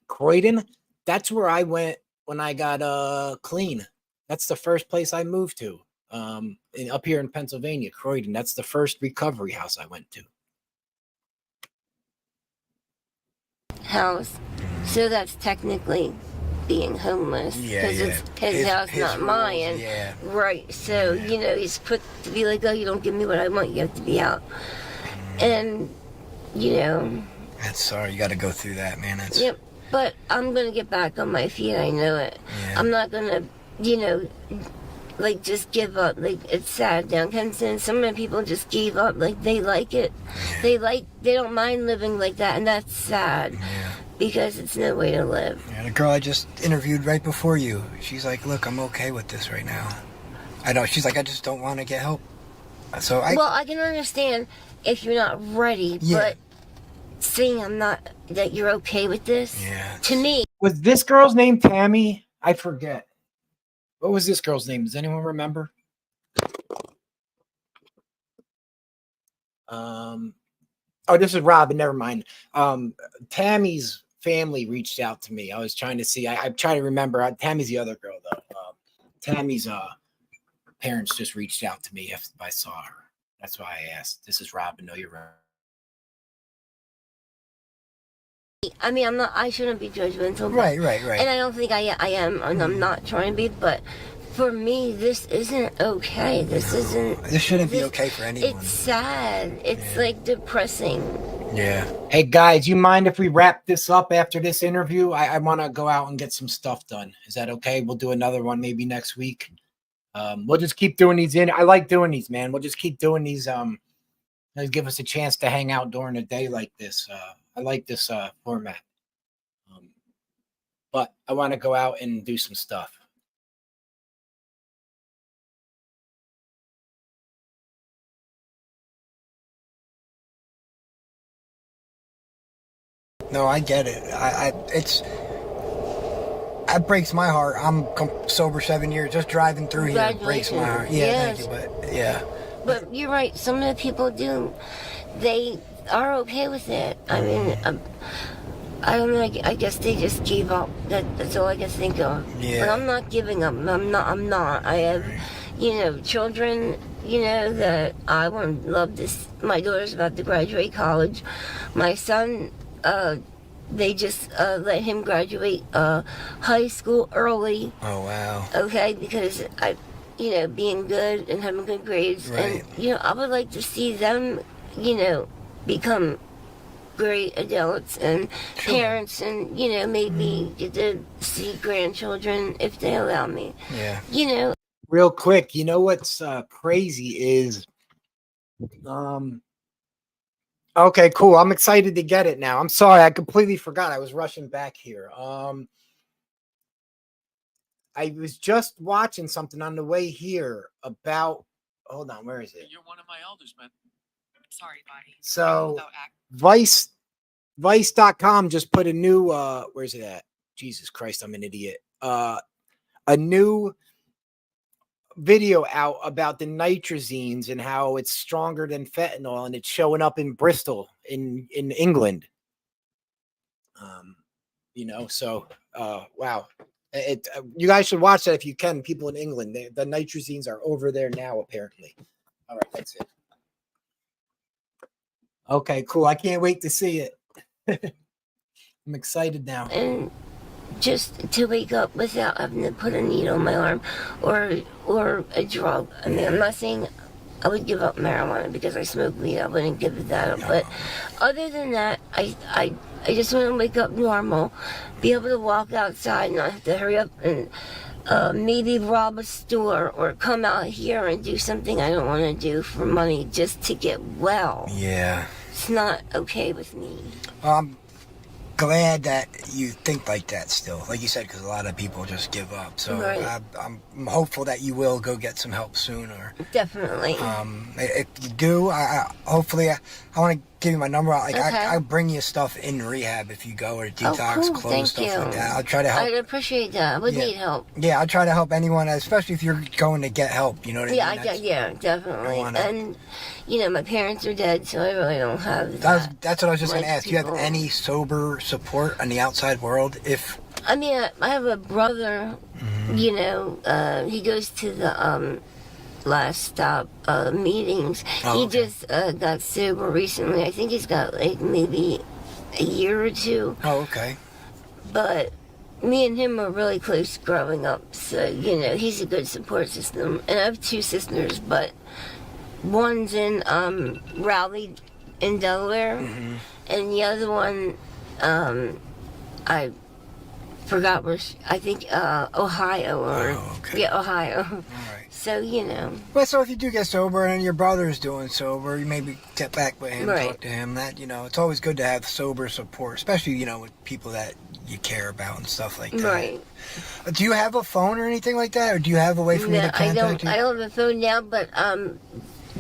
Croydon, that's where I went when I got clean. That's the first place I moved to. Up here in Pennsylvania, Croydon. That's the first recovery house I went to. House. So that's technically being homeless because it's his house, not rules, mine. Yeah. Right. So, he's put to be like, oh, you don't give me what I want, you have to be out. And, That's sorry, you got to go through that, man. Yep. But I'm going to get back on my feet. I know it. Yeah. I'm not going to, just give up. Like, it's sad down Kensington. So many people just gave up. Like, they like it. Yeah. They don't mind living like that. And that's sad. Yeah. Because it's no way to live. Yeah, the girl I just interviewed right before you, she's like, look, I'm okay with this right now. I know. She's like, I just don't want to get help. So I can understand if you're not ready, but saying that you're okay with this, to me. Was this girl's name Tammy? I forget. What was this girl's name? Does anyone remember? Oh, this is Robin. Never mind. Tammy's family reached out to me. I was trying to see. I'm trying to remember. Tammy's the other girl, though. Tammy's parents just reached out to me if I saw her. That's why I asked. This is Robin. No, you're right. I mean, I shouldn't be judgmental. Right. And I don't think I am, and I'm not trying to be, but for me, this isn't okay. This shouldn't be okay for anyone. It's sad. It's like depressing. Yeah. Hey guys, you mind if we wrap this up after this interview? I want to go out and get some stuff done. Is that okay? We'll do another one maybe next week. We'll just keep doing these. I like doing these, man. We'll just keep doing these. Give us a chance to hang out during a day like this. I like this format. But I want to go out and do some stuff. No, I get it. That breaks my heart. I'm sober 7 years. Just driving through here breaks my heart. Yeah, Yes. thank you, but yeah. But you're right. Some of the people do. They are okay with it. I mean, I don't know. I guess they just gave up. That's all I can think of. Yeah. But I'm not giving up. I'm not. I have, children. That I would love this. My daughter's about to graduate college. My son, they just let him graduate high school early. Oh wow. Okay, because being good and having good grades, Right. and I would like to see them, become great adults and parents, and maybe get to see grandchildren if they allow me. Yeah. Real quick, what's crazy is, okay, cool. I'm excited to get it now. I'm sorry, I completely forgot. I was rushing back here. I was just watching something on the way here about. Hold on, where is it? You're one of my elders, man. Sorry, buddy. So Vice.com just put a new where's it at? Jesus Christ, I'm an idiot. A new video out about the nitrazines and how it's stronger than fentanyl, and it's showing up in Bristol in England. So wow. You guys should watch that if you can. People in England, the nitrazines are over there now, apparently. All right, that's it. Okay, cool. I can't wait to see it. I'm excited now. And just to wake up without having to put a needle in my arm or a drug. I mean, I'm not saying I would give up marijuana because I smoke weed. I wouldn't give that up. No. But other than that, I just want to wake up normal, be able to walk outside, not have to hurry up and maybe rob a store or come out here and do something I don't want to do for money just to get well. Yeah. It's not okay with me. I'm glad that you think like that still. Like you said, because a lot of people just give up. So right. I'm hopeful that you will go get some help soon. Or definitely. If you do, hopefully I want to give you my number. Like okay. I bring you stuff in rehab if you go, or detox, cool. clothes, Thank stuff you. like that. I'll try to help. I'd appreciate that. I would need help. Yeah, I'll try to help anyone, especially if you're going to get help. You know what I mean? Yeah, definitely. And my parents are dead, so I really don't have that. That's what I was just going to ask. Do you have any sober support on the outside world? I mean, I have a brother. Mm-hmm. He goes to the last stop meetings. He just got sober recently. I think he's got like maybe a year or two. Oh, okay. But me and him were really close growing up, so he's a good support system. And I have two sisters, but one's in Raleigh in Delaware, mm-hmm. and the other one I forgot where I think Ohio or Ohio. All right. So Well, so if you do get sober and your brother's doing sober, you maybe get back with him, talk to him. That it's always good to have sober support, especially with people that you care about and stuff like that. Right. Do you have a phone or anything like that, or do you have a way for me to contact you? I don't have a phone now, but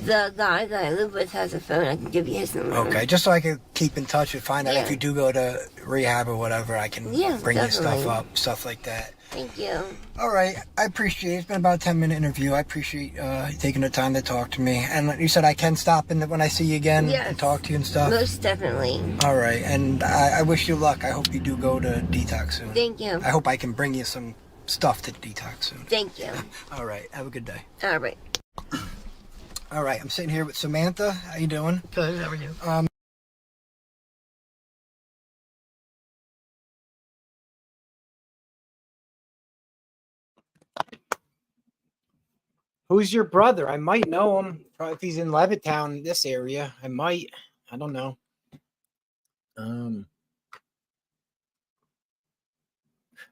the guy that I live with has a phone. I can give you his number. Okay, just so I can keep in touch and find out if you do go to rehab or whatever, I can bring you stuff up, stuff like that. Thank you. All right, I appreciate it. It's been about a 10-minute interview. I appreciate you taking the time to talk to me. And you said I can stop when I see you again and talk to you and stuff? Most definitely. All right, and I wish you luck. I hope you do go to detox soon. Thank you. I hope I can bring you some stuff to detox soon. Thank you. All right, have a good day. All right. All right, I'm sitting here with Samantha. How you doing? Good, how are you? Who's your brother? I might know him. Probably if he's in Levittown, this area. I might. I don't know.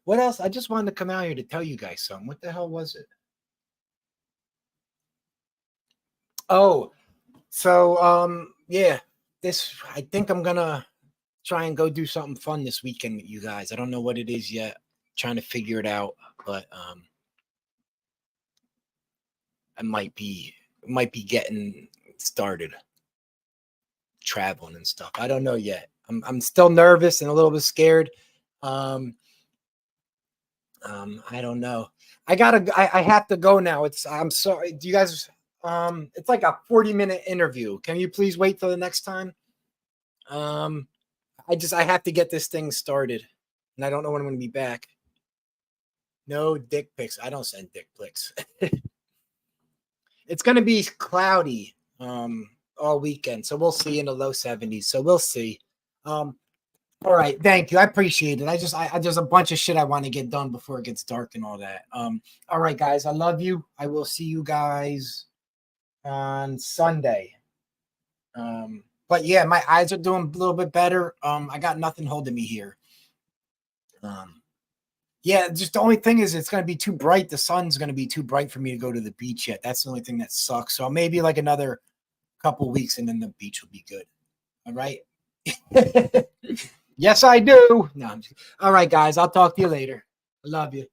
What else? I just wanted to come out here to tell you guys something. What the hell was it? Oh, so yeah. I think I'm gonna try and go do something fun this weekend with you guys. I don't know what it is yet. Trying to figure it out, but I might be getting started traveling and stuff. I don't know yet. I'm still nervous and a little bit scared. I don't know. I have to go now. I'm sorry. Do you guys, it's like a 40-minute interview. Can you please wait till the next time? I have to get this thing started and I don't know when I'm going to be back. No dick pics. I don't send dick pics. It's going to be cloudy, all weekend. So we'll see in the low 70s. So we'll see. All right, thank you. I appreciate it. I there's a bunch of shit I want to get done before it gets dark and all that. All right, guys, I love you. I will see you guys on Sunday. But yeah, my eyes are doing a little bit better. I got nothing holding me here. Yeah, just the only thing is it's gonna be too bright. The sun's gonna be too bright for me to go to the beach yet. That's the only thing that sucks. So maybe like another couple weeks and then the beach will be good. All right. Yes, I do. No, all right, guys. I'll talk to you later. I love you.